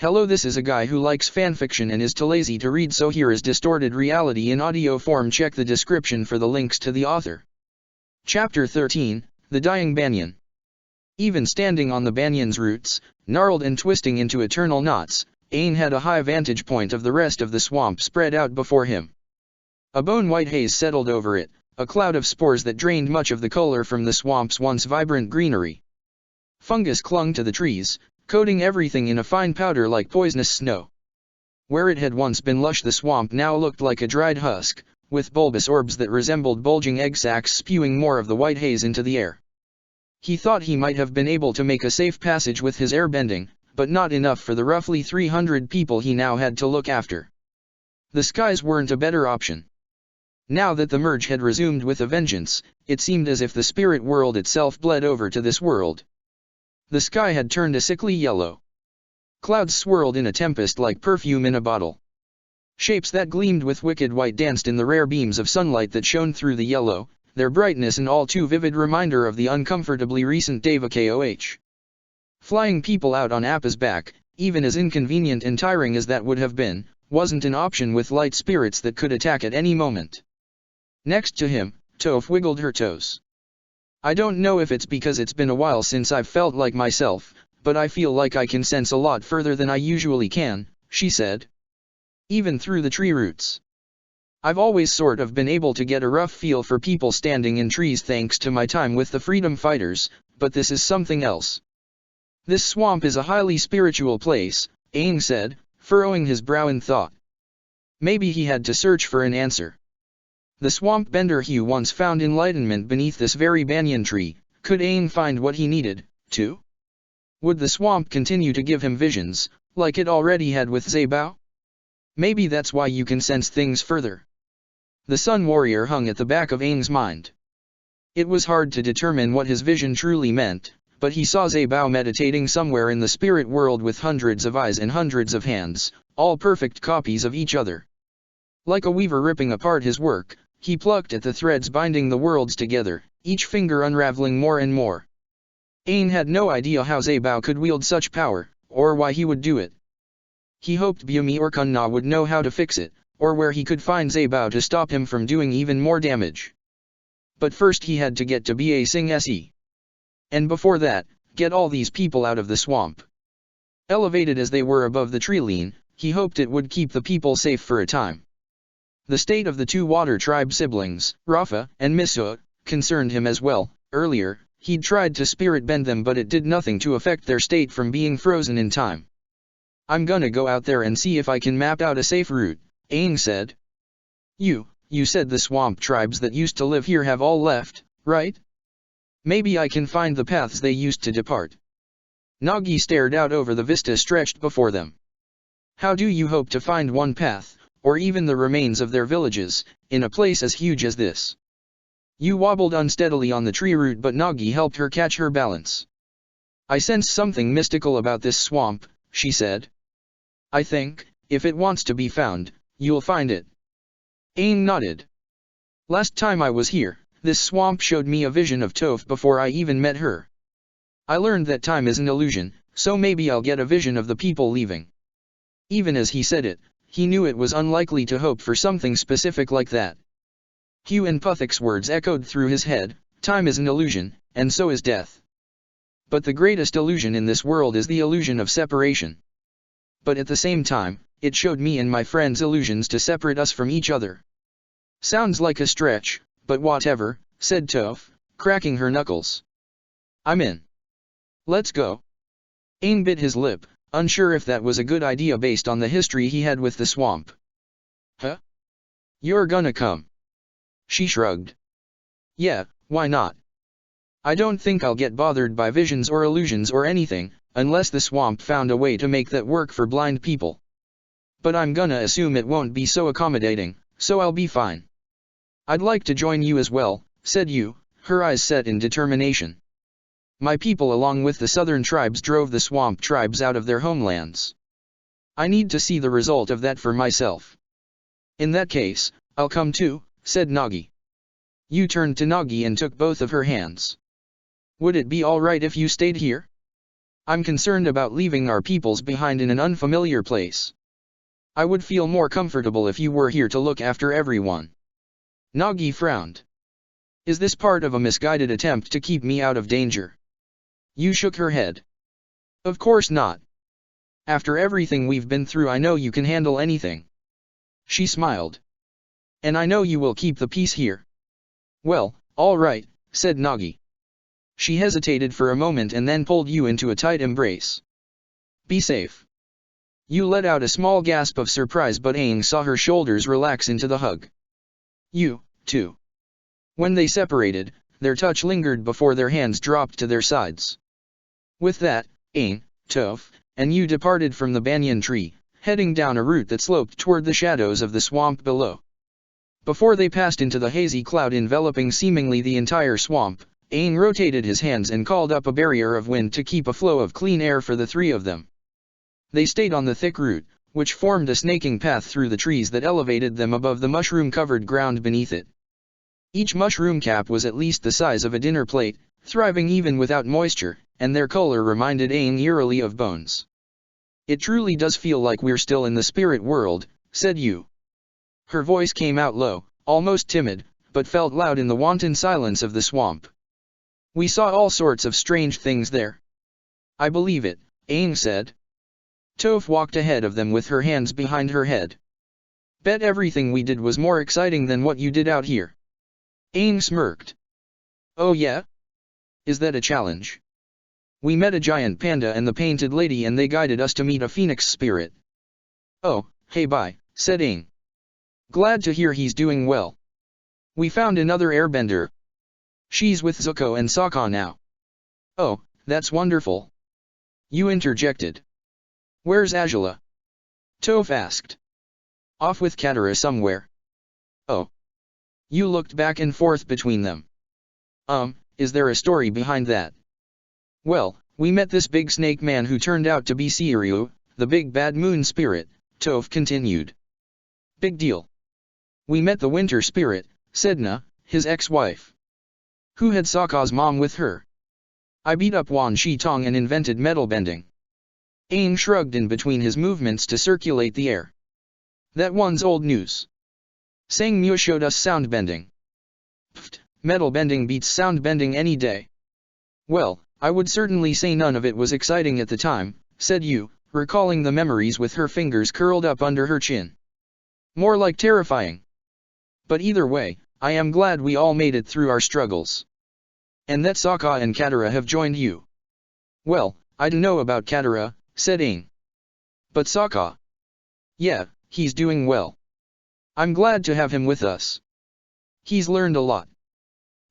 Hello, this is a guy who likes fanfiction and is too lazy to read, so here is distorted reality in audio form. Check the description for the links to the author. Chapter 13, The Dying Banyan. Even standing on the banyan's roots, gnarled and twisting into eternal knots, Aang had a high vantage point of the rest of the swamp spread out before him. A bone-white haze settled over it, a cloud of spores that drained much of the color from the swamp's once vibrant greenery. Fungus clung to the trees, coating everything in a fine powder like poisonous snow. Where it had once been lush, the swamp now looked like a dried husk, with bulbous orbs that resembled bulging egg sacs spewing more of the white haze into the air. He thought he might have been able to make a safe passage with his airbending, but not enough for the roughly 300 people he now had to look after. The skies weren't a better option. Now that the merge had resumed with a vengeance, it seemed as if the spirit world itself bled over to this world. The sky had turned a sickly yellow. Clouds swirled in a tempest like perfume in a bottle. Shapes that gleamed with wicked white danced in the rare beams of sunlight that shone through the yellow, their brightness an all too vivid reminder of the uncomfortably recent Devakah. Flying people out on Appa's back, even as inconvenient and tiring as that would have been, wasn't an option with light spirits that could attack at any moment. Next to him, Toph wiggled her toes. I don't know if it's because it's been a while since I've felt like myself, but I feel like I can sense a lot further than I usually can, she said. Even through the tree roots. I've always sort of been able to get a rough feel for people standing in trees thanks to my time with the freedom fighters, but this is something else. This swamp is a highly spiritual place, Aang said, furrowing his brow in thought. Maybe he had to search for an answer. The swamp bender Hugh once found enlightenment beneath this very banyan tree. Could Aang find what he needed, too? Would the swamp continue to give him visions, like it already had with Zabao? Maybe that's why you can sense things further. The Sun Warrior hung at the back of Aang's mind. It was hard to determine what his vision truly meant, but he saw Zabao meditating somewhere in the spirit world with hundreds of eyes and hundreds of hands, all perfect copies of each other. Like a weaver ripping apart his work, he plucked at the threads binding the worlds together, each finger unraveling more and more. Aang had no idea how Zabao could wield such power, or why he would do it. He hoped Bumi or Kunna would know how to fix it, or where he could find Zabao to stop him from doing even more damage. But first he had to get to Ba Sing Se. And before that, get all these people out of the swamp. Elevated as they were above the tree-line, he hoped it would keep the people safe for a time. The state of the two water tribe siblings, Rapha and Missua, concerned him as well. Earlier, he'd tried to spirit bend them, but it did nothing to affect their state from being frozen in time. I'm gonna go out there and see if I can map out a safe route, Aang said. You said the swamp tribes that used to live here have all left, right? Maybe I can find the paths they used to depart. Nagi stared out over the vista stretched before them. How do you hope to find one path, or even the remains of their villages, in a place as huge as this? You wobbled unsteadily on the tree root, but Nagi helped her catch her balance. I sense something mystical about this swamp, she said. I think, if it wants to be found, you'll find it. Aang nodded. Last time I was here, this swamp showed me a vision of Toph before I even met her. I learned that time is an illusion, so maybe I'll get a vision of the people leaving. Even as he said it, he knew it was unlikely to hope for something specific like that. Hugh and Puthik's words echoed through his head. Time is an illusion, and so is death. But the greatest illusion in this world is the illusion of separation. But at the same time, it showed me and my friends illusions to separate us from each other. Sounds like a stretch, but whatever, said Toph, cracking her knuckles. I'm in. Let's go. Aang bit his lip, unsure if that was a good idea based on the history he had with the swamp. Huh? You're gonna come? She shrugged. Yeah, why not? I don't think I'll get bothered by visions or illusions or anything, unless the swamp found a way to make that work for blind people. But I'm gonna assume it won't be so accommodating, so I'll be fine. I'd like to join you as well, said Yu, her eyes set in determination. My people along with the southern tribes drove the swamp tribes out of their homelands. I need to see the result of that for myself. In that case, I'll come too, said Nagi. Yu turned to Nagi and took both of her hands. Would it be alright if you stayed here? I'm concerned about leaving our peoples behind in an unfamiliar place. I would feel more comfortable if you were here to look after everyone. Nagi frowned. Is this part of a misguided attempt to keep me out of danger? Yu shook her head. Of course not. After everything we've been through, I know you can handle anything. She smiled. And I know you will keep the peace here. Well, all right, said Nagi. She hesitated for a moment and then pulled Yu into a tight embrace. Be safe. Yu let out a small gasp of surprise, but Aang saw her shoulders relax into the hug. Yu, too. When they separated, their touch lingered before their hands dropped to their sides. With that, Aang, Toph, and Yu departed from the banyan tree, heading down a route that sloped toward the shadows of the swamp below. Before they passed into the hazy cloud enveloping seemingly the entire swamp, Aang rotated his hands and called up a barrier of wind to keep a flow of clean air for the three of them. They stayed on the thick root, which formed a snaking path through the trees that elevated them above the mushroom-covered ground beneath it. Each mushroom cap was at least the size of a dinner plate, thriving even without moisture, and their color reminded Aang eerily of bones. It truly does feel like we're still in the spirit world, said Yu. Her voice came out low, almost timid, but felt loud in the wanton silence of the swamp. We saw all sorts of strange things there. I believe it, Aang said. Toph walked ahead of them with her hands behind her head. Bet everything we did was more exciting than what you did out here. Aang smirked. Oh yeah? Is that a challenge? We met a giant panda and the painted lady and they guided us to meet a phoenix spirit. Oh, hey bye, said Aang. Glad to hear he's doing well. We found another airbender. She's with Zuko and Sokka now. Oh, that's wonderful. Yu interjected. Where's Azula? Toph asked. Off with Katara somewhere. Oh. Yu looked back and forth between them. Is there a story behind that? Well, we met this big snake man who turned out to be Seiryu, the big bad moon spirit, Toph continued. Big deal. We met the winter spirit, Sedna, his ex-wife. Who had Sokka's mom with her. I beat up Wan Shi Tong and invented metal bending. Aang shrugged in between his movements to circulate the air. That one's old news. Sang Mu showed us sound bending. Pfft, metal bending beats sound bending any day. Well, I would certainly say none of it was exciting at the time, said Yu, recalling the memories with her fingers curled up under her chin. More like terrifying. But either way, I am glad we all made it through our struggles. And that Sokka and Katara have joined you. Well, I don't know about Katara, said Aang. But Sokka? Yeah, he's doing well. I'm glad to have him with us. He's learned a lot.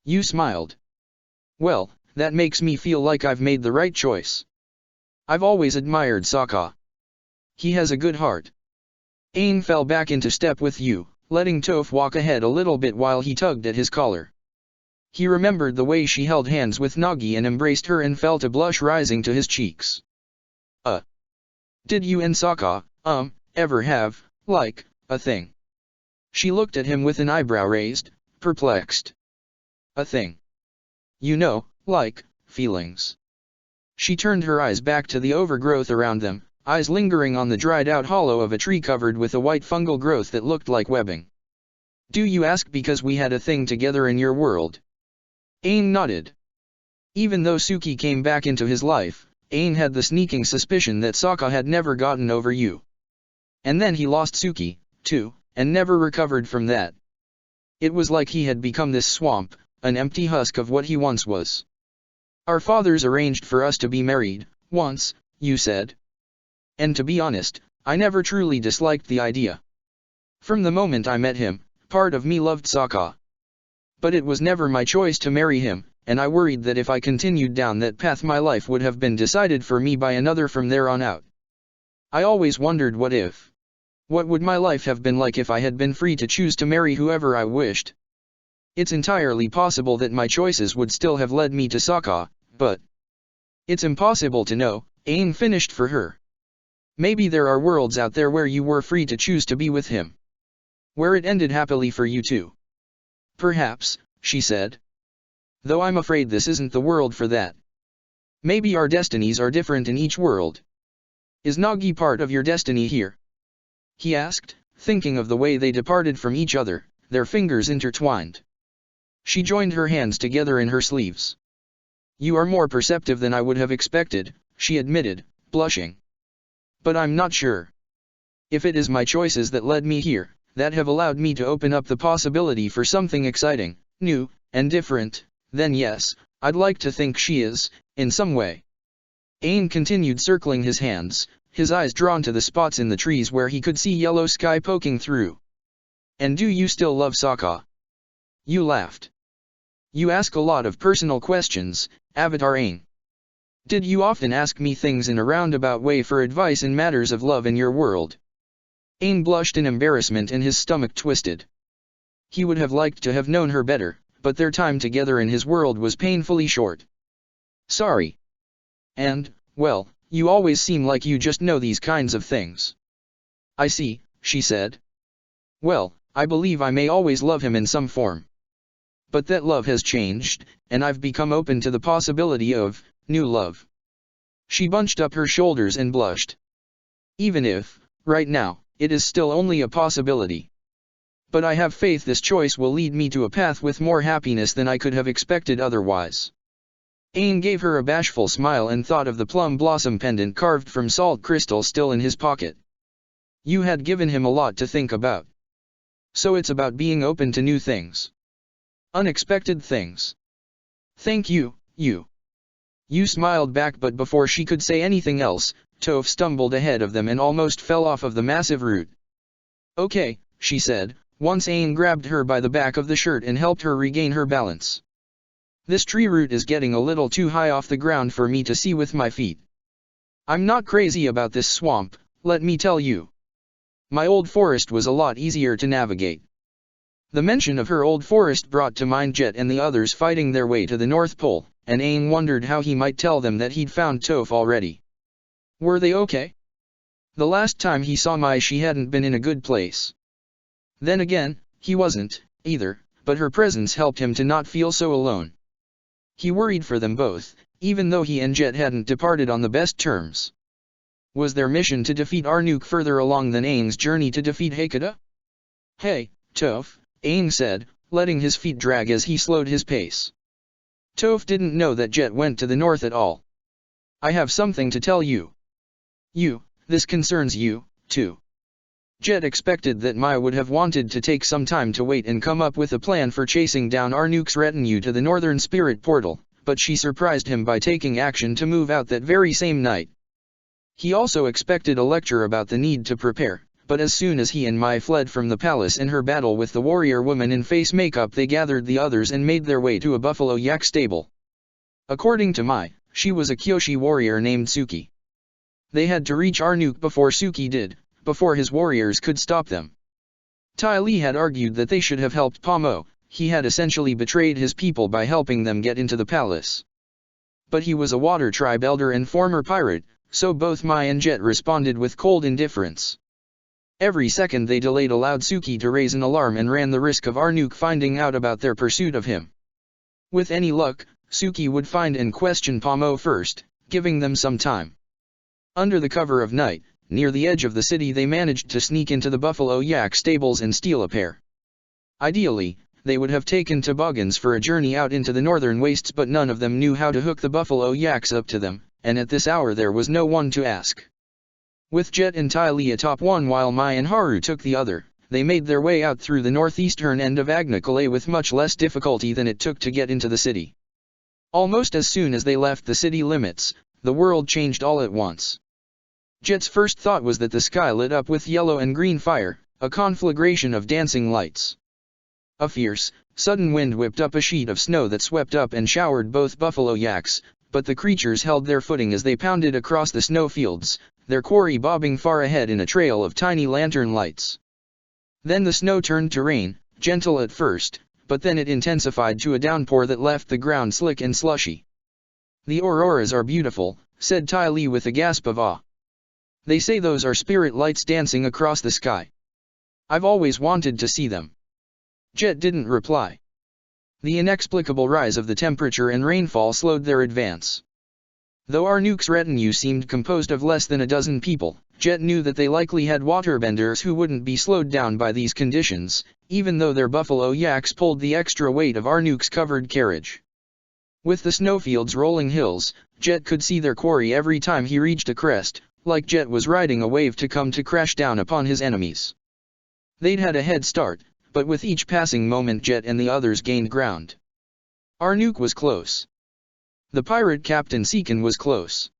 Yu smiled. Well, that makes me feel like I've made the right choice. I've always admired Sokka. He has a good heart. Aang fell back into step with Yu, letting Toph walk ahead a little bit while he tugged at his collar. He remembered the way she held hands with Nagi and embraced her and felt a blush rising to his cheeks. Did you and Sokka, ever have, like, a thing? She looked at him with an eyebrow raised, perplexed. A thing. You know, like, feelings. She turned her eyes back to the overgrowth around them, eyes lingering on the dried-out hollow of a tree covered with a white fungal growth that looked like webbing. Do you ask because we had a thing together in your world? Aang nodded. Even though Suki came back into his life, Aang had the sneaking suspicion that Sokka had never gotten over Yu. And then he lost Suki, too, and never recovered from that. It was like he had become this swamp, an empty husk of what he once was. Our fathers arranged for us to be married, once, Yu said. And to be honest, I never truly disliked the idea. From the moment I met him, part of me loved Sokka. But it was never my choice to marry him, and I worried that if I continued down that path my life would have been decided for me by another from there on out. I always wondered what if. What would my life have been like if I had been free to choose to marry whoever I wished? It's entirely possible that my choices would still have led me to Sokka, but it's impossible to know, Aang finished for her. Maybe there are worlds out there where you were free to choose to be with him. Where it ended happily for you too. Perhaps, she said. Though I'm afraid this isn't the world for that. Maybe our destinies are different in each world. Is Nagi part of your destiny here? He asked, thinking of the way they departed from each other, their fingers intertwined. She joined her hands together in her sleeves. You are more perceptive than I would have expected, she admitted, blushing. But I'm not sure. If it is my choices that led me here, that have allowed me to open up the possibility for something exciting, new, and different, then yes, I'd like to think she is, in some way. Aang continued circling his hands, his eyes drawn to the spots in the trees where he could see yellow sky poking through. And do you still love Sokka? You laughed. You ask a lot of personal questions, Avatar Aang. Did you often ask me things in a roundabout way for advice in matters of love in your world? Aang blushed in embarrassment and his stomach twisted. He would have liked to have known her better, but their time together in his world was painfully short. Sorry. And, well, you always seem like you just know these kinds of things. I see, she said. Well, I believe I may always love him in some form. But that love has changed, and I've become open to the possibility of new love. She bunched up her shoulders and blushed. Even if, right now, it is still only a possibility. But I have faith this choice will lead me to a path with more happiness than I could have expected otherwise. Aang gave her a bashful smile and thought of the plum blossom pendant carved from salt crystal still in his pocket. You had given him a lot to think about. So it's about being open to new things. Unexpected things. Thank you, you. You smiled back, but before she could say anything else, Toph stumbled ahead of them and almost fell off of the massive root. Okay, she said, once Aang grabbed her by the back of the shirt and helped her regain her balance. This tree root is getting a little too high off the ground for me to see with my feet. I'm not crazy about this swamp, let me tell you. My old forest was a lot easier to navigate. The mention of her old forest brought to mind Jet and the others fighting their way to the North Pole, and Aang wondered how he might tell them that he'd found Toph already. Were they okay? The last time he saw Mai she hadn't been in a good place. Then again, he wasn't, either, but her presence helped him to not feel so alone. He worried for them both, even though he and Jet hadn't departed on the best terms. Was their mission to defeat Arnook further along than Aang's journey to defeat Hakata? Hey, Toph, Aang said, letting his feet drag as he slowed his pace. Toph didn't know that Jet went to the north at all. I have something to tell you. This concerns you, too. Jet expected that Mai would have wanted to take some time to wait and come up with a plan for chasing down Arnook's retinue to the northern spirit portal, but she surprised him by taking action to move out that very same night. He also expected a lecture about the need to prepare, but as soon as he and Mai fled from the palace in her battle with the warrior woman in face makeup, they gathered the others and made their way to a buffalo yak stable. According to Mai, she was a Kyoshi warrior named Suki. They had to reach Arnook before Suki did, before his warriors could stop them. Ty Lee had argued that they should have helped Pomo. He had essentially betrayed his people by helping them get into the palace. But he was a water tribe elder and former pirate, so both Mai and Jet responded with cold indifference. Every second they delayed allowed Suki to raise an alarm and ran the risk of Arnook finding out about their pursuit of him. With any luck, Suki would find and question Pomo first, giving them some time. Under the cover of night, near the edge of the city, they managed to sneak into the buffalo yak stables and steal a pair. Ideally, they would have taken toboggans for a journey out into the northern wastes, but none of them knew how to hook the buffalo yaks up to them, and at this hour there was no one to ask. With Jet and Ty Lee atop one while Mai and Haru took the other, they made their way out through the northeastern end of Agnikale with much less difficulty than it took to get into the city. Almost as soon as they left the city limits, the world changed all at once. Jet's first thought was that the sky lit up with yellow and green fire, a conflagration of dancing lights. A fierce, sudden wind whipped up a sheet of snow that swept up and showered both buffalo yaks, but the creatures held their footing as they pounded across the snowfields, their quarry bobbing far ahead in a trail of tiny lantern lights. Then the snow turned to rain, gentle at first, but then it intensified to a downpour that left the ground slick and slushy. The auroras are beautiful, said Ty Lee with a gasp of awe. They say those are spirit lights dancing across the sky. I've always wanted to see them. Jet didn't reply. The inexplicable rise of the temperature and rainfall slowed their advance. Though Arnook's retinue seemed composed of less than a dozen people, Jet knew that they likely had waterbenders who wouldn't be slowed down by these conditions, even though their buffalo yaks pulled the extra weight of Arnook's covered carriage. With the snowfields rolling hills, Jet could see their quarry every time he reached a crest, like Jet was riding a wave to come to crash down upon his enemies. They'd had a head start, but with each passing moment Jet and the others gained ground. Arnook was close. The pirate Captain Seekin was close.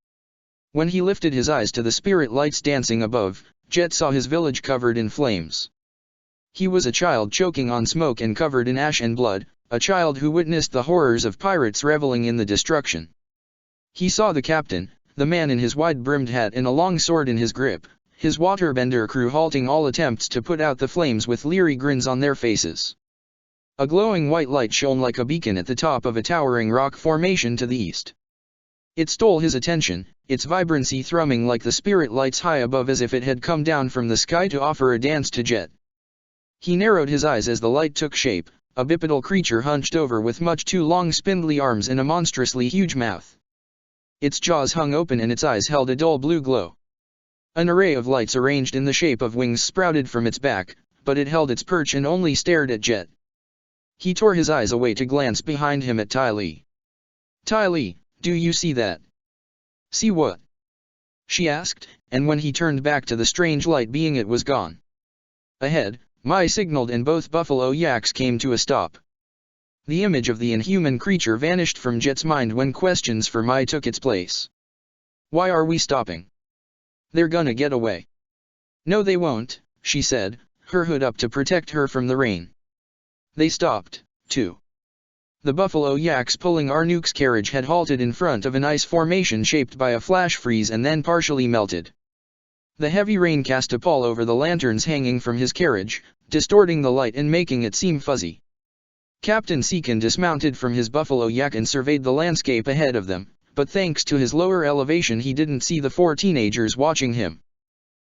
When he lifted his eyes to the spirit lights dancing above, Jet saw his village covered in flames. He was a child choking on smoke and covered in ash and blood, a child who witnessed the horrors of pirates reveling in the destruction. He saw the captain, the man in his wide-brimmed hat and a long sword in his grip, his waterbender crew halting all attempts to put out the flames with leery grins on their faces. A glowing white light shone like a beacon at the top of a towering rock formation to the east. It stole his attention, its vibrancy thrumming like the spirit lights high above as if it had come down from the sky to offer a dance to Jet. He narrowed his eyes as the light took shape, a bipedal creature hunched over with much too long spindly arms and a monstrously huge mouth. Its jaws hung open and its eyes held a dull blue glow. An array of lights arranged in the shape of wings sprouted from its back, but it held its perch and only stared at Jet. He tore his eyes away to glance behind him at Ty Lee. "Ty Lee, do you see that?" "See what?" she asked, and when he turned back to the strange light being it was gone. Ahead, Mai signaled and both buffalo yaks came to a stop. The image of the inhuman creature vanished from Jet's mind when questions for Mai took its place. "Why are we stopping?" "They're gonna get away." "No they won't," she said, her hood up to protect her from the rain. They stopped, too. The buffalo yaks pulling Arnook's carriage had halted in front of an ice formation shaped by a flash freeze and then partially melted. The heavy rain cast a pall over the lanterns hanging from his carriage, distorting the light and making it seem fuzzy. Captain Seekin dismounted from his buffalo yak and surveyed the landscape ahead of them, but thanks to his lower elevation he didn't see the four teenagers watching him.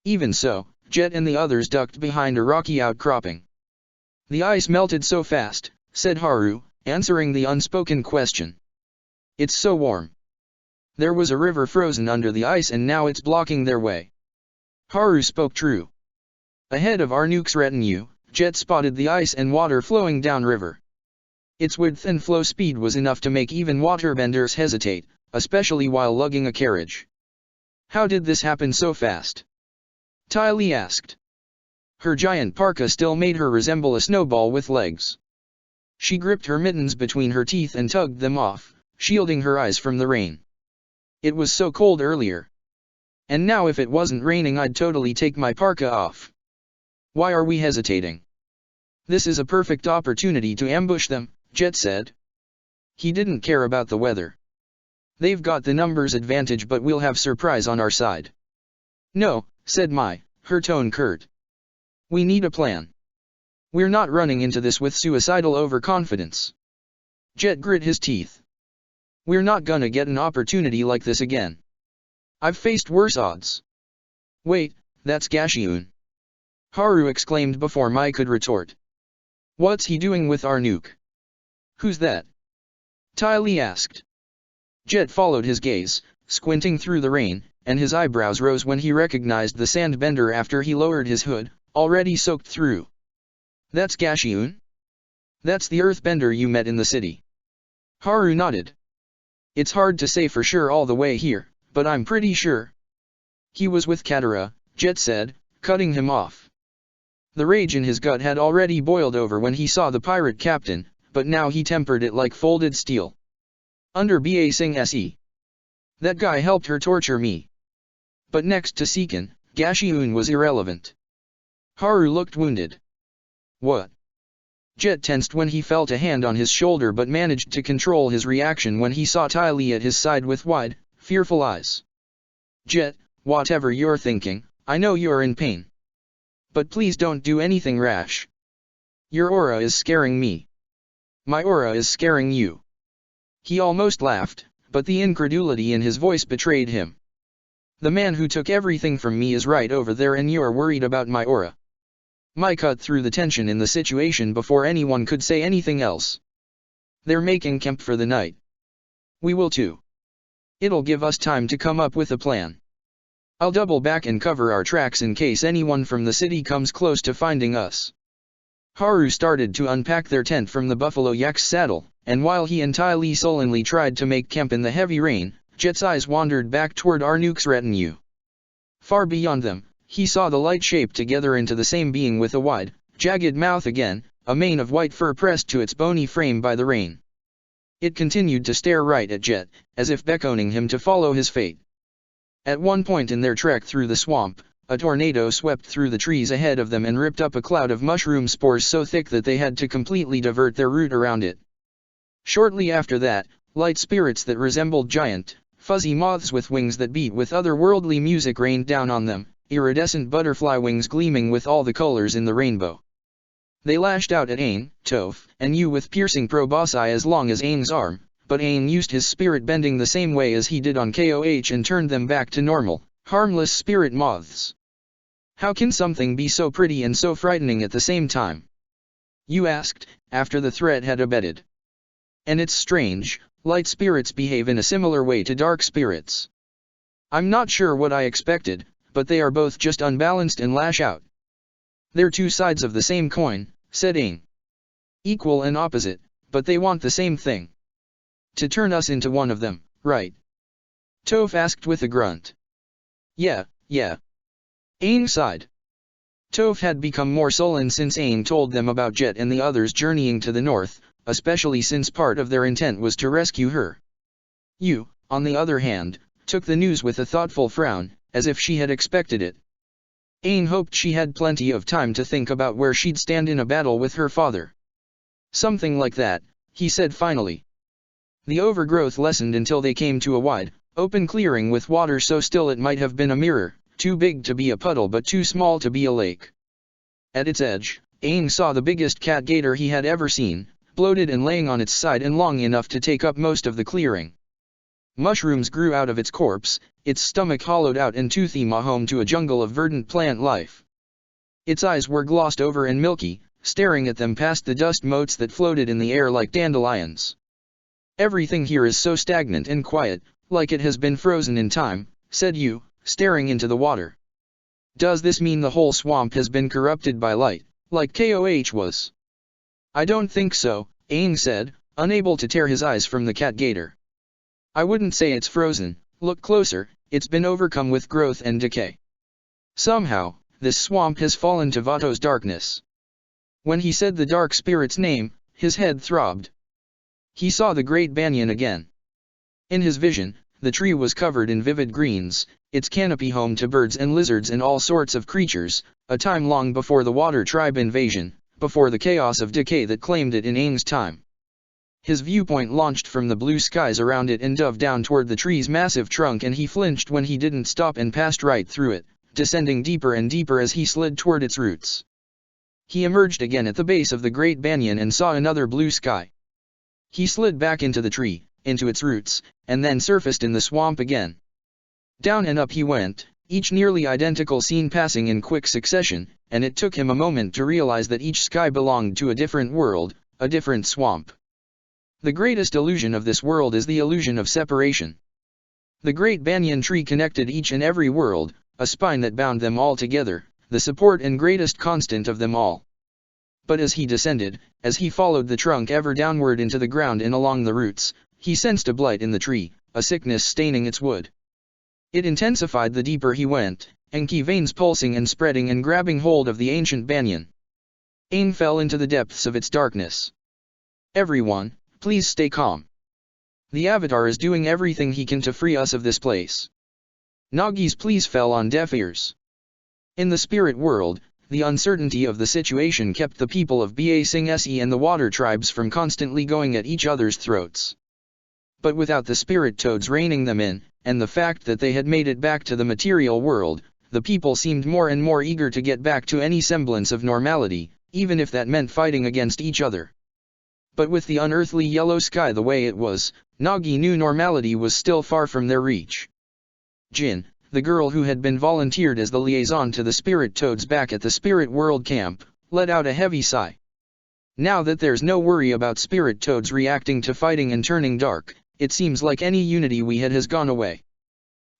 Even so, Jet and the others ducked behind a rocky outcropping. "The ice melted so fast," said Haru, answering the unspoken question. "It's so warm. There was a river frozen under the ice and now it's blocking their way." Haru spoke true. Ahead of Arnook's retinue, Jet spotted the ice and water flowing downriver. Its width and flow speed was enough to make even waterbenders hesitate, especially while lugging a carriage. "How did this happen so fast?" Ty Lee asked. Her giant parka still made her resemble a snowball with legs. She gripped her mittens between her teeth and tugged them off, shielding her eyes from the rain. "It was so cold earlier. And now if it wasn't raining I'd totally take my parka off." "Why are we hesitating?" "This is a perfect opportunity to ambush them," Jet said. He didn't care about the weather. "They've got the numbers advantage but we'll have surprise on our side." "No," said Mai, her tone curt. "We need a plan. We're not running into this with suicidal overconfidence." Jet grit his teeth. "We're not gonna get an opportunity like this again. I've faced worse odds." "Wait, that's Gashiun," Haru exclaimed before Mai could retort. "What's he doing with Arnook?" "Who's that?" Ty Lee asked. Jet followed his gaze, squinting through the rain, and his eyebrows rose when he recognized the sandbender after he lowered his hood, already soaked through. "That's Gashiun? That's the earthbender you met in the city." Haru nodded. "It's hard to say for sure all the way here, but I'm pretty sure." "He was with Katara," Jet said, cutting him off. The rage in his gut had already boiled over when he saw the pirate captain, but now he tempered it like folded steel. "Under Ba Sing Se. That guy helped her torture me." But next to Seekin, Gashiun was irrelevant. Haru looked wounded. "What?" Jet tensed when he felt a hand on his shoulder but managed to control his reaction when he saw Ty Lee at his side with wide, fearful eyes. "Jet, whatever you're thinking, I know you're in pain. But please don't do anything rash. Your aura is scaring me." "My aura is scaring you." He almost laughed, but the incredulity in his voice betrayed him. "The man who took everything from me is right over there and you're worried about my aura." Mai cut through the tension in the situation before anyone could say anything else. "They're making camp for the night. We will too." It'll give us time to come up with a plan. I'll double back and cover our tracks in case anyone from the city comes close to finding us. Haru started to unpack their tent from the buffalo yak's saddle, and while he and Tai Li sullenly tried to make camp in the heavy rain, Jet's eyes wandered back toward Arnook's retinue. Far beyond them, he saw the light shape together into the same being with a wide, jagged mouth again, a mane of white fur pressed to its bony frame by the rain. It continued to stare right at Jet, as if beckoning him to follow his fate. At one point in their trek through the swamp, a tornado swept through the trees ahead of them and ripped up a cloud of mushroom spores so thick that they had to completely divert their route around it. Shortly after that, light spirits that resembled giant, fuzzy moths with wings that beat with otherworldly music rained down on them, iridescent butterfly wings gleaming with all the colors in the rainbow. They lashed out at Aang, Toph, and Yu with piercing proboscis as long as Aang's arm, but Aang used his spirit bending the same way as he did on Koh and turned them back to normal, harmless spirit moths. How can something be so pretty and so frightening at the same time? Yu asked, after the threat had abated. And it's strange, light spirits behave in a similar way to dark spirits. I'm not sure what I expected, but they are both just unbalanced and lash out. They're two sides of the same coin, said Aang. Equal and opposite, but they want the same thing. To turn us into one of them, right? Toph asked with a grunt. Yeah. Aang sighed. Toph had become more sullen since Aang told them about Jet and the others journeying to the north, especially since part of their intent was to rescue her. Yu, on the other hand, took the news with a thoughtful frown, as if she had expected it. Aang hoped she had plenty of time to think about where she'd stand in a battle with her father. Something like that, he said finally. The overgrowth lessened until they came to a wide, open clearing with water so still it might have been a mirror, too big to be a puddle but too small to be a lake. At its edge, Aang saw the biggest cat gator he had ever seen, bloated and laying on its side and long enough to take up most of the clearing. Mushrooms grew out of its corpse, its stomach hollowed out and toothy maw home to a jungle of verdant plant life. Its eyes were glossed over and milky, staring at them past the dust motes that floated in the air like dandelions. Everything here is so stagnant and quiet, like it has been frozen in time, said Yu, staring into the water. Does this mean the whole swamp has been corrupted by light, like Koh was? I don't think so, Aang said, unable to tear his eyes from the cat gator. I wouldn't say it's frozen, look closer, it's been overcome with growth and decay. Somehow, this swamp has fallen to Vato's darkness. When he said the dark spirit's name, his head throbbed. He saw the great banyan again. In his vision, the tree was covered in vivid greens, its canopy home to birds and lizards and all sorts of creatures, a time long before the water tribe invasion, before the chaos of decay that claimed it in Aang's time. His viewpoint launched from the blue skies around it and dove down toward the tree's massive trunk, and he flinched when he didn't stop and passed right through it, descending deeper and deeper as he slid toward its roots. He emerged again at the base of the great banyan and saw another blue sky. He slid back into the tree, into its roots, and then surfaced in the swamp again. Down and up he went, each nearly identical scene passing in quick succession, and it took him a moment to realize that each sky belonged to a different world, a different swamp. The greatest illusion of this world is the illusion of separation. The great banyan tree connected each and every world, a spine that bound them all together, the support and greatest constant of them all. But as he descended, as he followed the trunk ever downward into the ground and along the roots, he sensed a blight in the tree, a sickness staining its wood. It intensified the deeper he went, Enki veins pulsing and spreading and grabbing hold of the ancient banyan. Aang fell into the depths of its darkness. Everyone, please stay calm. The Avatar is doing everything he can to free us of this place. Nagi's pleas fell on deaf ears. In the spirit world, the uncertainty of the situation kept the people of Ba Sing Se and the water tribes from constantly going at each other's throats. But without the spirit toads reining them in, and the fact that they had made it back to the material world, the people seemed more and more eager to get back to any semblance of normality, even if that meant fighting against each other. But with the unearthly yellow sky the way it was, Nagi knew normality was still far from their reach. Jin, the girl who had been volunteered as the liaison to the spirit toads back at the spirit world camp, let out a heavy sigh. Now that there's no worry about spirit toads reacting to fighting and turning dark, It seems like any unity we had has gone away.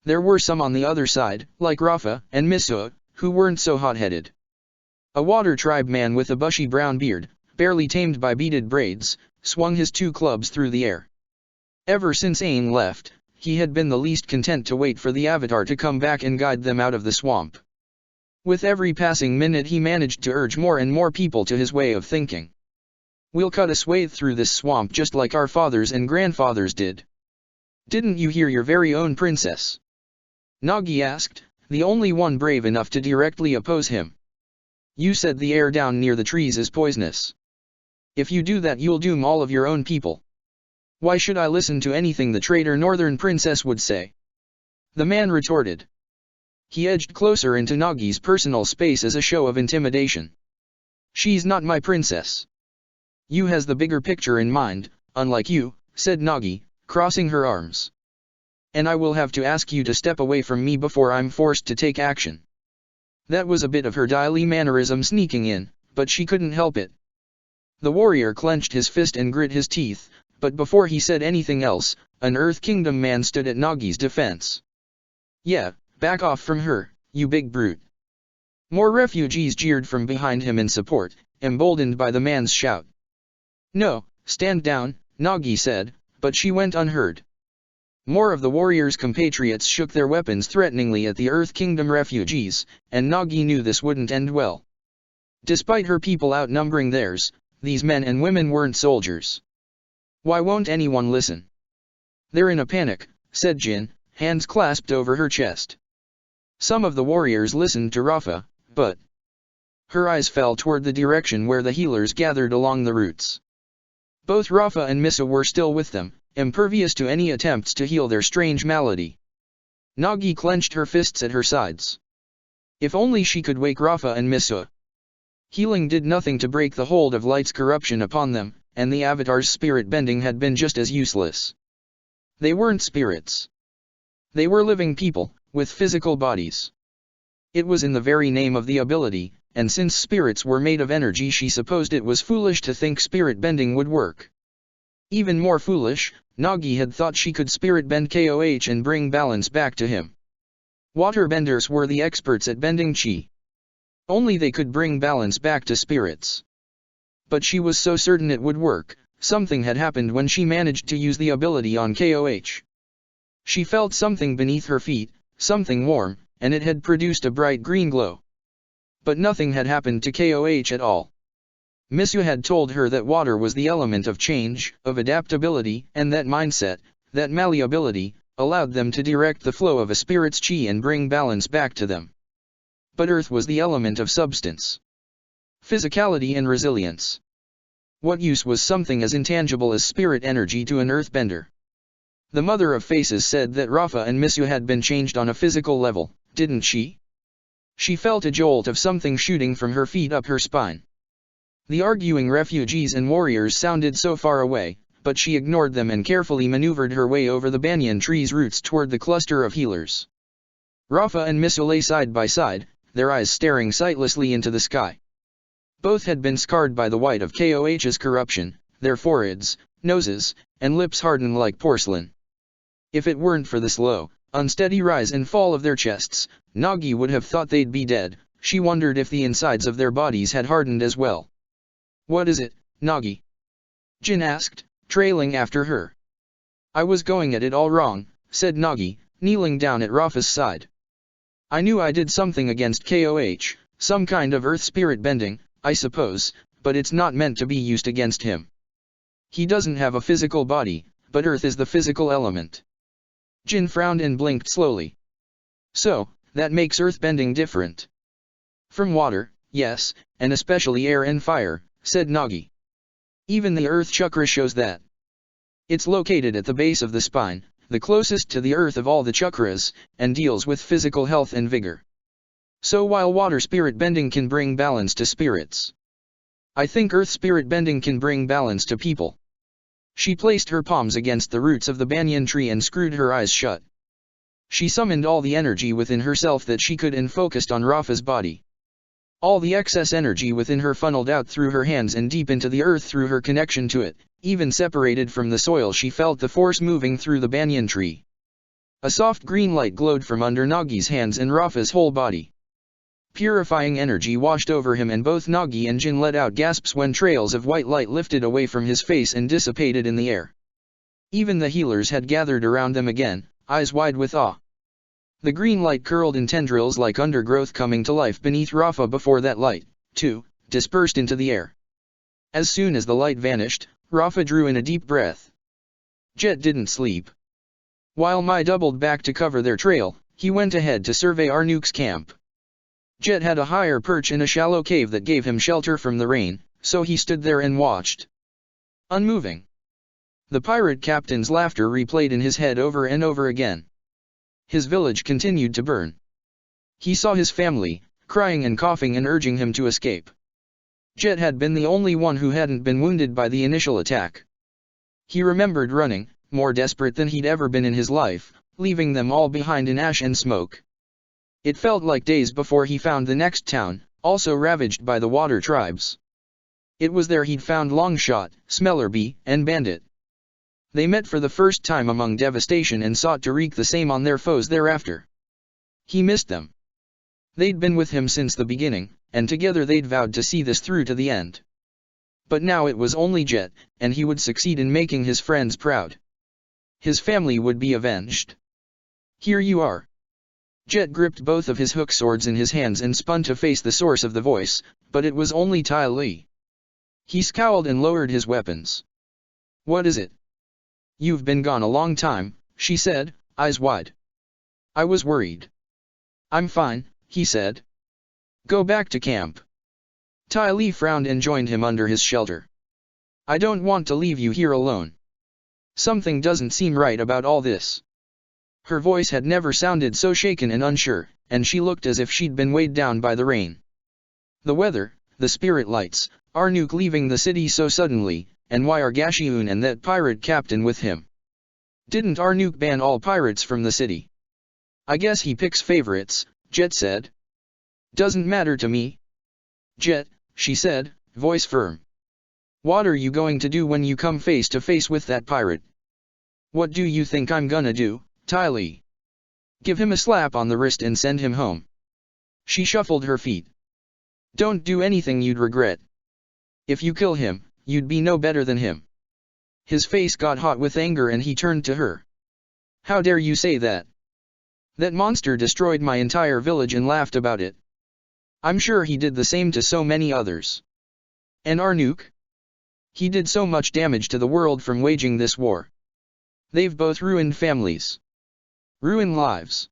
There were some on the other side, like Rafa and Misua, who weren't so hot-headed. A water tribe man with a bushy brown beard, barely tamed by beaded braids, swung his 2 clubs through the air. Ever since Aang left, he had been the least content to wait for the Avatar to come back and guide them out of the swamp. With every passing minute he managed to urge more and more people to his way of thinking. We'll cut a swathe through this swamp just like our fathers and grandfathers did. Didn't you hear your very own princess? Nagi asked, the only one brave enough to directly oppose him. You said the air down near the trees is poisonous. If you do that you'll doom all of your own people. Why should I listen to anything the traitor northern princess would say? The man retorted. He edged closer into Nagi's personal space as a show of intimidation. She's not my princess. You has the bigger picture in mind, unlike you, said Nagi, crossing her arms. And I will have to ask you to step away from me before I'm forced to take action. That was a bit of her Dai mannerism sneaking in, but she couldn't help it. The warrior clenched his fist and grit his teeth, but before he said anything else, an Earth Kingdom man stood at Nagi's defense. Yeah, back off from her, you big brute. More refugees jeered from behind him in support, emboldened by the man's shout. No, stand down, Nagi said, but she went unheard. More of the warrior's compatriots shook their weapons threateningly at the Earth Kingdom refugees, and Nagi knew this wouldn't end well. Despite her people outnumbering theirs, these men and women weren't soldiers. Why won't anyone listen? They're in a panic, said Jin, hands clasped over her chest. Some of the warriors listened to Rafa, but her eyes fell toward the direction where the healers gathered along the roots. Both Rafa and Misa were still with them, impervious to any attempts to heal their strange malady. Nagi clenched her fists at her sides. If only she could wake Rafa and Misa. Healing did nothing to break the hold of Light's corruption upon them, and the Avatar's spirit bending had been just as useless. They weren't spirits. They were living people, with physical bodies. It was in the very name of the ability, and since spirits were made of energy she supposed it was foolish to think spirit bending would work. Even more foolish, Nagi had thought she could spirit bend Koh and bring balance back to him. Waterbenders were the experts at bending chi. Only they could bring balance back to spirits. But she was so certain it would work, something had happened when she managed to use the ability on Koh. She felt something beneath her feet, something warm, and it had produced a bright green glow. But nothing had happened to Koh at all. Misua had told her that water was the element of change, of adaptability, and that mindset, that malleability, allowed them to direct the flow of a spirit's chi and bring balance back to them. But earth was the element of substance. Physicality and resilience. What use was something as intangible as spirit energy to an earthbender? The Mother of Faces said that Rafa and Misua had been changed on a physical level, didn't she? She felt a jolt of something shooting from her feet up her spine. The arguing refugees and warriors sounded so far away, but she ignored them and carefully maneuvered her way over the banyan tree's roots toward the cluster of healers. Rafa and Misua lay side by side, their eyes staring sightlessly into the sky. Both had been scarred by the white of Koh's corruption, their foreheads, noses, and lips hardened like porcelain. If it weren't for the slow, unsteady rise and fall of their chests, Nagi would have thought they'd be dead. She wondered if the insides of their bodies had hardened as well. What is it, Nagi? Jin asked, trailing after her. I was going at it all wrong, said Nagi, kneeling down at Rafa's side. I knew I did something against Koh, some kind of earth spirit bending, I suppose, but it's not meant to be used against him. He doesn't have a physical body, but earth is the physical element. Jin frowned and blinked slowly. So, that makes earthbending different. From water, yes, and especially air and fire, said Nagi. Even the earth chakra shows that. It's located at the base of the spine, the closest to the earth of all the chakras, and deals with physical health and vigor. So while water spirit bending can bring balance to spirits, I think earth spirit bending can bring balance to people. She placed her palms against the roots of the banyan tree and screwed her eyes shut. She summoned all the energy within herself that she could and focused on Rafa's body. All the excess energy within her funneled out through her hands and deep into the earth through her connection to it. Even separated from the soil, she felt the force moving through the banyan tree. A soft green light glowed from under Nagi's hands and Rafa's whole body. Purifying energy washed over him, and both Nagi and Jin let out gasps when trails of white light lifted away from his face and dissipated in the air. Even the healers had gathered around them again, eyes wide with awe. The green light curled in tendrils like undergrowth coming to life beneath Rafa before that light, too, dispersed into the air. As soon as the light vanished, Rafa drew in a deep breath. Jet didn't sleep. While Mai doubled back to cover their trail, he went ahead to survey Arnook's camp. Jet had a higher perch in a shallow cave that gave him shelter from the rain, so he stood there and watched. Unmoving. The pirate captain's laughter replayed in his head over and over again. His village continued to burn. He saw his family, crying and coughing and urging him to escape. Jet had been the only one who hadn't been wounded by the initial attack. He remembered running, more desperate than he'd ever been in his life, leaving them all behind in ash and smoke. It felt like days before he found the next town, also ravaged by the water tribes. It was there he'd found Longshot, Smellerbee, and Bandit. They met for the first time among devastation and sought to wreak the same on their foes thereafter. He missed them. They'd been with him since the beginning, and together they'd vowed to see this through to the end. But now it was only Jet, and he would succeed in making his friends proud. His family would be avenged. Here you are. Jet gripped both of his hook swords in his hands and spun to face the source of the voice, but it was only Ty Lee. He scowled and lowered his weapons. What is it? You've been gone a long time, she said, eyes wide. I was worried. I'm fine, he said. Go back to camp. Ty Lee frowned and joined him under his shelter. I don't want to leave you here alone. Something doesn't seem right about all this. Her voice had never sounded so shaken and unsure, and she looked as if she'd been weighed down by the rain. The weather, the spirit lights, Arnook leaving the city so suddenly, and why are Gashiun and that pirate captain with him? Didn't Arnook ban all pirates from the city? I guess he picks favorites, Jet said. Doesn't matter to me. Jet, she said, voice firm. What are you going to do when you come face to face with that pirate? What do you think I'm gonna do, Ty Lee? Give him a slap on the wrist and send him home. She shuffled her feet. Don't do anything you'd regret. If you kill him, you'd be no better than him. His face got hot with anger and he turned to her. How dare you say that? That monster destroyed my entire village and laughed about it. I'm sure he did the same to so many others. And Arnook? He did so much damage to the world from waging this war. They've both ruined families. Ruined lives.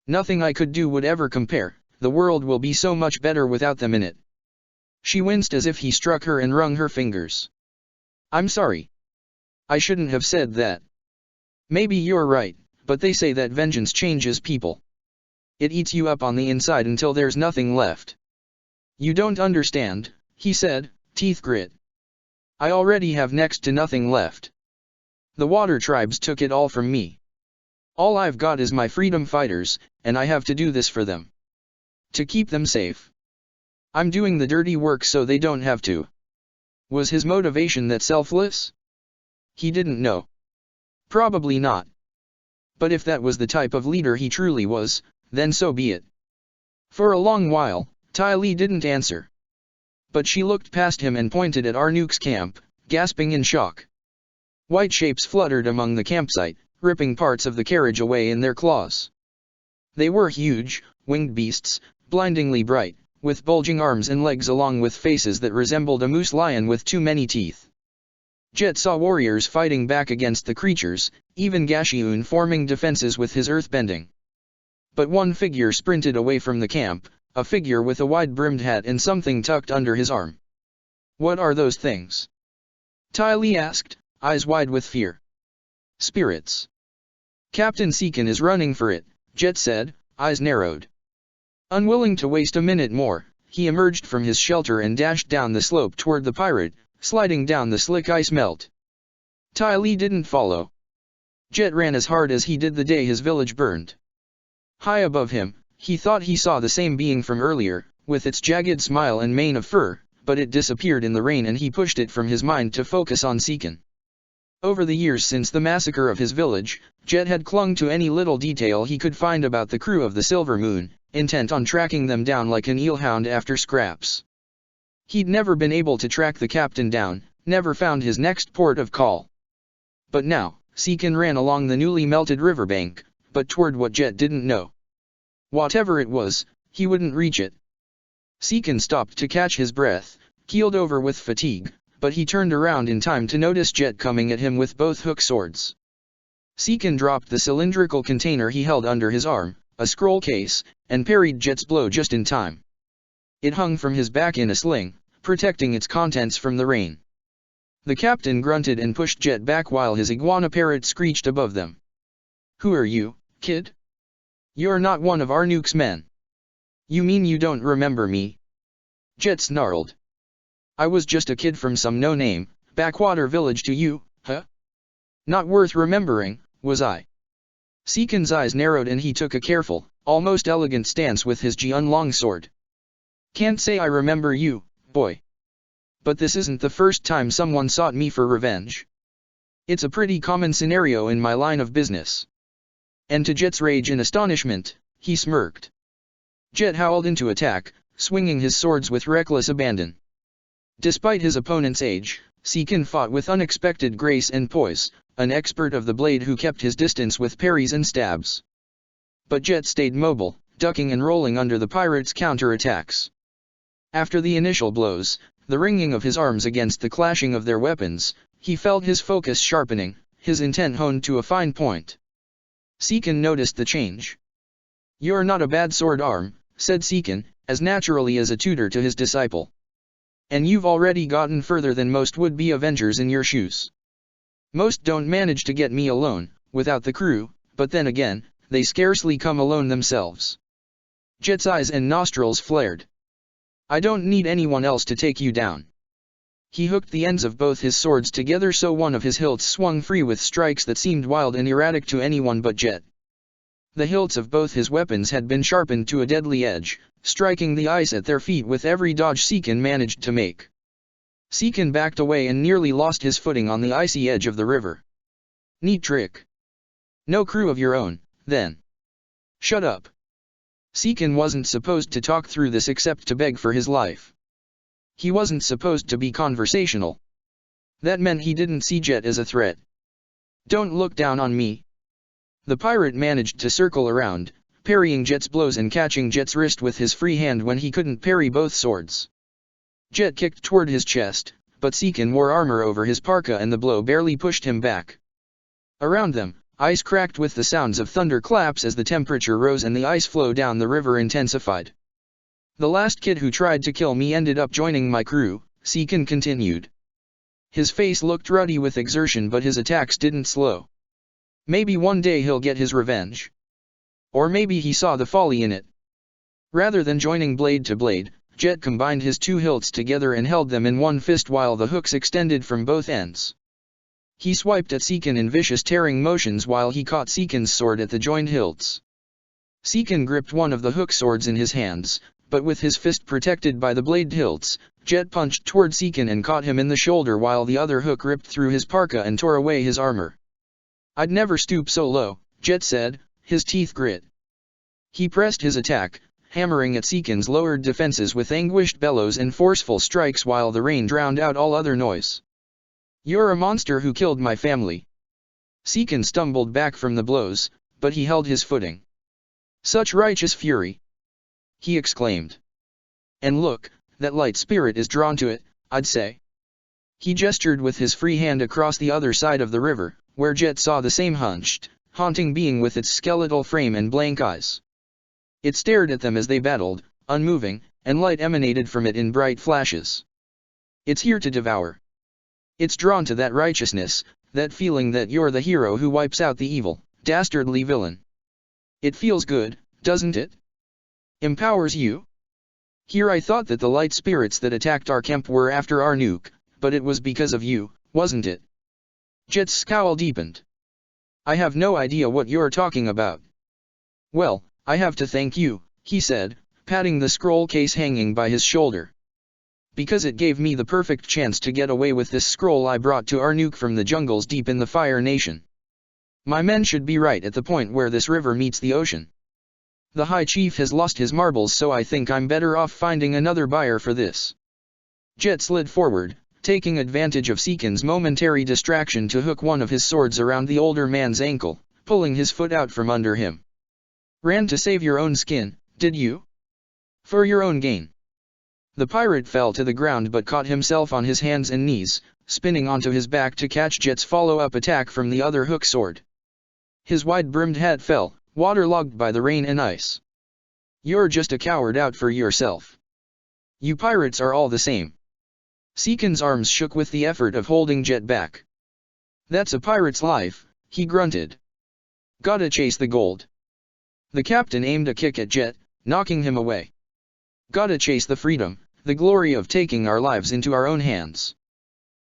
Nothing I could do would ever compare, the world will be so much better without them in it. She winced as if he struck her and wrung her fingers. I'm sorry. I shouldn't have said that. Maybe you're right, but they say that vengeance changes people. It eats you up on the inside until there's nothing left. You don't understand, he said, teeth grit. I already have next to nothing left. The water tribes took it all from me. All I've got is my freedom fighters, and I have to do this for them. To keep them safe. I'm doing the dirty work so they don't have to. Was his motivation that selfless? He didn't know. Probably not. But if that was the type of leader he truly was, then so be it. For a long while, Ty Lee didn't answer. But she looked past him and pointed at Arnook's camp, gasping in shock. White shapes fluttered among the campsite, ripping parts of the carriage away in their claws. They were huge, winged beasts, blindingly bright, with bulging arms and legs along with faces that resembled a moose lion with too many teeth. Jet saw warriors fighting back against the creatures, even Gashiun forming defenses with his earthbending. But one figure sprinted away from the camp, a figure with a wide-brimmed hat and something tucked under his arm. What are those things? Ty Lee asked, eyes wide with fear. Spirits. Captain Seekin is running for it, Jet said, eyes narrowed. Unwilling to waste a minute more, he emerged from his shelter and dashed down the slope toward the pirate, sliding down the slick ice melt. Ty Lee didn't follow. Jet ran as hard as he did the day his village burned. High above him, he thought he saw the same being from earlier, with its jagged smile and mane of fur, but it disappeared in the rain and he pushed it from his mind to focus on Seekin. Over the years since the massacre of his village, Jet had clung to any little detail he could find about the crew of the Silver Moon, intent on tracking them down like an eelhound after scraps. He'd never been able to track the captain down, never found his next port of call. But now, Seekin ran along the newly melted riverbank, but toward what Jet didn't know. Whatever it was, he wouldn't reach it. Seekin stopped to catch his breath, keeled over with fatigue, but he turned around in time to notice Jet coming at him with both hook swords. Seekin dropped the cylindrical container he held under his arm, a scroll case, and parried Jet's blow just in time. It hung from his back in a sling, protecting its contents from the rain. The captain grunted and pushed Jet back while his iguana parrot screeched above them. "Who are you, kid? You're not one of our nuke's men. You mean you don't remember me?" Jet snarled. "I was just a kid from some no-name, backwater village to you, huh? Not worth remembering, was I?" Seekin's eyes narrowed and he took a careful, almost elegant stance with his Jian longsword. "Can't say I remember you, boy. But this isn't the first time someone sought me for revenge. It's a pretty common scenario in my line of business." And to Jet's rage and astonishment, he smirked. Jet howled into attack, swinging his swords with reckless abandon. Despite his opponent's age, Seekin fought with unexpected grace and poise, an expert of the blade who kept his distance with parries and stabs. But Jet stayed mobile, ducking and rolling under the pirates' counter-attacks. After the initial blows, the ringing of his arms against the clashing of their weapons, he felt his focus sharpening, his intent honed to a fine point. Seekin noticed the change. "You're not a bad sword arm," said Seekin, as naturally as a tutor to his disciple. "And you've already gotten further than most would-be Avengers in your shoes. Most don't manage to get me alone, without the crew, but then again, they scarcely come alone themselves." Jet's eyes and nostrils flared. "I don't need anyone else to take you down." He hooked the ends of both his swords together so one of his hilts swung free with strikes that seemed wild and erratic to anyone but Jet. The hilts of both his weapons had been sharpened to a deadly edge, striking the ice at their feet with every dodge Seekin managed to make. Seekin backed away and nearly lost his footing on the icy edge of the river. "Neat trick. No crew of your own, then?" "Shut up." Seekin wasn't supposed to talk through this except to beg for his life. He wasn't supposed to be conversational. That meant he didn't see Jet as a threat. "Don't look down on me." The pirate managed to circle around, parrying Jet's blows and catching Jet's wrist with his free hand when he couldn't parry both swords. Jet kicked toward his chest, but Seekin wore armor over his parka and the blow barely pushed him back. Around them, ice cracked with the sounds of thunderclaps as the temperature rose and the ice flow down the river intensified. "The last kid who tried to kill me ended up joining my crew," Seekin continued. His face looked ruddy with exertion but his attacks didn't slow. Maybe one day he'll get his revenge. Or maybe he saw the folly in it. Rather than joining blade to blade, Jet combined his two hilts together and held them in one fist while the hooks extended from both ends. He swiped at Seekin in vicious tearing motions while he caught Seekin's sword at the joined hilts. Seekin gripped one of the hook swords in his hands, but with his fist protected by the blade hilts, Jet punched toward Seekin and caught him in the shoulder while the other hook ripped through his parka and tore away his armor. "I'd never stoop so low," Jet said, his teeth grit. He pressed his attack, hammering at Seekin's lowered defenses with anguished bellows and forceful strikes while the rain drowned out all other noise. "You're a monster who killed my family." Seekin stumbled back from the blows, but he held his footing. "Such righteous fury!" he exclaimed. "And look, that light spirit is drawn to it, I'd say." He gestured with his free hand across the other side of the river, where Jet saw the same hunched, haunting being with its skeletal frame and blank eyes. It stared at them as they battled, unmoving, and light emanated from it in bright flashes. "It's here to devour. It's drawn to that righteousness, that feeling that you're the hero who wipes out the evil, dastardly villain. It feels good, doesn't it? Empowers you? Here I thought that the light spirits that attacked our camp were after our nuke, but it was because of you, wasn't it?" Jet's scowl deepened. "I have no idea what you're talking about." "Well, I have to thank you," he said, patting the scroll case hanging by his shoulder. Because it gave me the perfect chance to get away with this scroll I brought to Arnook from the jungles deep in the Fire Nation. My men should be right at the point where this river meets the ocean. The High Chief has lost his marbles, so I think I'm better off finding another buyer for this. Jet slid forward, taking advantage of Seekon's momentary distraction to hook one of his swords around the older man's ankle, pulling his foot out from under him. Ran to save your own skin, did you? For your own gain. The pirate fell to the ground but caught himself on his hands and knees, spinning onto his back to catch Jet's follow-up attack from the other hook sword. His wide-brimmed hat fell, waterlogged by the rain and ice. You're just a coward out for yourself. You pirates are all the same. Seekon's arms shook with the effort of holding Jet back. That's a pirate's life, he grunted. Gotta chase the gold. The captain aimed a kick at Jet, knocking him away. Gotta chase the freedom, the glory of taking our lives into our own hands.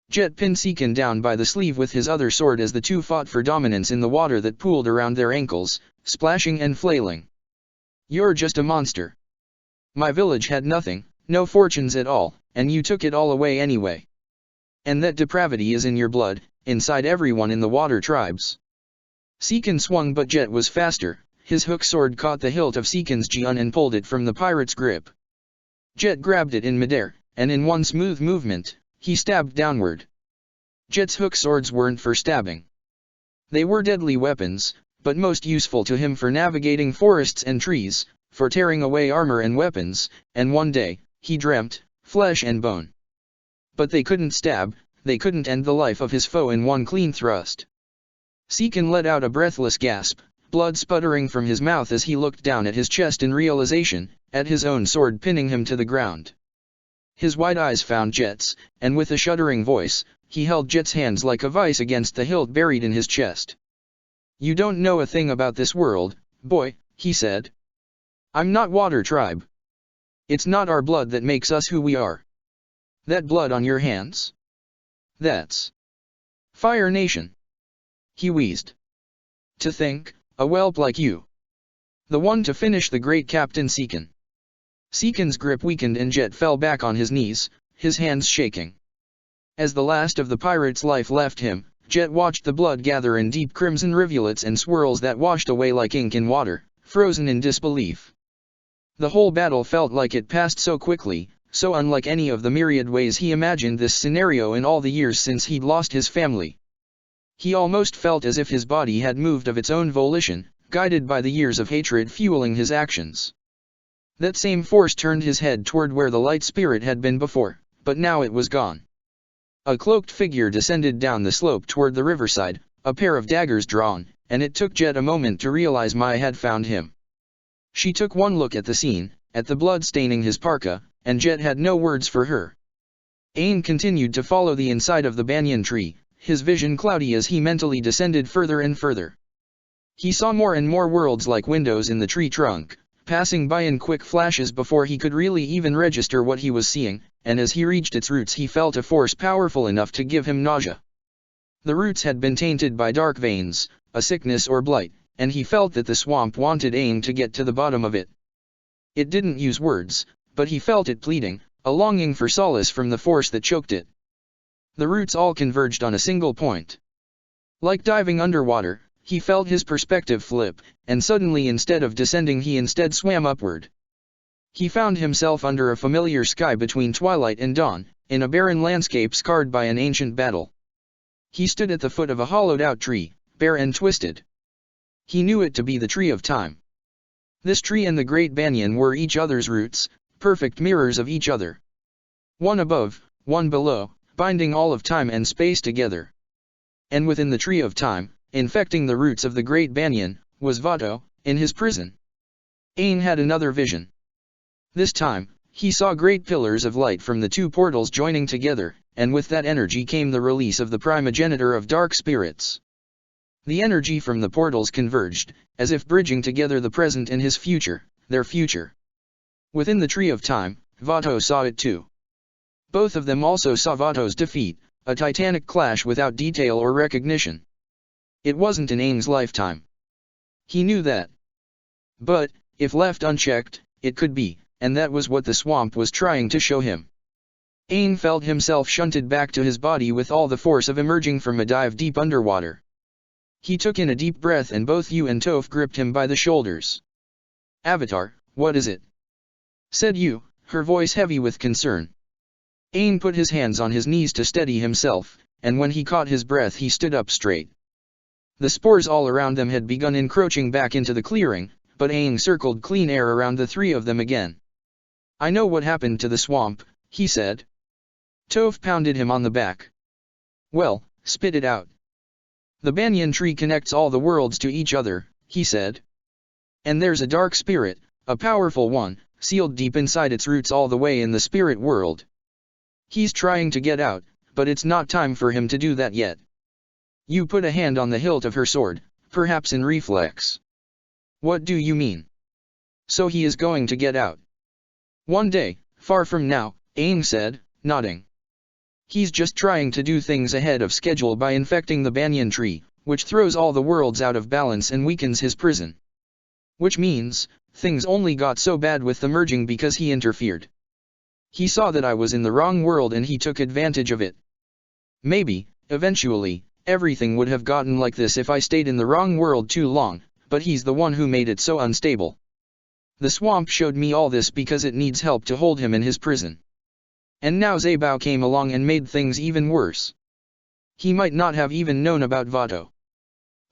Jet pinned Seekon down by the sleeve with his other sword as the two fought for dominance in the water that pooled around their ankles, splashing and flailing. You're just a monster. My village had nothing, no fortunes at all, and you took it all away anyway. And that depravity is in your blood, inside everyone in the water tribes. Seekon swung but Jet was faster. His hook sword caught the hilt of Seekon's jian and pulled it from the pirate's grip. Jet grabbed it in midair, and in one smooth movement, he stabbed downward. Jet's hook swords weren't for stabbing. They were deadly weapons, but most useful to him for navigating forests and trees, for tearing away armor and weapons, and one day, he dreamt, flesh and bone. But they couldn't stab, they couldn't end the life of his foe in one clean thrust. Seekon let out a breathless gasp, blood sputtering from his mouth as he looked down at his chest in realization, at his own sword pinning him to the ground. His wide eyes found Jet's, and with a shuddering voice, he held Jet's hands like a vice against the hilt buried in his chest. You don't know a thing about this world, boy, he said. I'm not Water Tribe. It's not our blood that makes us who we are. That blood on your hands? That's Fire Nation. He wheezed. To think, a whelp like you. The one to finish the great Captain Seekon. Seekon's grip weakened and Jet fell back on his knees, his hands shaking. As the last of the pirate's life left him, Jet watched the blood gather in deep crimson rivulets and swirls that washed away like ink in water, frozen in disbelief. The whole battle felt like it passed so quickly, so unlike any of the myriad ways he imagined this scenario in all the years since he'd lost his family. He almost felt as if his body had moved of its own volition, guided by the years of hatred fueling his actions. That same force turned his head toward where the light spirit had been before, but now it was gone. A cloaked figure descended down the slope toward the riverside, a pair of daggers drawn, and it took Jet a moment to realize Mai had found him. She took one look at the scene, at the blood staining his parka, and Jet had no words for her. Aang continued to follow the inside of the banyan tree, his vision cloudy as he mentally descended further and further. He saw more and more worlds like windows in the tree trunk, passing by in quick flashes before he could really even register what he was seeing, and as he reached its roots he felt a force powerful enough to give him nausea. The roots had been tainted by dark veins, a sickness or blight, and he felt that the swamp wanted Aang to get to the bottom of it. It didn't use words, but he felt it pleading, a longing for solace from the force that choked it. The roots all converged on a single point. Like diving underwater, he felt his perspective flip, and suddenly instead of descending he instead swam upward. He found himself under a familiar sky between twilight and dawn, in a barren landscape scarred by an ancient battle. He stood at the foot of a hollowed-out tree, bare and twisted. He knew it to be the Tree of Time. This tree and the Great Banyan were each other's roots, perfect mirrors of each other. One above, one below, binding all of time and space together. And within the Tree of Time, infecting the roots of the Great Banyan, was Vato, in his prison. Aang had another vision. This time, he saw great pillars of light from the two portals joining together, and with that energy came the release of the primogenitor of dark spirits. The energy from the portals converged, as if bridging together the present and his future, their future. Within the Tree of Time, Vato saw it too. Both of them also saw Vato's defeat, a titanic clash without detail or recognition. It wasn't in Aang's lifetime. He knew that. But, if left unchecked, it could be, and that was what the swamp was trying to show him. Aang felt himself shunted back to his body with all the force of emerging from a dive deep underwater. He took in a deep breath and both Yu and Toph gripped him by the shoulders. "Avatar, what is it?" said Yu, her voice heavy with concern. Aang put his hands on his knees to steady himself, and when he caught his breath he stood up straight. The spores all around them had begun encroaching back into the clearing, but Aang circled clean air around the three of them again. "I know what happened to the swamp," he said. Toph pounded him on the back. "Well, spit it out." "The banyan tree connects all the worlds to each other," he said. "And there's a dark spirit, a powerful one, sealed deep inside its roots all the way in the spirit world. He's trying to get out, but it's not time for him to do that yet." Yu put a hand on the hilt of her sword, perhaps in reflex. "What do you mean?" "So he is going to get out." "One day, far from now," Aang said, nodding. "He's just trying to do things ahead of schedule by infecting the banyan tree, which throws all the worlds out of balance and weakens his prison. Which means, things only got so bad with the merging because he interfered. He saw that I was in the wrong world and he took advantage of it. Maybe, eventually, everything would have gotten like this if I stayed in the wrong world too long, but he's the one who made it so unstable. The swamp showed me all this because it needs help to hold him in his prison. And now Zabao came along and made things even worse. He might not have even known about Vato.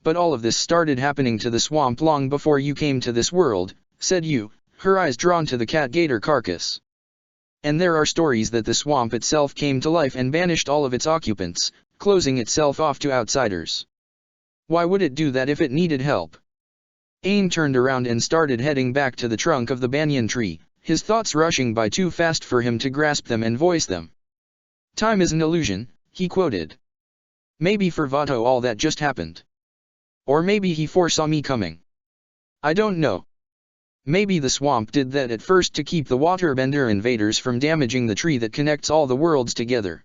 But all of this started happening to the swamp long before you came to this world," said Yu, her eyes drawn to the cat gator carcass. "And there are stories that the swamp itself came to life and banished all of its occupants, closing itself off to outsiders. Why would it do that if it needed help?" Aang turned around and started heading back to the trunk of the banyan tree, his thoughts rushing by too fast for him to grasp them and voice them. "Time is an illusion," he quoted. "Maybe for Vato all that just happened. Or maybe he foresaw me coming. I don't know. Maybe the swamp did that at first to keep the waterbender invaders from damaging the tree that connects all the worlds together.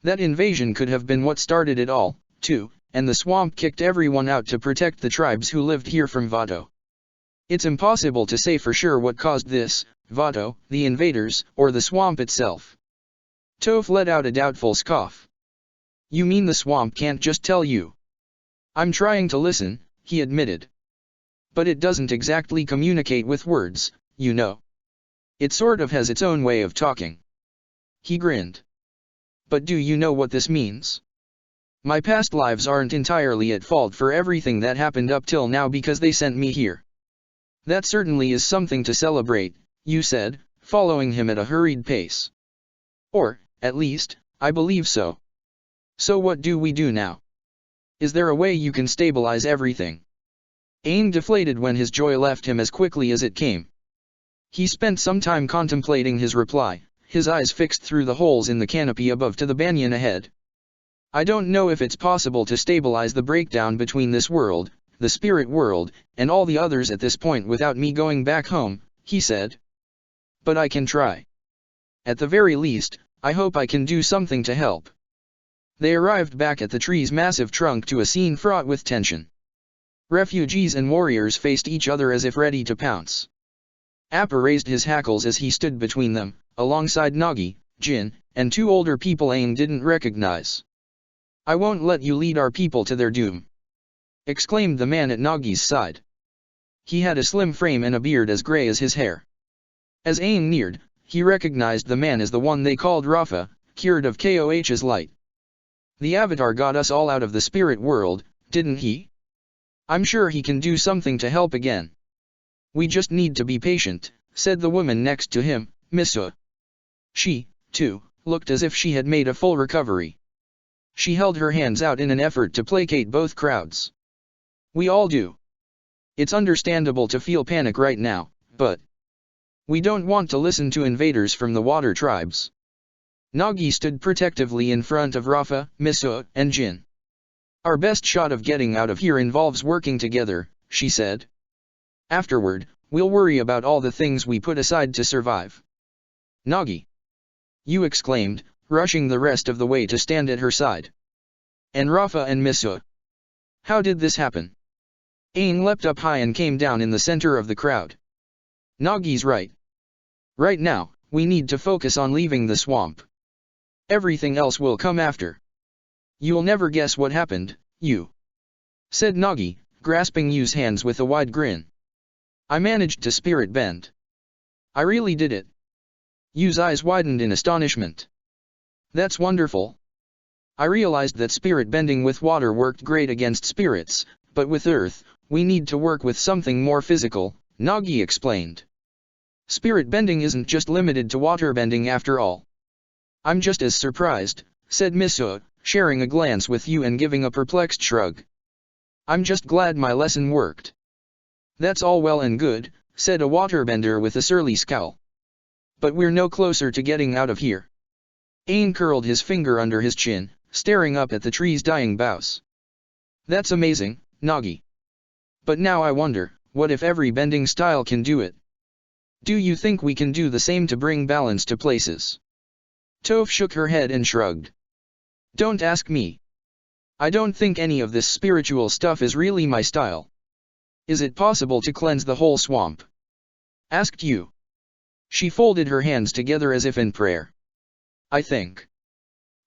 That invasion could have been what started it all, too, and the swamp kicked everyone out to protect the tribes who lived here from Vato. It's impossible to say for sure what caused this, Vato, the invaders, or the swamp itself." Toph let out a doubtful scoff. "You mean the swamp can't just tell you?" "I'm trying to listen," he admitted. "But it doesn't exactly communicate with words, you know. It sort of has its own way of talking." He grinned. "But do you know what this means? My past lives aren't entirely at fault for everything that happened up till now because they sent me here. That certainly is something to celebrate," Yu said, following him at a hurried pace. "Or, at least, I believe so. So what do we do now? Is there a way you can stabilize everything?" Aang deflated when his joy left him as quickly as it came. He spent some time contemplating his reply, his eyes fixed through the holes in the canopy above to the banyan ahead. "I don't know if it's possible to stabilize the breakdown between this world, the spirit world, and all the others at this point without me going back home," he said. "But I can try. At the very least, I hope I can do something to help." They arrived back at the tree's massive trunk to a scene fraught with tension. Refugees and warriors faced each other as if ready to pounce. Appa raised his hackles as he stood between them, alongside Nagi, Jin, and two older people Aang didn't recognize. "I won't let you lead our people to their doom," exclaimed the man at Nagi's side. He had a slim frame and a beard as grey as his hair. As Aang neared, he recognized the man as the one they called Rafa, cured of Koh's light. "The Avatar got us all out of the spirit world, didn't he? I'm sure he can do something to help again. We just need to be patient," said the woman next to him, Missa. She, too, looked as if she had made a full recovery. She held her hands out in an effort to placate both crowds. "We all do. It's understandable to feel panic right now, but we don't want to listen to invaders from the water tribes." Nagi stood protectively in front of Rafa, Missa, and Jin. "Our best shot of getting out of here involves working together," she said. "Afterward, we'll worry about all the things we put aside to survive." "Nagi!" Yu exclaimed, rushing the rest of the way to stand at her side. "And Rafa and Missa. How did this happen?" Aang leapt up high and came down in the center of the crowd. "Nagi's right. Right now, we need to focus on leaving the swamp. Everything else will come after. You'll never guess what happened, Yu, said Nagi, grasping Yu's hands with a wide grin. I managed to spirit bend. I really did it. Yu's eyes widened in astonishment. That's wonderful. I realized that spirit bending with water worked great against spirits, but with earth, we need to work with something more physical, Nagi explained. Spirit bending isn't just limited to water bending after all. I'm just as surprised, said Miso, sharing a glance with Yu and giving a perplexed shrug. I'm just glad my lesson worked. That's all well and good, said a waterbender with a surly scowl. But we're no closer to getting out of here. Aang curled his finger under his chin, staring up at the tree's dying boughs. That's amazing, Nagi. But now I wonder, what if every bending style can do it? Do you think we can do the same to bring balance to places? Toph shook her head and shrugged. Don't ask me. I don't think any of this spiritual stuff is really my style. Is it possible to cleanse the whole swamp? Asked Yu. She folded her hands together as if in prayer. I think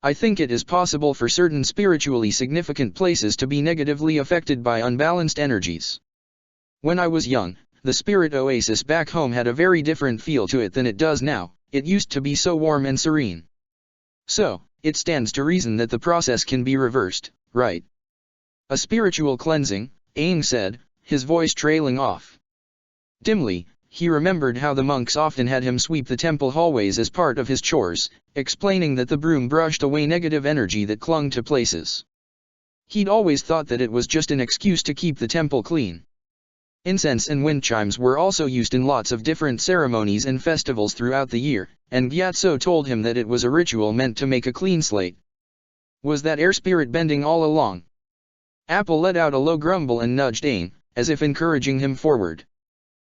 it is possible for certain spiritually significant places to be negatively affected by unbalanced energies. When I was young, the spirit oasis back home had a very different feel to it than it does now. It used to be so warm and serene. So, it stands to reason that the process can be reversed, right? A spiritual cleansing, Aang said, his voice trailing off. Dimly, he remembered how the monks often had him sweep the temple hallways as part of his chores, explaining that the broom brushed away negative energy that clung to places. He'd always thought that it was just an excuse to keep the temple clean. Incense and wind chimes were also used in lots of different ceremonies and festivals throughout the year, and Gyatso told him that it was a ritual meant to make a clean slate. Was that air spirit bending all along? Apple let out a low grumble and nudged Aang, as if encouraging him forward.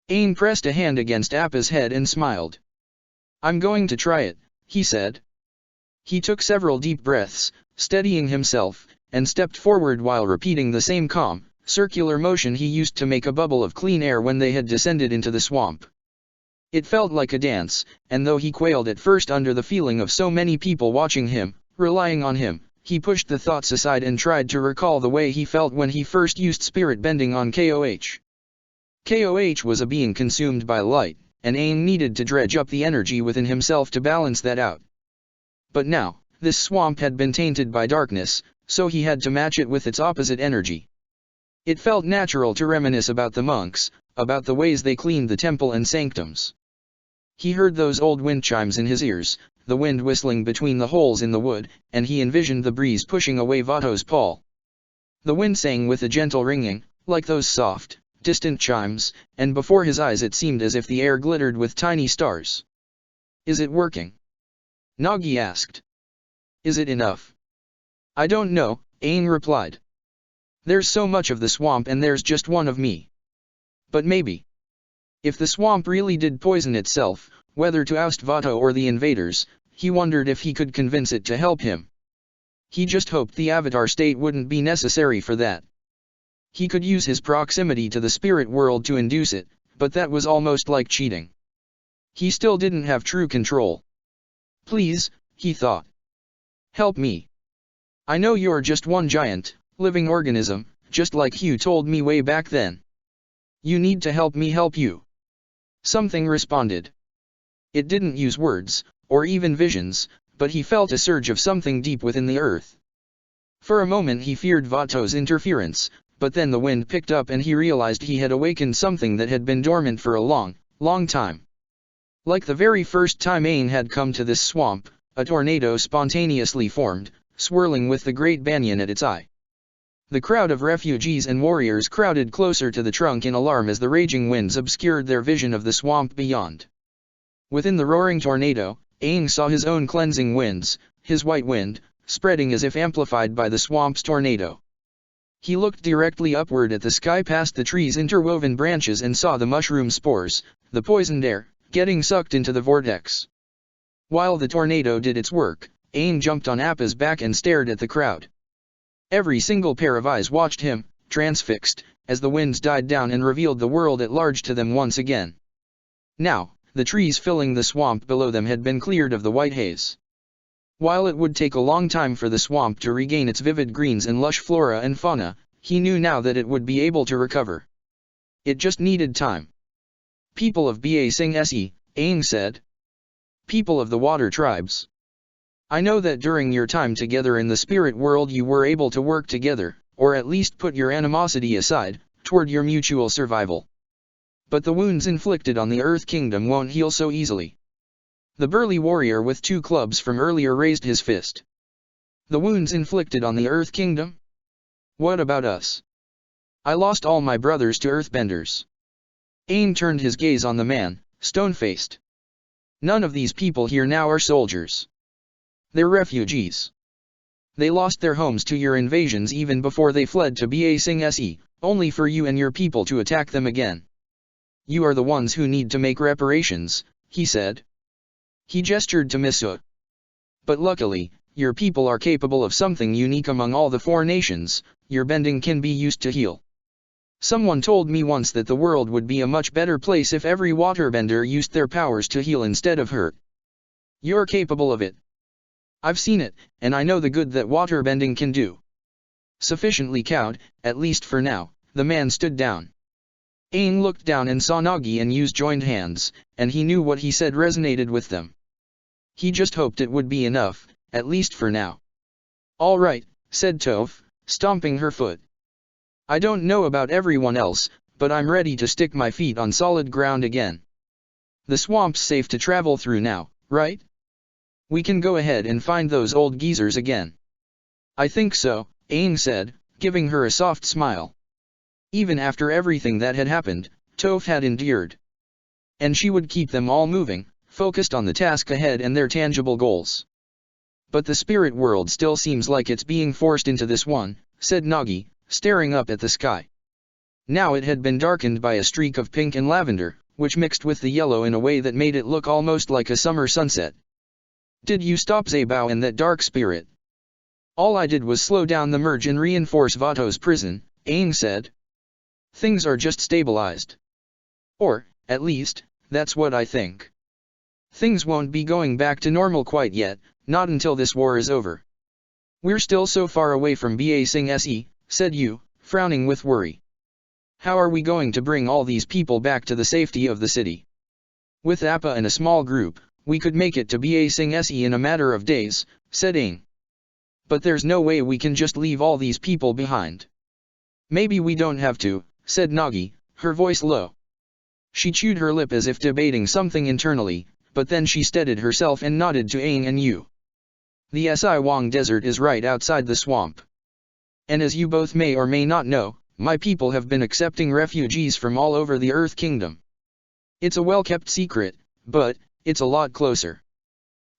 Aang pressed a hand against Appa's head and smiled. I'm going to try it, he said. He took several deep breaths, steadying himself, and stepped forward while repeating the same calm, circular motion he used to make a bubble of clean air when they had descended into the swamp. It felt like a dance, and though he quailed at first under the feeling of so many people watching him, relying on him, he pushed the thoughts aside and tried to recall the way he felt when he first used spirit bending on KOH. KOH was a being consumed by light, and Aang needed to dredge up the energy within himself to balance that out. But now, this swamp had been tainted by darkness, so he had to match it with its opposite energy. It felt natural to reminisce about the monks, about the ways they cleaned the temple and sanctums. He heard those old wind chimes in his ears, the wind whistling between the holes in the wood, and he envisioned the breeze pushing away Vato's pall. The wind sang with a gentle ringing, like those soft, distant chimes, and before his eyes it seemed as if the air glittered with tiny stars. Is it working? Nagi asked. Is it enough? I don't know, Aang replied. There's so much of the swamp and there's just one of me. But maybe. If the swamp really did poison itself, whether to oust Vato or the invaders, he wondered if he could convince it to help him. He just hoped the avatar state wouldn't be necessary for that. He could use his proximity to the spirit world to induce it, but that was almost like cheating. He still didn't have true control. Please, he thought. Help me. I know you're just one giant, living organism, just like Hugh told me way back then. You need to help me help you. Something responded. It didn't use words, or even visions, but he felt a surge of something deep within the earth. For a moment he feared Vato's interference, but then the wind picked up and he realized he had awakened something that had been dormant for a long, long time. Like the very first time Aang had come to this swamp, a tornado spontaneously formed, swirling with the great banyan at its eye. The crowd of refugees and warriors crowded closer to the trunk in alarm as the raging winds obscured their vision of the swamp beyond. Within the roaring tornado, Aang saw his own cleansing winds, his white wind, spreading as if amplified by the swamp's tornado. He looked directly upward at the sky past the tree's interwoven branches and saw the mushroom spores, the poisoned air, getting sucked into the vortex. While the tornado did its work, Aang jumped on Appa's back and stared at the crowd. Every single pair of eyes watched him, transfixed, as the winds died down and revealed the world at large to them once again. Now, the trees filling the swamp below them had been cleared of the white haze. While it would take a long time for the swamp to regain its vivid greens and lush flora and fauna, he knew now that it would be able to recover. It just needed time. People of Ba Sing Se, Aang said. People of the water tribes. I know that during your time together in the spirit world you were able to work together, or at least put your animosity aside, toward your mutual survival. But the wounds inflicted on the Earth Kingdom won't heal so easily. The burly warrior with 2 clubs from earlier raised his fist. The wounds inflicted on the Earth Kingdom? What about us? I lost all my brothers to earthbenders. Aang turned his gaze on the man, stone-faced. None of these people here now are soldiers. They're refugees. They lost their homes to your invasions even before they fled to Ba Sing Se, only for you and your people to attack them again. You are the ones who need to make reparations, he said. He gestured to Missua. But luckily, your people are capable of something unique among all the 4 nations, your bending can be used to heal. Someone told me once that the world would be a much better place if every waterbender used their powers to heal instead of hurt. You're capable of it. I've seen it, and I know the good that waterbending can do. Sufficiently cowed, at least for now, the man stood down. Aang looked down and saw Nagi and Yu's joined hands, and he knew what he said resonated with them. He just hoped it would be enough, at least for now. All right, said Toph, stomping her foot. I don't know about everyone else, but I'm ready to stick my feet on solid ground again. The swamp's safe to travel through now, right? We can go ahead and find those old geezers again. I think so, Aang said, giving her a soft smile. Even after everything that had happened, Toph had endured. And she would keep them all moving, focused on the task ahead and their tangible goals. But the spirit world still seems like it's being forced into this one, said Nagi, staring up at the sky. Now it had been darkened by a streak of pink and lavender, which mixed with the yellow in a way that made it look almost like a summer sunset. Did you stop Zabao and that dark spirit? All I did was slow down the merge and reinforce Vato's prison, Aang said. Things are just stabilized. Or, at least, that's what I think. Things won't be going back to normal quite yet, not until this war is over. We're still so far away from Ba Sing Se, said Yu, frowning with worry. How are we going to bring all these people back to the safety of the city? With Appa and a small group, we could make it to Ba Sing Se in a matter of days, said Aang. But there's no way we can just leave all these people behind. Maybe we don't have to, said Nagi, her voice low. She chewed her lip as if debating something internally, but then she steadied herself and nodded to Aang and Yu. The Si Wang Desert is right outside the swamp. And as you both may or may not know, my people have been accepting refugees from all over the Earth Kingdom. It's a well-kept secret, but it's a lot closer.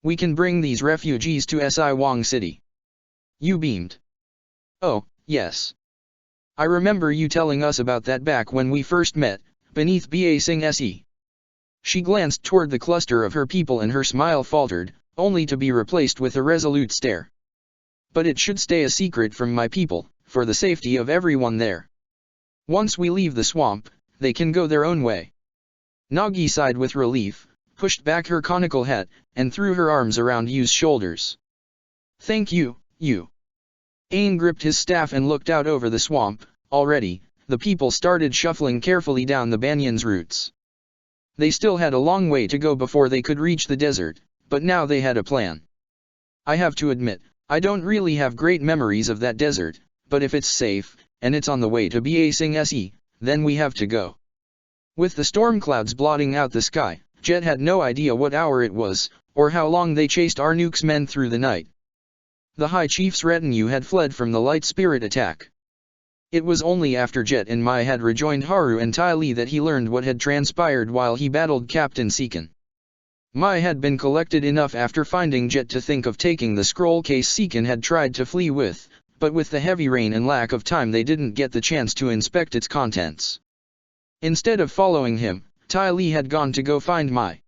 We can bring these refugees to Si Wang City. Yu beamed. Oh, yes. I remember you telling us about that back when we first met, beneath Ba Sing Se. She glanced toward the cluster of her people and her smile faltered, only to be replaced with a resolute stare. But it should stay a secret from my people, for the safety of everyone there. Once we leave the swamp, they can go their own way. Nagi sighed with relief, pushed back her conical hat, and threw her arms around Yu's shoulders. Thank you, Yu. Aang gripped his staff and looked out over the swamp. Already, the people started shuffling carefully down the banyan's roots. They still had a long way to go before they could reach the desert, but now they had a plan. I have to admit, I don't really have great memories of that desert, but if it's safe, and it's on the way to Ba Sing Se, then we have to go. With the storm clouds blotting out the sky, Jet had no idea what hour it was, or how long they chased Arnook's men through the night. The High Chief's retinue had fled from the light spirit attack. It was only after Jet and Mai had rejoined Haru and Ty Lee that he learned what had transpired while he battled Captain Seekin. Mai had been collected enough after finding Jet to think of taking the scroll case Seekin had tried to flee with, but with the heavy rain and lack of time they didn't get the chance to inspect its contents. Instead of following him, Ty Lee had gone to go find Mai.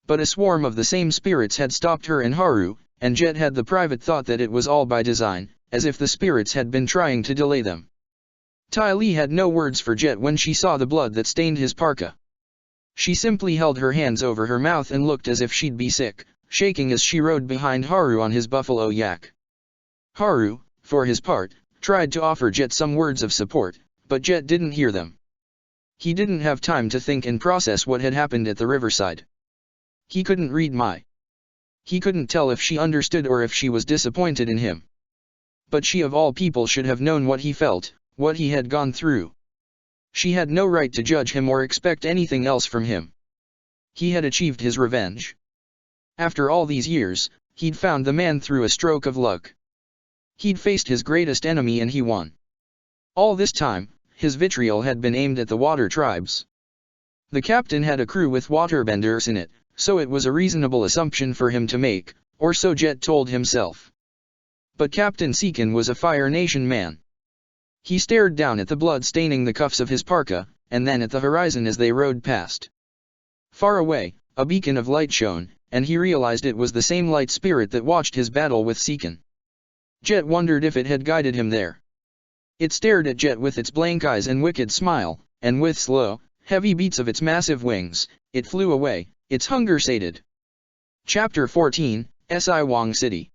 But a swarm of the same spirits had stopped her and Haru, and Jet had the private thought that it was all by design, as if the spirits had been trying to delay them. Ty Lee had no words for Jet when she saw the blood that stained his parka. She simply held her hands over her mouth and looked as if she'd be sick, shaking as she rode behind Haru on his buffalo yak. Haru, for his part, tried to offer Jet some words of support, but Jet didn't hear them. He didn't have time to think and process what had happened at the riverside. He couldn't read Mai. He couldn't tell if she understood or if she was disappointed in him. But she of all people should have known what he felt, what he had gone through. She had no right to judge him or expect anything else from him. He had achieved his revenge. After all these years, he'd found the man through a stroke of luck. He'd faced his greatest enemy and he won. All this time, his vitriol had been aimed at the water tribes. The captain had a crew with waterbenders in it, so it was a reasonable assumption for him to make, or so Jet told himself. But Captain Seekin was a Fire Nation man. He stared down at the blood staining the cuffs of his parka, and then at the horizon as they rode past. Far away, a beacon of light shone, and he realized it was the same light spirit that watched his battle with Seekin. Jet wondered if it had guided him there. It stared at Jet with its blank eyes and wicked smile, and with slow, heavy beats of its massive wings, it flew away, its hunger sated. Chapter 14, Siwang City.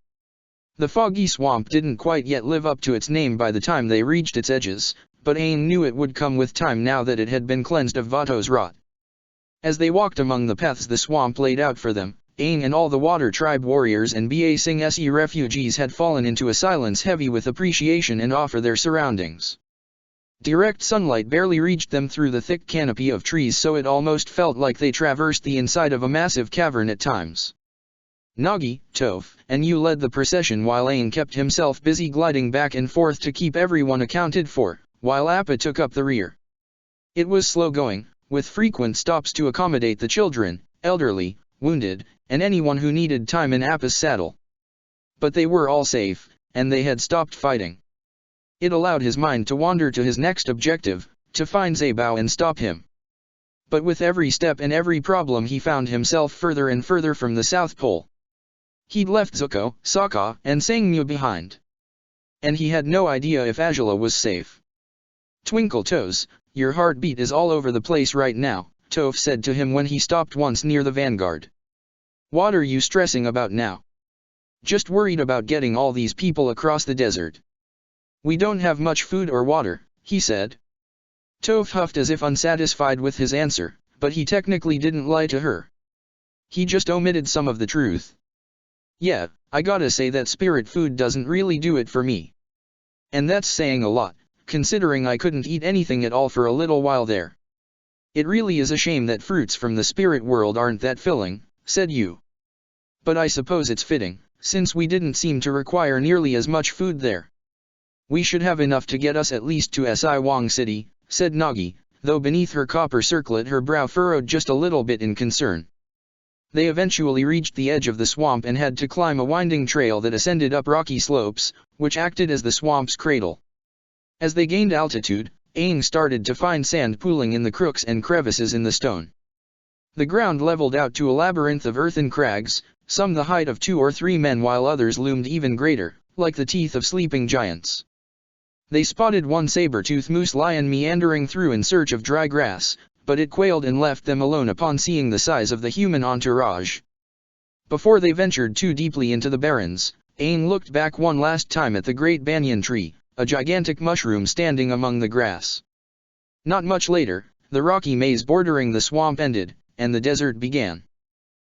The foggy swamp didn't quite yet live up to its name by the time they reached its edges, but Aang knew it would come with time now that it had been cleansed of Vato's rot. As they walked among the paths the swamp laid out for them, Aang and all the water tribe warriors and Ba Sing Se refugees had fallen into a silence heavy with appreciation and awe for their surroundings. Direct sunlight barely reached them through the thick canopy of trees, so it almost felt like they traversed the inside of a massive cavern at times. Nagi, Toph, and Yu led the procession while Aang kept himself busy gliding back and forth to keep everyone accounted for, while Appa took up the rear. It was slow going, with frequent stops to accommodate the children, elderly, wounded, and anyone who needed time in Appa's saddle. But they were all safe, and they had stopped fighting. It allowed his mind to wander to his next objective, to find Zabao and stop him. But with every step and every problem he found himself further and further from the South Pole. He'd left Zuko, Sokka, and Sangmu behind. And he had no idea if Azula was safe. "Twinkle Toes, your heartbeat is all over the place right now," Toph said to him when he stopped once near the vanguard. "What are you stressing about now?" "Just worried about getting all these people across the desert. We don't have much food or water," he said. Toph huffed as if unsatisfied with his answer, but he technically didn't lie to her. He just omitted some of the truth. "Yeah, I gotta say that spirit food doesn't really do it for me. And that's saying a lot, considering I couldn't eat anything at all for a little while there. It really is a shame that fruits from the spirit world aren't that filling," said Yu. "But I suppose it's fitting, since we didn't seem to require nearly as much food there. We should have enough to get us at least to Siwang City," said Nagi, though beneath her copper circlet her brow furrowed just a little bit in concern. They eventually reached the edge of the swamp and had to climb a winding trail that ascended up rocky slopes, which acted as the swamp's cradle. As they gained altitude, Aang started to find sand pooling in the crooks and crevices in the stone. The ground leveled out to a labyrinth of earthen crags, some the height of 2 or 3 men while others loomed even greater, like the teeth of sleeping giants. They spotted one saber-toothed moose lion meandering through in search of dry grass, but it quailed and left them alone upon seeing the size of the human entourage. Before they ventured too deeply into the barrens, Aang looked back one last time at the great banyan tree, a gigantic mushroom standing among the grass. Not much later, the rocky maze bordering the swamp ended, and the desert began.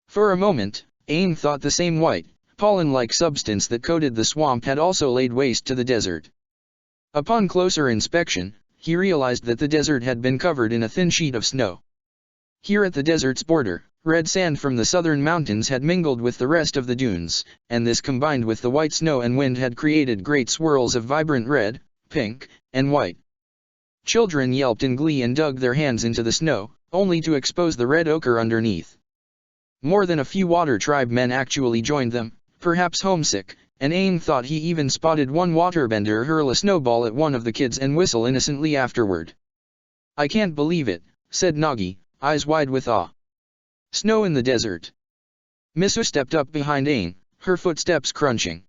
For a moment, Aang thought the same white, pollen-like substance that coated the swamp had also laid waste to the desert. Upon closer inspection, he realized that the desert had been covered in a thin sheet of snow. Here at the desert's border, red sand from the southern mountains had mingled with the rest of the dunes, and this combined with the white snow and wind had created great swirls of vibrant red, pink, and white. Children yelped in glee and dug their hands into the snow, only to expose the red ochre underneath. More than a few water tribe men actually joined them, perhaps homesick, and Aang thought he even spotted one waterbender hurl a snowball at one of the kids and whistle innocently afterward. "I can't believe it," said Nagi, eyes wide with awe. "Snow in the desert." Misu stepped up behind Aang, her footsteps crunching.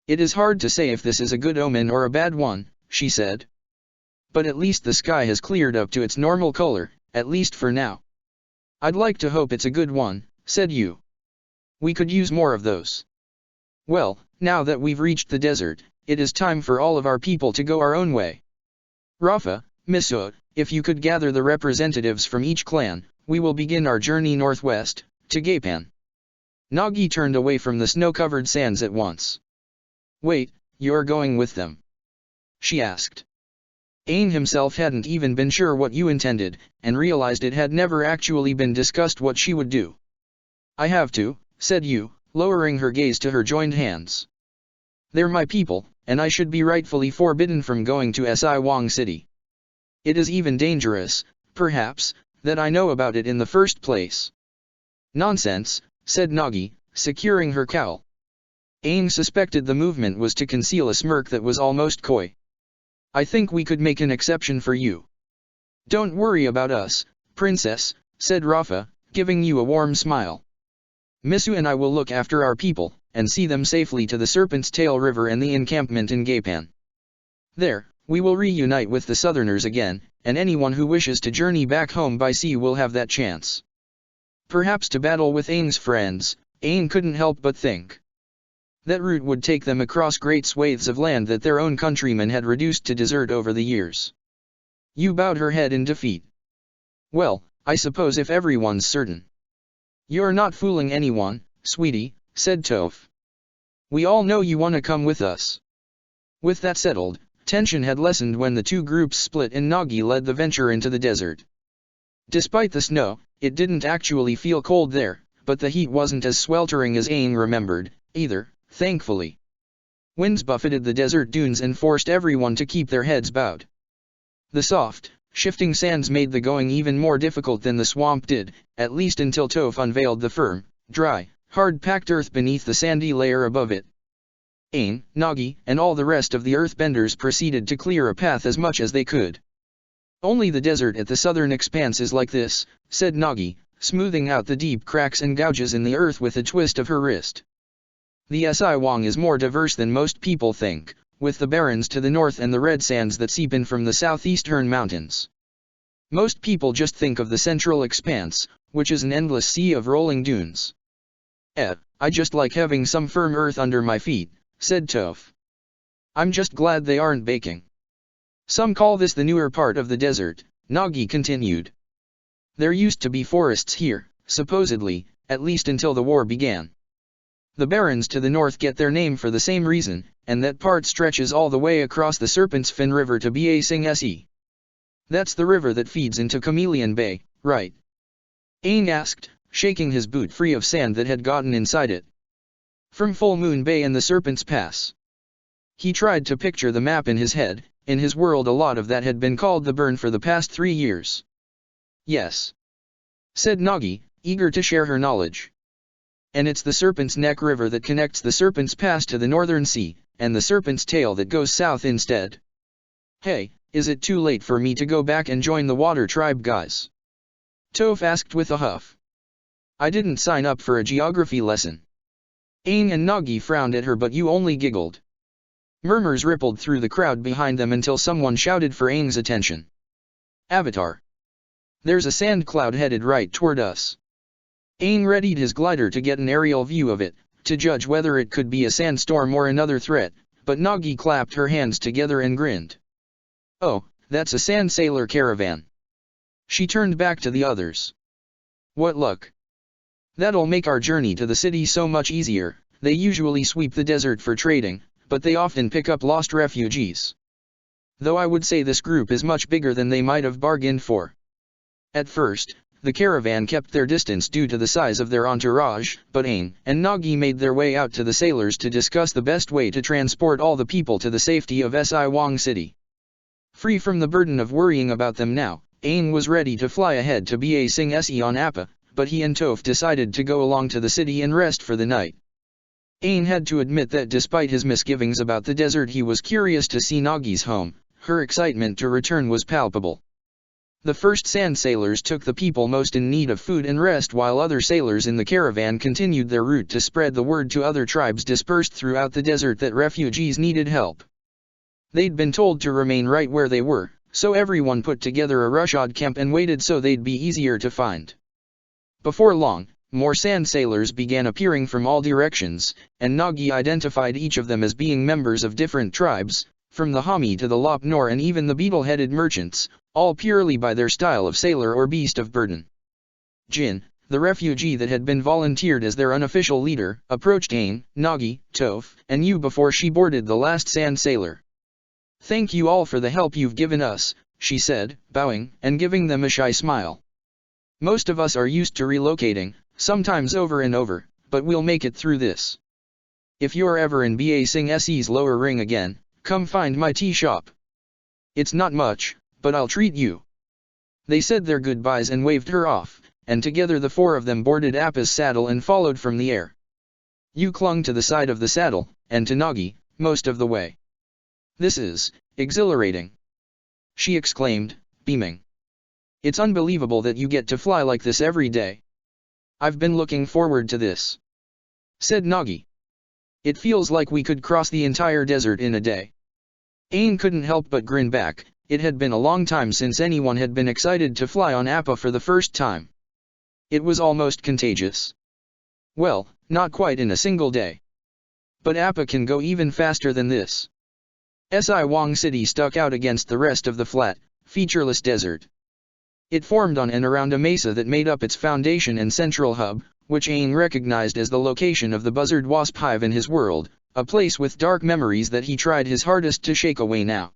"It is hard to say if this is a good omen or a bad one," she said. "But at least the sky has cleared up to its normal color, at least for now." I'd like to hope it's a good one, said Yu. We could use more of those. Well, now that we've reached the desert, it is time for all of our people to go our own way. Rafa, Miso, if you could gather the representatives from each clan, we will begin our journey northwest, to Gapan. Nagi turned away from the snow-covered sands at once. Wait, you're going with them? She asked. Aang himself hadn't even been sure what Yu intended, and realized it had never actually been discussed what she would do. I have to, said Yu, lowering her gaze to her joined hands. They're my people, and I should be rightfully forbidden from going to Si Wang City. It is even dangerous, perhaps, that I know about it in the first place. Nonsense, said Nagi, securing her cowl. Aang suspected the movement was to conceal a smirk that was almost coy. I think we could make an exception for you. Don't worry about us, princess, said Rafa, giving Yu a warm smile. Misu and I will look after our people, and see them safely to the Serpent's Tail River and the encampment in Gapan. There, we will reunite with the Southerners again, and anyone who wishes to journey back home by sea will have that chance. Perhaps to battle with Aang's friends, Aang couldn't help but think. That route would take them across great swathes of land that their own countrymen had reduced to desert over the years. Yu bowed her head in defeat. Well, I suppose if everyone's certain. You're not fooling anyone, sweetie, said Toph. We all know you want to come with us. With that settled, tension had lessened when the two groups split and Nagi led the venture into the desert. Despite the snow, it didn't actually feel cold there, but the heat wasn't as sweltering as Aang remembered, either, thankfully. Winds buffeted the desert dunes and forced everyone to keep their heads bowed. The soft, shifting sands made the going even more difficult than the swamp did, at least until Toph unveiled the firm, dry, hard-packed earth beneath the sandy layer above it. Aang, Nagi, and all the rest of the earthbenders proceeded to clear a path as much as they could. Only the desert at the southern expanse is like this, said Nagi, smoothing out the deep cracks and gouges in the earth with a twist of her wrist. The Si Wang is more diverse than most people think, with the barrens to the north and the red sands that seep in from the southeastern mountains. Most people just think of the central expanse, which is an endless sea of rolling dunes. I just like having some firm earth under my feet, said Toph. I'm just glad they aren't baking. Some call this the newer part of the desert, Nagi continued. There used to be forests here, supposedly, at least until the war began. The barrens to the north get their name for the same reason, and that part stretches all the way across the Serpent's Fin River to Ba Sing Se. That's the river that feeds into Chameleon Bay, right? Aang asked, shaking his boot free of sand that had gotten inside it. From Full Moon Bay and the Serpent's Pass. He tried to picture the map in his head. In his world a lot of that had been called the burn for the past 3 years. Yes, said Nagi, eager to share her knowledge. And it's the Serpent's Neck River that connects the Serpent's Pass to the Northern Sea, and the Serpent's Tail that goes south instead. Hey, is it too late for me to go back and join the Water Tribe guys? Toph asked with a huff. I didn't sign up for a geography lesson. Aang and Nagi frowned at her, but Yu only giggled. Murmurs rippled through the crowd behind them until someone shouted for Aang's attention. Avatar! There's a sand cloud headed right toward us. Aang readied his glider to get an aerial view of it, to judge whether it could be a sandstorm or another threat, but Nagi clapped her hands together and grinned. Oh, that's a sand sailor caravan. She turned back to the others. What luck! That'll make our journey to the city so much easier. They usually sweep the desert for trading, but they often pick up lost refugees. Though I would say this group is much bigger than they might have bargained for. At first, the caravan kept their distance due to the size of their entourage, but Aang and Nagi made their way out to the sailors to discuss the best way to transport all the people to the safety of Si Wang City. Free from the burden of worrying about them now, Aang was ready to fly ahead to Ba Sing Se on Appa, but he and Toph decided to go along to the city and rest for the night. Aang had to admit that despite his misgivings about the desert, he was curious to see Nagi's home. Her excitement to return was palpable. The first sand sailors took the people most in need of food and rest, while other sailors in the caravan continued their route to spread the word to other tribes dispersed throughout the desert that refugees needed help. They'd been told to remain right where they were, so everyone put together a rushod camp and waited so they'd be easier to find. Before long, more sand sailors began appearing from all directions, and Nagi identified each of them as being members of different tribes, from the Hami to the Lop Nor and even the beetle-headed merchants, all purely by their style of sailor or beast of burden. Jin, the refugee that had been volunteered as their unofficial leader, approached Aang, Nagi, Toph, and Yu before she boarded the last sand sailor. "Thank you all for the help you've given us," she said, bowing, and giving them a shy smile. "Most of us are used to relocating, sometimes over and over, but we'll make it through this. If you're ever in Ba Sing Se's lower ring again, come find my tea shop. It's not much, but I'll treat you." They said their goodbyes and waved her off, and together the four of them boarded Appa's saddle and followed from the air. Yu clung to the side of the saddle, and to Nagi, most of the way. "This is exhilarating," she exclaimed, beaming. "It's unbelievable that you get to fly like this every day." "I've been looking forward to this," said Nagi. "It feels like we could cross the entire desert in a day." Aang couldn't help but grin back. It had been a long time since anyone had been excited to fly on Appa for the first time. It was almost contagious. Well, not quite in a single day. But Appa can go even faster than this. Si Wang City stuck out against the rest of the flat, featureless desert. It formed on and around a mesa that made up its foundation and central hub, which Aang recognized as the location of the buzzard wasp hive in his world, a place with dark memories that he tried his hardest to shake away now.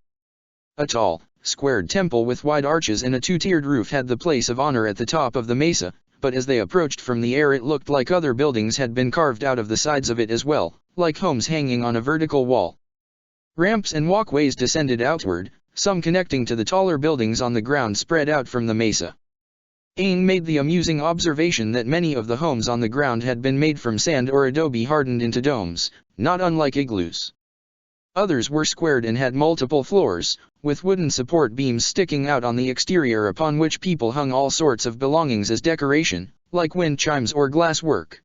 A tall, squared temple with wide arches and a two-tiered roof had the place of honor at the top of the mesa, but as they approached from the air it looked like other buildings had been carved out of the sides of it as well, like homes hanging on a vertical wall. Ramps and walkways descended outward, some connecting to the taller buildings on the ground spread out from the mesa. Aang made the amusing observation that many of the homes on the ground had been made from sand or adobe hardened into domes, not unlike igloos. Others were squared and had multiple floors, with wooden support beams sticking out on the exterior upon which people hung all sorts of belongings as decoration, like wind chimes or glass work.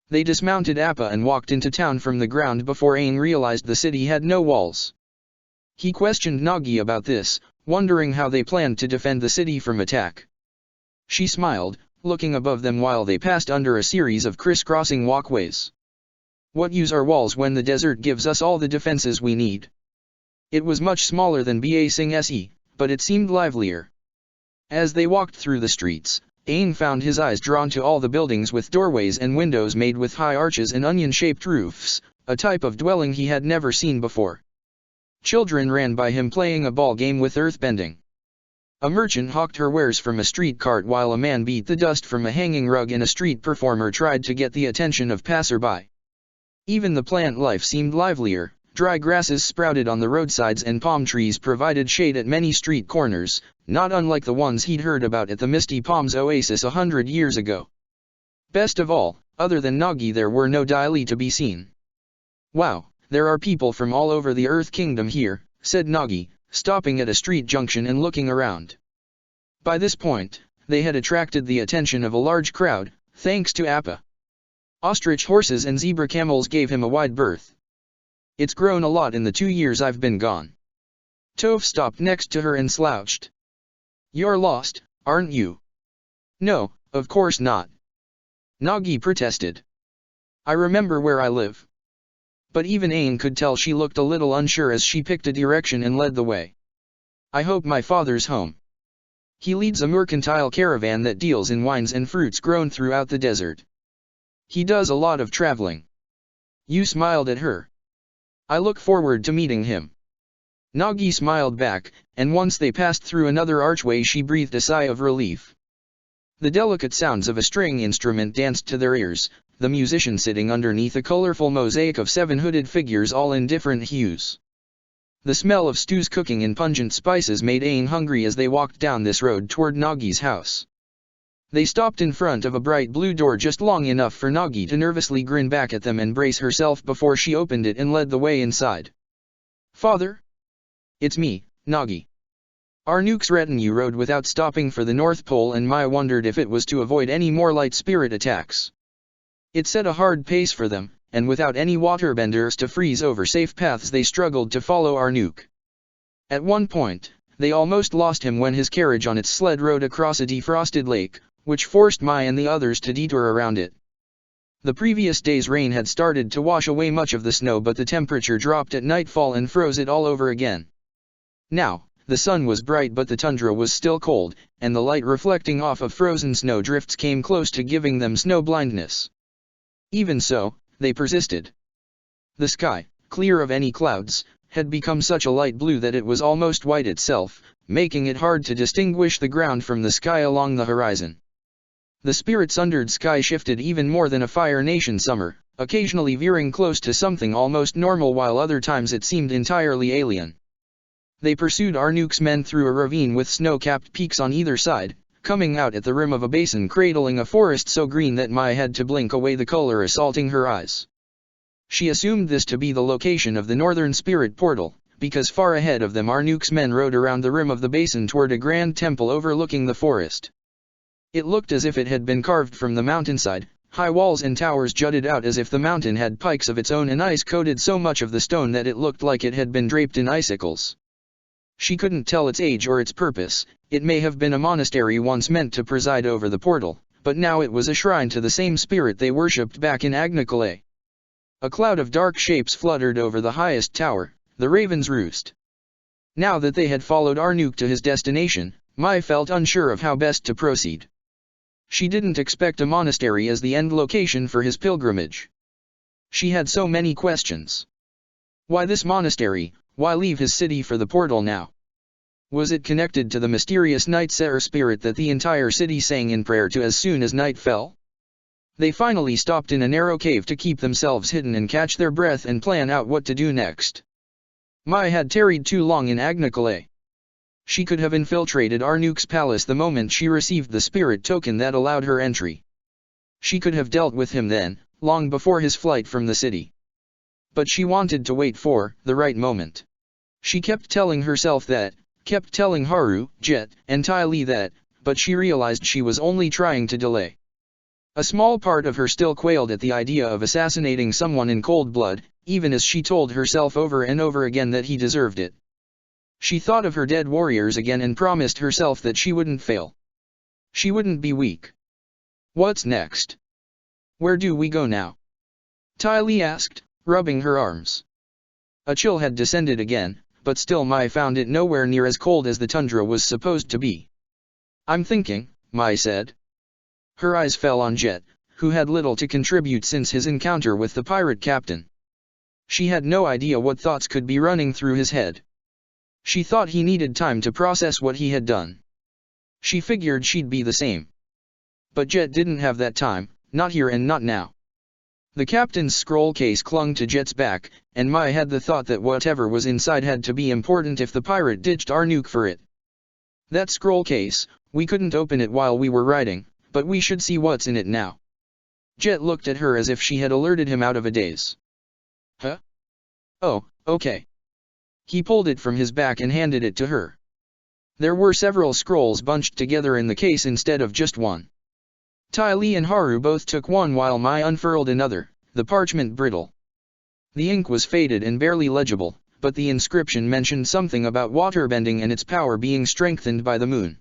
They dismounted Appa and walked into town from the ground before Aang realized the city had no walls. He questioned Nagi about this, wondering how they planned to defend the city from attack. She smiled, looking above them while they passed under a series of crisscrossing walkways. "What use are walls when the desert gives us all the defenses we need?" It was much smaller than Ba Sing Se, but it seemed livelier. As they walked through the streets, Aang found his eyes drawn to all the buildings with doorways and windows made with high arches and onion-shaped roofs, a type of dwelling he had never seen before. Children ran by him playing a ball game with earthbending. A merchant hawked her wares from a street cart while a man beat the dust from a hanging rug and a street performer tried to get the attention of passerby. Even the plant life seemed livelier. Dry grasses sprouted on the roadsides and palm trees provided shade at many street corners, not unlike the ones he'd heard about at the Misty Palms Oasis 100 years ago. Best of all, other than Nagi there were no Dai Li to be seen. "Wow, there are people from all over the Earth Kingdom here," said Nagi, stopping at a street junction and looking around. By this point, they had attracted the attention of a large crowd, thanks to Appa. Ostrich horses and zebra camels gave him a wide berth. "It's grown a lot in the 2 years I've been gone." Toph stopped next to her and slouched. "You're lost, aren't you?" "No, of course not," Nagi protested. "I remember where I live." But even Aang could tell she looked a little unsure as she picked a direction and led the way. "I hope my father's home. He leads a mercantile caravan that deals in wines and fruits grown throughout the desert. He does a lot of traveling." Yu smiled at her. "I look forward to meeting him." Nagi smiled back, and once they passed through another archway she breathed a sigh of relief. The delicate sounds of a string instrument danced to their ears, the musician sitting underneath a colorful mosaic of 7 hooded figures all in different hues. The smell of stews cooking in pungent spices made Aang hungry as they walked down this road toward Nagi's house. They stopped in front of a bright blue door just long enough for Nagi to nervously grin back at them and brace herself before she opened it and led the way inside. "Father? It's me, Nagi." Arnook's retinue rode without stopping for the North Pole and Maya wondered if it was to avoid any more light spirit attacks. It set a hard pace for them, and without any waterbenders to freeze over safe paths they struggled to follow Arnook. At one point, they almost lost him when his carriage on its sled rode across a defrosted lake, which forced Mai and the others to detour around it. The previous day's rain had started to wash away much of the snow, but the temperature dropped at nightfall and froze it all over again. Now, the sun was bright but the tundra was still cold, and the light reflecting off of frozen snow drifts came close to giving them snow blindness. Even so, they persisted. The sky, clear of any clouds, had become such a light blue that it was almost white itself, making it hard to distinguish the ground from the sky along the horizon. The spirit-sundered sky shifted even more than a Fire Nation summer, occasionally veering close to something almost normal while other times it seemed entirely alien. They pursued Arnook's men through a ravine with snow-capped peaks on either side, coming out at the rim of a basin cradling a forest so green that Mai had to blink away the color assaulting her eyes. She assumed this to be the location of the northern spirit portal, because far ahead of them Arnook's men rode around the rim of the basin toward a grand temple overlooking the forest. It looked as if it had been carved from the mountainside. High walls and towers jutted out as if the mountain had pikes of its own, and ice coated so much of the stone that it looked like it had been draped in icicles. She couldn't tell its age or its purpose. It may have been a monastery once meant to preside over the portal, but now it was a shrine to the same spirit they worshipped back in Agnicolae. A cloud of dark shapes fluttered over the highest tower, the Raven's Roost. Now that they had followed Arnook to his destination, Mai felt unsure of how best to proceed. She didn't expect a monastery as the end location for his pilgrimage. She had so many questions. Why this monastery? Why leave his city for the portal now? Was it connected to the mysterious Night Seher spirit that the entire city sang in prayer to as soon as night fell? They finally stopped in a narrow cave to keep themselves hidden and catch their breath and plan out what to do next. Mai had tarried too long in Agnicolae. She could have infiltrated Arnook's palace the moment she received the spirit token that allowed her entry. She could have dealt with him then, long before his flight from the city. But she wanted to wait for the right moment. She kept telling herself that, kept telling Haru, Jet, and Ty Lee that, but she realized she was only trying to delay. A small part of her still quailed at the idea of assassinating someone in cold blood, even as she told herself over and over again that he deserved it. She thought of her dead warriors again and promised herself that she wouldn't fail. She wouldn't be weak. What's next? Where do we go now? Ty Lee asked, rubbing her arms. A chill had descended again, but still Mai found it nowhere near as cold as the tundra was supposed to be. I'm thinking, Mai said. Her eyes fell on Jet, who had little to contribute since his encounter with the pirate captain. She had no idea what thoughts could be running through his head. She thought he needed time to process what he had done. She figured she'd be the same. But Jet didn't have that time, not here and not now. The captain's scroll case clung to Jet's back, and Mai had the thought that whatever was inside had to be important if the pirate ditched Arnook for it. That scroll case, we couldn't open it while we were riding, but we should see what's in it now. Jet looked at her as if she had alerted him out of a daze. Huh? Oh, okay. He pulled it from his back and handed it to her. There were several scrolls bunched together in the case instead of just one. Ty Lee and Haru both took one while Mai unfurled another, the parchment brittle. The ink was faded and barely legible, but the inscription mentioned something about waterbending and its power being strengthened by the moon.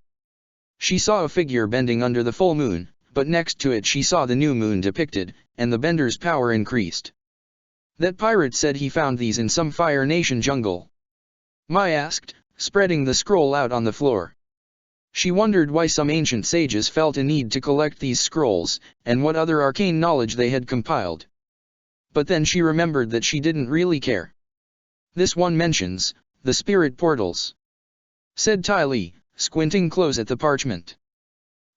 She saw a figure bending under the full moon, but next to it she saw the new moon depicted, and the bender's power increased. That pirate said he found these in some Fire Nation jungle. Mai asked, spreading the scroll out on the floor. She wondered why some ancient sages felt a need to collect these scrolls, and what other arcane knowledge they had compiled. But then she remembered that she didn't really care. This one mentions the spirit portals, said Ty Lee, squinting close at the parchment.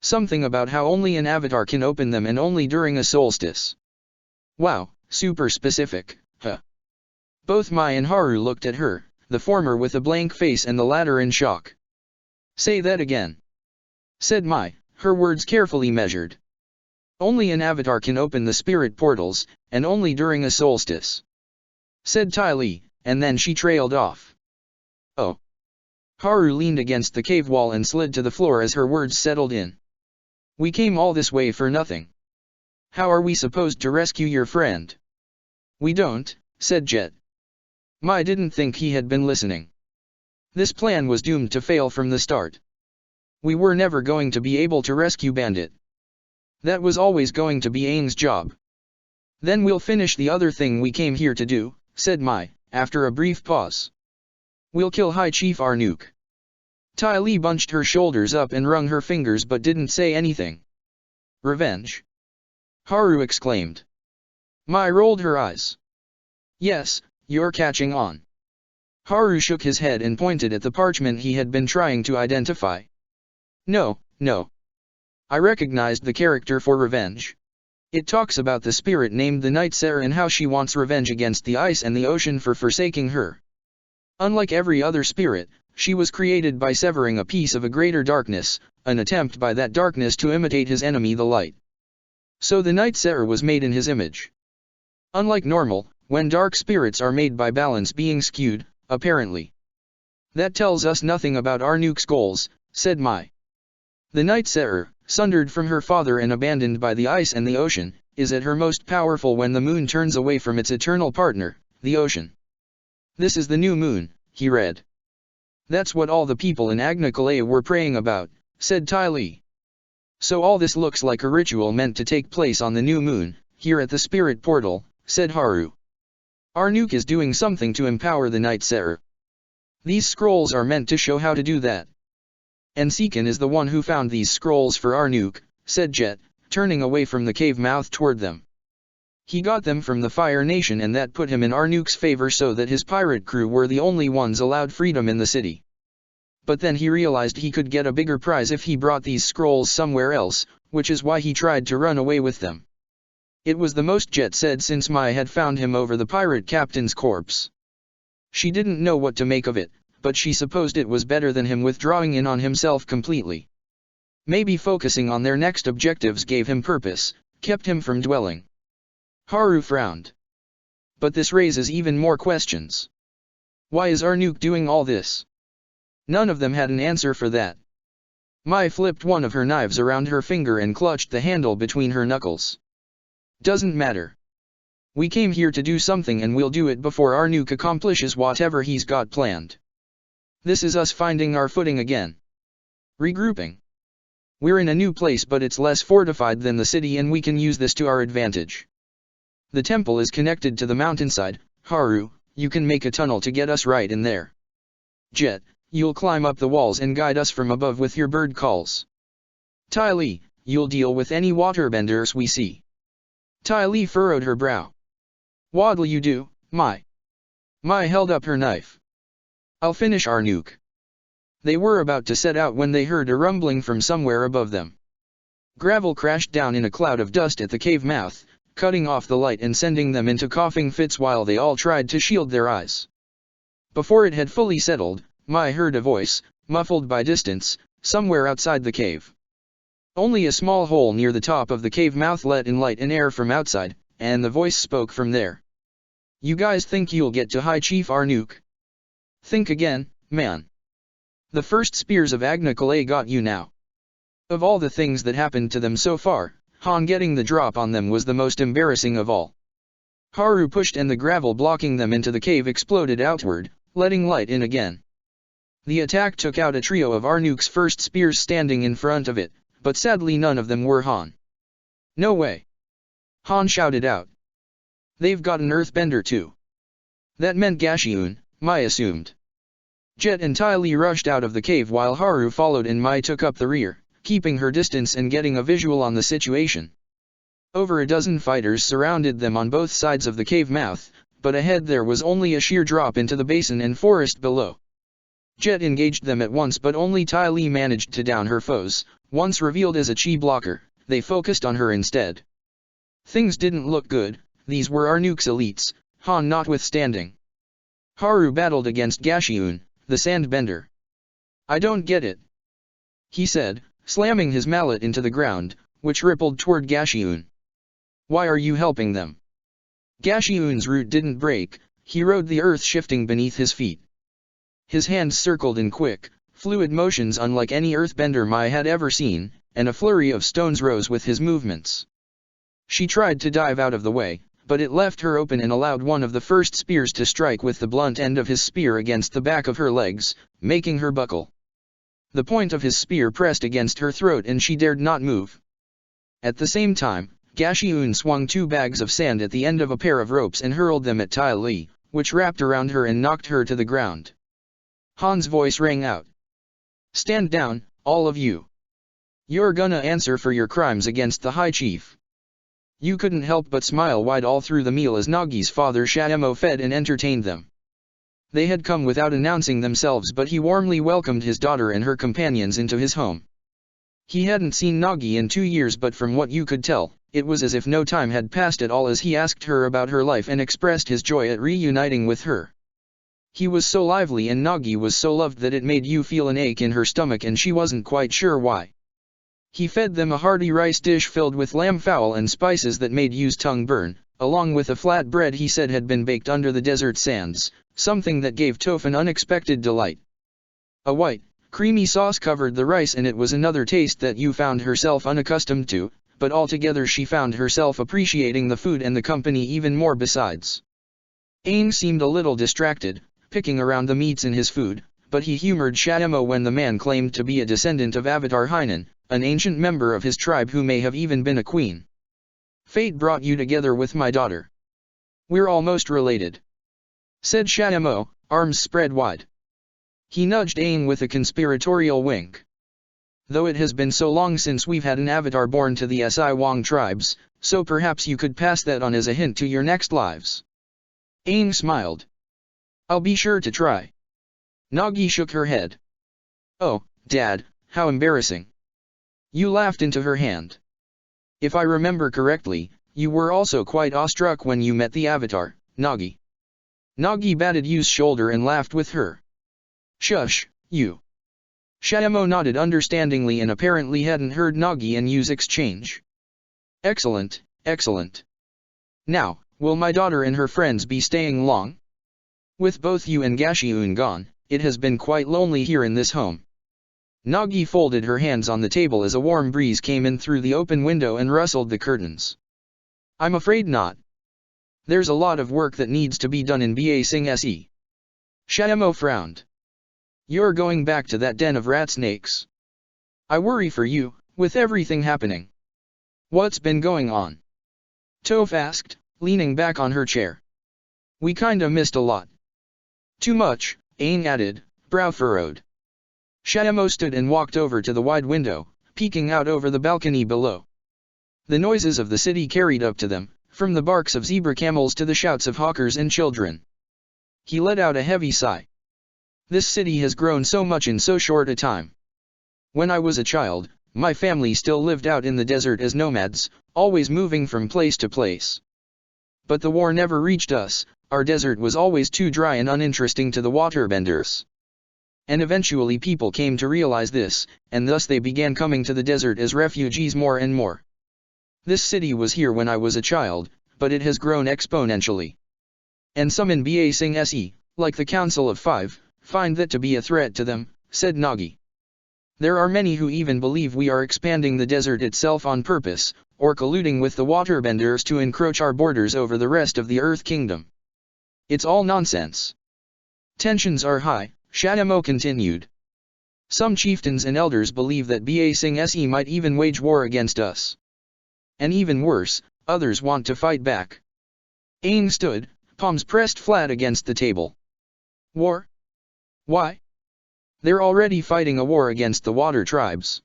Something about how only an avatar can open them and only during a solstice. Wow, super specific, huh? Both Mai and Haru looked at her, the former with a blank face and the latter in shock. Say that again, said Mai, her words carefully measured. Only an avatar can open the spirit portals, and only during a solstice, said Ty Lee, and then she trailed off. Oh. Haru leaned against the cave wall and slid to the floor as her words settled in. We came all this way for nothing. How are we supposed to rescue your friend? We don't, said Jet. Mai didn't think he had been listening. This plan was doomed to fail from the start. We were never going to be able to rescue Bandit. That was always going to be Aang's job. Then we'll finish the other thing we came here to do, said Mai, after a brief pause. We'll kill High Chief Arnook. Ty Lee bunched her shoulders up and wrung her fingers but didn't say anything. Revenge? Haru exclaimed. Mai rolled her eyes. Yes, you're catching on. Haru shook his head and pointed at the parchment he had been trying to identify. No, no. I recognized the character for revenge. It talks about the spirit named the Night Seher and how she wants revenge against the ice and the ocean for forsaking her. Unlike every other spirit, she was created by severing a piece of a greater darkness, an attempt by that darkness to imitate his enemy the light. So the Night Seher was made in his image. Unlike normal, when dark spirits are made by balance being skewed, apparently. That tells us nothing about Arnook's goals, said Mai. The Night Seher, sundered from her father and abandoned by the ice and the ocean, is at her most powerful when the moon turns away from its eternal partner, the ocean. This is the new moon, he read. That's what all the people in Agnicolea were praying about, said Ty Lee. So all this looks like a ritual meant to take place on the new moon, here at the spirit portal, said Haru. Arnook is doing something to empower the Night Seher. These scrolls are meant to show how to do that. And Seekin is the one who found these scrolls for Arnook, said Jet, turning away from the cave mouth toward them. He got them from the Fire Nation and that put him in Arnook's favor so that his pirate crew were the only ones allowed freedom in the city. But then he realized he could get a bigger prize if he brought these scrolls somewhere else, which is why he tried to run away with them. It was the most Jet said since Mai had found him over the pirate captain's corpse. She didn't know what to make of it, but she supposed it was better than him withdrawing in on himself completely. Maybe focusing on their next objectives gave him purpose, kept him from dwelling. Haru frowned. But this raises even more questions. Why is Arnook doing all this? None of them had an answer for that. Mai flipped one of her knives around her finger and clutched the handle between her knuckles. Doesn't matter. We came here to do something and we'll do it before Arnook accomplishes whatever he's got planned. This is us finding our footing again. Regrouping. We're in a new place but it's less fortified than the city and we can use this to our advantage. The temple is connected to the mountainside. Haru, you can make a tunnel to get us right in there. Jet, you'll climb up the walls and guide us from above with your bird calls. Ty Lee, you'll deal with any waterbenders we see. Ty Lee furrowed her brow. What'll you do, Mai? Mai held up her knife. I'll finish Arnook. They were about to set out when they heard a rumbling from somewhere above them. Gravel crashed down in a cloud of dust at the cave mouth, cutting off the light and sending them into coughing fits while they all tried to shield their eyes. Before it had fully settled, Mai heard a voice, muffled by distance, somewhere outside the cave. Only a small hole near the top of the cave mouth let in light and air from outside, and the voice spoke from there. You guys think you'll get to High Chief Arnook? Think again, man. The first spears of Agnicolea got you now. Of all the things that happened to them so far, Han getting the drop on them was the most embarrassing of all. Haru pushed and the gravel blocking them into the cave exploded outward, letting light in again. The attack took out a trio of Arnook's first spears standing in front of it, but sadly none of them were Han. No way. Han shouted out. They've got an earthbender too. That meant Gashiun, Mai assumed. Jet and Ty Lee rushed out of the cave while Haru followed and Mai took up the rear, keeping her distance and getting a visual on the situation. Over a dozen fighters surrounded them on both sides of the cave mouth, but ahead there was only a sheer drop into the basin and forest below. Jet engaged them at once but only Ty Lee managed to down her foes. Once revealed as a chi blocker, they focused on her instead. Things didn't look good, these were Arnook's elites, Han notwithstanding. Haru battled against Gashiun, the sandbender. I don't get it, he said, slamming his mallet into the ground, which rippled toward Gashiun. Why are you helping them? Gashiun's root didn't break, he rode the earth shifting beneath his feet. His hands circled in quick, fluid motions unlike any earthbender Mai had ever seen, and a flurry of stones rose with his movements. She tried to dive out of the way, but it left her open and allowed one of the first spears to strike with the blunt end of his spear against the back of her legs, making her buckle. The point of his spear pressed against her throat and she dared not move. At the same time, Gashiun swung 2 bags of sand at the end of a pair of ropes and hurled them at Tai Li, which wrapped around her and knocked her to the ground. Han's voice rang out. "Stand down, all of you. You're gonna answer for your crimes against the High Chief." You couldn't help but smile wide all through the meal as Nagi's father Shaemo fed and entertained them. They had come without announcing themselves, but he warmly welcomed his daughter and her companions into his home. He hadn't seen Nagi in 2 years, but from what you could tell, it was as if no time had passed at all as he asked her about her life and expressed his joy at reuniting with her. He was so lively and Nagi was so loved that it made you feel an ache in her stomach, and she wasn't quite sure why. He fed them a hearty rice dish filled with lamb fowl and spices that made Yu's tongue burn, along with a flat bread he said had been baked under the desert sands, something that gave Toph an unexpected delight. A white, creamy sauce covered the rice, and it was another taste that Yu found herself unaccustomed to, but altogether she found herself appreciating the food and the company even more besides. Aang seemed a little distracted, picking around the meats in his food, but he humored Shaemo when the man claimed to be a descendant of Avatar Hainan, an ancient member of his tribe who may have even been a queen. "Fate brought you together with my daughter. We're almost related," said Shaemo, arms spread wide. He nudged Aang with a conspiratorial wink. "Though it has been so long since we've had an avatar born to the Si Wang tribes, so perhaps you could pass that on as a hint to your next lives." Aang smiled. "I'll be sure to try." Nagi shook her head. "Oh, Dad, how embarrassing." Yu laughed into her hand. "If I remember correctly, you were also quite awestruck when you met the Avatar, Nagi." Nagi batted Yu's shoulder and laughed with her. "Shush, Yu." Shaemo nodded understandingly and apparently hadn't heard Nagi and Yu's exchange. "Excellent, excellent. Now, will my daughter and her friends be staying long? With both you and Gashiun gone, it has been quite lonely here in this home." Nagi folded her hands on the table as a warm breeze came in through the open window and rustled the curtains. "I'm afraid not. There's a lot of work that needs to be done in Ba Sing Se." Shaemo frowned. "You're going back to that den of rat snakes? I worry for you, with everything happening." "What's been going on?" Toph asked, leaning back on her chair. "We kinda missed a lot." "Too much," Aang added, brow furrowed. Shaemo stood and walked over to the wide window, peeking out over the balcony below. The noises of the city carried up to them, from the barks of zebra camels to the shouts of hawkers and children. He let out a heavy sigh. This city has grown so much in so short a time. When I was a child, my family still lived out in the desert as nomads, always moving from place to place. But the war never reached us. Our desert was always too dry and uninteresting to the waterbenders. And eventually people came to realize this, and thus they began coming to the desert as refugees more and more. This city was here when I was a child, but it has grown exponentially. And some in Ba Sing Se, like the Council of Five, find that to be a threat to them," said Nagi. "There are many who even believe we are expanding the desert itself on purpose, or colluding with the waterbenders to encroach our borders over the rest of the Earth Kingdom. It's all nonsense." "Tensions are high," Shaemo continued. "Some chieftains and elders believe that Ba Sing Se might even wage war against us. And even worse, others want to fight back." Aang stood, palms pressed flat against the table. "War? Why? They're already fighting a war against the water tribes."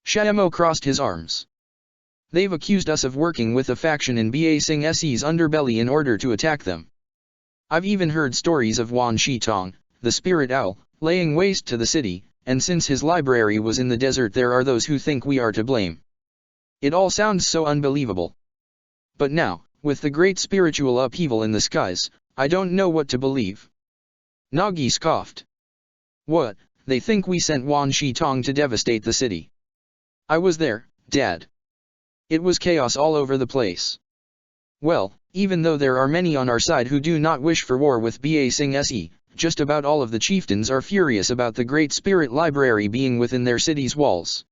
Shaemo crossed his arms. "They've accused us of working with a faction in Ba Sing Se's underbelly in order to attack them. I've even heard stories of Wan Shitong, the spirit owl, laying waste to the city, and since his library was in the desert there are those who think we are to blame. It all sounds so unbelievable. But now, with the great spiritual upheaval in the skies, I don't know what to believe." Nagi scoffed. "What, they think we sent Wan Shitong to devastate the city?" "I was there, Dad. It was chaos all over the place. Well, even though there are many on our side who do not wish for war with Ba Sing Se, just about all of the chieftains are furious about the Great Spirit Library being within their city's walls.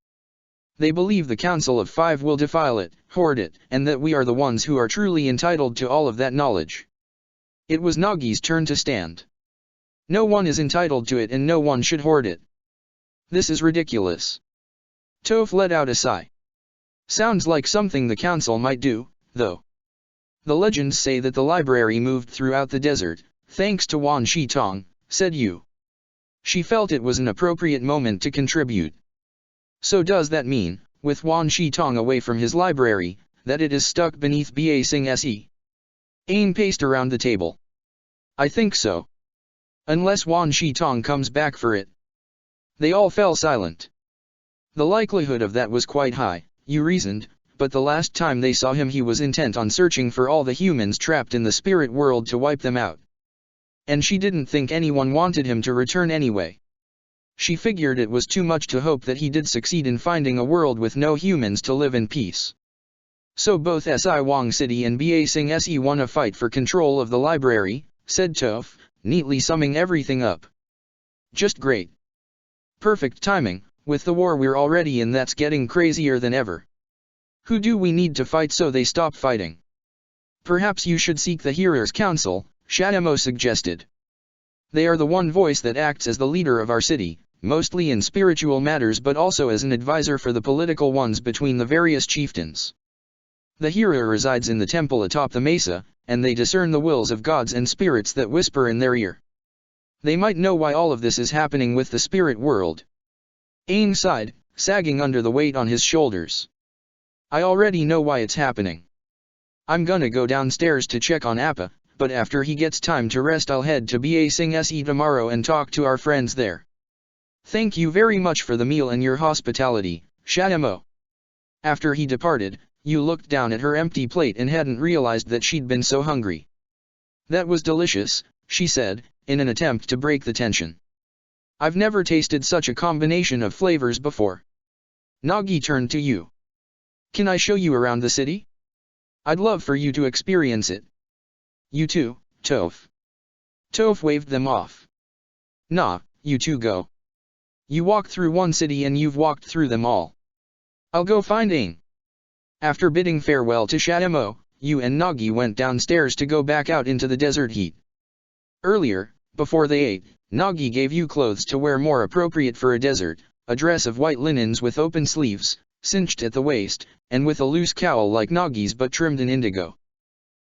They believe the Council of Five will defile it, hoard it, and that we are the ones who are truly entitled to all of that knowledge." It was Nagi's turn to stand. "No one is entitled to it and no one should hoard it. This is ridiculous. Toph let out a sigh. Sounds like something the council might do, though. The legends say that the library moved throughout the desert, thanks to Wan Shitong, said Yu. She felt it was an appropriate moment to contribute. So does that mean, with Wan Shitong away from his library, that it is stuck beneath Ba Sing Se? Aang paced around the table. I think so. Unless Wan Shitong comes back for it. They all fell silent. The likelihood of that was quite high, Yu reasoned, but the last time they saw him he was intent on searching for all the humans trapped in the spirit world to wipe them out. And she didn't think anyone wanted him to return anyway. She figured it was too much to hope that he did succeed in finding a world with no humans to live in peace. So both Si Wong City and Ba Sing Se won a fight for control of the library, said Toph, neatly summing everything up. Just great. Perfect timing, with the war we're already in that's getting crazier than ever. Who do we need to fight so they stop fighting? Perhaps you should seek the Hearers' Council, Shadamo suggested. They are the one voice that acts as the leader of our city, mostly in spiritual matters but also as an advisor for the political ones between the various chieftains. The Hearer resides in the temple atop the mesa, and they discern the wills of gods and spirits that whisper in their ear. They might know why all of this is happening with the spirit world. Aang sighed, sagging under the weight on his shoulders. I already know why it's happening. I'm gonna go downstairs to check on Appa, but after he gets time to rest I'll head to Ba Sing Se tomorrow and talk to our friends there. Thank you very much for the meal and your hospitality, Shadamo. After he departed, Yu looked down at her empty plate and hadn't realized that she'd been so hungry. That was delicious, she said, in an attempt to break the tension. I've never tasted such a combination of flavors before. Nagi turned to Yu. Can I show you around the city? I'd love for you to experience it. You too, Toph. Toph waved them off. Nah, you two go. You walk through one city and you've walked through them all. I'll go find Aang. After bidding farewell to Shadamo, Yu and Nagi went downstairs to go back out into the desert heat. Earlier, before they ate, Nagi gave Yu clothes to wear more appropriate for a desert, a dress of white linens with open sleeves, cinched at the waist, and with a loose cowl like Nagi's but trimmed in indigo.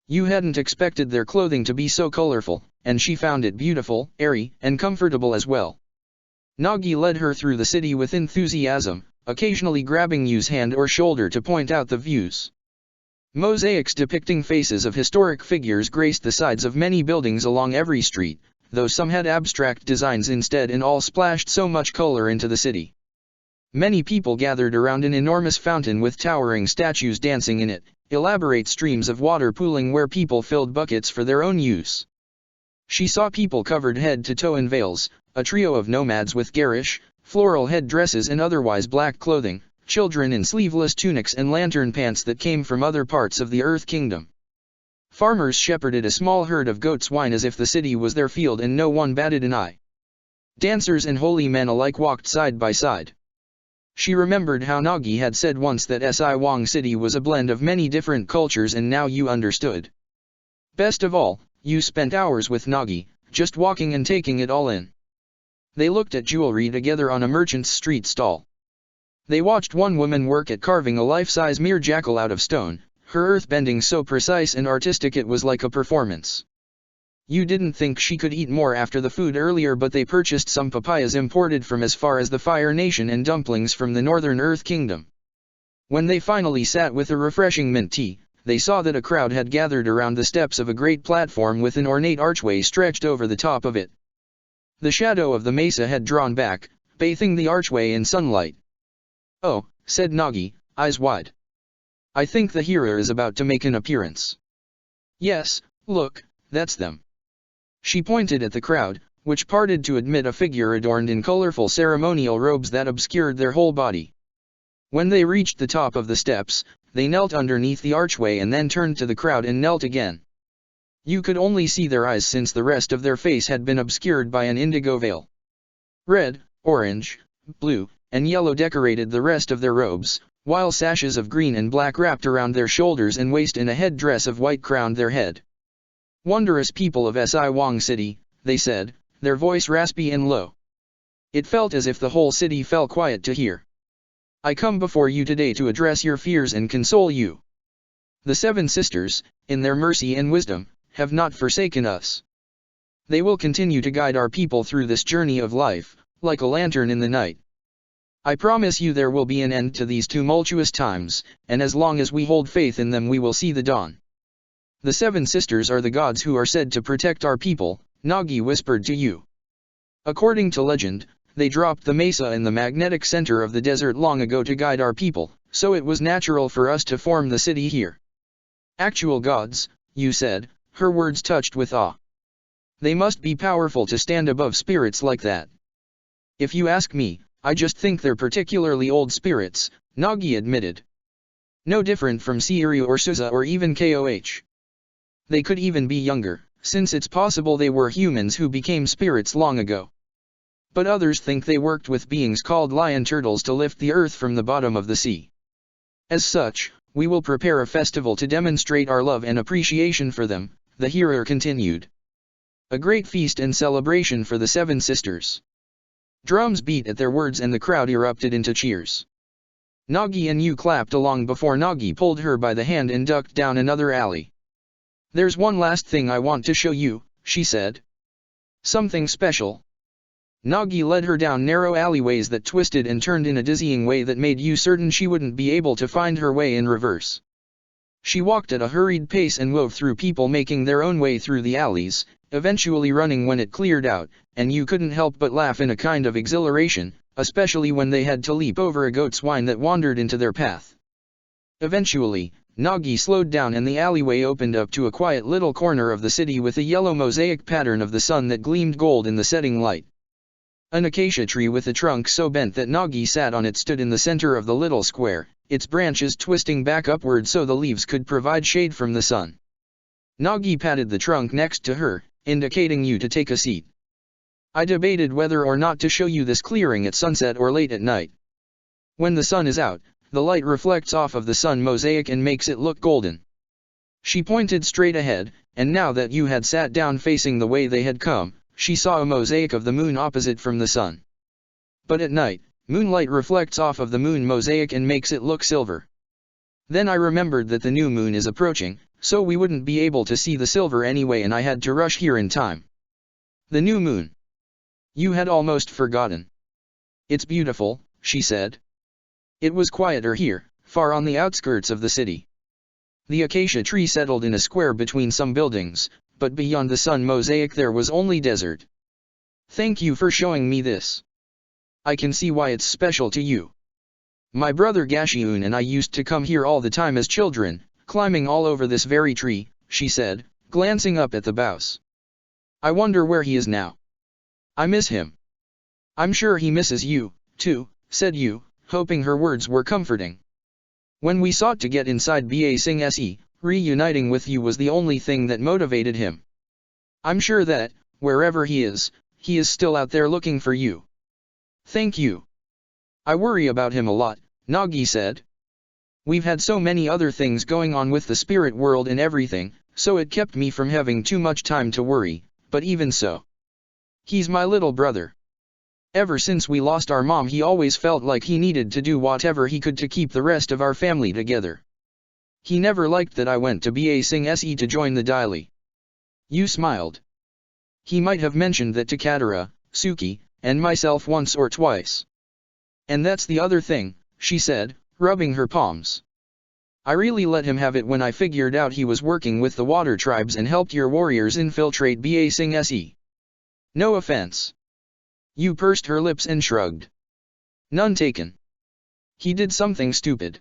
Yu hadn't expected their clothing to be so colorful, and she found it beautiful, airy, and comfortable as well. Nagi led her through the city with enthusiasm, occasionally grabbing Yu's hand or shoulder to point out the views. Mosaics depicting faces of historic figures graced the sides of many buildings along every street, though some had abstract designs instead and all splashed so much color into the city. Many people gathered around an enormous fountain with towering statues dancing in it, elaborate streams of water pooling where people filled buckets for their own use. She saw people covered head to toe in veils, a trio of nomads with garish, floral head dresses and otherwise black clothing, children in sleeveless tunics and lantern pants that came from other parts of the Earth Kingdom. Farmers shepherded a small herd of goat swine as if the city was their field and no one batted an eye. Dancers and holy men alike walked side by side. She remembered how Nagi had said once that Si Wong City was a blend of many different cultures and now Yu understood. Best of all, Yu spent hours with Nagi, just walking and taking it all in. They looked at jewelry together on a merchant's street stall. They watched one woman work at carving a life-size mere jackal out of stone, her earth-bending so precise and artistic it was like a performance. Yu didn't think she could eat more after the food earlier but they purchased some papayas imported from as far as the Fire Nation and dumplings from the Northern Earth Kingdom. When they finally sat with a refreshing mint tea, they saw that a crowd had gathered around the steps of a great platform with an ornate archway stretched over the top of it. The shadow of the mesa had drawn back, bathing the archway in sunlight. Oh, said Nagi, eyes wide. I think the Hearer is about to make an appearance. Yes, look, that's them. She pointed at the crowd, which parted to admit a figure adorned in colorful ceremonial robes that obscured their whole body. When they reached the top of the steps, they knelt underneath the archway and then turned to the crowd and knelt again. You could only see their eyes since the rest of their face had been obscured by an indigo veil. Red, orange, blue, and yellow decorated the rest of their robes, while sashes of green and black wrapped around their shoulders and waist and a headdress of white crowned their head. Wondrous people of Si Wong City, they said, their voice raspy and low. It felt as if the whole city fell quiet to hear. I come before you today to address your fears and console you. The 7 sisters, in their mercy and wisdom, have not forsaken us. They will continue to guide our people through this journey of life, like a lantern in the night. I promise you there will be an end to these tumultuous times, and as long as we hold faith in them we will see the dawn. The 7 sisters are the gods who are said to protect our people, Nagi whispered to you. According to legend, they dropped the mesa in the magnetic center of the desert long ago to guide our people, so it was natural for us to form the city here. Actual gods, you said, her words touched with awe. They must be powerful to stand above spirits like that. If you ask me, I just think they're particularly old spirits, Nagi admitted. No different from Seiryu or Suza or even Koh. They could even be younger, since it's possible they were humans who became spirits long ago. But others think they worked with beings called lion turtles to lift the earth from the bottom of the sea. As such, we will prepare a festival to demonstrate our love and appreciation for them, the hearer continued. A great feast and celebration for the 7 sisters. Drums beat at their words and the crowd erupted into cheers. Nagi and you clapped along before Nagi pulled her by the hand and ducked down another alley. There's one last thing I want to show you, she said. Something special. Nagi led her down narrow alleyways that twisted and turned in a dizzying way that made you certain she wouldn't be able to find her way in reverse. She walked at a hurried pace and wove through people making their own way through the alleys, eventually running when it cleared out, and you couldn't help but laugh in a kind of exhilaration, especially when they had to leap over a goat swine that wandered into their path. Eventually, Nagi slowed down and the alleyway opened up to a quiet little corner of the city with a yellow mosaic pattern of the sun that gleamed gold in the setting light. An acacia tree with a trunk so bent that Nagi sat on it stood in the center of the little square, its branches twisting back upward so the leaves could provide shade from the sun. Nagi patted the trunk next to her, indicating you to take a seat. I debated whether or not to show you this clearing at sunset or late at night. When the sun is out, the light reflects off of the sun mosaic and makes it look golden. She pointed straight ahead, and now that you had sat down facing the way they had come, she saw a mosaic of the moon opposite from the sun. But at night, moonlight reflects off of the moon mosaic and makes it look silver. Then I remembered that the new moon is approaching, so we wouldn't be able to see the silver anyway and I had to rush here in time. The new moon. You had almost forgotten. It's beautiful, she said. It was quieter here, far on the outskirts of the city. The acacia tree settled in a square between some buildings, but beyond the sun mosaic there was only desert. Thank you for showing me this. I can see why it's special to you. My brother Gashiun and I used to come here all the time as children, climbing all over this very tree, she said, glancing up at the boughs. I wonder where he is now. I miss him. I'm sure he misses you, too, said you, hoping her words were comforting. When we sought to get inside Ba Sing Se, reuniting with you was the only thing that motivated him. I'm sure that, wherever he is still out there looking for you. Thank you. I worry about him a lot, Nagi said. We've had so many other things going on with the spirit world and everything, so it kept me from having too much time to worry, but even so. He's my little brother. Ever since we lost our mom he always felt like he needed to do whatever he could to keep the rest of our family together. He never liked that I went to Ba Sing Se to join the Daily. You smiled. He might have mentioned that to Katara, Suki, and myself once or twice. And that's the other thing, she said, rubbing her palms. I really let him have it when I figured out he was working with the water tribes and helped your warriors infiltrate Ba Sing Se. No offense. You pursed her lips and shrugged. None taken. He did something stupid.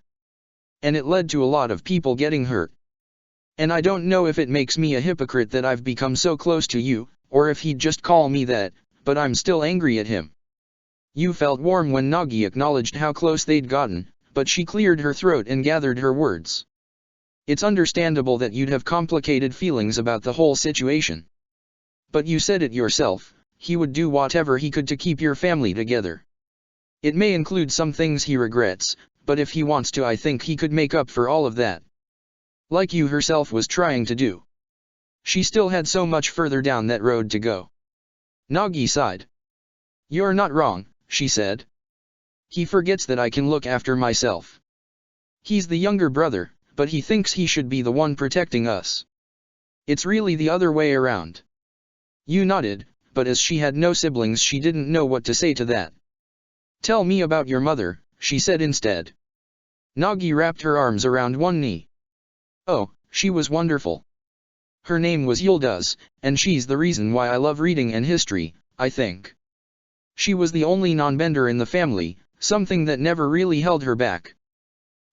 And it led to a lot of people getting hurt. And I don't know if it makes me a hypocrite that I've become so close to you, or if he'd just call me that, but I'm still angry at him. You felt warm when Nagi acknowledged how close they'd gotten, but she cleared her throat and gathered her words. It's understandable that you'd have complicated feelings about the whole situation. But you said it yourself, he would do whatever he could to keep your family together. It may include some things he regrets, but if he wants to I think he could make up for all of that. Like you herself was trying to do. She still had so much further down that road to go. Nagi sighed. You're not wrong, she said. He forgets that I can look after myself. He's the younger brother, but he thinks he should be the one protecting us. It's really the other way around. You nodded, but as she had no siblings she didn't know what to say to that. Tell me about your mother, she said instead. Nagi wrapped her arms around one knee. Oh, she was wonderful. Her name was Yildiz, and she's the reason why I love reading and history, I think. She was the only non-bender in the family, something that never really held her back.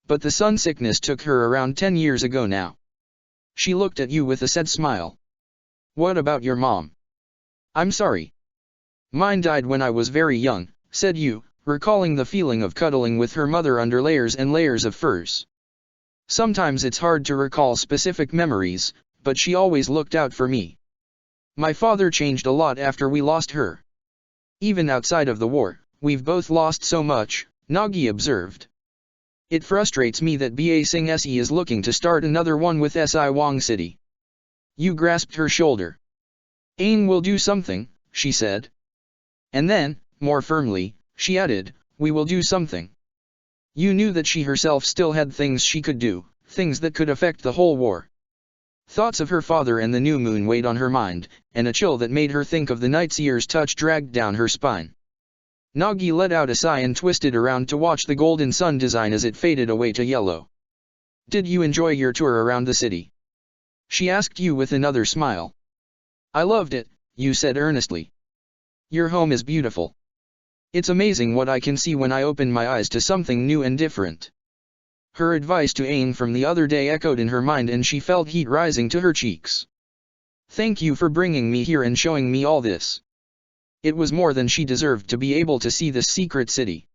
But the sun sickness took her around 10 years ago now. She looked at you with a sad smile. What about your mom? I'm sorry. Mine died when I was very young, said you, recalling the feeling of cuddling with her mother under layers and layers of furs. Sometimes it's hard to recall specific memories, but she always looked out for me. My father changed a lot after we lost her. Even outside of the war, we've both lost so much, Nagi observed. It frustrates me that Ba Sing Se is looking to start another one with Si Wong City. You grasped her shoulder. Aang will do something, she said. And then, more firmly, she added, we will do something. You knew that she herself still had things she could do, things that could affect the whole war. Thoughts of her father and the new moon weighed on her mind, and a chill that made her think of the Night Seer's touch dragged down her spine. Nagi let out a sigh and twisted around to watch the golden sun design as it faded away to yellow. Did you enjoy your tour around the city? She asked you with another smile. I loved it, you said earnestly. Your home is beautiful. It's amazing what I can see when I open my eyes to something new and different. Her advice to Aang from the other day echoed in her mind and she felt heat rising to her cheeks. Thank you for bringing me here and showing me all this. It was more than she deserved to be able to see this secret city.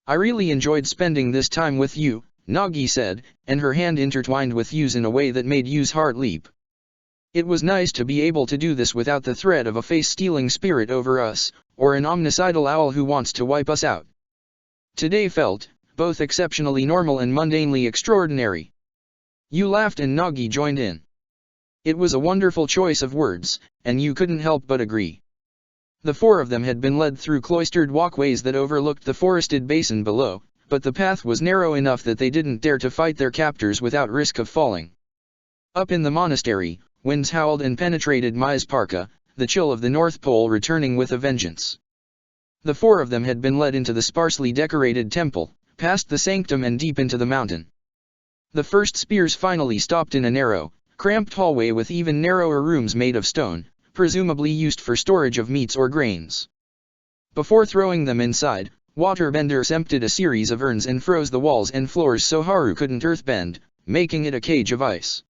I really enjoyed spending this time with you, Nagi said, and her hand intertwined with Yu's in a way that made Yu's heart leap. It was nice to be able to do this without the threat of a face-stealing spirit over us, or an omnicidal owl who wants to wipe us out. Today felt, both exceptionally normal and mundanely extraordinary. Yu laughed and Nagi joined in. It was a wonderful choice of words, and Yu couldn't help but agree. The four of them had been led through cloistered walkways that overlooked the forested basin below, but the path was narrow enough that they didn't dare to fight their captors without risk of falling. Up in the monastery, winds howled and penetrated Mai's parka, the chill of the North Pole returning with a vengeance. The four of them had been led into the sparsely decorated temple, past the sanctum and deep into the mountain. The first spears finally stopped in a narrow, cramped hallway with even narrower rooms made of stone, presumably used for storage of meats or grains. Before throwing them inside, waterbenders emptied a series of urns and froze the walls and floors so Haru couldn't earthbend, making it a cage of ice.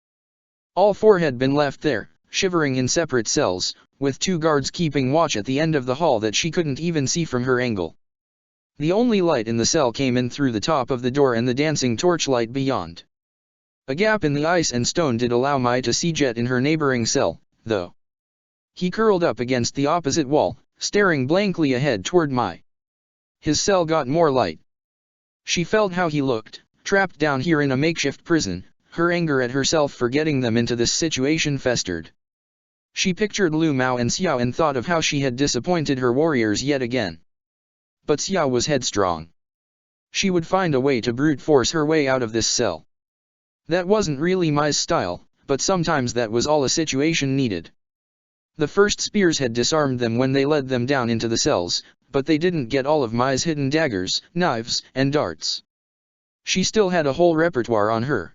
All four had been left there, shivering in separate cells, with two guards keeping watch at the end of the hall that she couldn't even see from her angle. The only light in the cell came in through the top of the door and the dancing torchlight beyond. A gap in the ice and stone did allow Mai to see Jet in her neighboring cell, though. He curled up against the opposite wall, staring blankly ahead toward Mai. His cell got more light. She felt how he looked, trapped down here in a makeshift prison, her anger at herself for getting them into this situation festered. She pictured Lu Mao and Xiao and thought of how she had disappointed her warriors yet again. But Xiao was headstrong. She would find a way to brute force her way out of this cell. That wasn't really Mai's style, but sometimes that was all a situation needed. The first spears had disarmed them when they led them down into the cells, but they didn't get all of Mai's hidden daggers, knives, and darts. She still had a whole repertoire on her.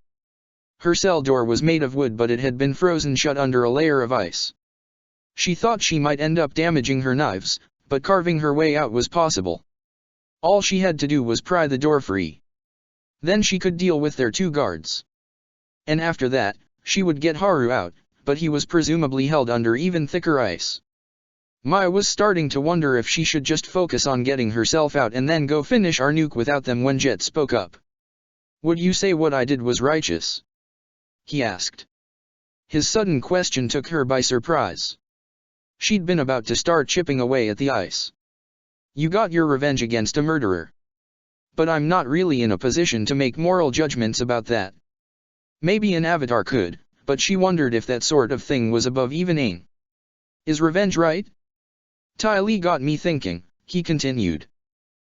Her cell door was made of wood but it had been frozen shut under a layer of ice. She thought she might end up damaging her knives, but carving her way out was possible. All she had to do was pry the door free. Then she could deal with their two guards. And after that, she would get Haru out, but he was presumably held under even thicker ice. Mai was starting to wonder if she should just focus on getting herself out and then go finish Arnook without them when Jet spoke up. Would you say what I did was righteous? He asked. His sudden question took her by surprise. She'd been about to start chipping away at the ice. You got your revenge against a murderer. But I'm not really in a position to make moral judgments about that. Maybe an avatar could, but she wondered if that sort of thing was above even Aang. Is revenge right? Ty Lee got me thinking, he continued.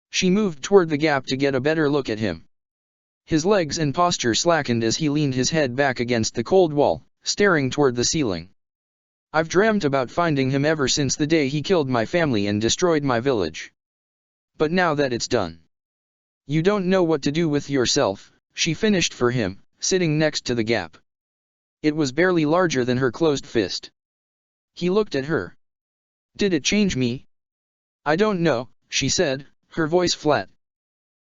She moved toward the gap to get a better look at him. His legs and posture slackened as he leaned his head back against the cold wall, staring toward the ceiling. I've dreamt about finding him ever since the day he killed my family and destroyed my village. But now that it's done. You don't know what to do with yourself, she finished for him, sitting next to the gap. It was barely larger than her closed fist. He looked at her. Did it change me? I don't know, she said, her voice flat.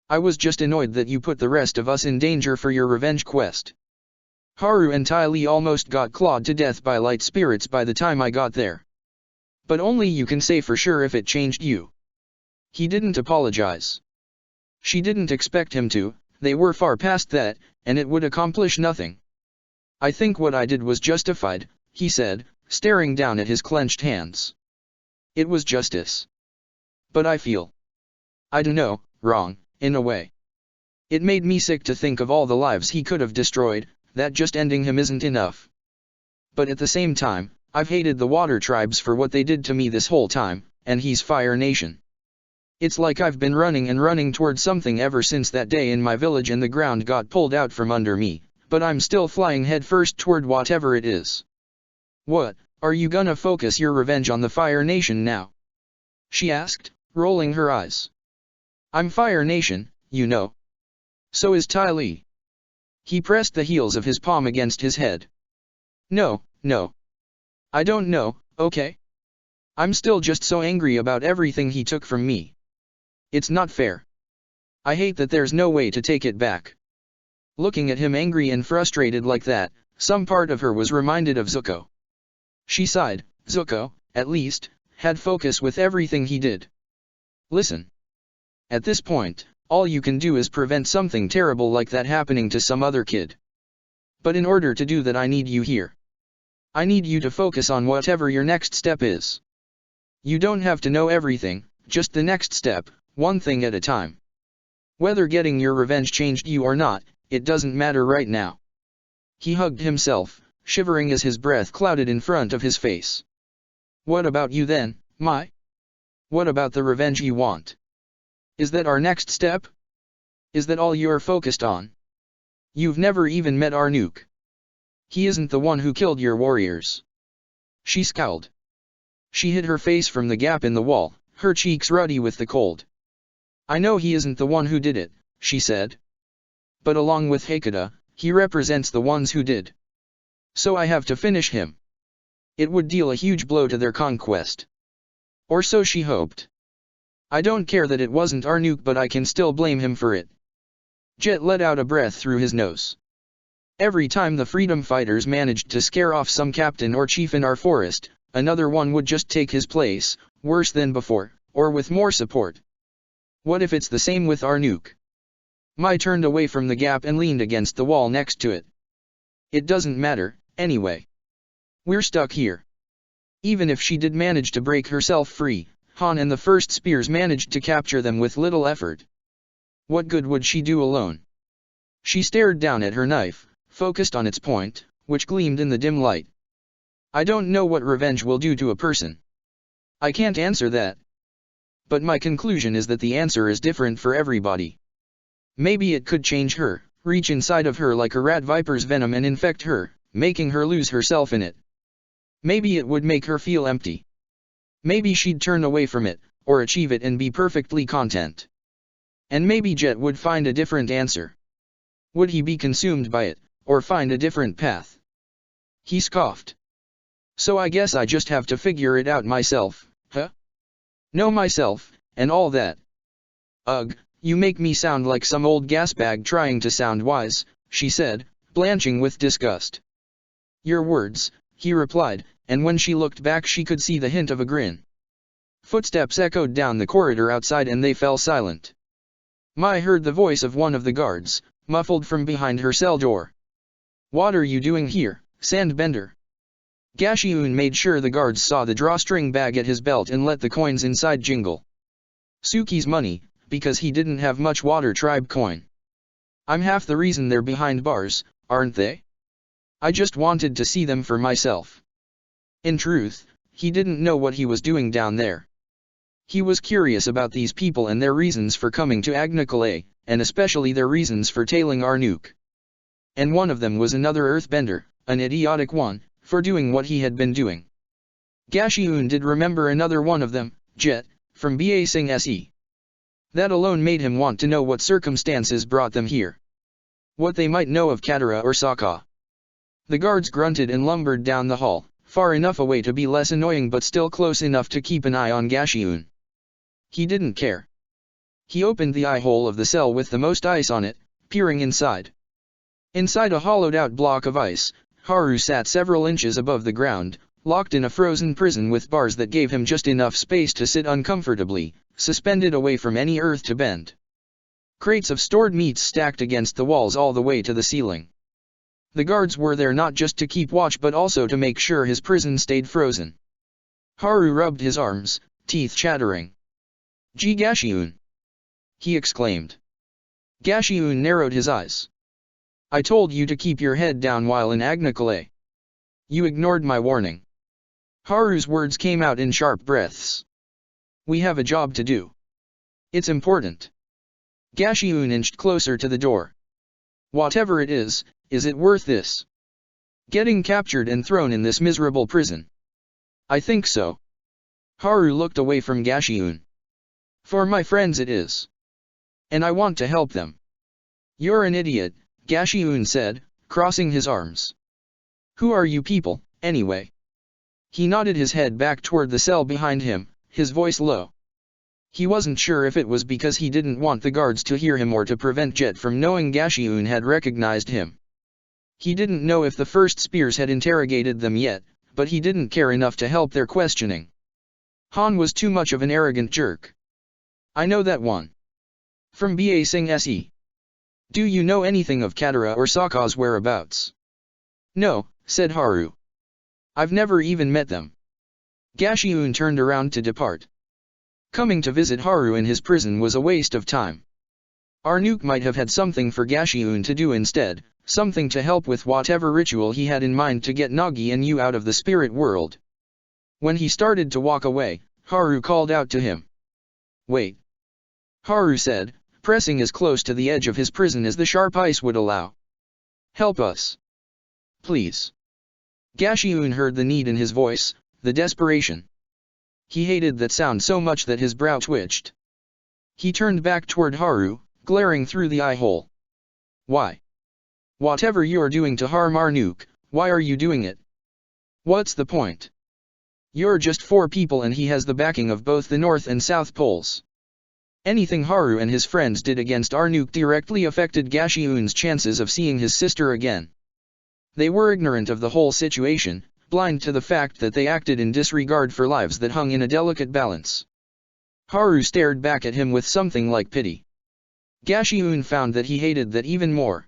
I was just annoyed that you put the rest of us in danger for your revenge quest. Haru and Ty Lee almost got clawed to death by light spirits by the time I got there. But only you can say for sure if it changed you. He didn't apologize. She didn't expect him to, they were far past that, and it would accomplish nothing. I think what I did was justified, he said, staring down at his clenched hands. It was justice. But I feel, I don't know, wrong, in a way. It made me sick to think of all the lives he could have destroyed, that just ending him isn't enough. But at the same time, I've hated the Water Tribes for what they did to me this whole time, and he's Fire Nation. It's like I've been running and running towards something ever since that day in my village and the ground got pulled out from under me, but I'm still flying headfirst toward whatever it is. What, are you gonna focus your revenge on the Fire Nation now? She asked, rolling her eyes. I'm Fire Nation, you know. So is Ty Lee. He pressed the heels of his palm against his head. No, no. I don't know, okay? I'm still just so angry about everything he took from me. It's not fair. I hate that there's no way to take it back. Looking at him angry and frustrated like that, some part of her was reminded of Zuko. She sighed. Zuko, at least, had focus with everything he did. Listen. At this point, all you can do is prevent something terrible like that happening to some other kid. But in order to do that, I need you here. I need you to focus on whatever your next step is. You don't have to know everything, just the next step, one thing at a time. Whether getting your revenge changed you or not, it doesn't matter right now. He hugged himself, shivering as his breath clouded in front of his face. What about you then, Mai? What about the revenge you want? Is that our next step? Is that all you're focused on? You've never even met Arnook. He isn't the one who killed your warriors. She scowled. She hid her face from the gap in the wall, her cheeks ruddy with the cold. I know he isn't the one who did it, she said. But along with Hakata, he represents the ones who did. So I have to finish him. It would deal a huge blow to their conquest. Or so she hoped. I don't care that it wasn't Arnook, but I can still blame him for it. Jet let out a breath through his nose. Every time the freedom fighters managed to scare off some captain or chief in our forest, another one would just take his place, worse than before, or with more support. What if it's the same with Arnook? Mai turned away from the gap and leaned against the wall next to it. It doesn't matter, anyway. We're stuck here. Even if she did manage to break herself free, Han and the first spears managed to capture them with little effort. What good would she do alone? She stared down at her knife, focused on its point, which gleamed in the dim light. I don't know what revenge will do to a person. I can't answer that. But my conclusion is that the answer is different for everybody. Maybe it could change her, reach inside of her like a rat viper's venom and infect her, making her lose herself in it. Maybe it would make her feel empty. Maybe she'd turn away from it, or achieve it and be perfectly content. And maybe Jet would find a different answer. Would he be consumed by it, or find a different path? He scoffed. So I guess I just have to figure it out myself, huh? Know myself, and all that. Ugh, you make me sound like some old gasbag trying to sound wise, she said, blanching with disgust. Your words, he replied, and when she looked back she could see the hint of a grin. Footsteps echoed down the corridor outside and they fell silent. Mai heard the voice of one of the guards, muffled from behind her cell door. What are you doing here, Sandbender? Gashiun made sure the guards saw the drawstring bag at his belt and let the coins inside jingle. Suki's money, because he didn't have much Water Tribe coin. I'm half the reason they're behind bars, aren't they? I just wanted to see them for myself. In truth, he didn't know what he was doing down there. He was curious about these people and their reasons for coming to Agnicolae, and especially their reasons for tailing Arnook. And one of them was another earthbender, an idiotic one, for doing what he had been doing. Gashiun did remember another one of them, Jet, from Ba Sing Se. That alone made him want to know what circumstances brought them here. What they might know of Katara or Sokka. The guards grunted and lumbered down the hall, far enough away to be less annoying but still close enough to keep an eye on Gashiun. He didn't care. He opened the eye hole of the cell with the most ice on it, peering inside. Inside a hollowed-out block of ice, Haru sat several inches above the ground, locked in a frozen prison with bars that gave him just enough space to sit uncomfortably, suspended away from any earth to bend. Crates of stored meats stacked against the walls all the way to the ceiling. The guards were there not just to keep watch but also to make sure his prison stayed frozen. Haru rubbed his arms, teeth chattering. "Gee Gashiun!" he exclaimed. Gashiun narrowed his eyes. "I told you to keep your head down while in Agnicolae. You ignored my warning." Haru's words came out in sharp breaths. "We have a job to do. It's important." Gashiun inched closer to the door. "Whatever it is it worth this? Getting captured and thrown in this miserable prison?" "I think so." Haru looked away from Gashiun. "For my friends it is. And I want to help them." "You're an idiot," Gashiun said, crossing his arms. "Who are you people, anyway?" He nodded his head back toward the cell behind him, his voice low. He wasn't sure if it was because he didn't want the guards to hear him or to prevent Jet from knowing Gashiun had recognized him. He didn't know if the first spears had interrogated them yet, but he didn't care enough to help their questioning. Han was too much of an arrogant jerk. "I know that one. From Ba Sing Se. Do you know anything of Katara or Sokka's whereabouts?" "No," said Haru. "I've never even met them." Gashiun turned around to depart. Coming to visit Haru in his prison was a waste of time. Arnook might have had something for Gashiun to do instead, something to help with whatever ritual he had in mind to get Nagi and Yu out of the spirit world. When he started to walk away, Haru called out to him. "Wait." Haru said, pressing as close to the edge of his prison as the sharp ice would allow. "Help us. Please." Gashiun heard the need in his voice, the desperation. He hated that sound so much that his brow twitched. He turned back toward Haru, glaring through the eye hole. "Why? Whatever you're doing to harm Arnook, why are you doing it? What's the point? You're just 4 people and he has the backing of both the North and South Poles." Anything Haru and his friends did against Arnook directly affected Gashiun's chances of seeing his sister again. They were ignorant of the whole situation, blind to the fact that they acted in disregard for lives that hung in a delicate balance. Haru stared back at him with something like pity. Gashiun found that he hated that even more.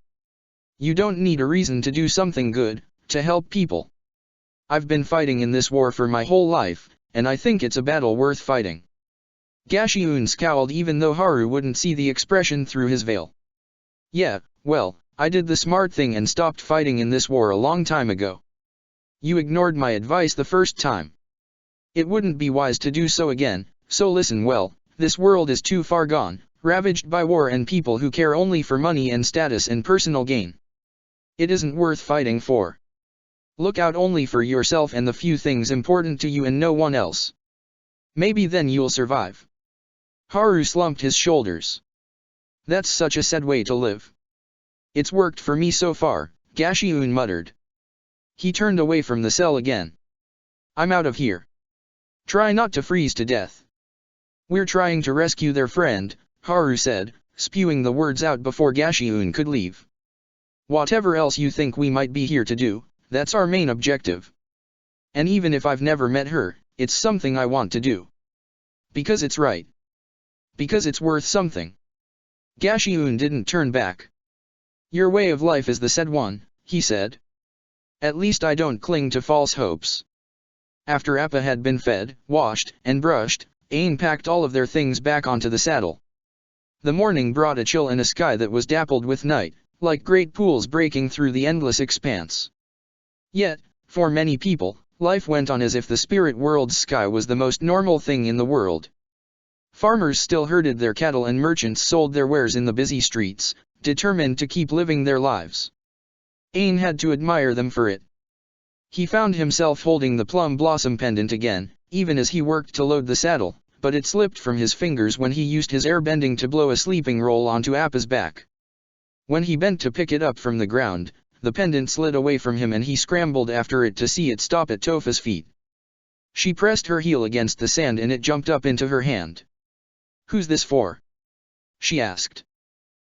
"You don't need a reason to do something good, to help people. I've been fighting in this war for my whole life, and I think it's a battle worth fighting." Gashiun scowled even though Haru wouldn't see the expression through his veil. "Yeah, well, I did the smart thing and stopped fighting in this war a long time ago. You ignored my advice the first time. It wouldn't be wise to do so again, so listen well, this world is too far gone, ravaged by war and people who care only for money and status and personal gain. It isn't worth fighting for. Look out only for yourself and the few things important to you and no one else. Maybe then you'll survive." Haru slumped his shoulders. "That's such a sad way to live." "It's worked for me so far," Gashiun muttered. He turned away from the cell again. "I'm out of here. Try not to freeze to death." "We're trying to rescue their friend," Haru said, spewing the words out before Gashiun could leave. "Whatever else you think we might be here to do, that's our main objective. And even if I've never met her, it's something I want to do. Because it's right. Because it's worth something." Gashiun didn't turn back. "Your way of life is the said one," he said. "At least I don't cling to false hopes." After Appa had been fed, washed, and brushed, Aang packed all of their things back onto the saddle. The morning brought a chill and a sky that was dappled with night, like great pools breaking through the endless expanse. Yet, for many people, life went on as if the spirit world's sky was the most normal thing in the world. Farmers still herded their cattle and merchants sold their wares in the busy streets, determined to keep living their lives. Aang had to admire them for it. He found himself holding the plum blossom pendant again, even as he worked to load the saddle, but it slipped from his fingers when he used his airbending to blow a sleeping roll onto Appa's back. When he bent to pick it up from the ground, the pendant slid away from him and he scrambled after it to see it stop at Topha's feet. She pressed her heel against the sand and it jumped up into her hand. "Who's this for?" she asked.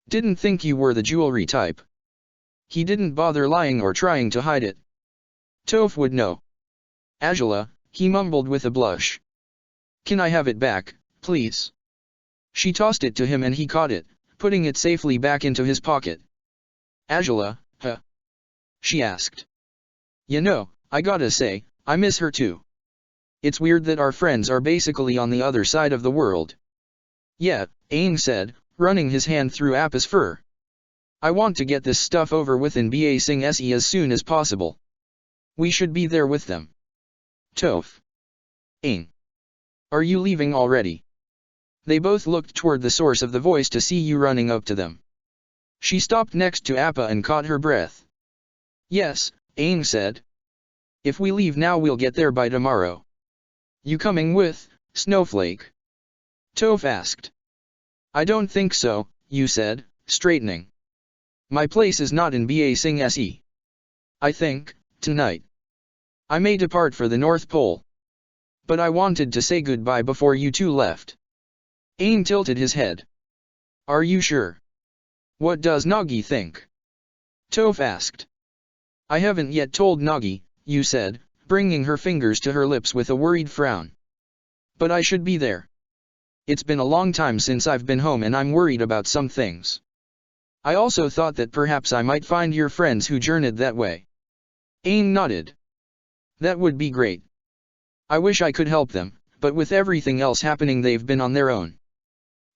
"Didn't think you were the jewelry type." He didn't bother lying or trying to hide it. Toph would know. "Azula," he mumbled with a blush. "Can I have it back, please?" She tossed it to him and he caught it, putting it safely back into his pocket. "Azula, huh?" she asked. "You know, I gotta say, I miss her too. It's weird that our friends are basically on the other side of the world." "Yeah," Aang said, running his hand through Appa's fur. "I want to get this stuff over with in Ba Sing Se as soon as possible. We should be there with them." "Toph. Aang. Are you leaving already?" They both looked toward the source of the voice to see you running up to them. She stopped next to Appa and caught her breath. "Yes," Aang said. "If we leave now we'll get there by tomorrow." "You coming with, Snowflake?" Toph asked. "I don't think so," you said, straightening. "My place is not in Ba Sing Se. I think, tonight. I may depart for the North Pole. But I wanted to say goodbye before you two left." Aang tilted his head. "Are you sure? What does Nagi think?" Toph asked. "I haven't yet told Nagi," you said, bringing her fingers to her lips with a worried frown. "But I should be there. It's been a long time since I've been home and I'm worried about some things. I also thought that perhaps I might find your friends who journeyed that way." Aang nodded. "That would be great. I wish I could help them, but with everything else happening they've been on their own."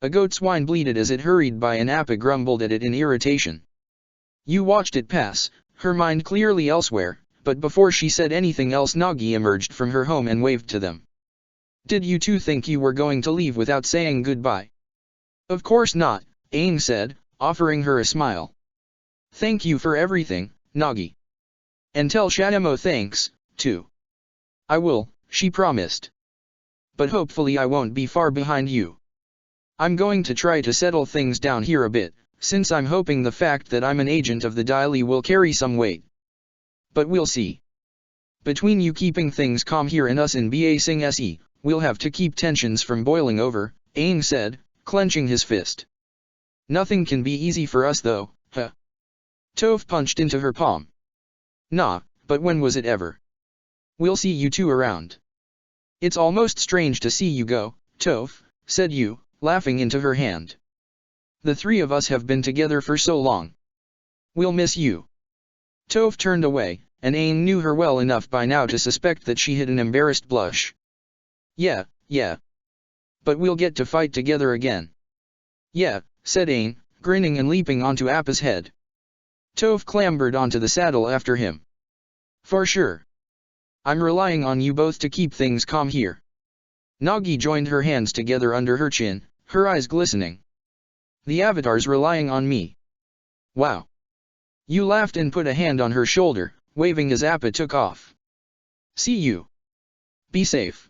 A goat's whine bleated as it hurried by and Appa grumbled at it in irritation. You watched it pass, her mind clearly elsewhere, but before she said anything else Nagi emerged from her home and waved to them. "Did you two think you were going to leave without saying goodbye?" "Of course not," Aang said, offering her a smile. "Thank you for everything, Nagi. And tell Shadamo thanks, too." "I will," she promised. "But hopefully I won't be far behind you. I'm going to try to settle things down here a bit, since I'm hoping the fact that I'm an agent of the Dai Li will carry some weight. But we'll see. Between you keeping things calm here and us in Ba Sing Se, we'll have to keep tensions from boiling over," Aang said, clenching his fist. "Nothing can be easy for us though, huh?" Toph punched into her palm. "Nah, but when was it ever? We'll see you two around." "It's almost strange to see you go, Toph," said you, laughing into her hand. "The three of us have been together for so long. We'll miss you." Toph turned away, and Aang knew her well enough by now to suspect that she hid an embarrassed blush. Yeah. But we'll get to fight together again." "Yeah," said Aang, grinning and leaping onto Appa's head. Toph clambered onto the saddle after him. "For sure. I'm relying on you both to keep things calm here." Nagi joined her hands together under her chin, her eyes glistening. "The Avatar's relying on me." "Wow." You laughed and put a hand on her shoulder, waving as Appa took off. "See you. Be safe."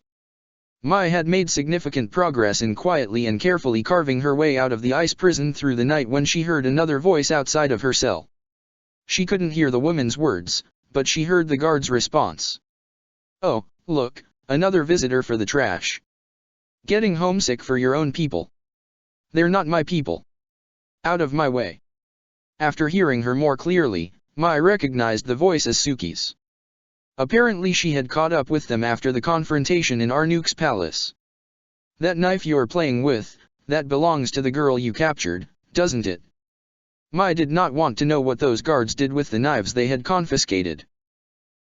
Mai had made significant progress in quietly and carefully carving her way out of the ice prison through the night when she heard another voice outside of her cell. She couldn't hear the woman's words, but she heard the guard's response. "Oh, look, another visitor for the trash. Getting homesick for your own people? They're not my people. Out of my way." After hearing her more clearly, Mai recognized the voice as Suki's. Apparently she had caught up with them after the confrontation in Arnook's palace. "That knife you're playing with, that belongs to the girl you captured, doesn't it?" Mai did not want to know what those guards did with the knives they had confiscated.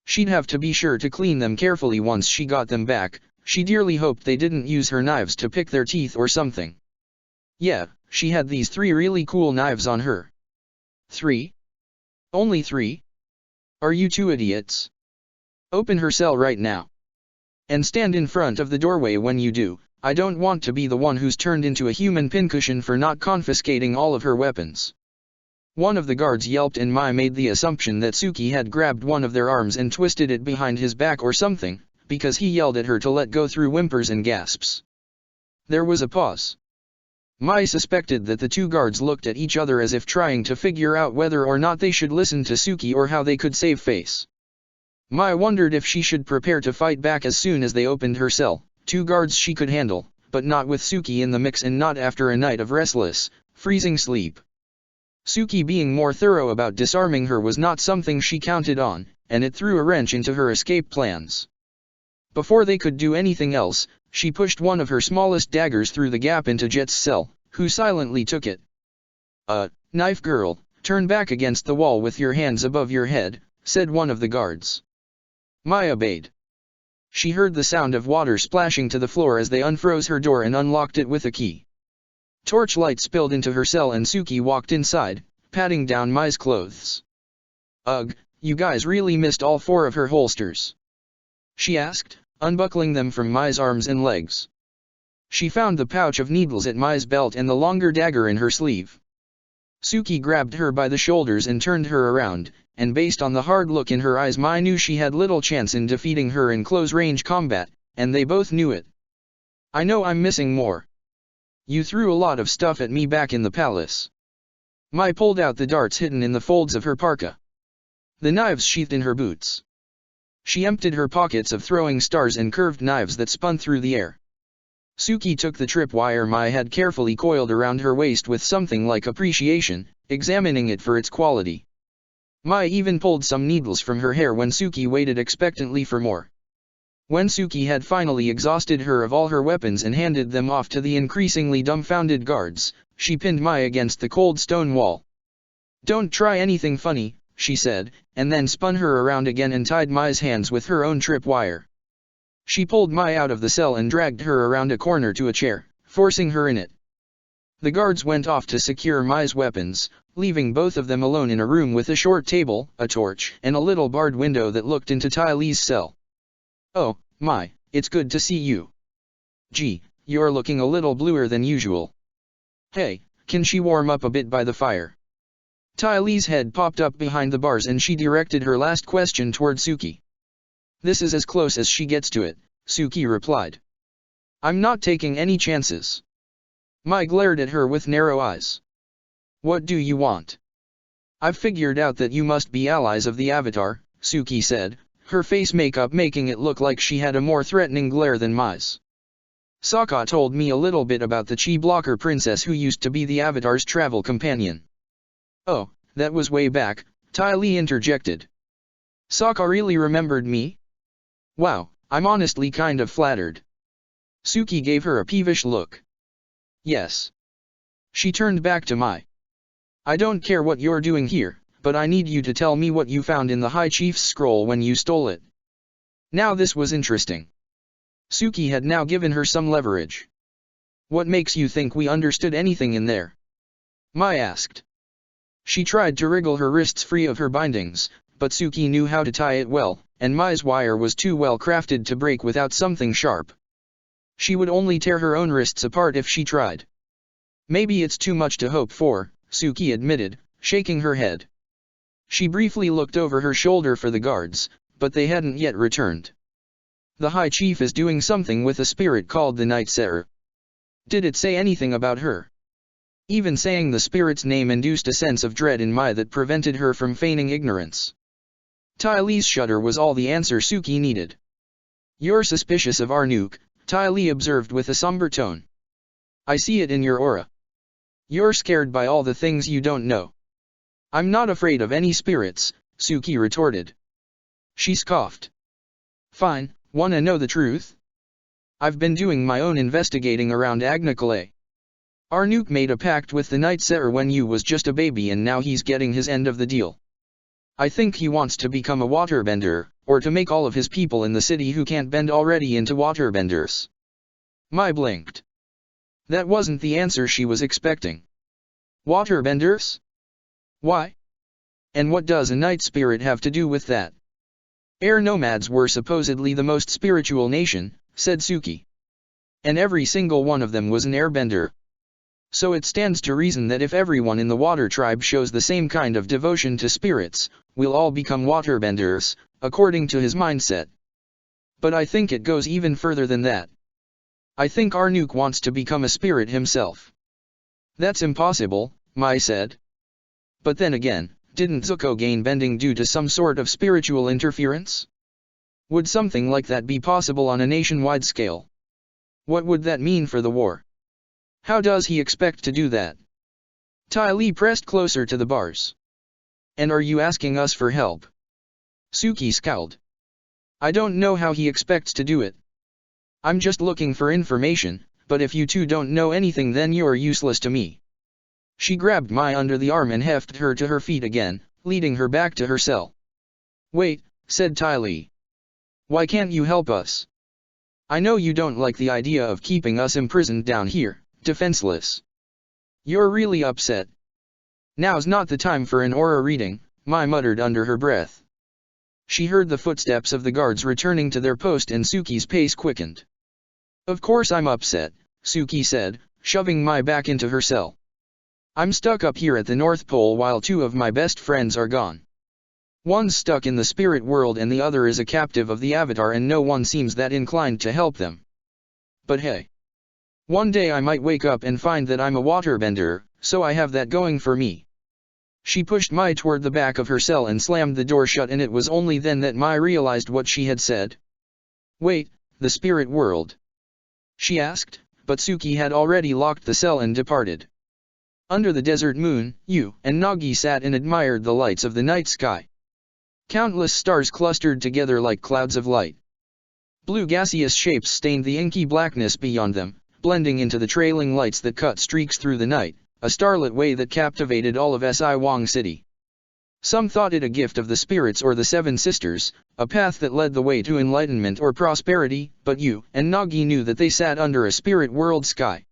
She'd have to be sure to clean them carefully once she got them back. She dearly hoped they didn't use her knives to pick their teeth or something. Yeah, she had these 3 really cool knives on her. 3? Only 3? Are you two idiots? Open her cell right now. And stand in front of the doorway when you do, I don't want to be the one who's turned into a human pincushion for not confiscating all of her weapons. One of the guards yelped and Mai made the assumption that Suki had grabbed one of their arms and twisted it behind his back or something, because he yelled at her to let go through whimpers and gasps. There was a pause. Mai suspected that the two guards looked at each other as if trying to figure out whether or not they should listen to Suki or how they could save face. Mai wondered if she should prepare to fight back as soon as they opened her cell. Two guards she could handle, but not with Suki in the mix and not after a night of restless, freezing sleep. Suki being more thorough about disarming her was not something she counted on, and it threw a wrench into her escape plans. Before they could do anything else, she pushed one of her smallest daggers through the gap into Jet's cell, who silently took it. Knife girl, turn back against the wall with your hands above your head, said one of the guards. Mai obeyed. She heard the sound of water splashing to the floor as they unfroze her door and unlocked it with a key. Torchlight spilled into her cell and Suki walked inside, patting down Mai's clothes. Ugh, you guys really missed all four of her holsters? She asked, unbuckling them from Mai's arms and legs. She found the pouch of needles at Mai's belt and the longer dagger in her sleeve. Suki grabbed her by the shoulders and turned her around, and based on the hard look in her eyes Mai knew she had little chance in defeating her in close-range combat, and they both knew it. I know I'm missing more. You threw a lot of stuff at me back in the palace. Mai pulled out the darts hidden in the folds of her parka. The knives sheathed in her boots. She emptied her pockets of throwing stars and curved knives that spun through the air. Suki took the tripwire Mai had carefully coiled around her waist with something like appreciation, examining it for its quality. Mai even pulled some needles from her hair when Suki waited expectantly for more. When Suki had finally exhausted her of all her weapons and handed them off to the increasingly dumbfounded guards, she pinned Mai against the cold stone wall. Don't try anything funny, she said, and then spun her around again and tied Mai's hands with her own tripwire. She pulled Mai out of the cell and dragged her around a corner to a chair, forcing her in it. The guards went off to secure Mai's weapons, leaving both of them alone in a room with a short table, a torch, and a little barred window that looked into Ty Lee's cell. Oh, Mai, it's good to see you. Gee, you're looking a little bluer than usual. Hey, can she warm up a bit by the fire? Ty Lee's head popped up behind the bars and she directed her last question toward Suki. This is as close as she gets to it, Suki replied. I'm not taking any chances. Mai glared at her with narrow eyes. What do you want? I've figured out that you must be allies of the Avatar, Suki said, her face makeup making it look like she had a more threatening glare than Mai's. Sokka told me a little bit about the Chi Blocker princess who used to be the Avatar's travel companion. Oh, that was way back, Ty Lee interjected. Sokka really remembered me? Wow, I'm honestly kind of flattered. Suki gave her a peevish look. Yes. She turned back to Mai. I don't care what you're doing here, but I need you to tell me what you found in the High Chief's scroll when you stole it. Now this was interesting. Suki had now given her some leverage. What makes you think we understood anything in there? Mai asked. She tried to wriggle her wrists free of her bindings, but Suki knew how to tie it well, and Mai's wire was too well crafted to break without something sharp. She would only tear her own wrists apart if she tried. Maybe it's too much to hope for, Suki admitted, shaking her head. She briefly looked over her shoulder for the guards, but they hadn't yet returned. The High Chief is doing something with a spirit called the Night Serer. Did it say anything about her? Even saying the spirit's name induced a sense of dread in Mai that prevented her from feigning ignorance. Ty Lee's shudder was all the answer Suki needed. You're suspicious of Arnook, Ty Lee observed with a somber tone. I see it in your aura. You're scared by all the things you don't know. I'm not afraid of any spirits, Suki retorted. She scoffed. Fine, wanna know the truth? I've been doing my own investigating around Agnicolae. Arnook made a pact with the Night Serer when you was just a baby and now he's getting his end of the deal. I think he wants to become a waterbender, or to make all of his people in the city who can't bend already into waterbenders. Mai blinked. That wasn't the answer she was expecting. Waterbenders? Why? And what does a night spirit have to do with that? Air nomads were supposedly the most spiritual nation, said Suki. And every single one of them was an airbender. So it stands to reason that if everyone in the water tribe shows the same kind of devotion to spirits, we'll all become waterbenders, according to his mindset. But I think it goes even further than that. I think Arnook wants to become a spirit himself. That's impossible, Mai said. But then again, didn't Zuko gain bending due to some sort of spiritual interference? Would something like that be possible on a nationwide scale? What would that mean for the war? How does he expect to do that? Ty Lee pressed closer to the bars. And are you asking us for help? Suki scowled. I don't know how he expects to do it. I'm just looking for information, but if you two don't know anything then you're useless to me. She grabbed Mai under the arm and hefted her to her feet again, leading her back to her cell. Wait, said Ty Lee. Why can't you help us? I know you don't like the idea of keeping us imprisoned down here, defenseless. You're really upset. Now's not the time for an aura reading, Mai muttered under her breath. She heard the footsteps of the guards returning to their post and Suki's pace quickened. Of course I'm upset, Suki said, shoving Mai back into her cell. I'm stuck up here at the North Pole while two of my best friends are gone. One's stuck in the spirit world and the other is a captive of the Avatar and no one seems that inclined to help them. But hey. One day I might wake up and find that I'm a waterbender, so I have that going for me. She pushed Mai toward the back of her cell and slammed the door shut, and it was only then that Mai realized what she had said. Wait, the spirit world? She asked, but Suki had already locked the cell and departed. Under the desert moon, Yu and Nagi sat and admired the lights of the night sky. Countless stars clustered together like clouds of light. Blue gaseous shapes stained the inky blackness beyond them, blending into the trailing lights that cut streaks through the night, a starlit way that captivated all of Siwang City. Some thought it a gift of the spirits or the Seven Sisters, a path that led the way to enlightenment or prosperity, but Yu and Nagi knew that they sat under a spirit world sky.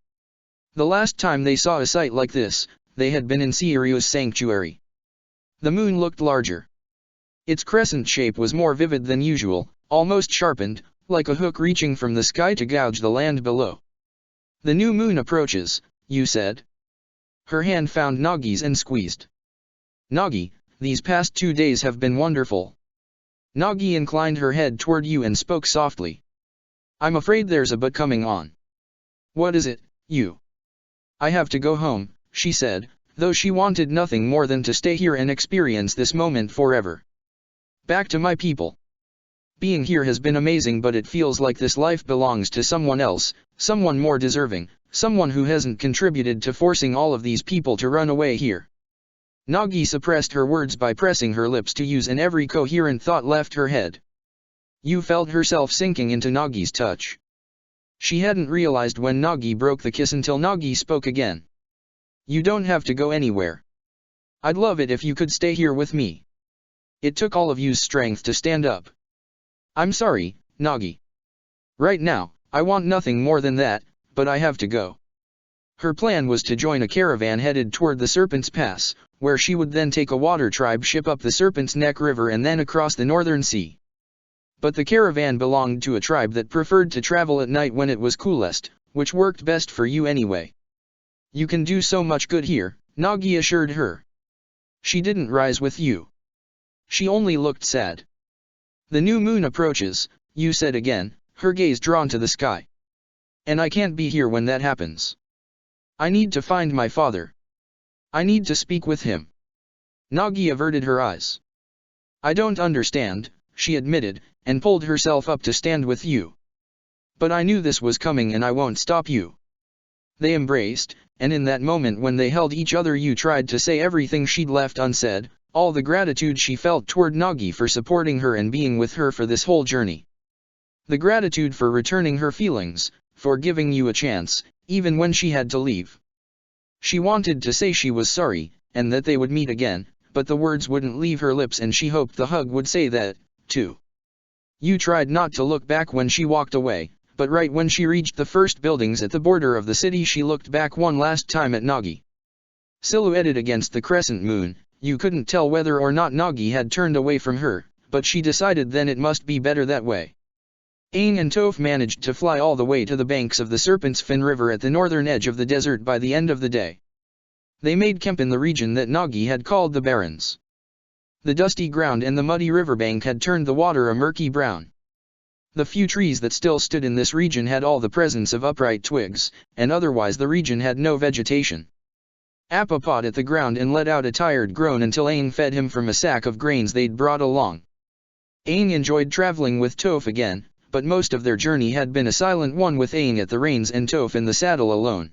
The last time they saw a sight like this, they had been in Sirius Sanctuary. The moon looked larger. Its crescent shape was more vivid than usual, almost sharpened, like a hook reaching from the sky to gouge the land below. The new moon approaches, Yu said. Her hand found Nagi's and squeezed. Nagi, these past 2 days have been wonderful. Nagi inclined her head toward Yu and spoke softly. I'm afraid there's a but coming on. What is it, Yu? I have to go home, she said, though she wanted nothing more than to stay here and experience this moment forever. Back to my people. Being here has been amazing, but it feels like this life belongs to someone else, someone more deserving, someone who hasn't contributed to forcing all of these people to run away here. Nagi suppressed her words by pressing her lips to Yu's, and every coherent thought left her head. Yu felt herself sinking into Nagi's touch. She hadn't realized when Nagi broke the kiss until Nagi spoke again. You don't have to go anywhere. I'd love it if you could stay here with me. It took all of Yu's strength to stand up. I'm sorry, Nagi. Right now, I want nothing more than that, but I have to go. Her plan was to join a caravan headed toward the Serpent's Pass, where she would then take a water tribe ship up the Serpent's Neck River and then across the Northern Sea. But the caravan belonged to a tribe that preferred to travel at night when it was coolest, which worked best for you anyway. You can do so much good here, Nagi assured her. She didn't rise with Yu. She only looked sad. The new moon approaches, Yu said again, her gaze drawn to the sky. And I can't be here when that happens. I need to find my father. I need to speak with him. Nagi averted her eyes. I don't understand, she admitted, and pulled herself up to stand with Yu. But I knew this was coming and I won't stop you. They embraced, and in that moment when they held each other Yu tried to say everything she'd left unsaid, all the gratitude she felt toward Nagi for supporting her and being with her for this whole journey. The gratitude for returning her feelings, for giving Yu a chance, even when she had to leave. She wanted to say she was sorry, and that they would meet again, but the words wouldn't leave her lips and she hoped the hug would say that, too. Yu tried not to look back when she walked away, but right when she reached the first buildings at the border of the city she looked back one last time at Nagi. Silhouetted against the crescent moon, Yu couldn't tell whether or not Nagi had turned away from her, but she decided then it must be better that way. Aang and Toph managed to fly all the way to the banks of the Serpent's Fin River at the northern edge of the desert by the end of the day. They made camp in the region that Nagi had called the Barrens. The dusty ground and the muddy riverbank had turned the water a murky brown. The few trees that still stood in this region had all the presence of upright twigs, and otherwise the region had no vegetation. Appa pawed at the ground and let out a tired groan until Aang fed him from a sack of grains they'd brought along. Aang enjoyed traveling with Toph again, but most of their journey had been a silent one with Aang at the reins and Toph in the saddle alone.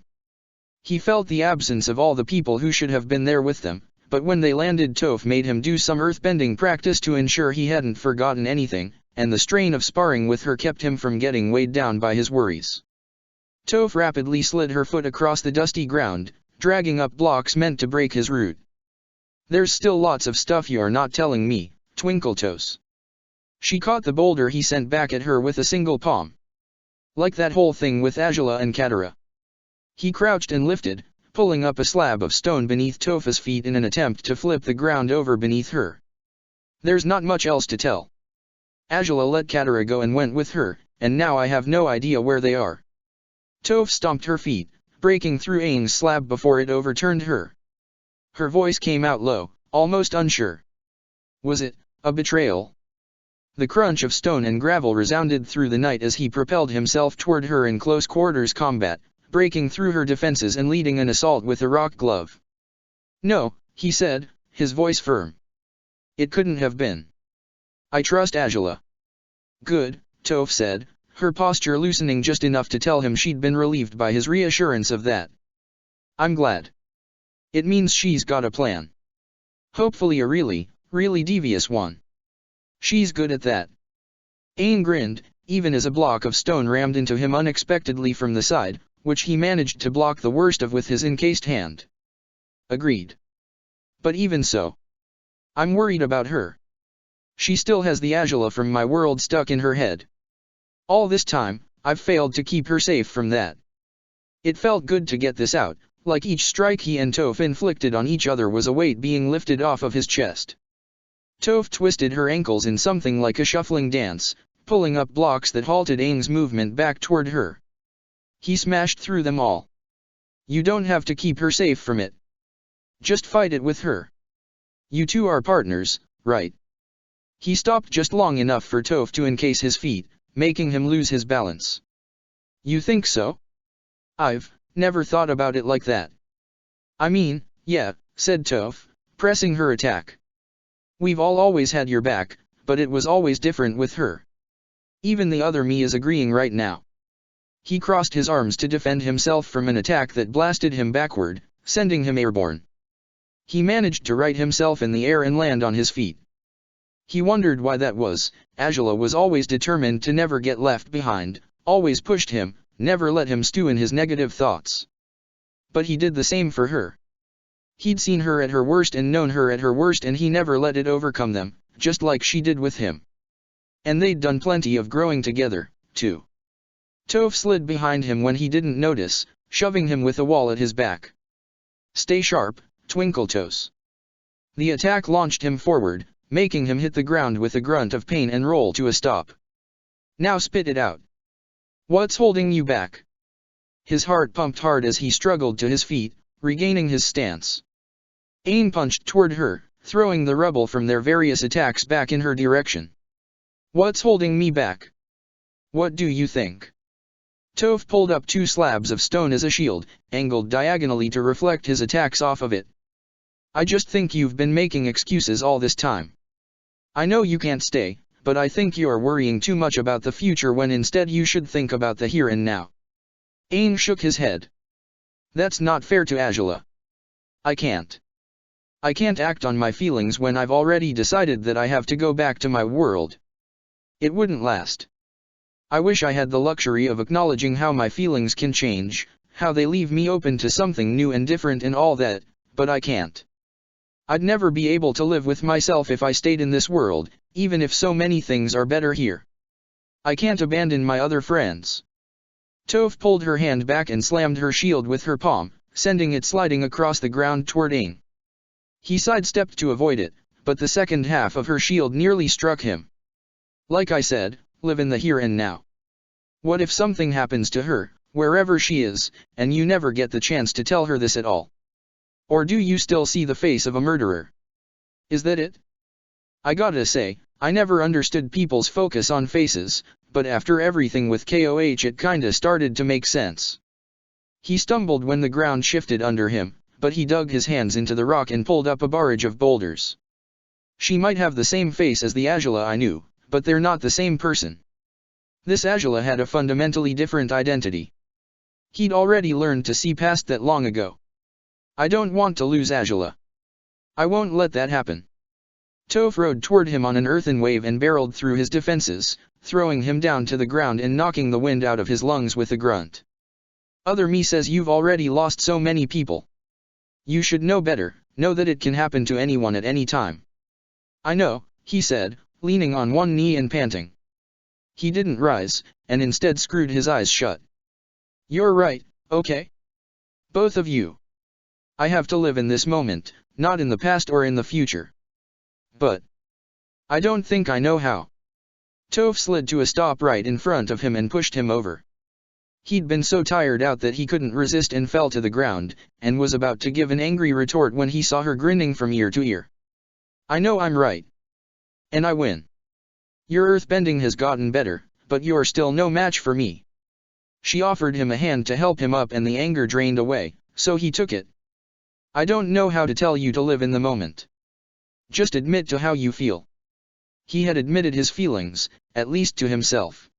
He felt the absence of all the people who should have been there with them, but when they landed Toph made him do some earthbending practice to ensure he hadn't forgotten anything, and the strain of sparring with her kept him from getting weighed down by his worries. Toph rapidly slid her foot across the dusty ground, dragging up blocks meant to break his route. "There's still lots of stuff you're not telling me, Twinkletoes." She caught the boulder he sent back at her with a single palm. "Like that whole thing with Azula and Katara." He crouched and lifted, pulling up a slab of stone beneath Toph's feet in an attempt to flip the ground over beneath her. "There's not much else to tell. Azula let Katara go and went with her, and now I have no idea where they are." Toph stomped her feet, breaking through Aang's slab before it overturned her. Her voice came out low, almost unsure. "Was it a betrayal?" The crunch of stone and gravel resounded through the night as he propelled himself toward her in close quarters combat, breaking through her defenses and leading an assault with a rock glove. "No," he said, his voice firm. "It couldn't have been. I trust Azula." "Good," Toph said, her posture loosening just enough to tell him she'd been relieved by his reassurance of that. "I'm glad. It means she's got a plan. Hopefully a really, really devious one. She's good at that." Aang grinned, even as a block of stone rammed into him unexpectedly from the side, which he managed to block the worst of with his encased hand. "Agreed. But even so, I'm worried about her. She still has the Azula from my world stuck in her head. All this time, I've failed to keep her safe from that." It felt good to get this out, like each strike he and Toph inflicted on each other was a weight being lifted off of his chest. Toph twisted her ankles in something like a shuffling dance, pulling up blocks that halted Aang's movement back toward her. He smashed through them all. "You don't have to keep her safe from it. Just fight it with her. You two are partners, right?" He stopped just long enough for Toph to encase his feet, making him lose his balance. "You think so? I've never thought about it like that." "I mean, yeah," said Toph, pressing her attack. "We've always had your back, but it was always different with her. Even the other me is agreeing right now." He crossed his arms to defend himself from an attack that blasted him backward, sending him airborne. He managed to right himself in the air and land on his feet. He wondered why that was. Azula was always determined to never get left behind, always pushed him, never let him stew in his negative thoughts. But he did the same for her. He'd seen her at her worst and known her at her worst, and he never let it overcome them, just like she did with him. And they'd done plenty of growing together, too. Toph slid behind him when he didn't notice, shoving him with a wall at his back. "Stay sharp, Twinkletoes." The attack launched him forward, making him hit the ground with a grunt of pain and roll to a stop. "Now spit it out. What's holding you back?" His heart pumped hard as he struggled to his feet, regaining his stance. Aang punched toward her, throwing the rubble from their various attacks back in her direction. "What's holding me back? What do you think?" Toph pulled up 2 slabs of stone as a shield, angled diagonally to reflect his attacks off of it. "I just think you've been making excuses all this time. I know you can't stay, but I think you're worrying too much about the future when instead you should think about the here and now." Aang shook his head. "That's not fair to Azula. I can't act on my feelings when I've already decided that I have to go back to my world. It wouldn't last. I wish I had the luxury of acknowledging how my feelings can change, how they leave me open to something new and different and all that, but I can't. I'd never be able to live with myself if I stayed in this world, even if so many things are better here. I can't abandon my other friends." Toph pulled her hand back and slammed her shield with her palm, sending it sliding across the ground toward Aang. He sidestepped to avoid it, but the second half of her shield nearly struck him. "Like I said, live in the here and now. What if something happens to her, wherever she is, and you never get the chance to tell her this at all? Or do you still see the face of a murderer? Is that it? I gotta say, I never understood people's focus on faces, but after everything with KOH it kinda started to make sense. He stumbled when the ground shifted under him, but he dug his hands into the rock and pulled up a barrage of boulders. She might have the same face as the Angela I knew, but they're not the same person. This Angela had a fundamentally different identity. He'd already learned to see past that long ago. I don't want to lose Angela. I won't let that happen. Toph rode toward him on an earthen wave and barreled through his defenses, throwing him down to the ground and knocking the wind out of his lungs with a grunt. Other me says you've already lost so many people. You should know better, know that it can happen to anyone at any time. I know, he said, leaning on one knee and panting. He didn't rise, and instead screwed his eyes shut. You're right, okay? Both of you. I have to live in this moment, not in the past or in the future. But I don't think I know how. Toph slid to a stop right in front of him and pushed him over. He'd been so tired out that he couldn't resist and fell to the ground, and was about to give an angry retort when he saw her grinning from ear to ear. I know I'm right. And I win. Your earthbending has gotten better, but you're still no match for me. She offered him a hand to help him up and the anger drained away, so he took it. I don't know how to tell you to live in the moment. Just admit to how you feel. He had admitted his feelings, at least to himself.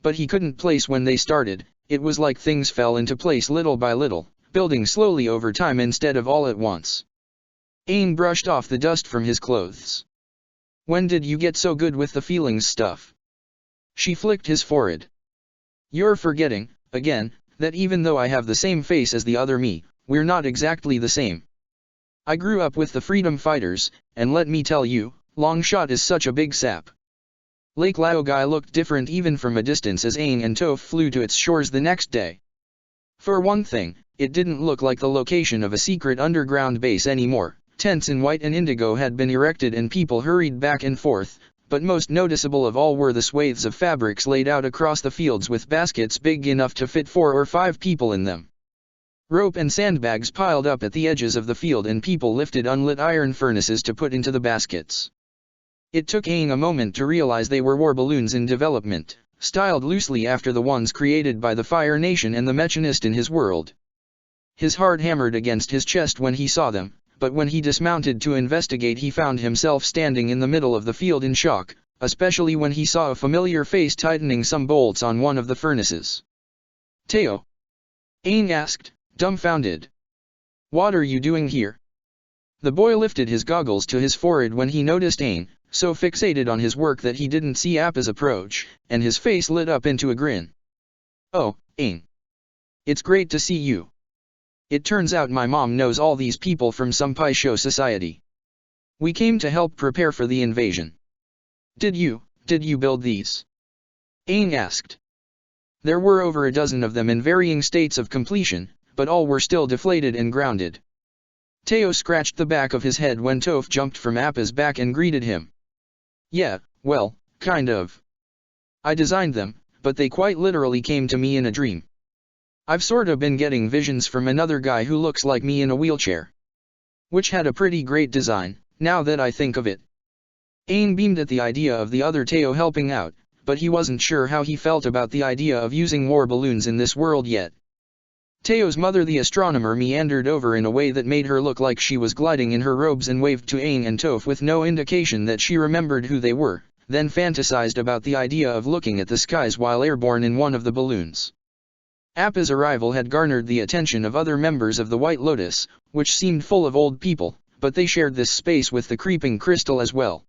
But he couldn't place when they started. It was like things fell into place little by little, building slowly over time instead of all at once. Aang brushed off the dust from his clothes. When did you get so good with the feelings stuff? She flicked his forehead. You're forgetting, again, that even though I have the same face as the other me, we're not exactly the same. I grew up with the freedom fighters, and let me tell you, Longshot is such a big sap. Lake Laogai looked different even from a distance as Aang and Toph flew to its shores the next day. For one thing, it didn't look like the location of a secret underground base anymore. Tents in white and indigo had been erected and people hurried back and forth, but most noticeable of all were the swathes of fabrics laid out across the fields with baskets big enough to fit 4 or 5 people in them. Rope and sandbags piled up at the edges of the field and people lifted unlit iron furnaces to put into the baskets. It took Aang a moment to realize they were war balloons in development, styled loosely after the ones created by the Fire Nation and the Mechanist in his world. His heart hammered against his chest when he saw them, but when he dismounted to investigate he found himself standing in the middle of the field in shock, especially when he saw a familiar face tightening some bolts on one of the furnaces. Teo? Aang asked, dumbfounded. What are you doing here? The boy lifted his goggles to his forehead when he noticed Aang, so fixated on his work that he didn't see Appa's approach, and his face lit up into a grin. Oh, Aang. It's great to see you. It turns out my mom knows all these people from some Pai-Sho society. We came to help prepare for the invasion. Did you build these? Aang asked. There were over a dozen of them in varying states of completion, but all were still deflated and grounded. Teo scratched the back of his head when Toph jumped from Appa's back and greeted him. Yeah, well, kind of. I designed them, but they quite literally came to me in a dream. I've sorta been getting visions from another guy who looks like me in a wheelchair. Which had a pretty great design, now that I think of it. Aang beamed at the idea of the other Teo helping out, but he wasn't sure how he felt about the idea of using war balloons in this world yet. Teo's mother the astronomer meandered over in a way that made her look like she was gliding in her robes and waved to Aang and Toph with no indication that she remembered who they were, then fantasized about the idea of looking at the skies while airborne in one of the balloons. Appa's arrival had garnered the attention of other members of the White Lotus, which seemed full of old people, but they shared this space with the creeping crystal as well.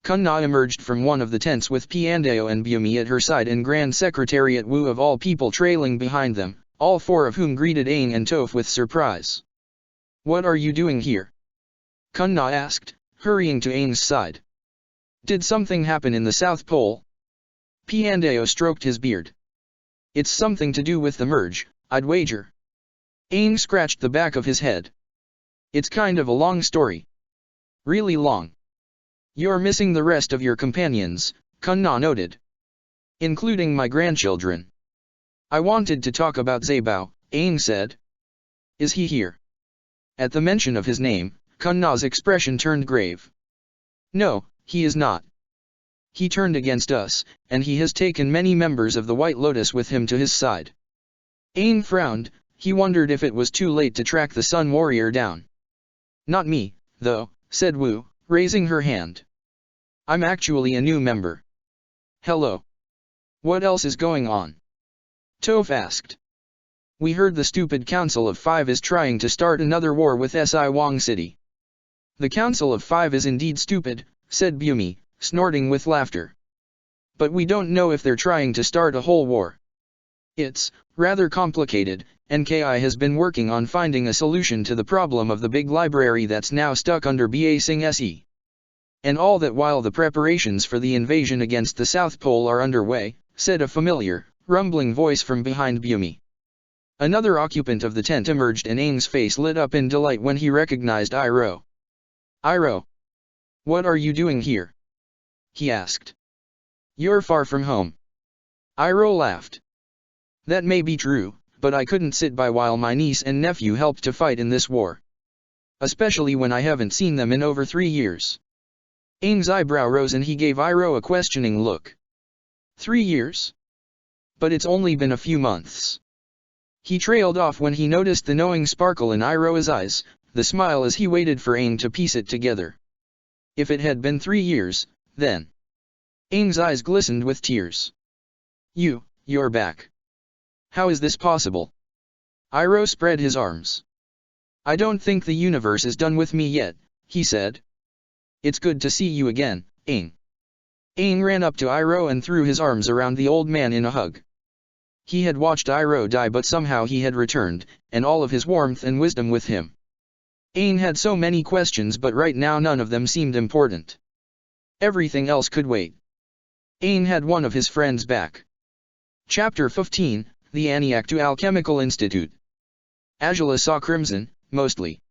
Kunna emerged from one of the tents with Piandao and Bumi at her side and Grand Secretariat Wu of all people trailing behind them, all 4 of whom greeted Aang and Toph with surprise. What are you doing here? Kunna asked, hurrying to Aang's side. Did something happen in the South Pole? Piandao stroked his beard. It's something to do with the merge, I'd wager. Aang scratched the back of his head. It's kind of a long story. Really long. You're missing the rest of your companions, Kunna noted. including my grandchildren. I wanted to talk about Zabao, Aang said. Is he here? At the mention of his name, Kun Na's expression turned grave. No, he is not. He turned against us, and he has taken many members of the White Lotus with him to his side. Aang frowned. He wondered if it was too late to track the Sun Warrior down. Not me, though, said Wu, raising her hand. I'm actually a new member. Hello. What else is going on? Toph asked. We heard the stupid Council of Five is trying to start another war with Si Wong City. The Council of Five is indeed stupid, said Bumi, snorting with laughter. But we don't know if they're trying to start a whole war. It's rather complicated. NKI has been working on finding a solution to the problem of the big library that's now stuck under Ba Sing Se. And all that while the preparations for the invasion against the South Pole are underway, said a familiar, rumbling voice from behind Bumi. Another occupant of the tent emerged and Aang's face lit up in delight when he recognized Iroh. Iroh. What are you doing here? He asked. You're far from home. Iroh laughed. That may be true, but I couldn't sit by while my niece and nephew helped to fight in this war. Especially when I haven't seen them in over 3 years. Aang's eyebrow rose and he gave Iroh a questioning look. 3 years? But it's only been a few months. He trailed off when he noticed the knowing sparkle in Iroh's eyes, the smile as he waited for Aang to piece it together. If it had been 3 years, then. Aang's eyes glistened with tears. You're back. How is this possible? Iroh spread his arms. I don't think the universe is done with me yet, he said. It's good to see you again, Aang. Aang ran up to Iroh and threw his arms around the old man in a hug. He had watched Iroh die but somehow he had returned, and all of his warmth and wisdom with him. Aang had so many questions but right now none of them seemed important. Everything else could wait. Aang had one of his friends back. Chapter 15, The Aniaktu Alchemical Institute. Azula saw crimson, mostly.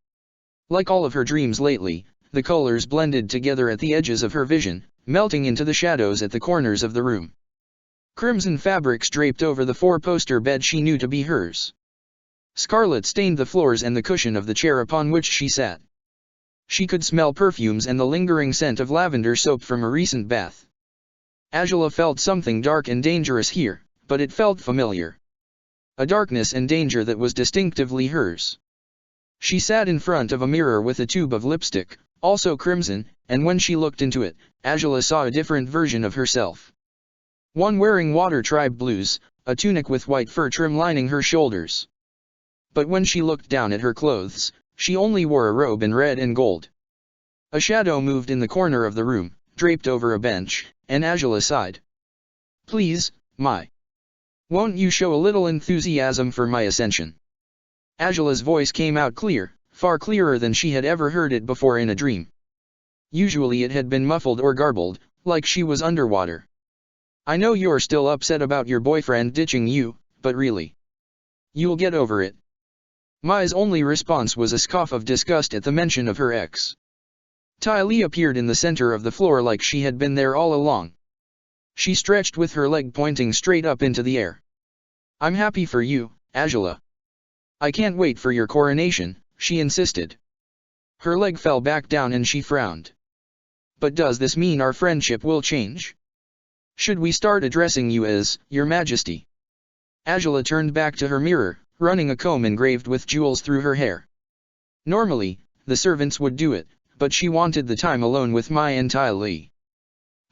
Like all of her dreams lately, the colors blended together at the edges of her vision, melting into the shadows at the corners of the room. Crimson fabrics draped over the 4-poster bed she knew to be hers. Scarlet stained the floors and the cushion of the chair upon which she sat. She could smell perfumes and the lingering scent of lavender soap from a recent bath. Azula felt something dark and dangerous here, but it felt familiar. A darkness and danger that was distinctively hers. She sat in front of a mirror with a tube of lipstick, also crimson, and when she looked into it, Azula saw a different version of herself. One wearing water tribe blues, a tunic with white fur trim lining her shoulders. But when she looked down at her clothes, she only wore a robe in red and gold. A shadow moved in the corner of the room, draped over a bench, and Azula sighed. Please, Mai. Won't you show a little enthusiasm for my ascension? Azula's voice came out clear, far clearer than she had ever heard it before in a dream. Usually it had been muffled or garbled, like she was underwater. I know you're still upset about your boyfriend ditching you, but really. You'll get over it. Mai's only response was a scoff of disgust at the mention of her ex. Ty Lee appeared in the center of the floor like she had been there all along. She stretched with her leg pointing straight up into the air. I'm happy for you, Azula. I can't wait for your coronation, she insisted. Her leg fell back down and she frowned. But does this mean our friendship will change? Should we start addressing you as, Your Majesty? Azula turned back to her mirror, running a comb engraved with jewels through her hair. Normally, the servants would do it, but she wanted the time alone with Mai and Ty Lee.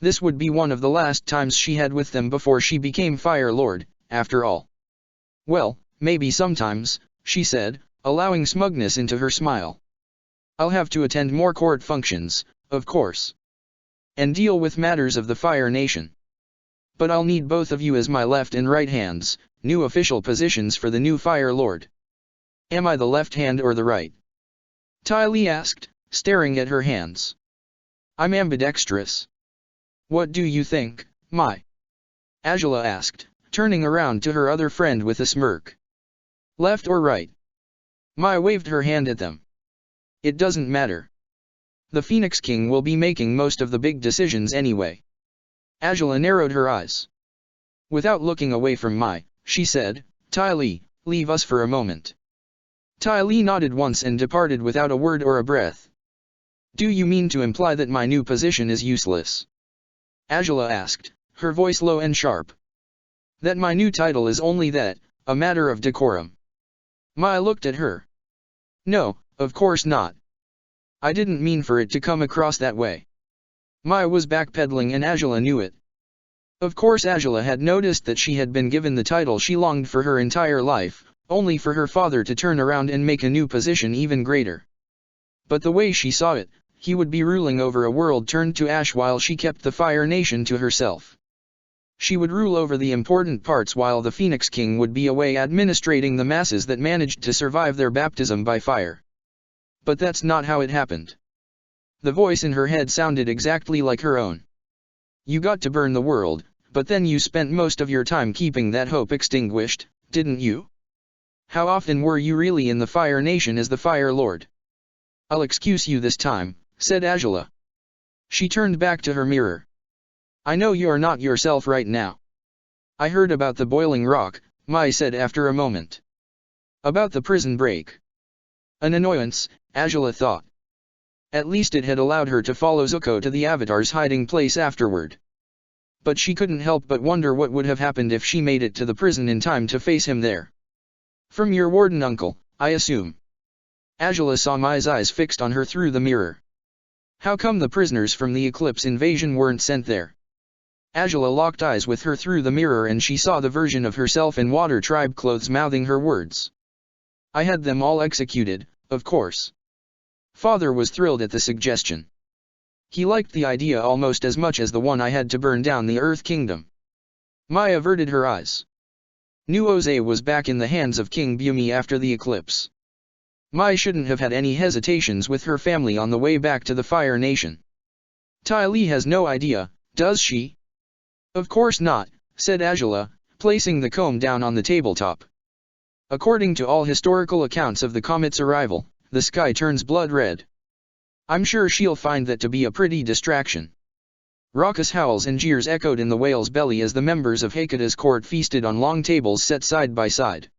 This would be one of the last times she had with them before she became Fire Lord, after all. Well, maybe sometimes, she said, allowing smugness into her smile. I'll have to attend more court functions, of course. And deal with matters of the Fire Nation. But I'll need both of you as my left and right hands, new official positions for the new Fire Lord. Am I the left hand or the right? Ty Lee asked, staring at her hands. I'm ambidextrous. What do you think, Mai? Azula asked, turning around to her other friend with a smirk. Left or right? Mai waved her hand at them. It doesn't matter. The Phoenix King will be making most of the big decisions anyway. Azula narrowed her eyes. Without looking away from Mai, she said, "Ty Lee, leave us for a moment." Ty Lee nodded once and departed without a word or a breath. "Do you mean to imply that my new position is useless?" Ajala asked, her voice low and sharp. "That my new title is only that, a matter of decorum?" Mai looked at her. "No, of course not. I didn't mean for it to come across that way." Mai was backpedaling and Ajala knew it. Of course Ajala had noticed that she had been given the title she longed for her entire life, only for her father to turn around and make a new position even greater. But the way she saw it, he would be ruling over a world turned to ash while she kept the Fire Nation to herself. She would rule over the important parts while the Phoenix King would be away administrating the masses that managed to survive their baptism by fire. But that's not how it happened. The voice in her head sounded exactly like her own. "You got to burn the world, but then you spent most of your time keeping that hope extinguished, didn't you? How often were you really in the Fire Nation as the Fire Lord?" "I'll excuse you this time," said Ajala. She turned back to her mirror. "I know you're not yourself right now." "I heard about the boiling rock," Mai said after a moment. "About the prison break." An annoyance, Ajala thought. At least it had allowed her to follow Zuko to the Avatar's hiding place afterward. But she couldn't help but wonder what would have happened if she made it to the prison in time to face him there. "From your warden uncle, I assume." Ajala saw Mai's eyes fixed on her through the mirror. "How come the prisoners from the Eclipse invasion weren't sent there?" Ajala locked eyes with her through the mirror and she saw the version of herself in Water Tribe clothes mouthing her words. "I had them all executed, of course." Father was thrilled at the suggestion. He liked the idea almost as much as the one I had to burn down the Earth Kingdom. Mai averted her eyes. New Oze was back in the hands of King Bumi after the eclipse. Mai shouldn't have had any hesitations with her family on the way back to the Fire Nation. Ty Lee has no idea, does she? "Of course not," said Ajala, placing the comb down on the tabletop. "According to all historical accounts of the comet's arrival, the sky turns blood red. I'm sure she'll find that to be a pretty distraction." Raucous howls and jeers echoed in the whale's belly as the members of Heikeda's court feasted on long tables set side by side.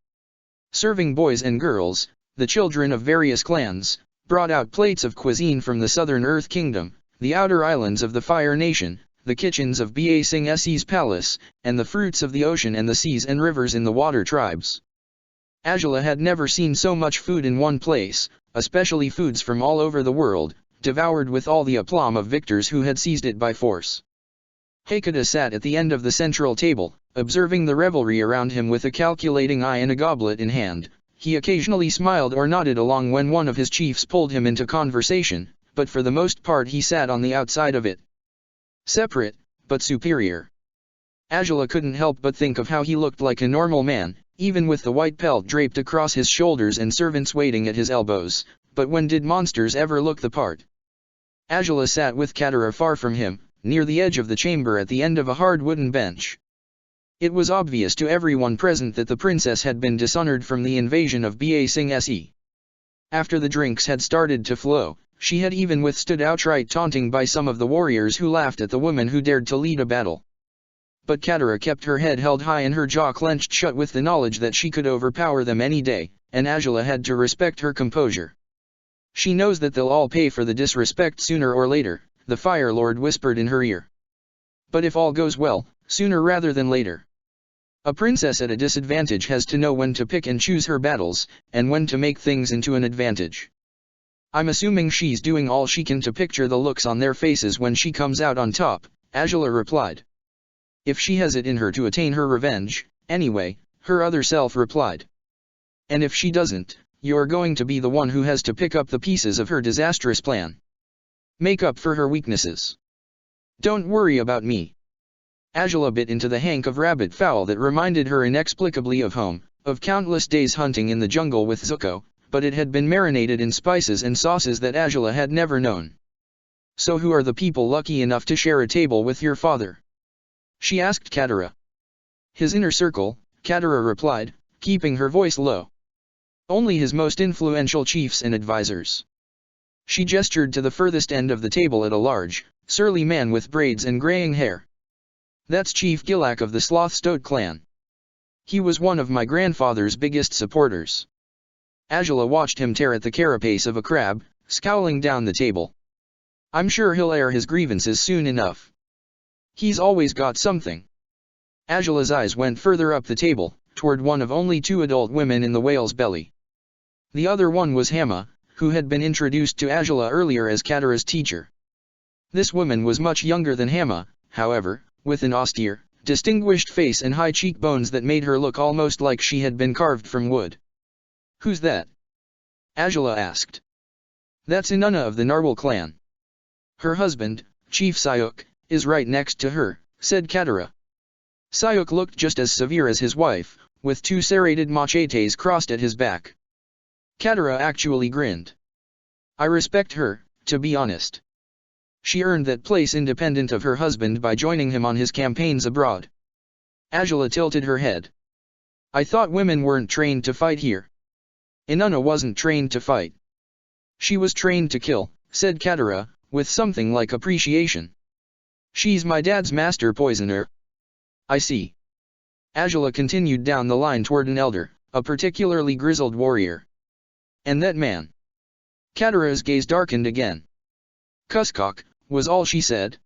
Serving boys and girls, the children of various clans, brought out plates of cuisine from the southern Earth Kingdom, the outer islands of the Fire Nation, the kitchens of Ba Sing Se's palace, and the fruits of the ocean and the seas and rivers in the water tribes. Ajala had never seen so much food in one place, especially foods from all over the world, devoured with all the aplomb of victors who had seized it by force. Heikeda sat at the end of the central table, observing the revelry around him with a calculating eye and a goblet in hand. He occasionally smiled or nodded along when one of his chiefs pulled him into conversation, but for the most part he sat on the outside of it. Separate, but superior. Ajala couldn't help but think of how he looked like a normal man, even with the white pelt draped across his shoulders and servants waiting at his elbows, but when did monsters ever look the part? Ajala sat with Katara far from him, near the edge of the chamber at the end of a hard wooden bench. It was obvious to everyone present that the princess had been dishonored from the invasion of Ba Sing Se. After the drinks had started to flow, she had even withstood outright taunting by some of the warriors who laughed at the woman who dared to lead a battle. But Katara kept her head held high and her jaw clenched shut with the knowledge that she could overpower them any day, and Ajala had to respect her composure. "She knows that they'll all pay for the disrespect sooner or later," the Fire Lord whispered in her ear. "But if all goes well, sooner rather than later. A princess at a disadvantage has to know when to pick and choose her battles, and when to make things into an advantage. I'm assuming she's doing all she can to picture the looks on their faces when she comes out on top," Ajala replied. "If she has it in her to attain her revenge, anyway," her other self replied. "And if she doesn't, you're going to be the one who has to pick up the pieces of her disastrous plan. Make up for her weaknesses. Don't worry about me." Ajala bit into the hank of rabbit fowl that reminded her inexplicably of home, of countless days hunting in the jungle with Zuko, but it had been marinated in spices and sauces that Ajala had never known. "So who are the people lucky enough to share a table with your father?" she asked Katara. "His inner circle," Katara replied, keeping her voice low. "Only his most influential chiefs and advisors." She gestured to the furthest end of the table at a large, surly man with braids and graying hair. That's Chief Gilak of the Slothstoat clan. He was one of my grandfather's biggest supporters. Ajala watched him tear at the carapace of a crab, scowling down the table. I'm sure he'll air his grievances soon enough. He's always got something. Ajala's eyes went further up the table, toward one of only 2 adult women in the whale's belly. The other one was Hama, who had been introduced to Ajala earlier as Katara's teacher. This woman was much younger than Hama, however, with an austere, distinguished face and high cheekbones that made her look almost like she had been carved from wood. Who's that? Ajala asked. That's Inanna of the Narwhal clan. Her husband, Chief Sayuk, is right next to her, said Katara. Sayuk looked just as severe as his wife, with 2 serrated machetes crossed at his back. Katara actually grinned. I respect her, to be honest. She earned that place independent of her husband by joining him on his campaigns abroad. Ajala tilted her head. I thought women weren't trained to fight here. Inanna wasn't trained to fight. She was trained to kill, said Katara, with something like appreciation. She's my dad's master poisoner. I see. Ajala continued down the line toward an elder, a particularly grizzled warrior. And that man? Katara's gaze darkened again. Cuskok, was all she said.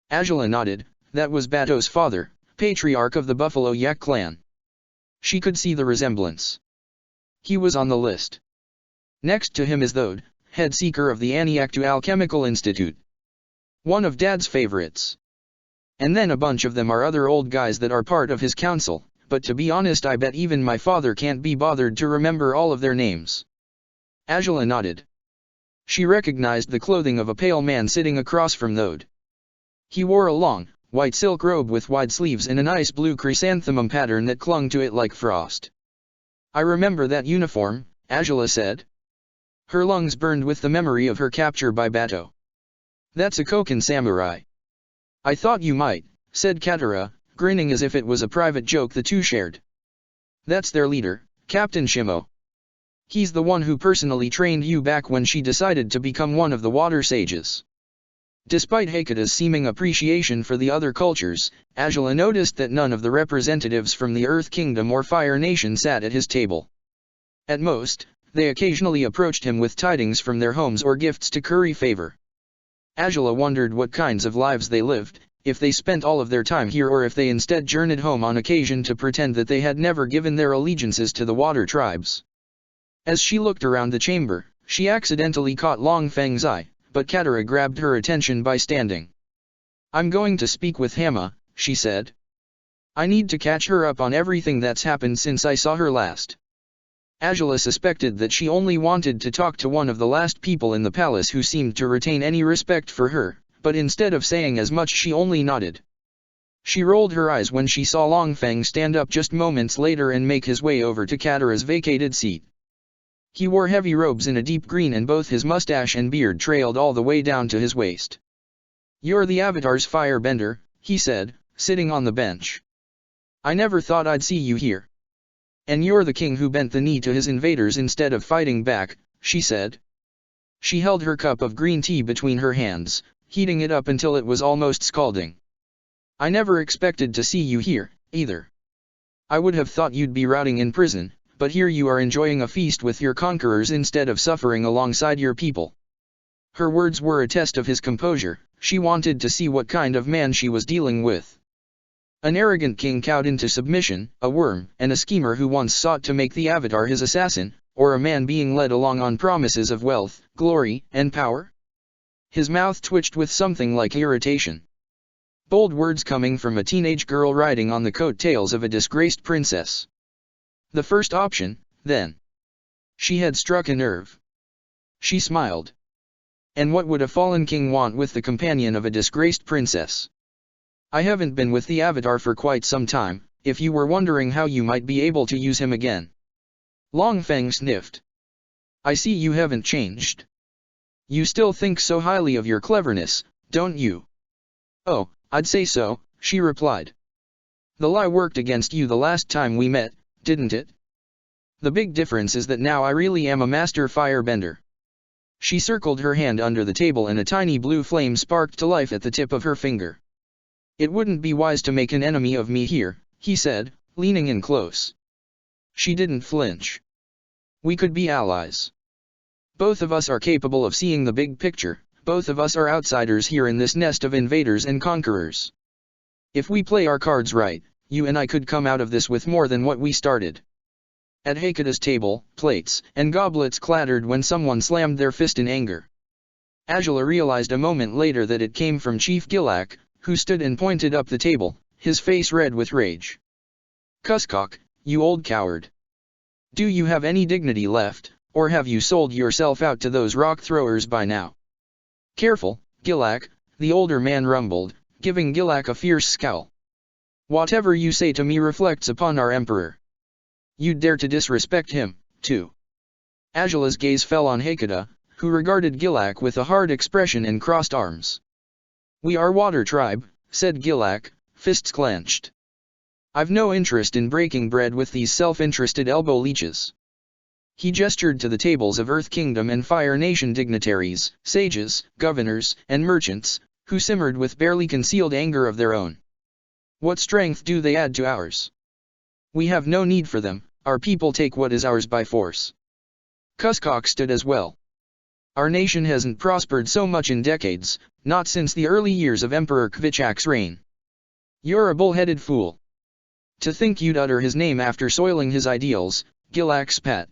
Ajala nodded. That was Bato's father, patriarch of the Buffalo Yak clan. She could see the resemblance. He was on the list. Next to him is Thode, head seeker of the Aniaktu Alchemical Institute. One of Dad's favorites. And then a bunch of them are other old guys that are part of his council, but to be honest I bet even my father can't be bothered to remember all of their names. Ajala nodded. She recognized the clothing of a pale man sitting across from Thode. He wore a long, white silk robe with wide sleeves and a nice blue chrysanthemum pattern that clung to it like frost. I remember that uniform, Ajala said. Her lungs burned with the memory of her capture by Bato. That's a Kokan samurai. I thought you might, said Katara, grinning as if it was a private joke the two shared. That's their leader, Captain Shimo. He's the one who personally trained you back when she decided to become one of the water sages. Despite Heikata's seeming appreciation for the other cultures, Ajala noticed that none of the representatives from the Earth Kingdom or Fire Nation sat at his table. At most, they occasionally approached him with tidings from their homes or gifts to curry favor. Ajala wondered what kinds of lives they lived, if they spent all of their time here or if they instead journeyed home on occasion to pretend that they had never given their allegiances to the water tribes. As she looked around the chamber, she accidentally caught Long Feng's eye, but Katara grabbed her attention by standing. I'm going to speak with Hama, she said. I need to catch her up on everything that's happened since I saw her last. Ajala suspected that she only wanted to talk to one of the last people in the palace who seemed to retain any respect for her, but instead of saying as much she only nodded. She rolled her eyes when she saw Long Feng stand up just moments later and make his way over to Katara's vacated seat. He wore heavy robes in a deep green and both his mustache and beard trailed all the way down to his waist. You're the Avatar's firebender, he said, sitting on the bench. I never thought I'd see you here. And you're the king who bent the knee to his invaders instead of fighting back, she said. She held her cup of green tea between her hands, heating it up until it was almost scalding. I never expected to see you here, either. I would have thought you'd be rotting in prison, but here you are enjoying a feast with your conquerors instead of suffering alongside your people. Her words were a test of his composure. She wanted to see what kind of man she was dealing with. An arrogant king cowed into submission, a worm and a schemer who once sought to make the Avatar his assassin, or a man being led along on promises of wealth, glory, and power? His mouth twitched with something like irritation. Bold words coming from a teenage girl riding on the coattails of a disgraced princess. The first option, then. She had struck a nerve. She smiled. And what would a fallen king want with the companion of a disgraced princess? I haven't been with the Avatar for quite some time, if you were wondering how you might be able to use him again. Long Feng sniffed. I see you haven't changed. You still think so highly of your cleverness, don't you? Oh, I'd say so, she replied. The lie worked against you the last time we met, didn't it? The big difference is that now I really am a master firebender. She circled her hand under the table and a tiny blue flame sparked to life at the tip of her finger. It wouldn't be wise to make an enemy of me here, he said, leaning in close. She didn't flinch. We could be allies. Both of us are capable of seeing the big picture, both of us are outsiders here in this nest of invaders and conquerors. If we play our cards right, you and I could come out of this with more than what we started. At Heikeda's table, plates and goblets clattered when someone slammed their fist in anger. Azula realized a moment later that it came from Chief Gilak, who stood and pointed up the table, his face red with rage. Cuskok, you old coward. Do you have any dignity left, or have you sold yourself out to those rock throwers by now? Careful, Gilak, the older man rumbled, giving Gilak a fierce scowl. Whatever you say to me reflects upon our emperor. You'd dare to disrespect him, too. Azula's gaze fell on Heikeda, who regarded Gilak with a hard expression and crossed arms. We are Water Tribe, said Gilak, fists clenched. I've no interest in breaking bread with these self-interested elbow leeches. He gestured to the tables of Earth Kingdom and Fire Nation dignitaries, sages, governors, and merchants, who simmered with barely concealed anger of their own. What strength do they add to ours? We have no need for them, our people take what is ours by force. Cuskok stood as well. Our nation hasn't prospered so much in decades, not since the early years of Emperor Kvichak's reign. You're a bull-headed fool. To think you'd utter his name after soiling his ideals, Gilak spat.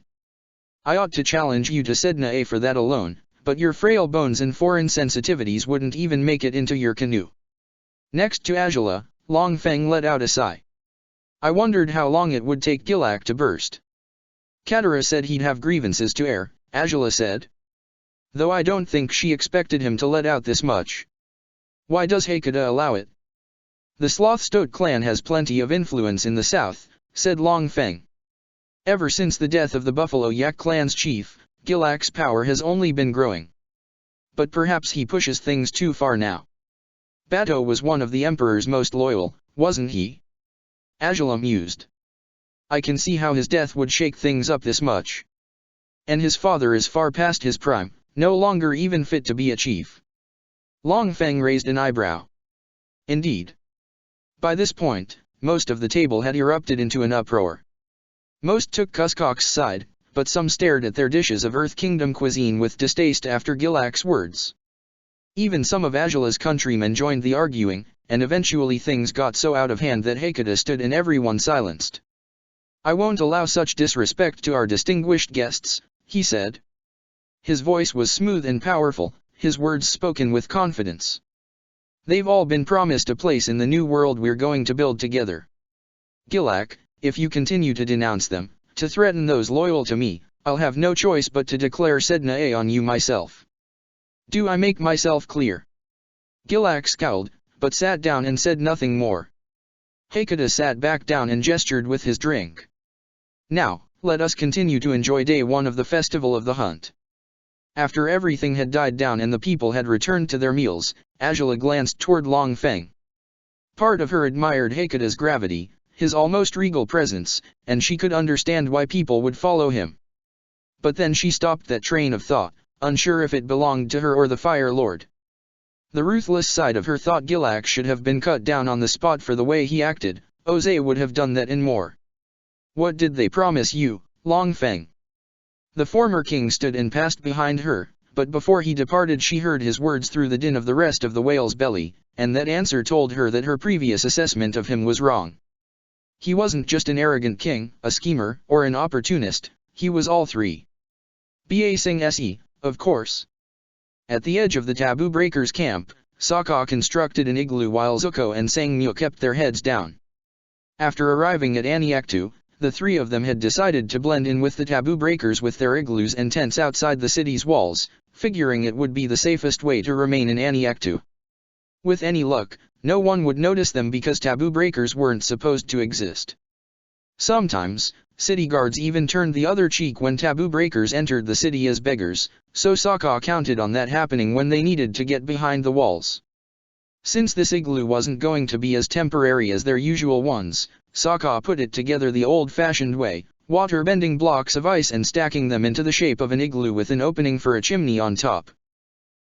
I ought to challenge you to Sedna A for that alone, but your frail bones and foreign sensitivities wouldn't even make it into your canoe. Next to Azula, Long Feng let out a sigh. I wondered how long it would take Gilak to burst. Katara said he'd have grievances to air, Azula said. Though I don't think she expected him to let out this much. Why does Heikeda allow it? The Slothstoat clan has plenty of influence in the south, said Long Feng. Ever since the death of the Buffalo Yak clan's chief, Gilak's power has only been growing. But perhaps he pushes things too far now. Bato was one of the Emperor's most loyal, wasn't he? Azula mused. I can see how his death would shake things up this much. And his father is far past his prime, no longer even fit to be a chief. Long Feng raised an eyebrow. Indeed. By this point, most of the table had erupted into an uproar. Most took Cuskok's side, but some stared at their dishes of Earth Kingdom cuisine with distaste after Gilak's words. Even some of Azula's countrymen joined the arguing, and eventually things got so out of hand that Heikeda stood and everyone silenced. I won't allow such disrespect to our distinguished guests, he said. His voice was smooth and powerful, his words spoken with confidence. They've all been promised a place in the new world we're going to build together. Gilak, if you continue to denounce them, to threaten those loyal to me, I'll have no choice but to declare Sedna A on you myself. Do I make myself clear? Gilak scowled, but sat down and said nothing more. Heikeda sat back down and gestured with his drink. Now, let us continue to enjoy day one of the Festival of the Hunt. After everything had died down and the people had returned to their meals, Azula glanced toward Long Feng. Part of her admired Heikeda's gravity, his almost regal presence, and she could understand why people would follow him. But then she stopped that train of thought, unsure if it belonged to her or the Fire Lord. The ruthless side of her thought Gilak should have been cut down on the spot for the way he acted, Oze would have done that and more. What did they promise you, Long Feng? The former king stood and passed behind her, but before he departed she heard his words through the din of the rest of the whale's belly, and that answer told her that her previous assessment of him was wrong. He wasn't just an arrogant king, a schemer, or an opportunist, he was all three. Ba Sing Se, of course. At the edge of the Taboo Breakers camp, Sokka constructed an igloo while Zuko and Sangmu kept their heads down. After arriving at Aniaktu, the three of them had decided to blend in with the Taboo Breakers with their igloos and tents outside the city's walls, figuring it would be the safest way to remain in Aniaktu. With any luck, no one would notice them because Taboo Breakers weren't supposed to exist. Sometimes, city guards even turned the other cheek when Taboo Breakers entered the city as beggars, so Sokka counted on that happening when they needed to get behind the walls. Since this igloo wasn't going to be as temporary as their usual ones, Sokka put it together the old-fashioned way, water-bending blocks of ice and stacking them into the shape of an igloo with an opening for a chimney on top.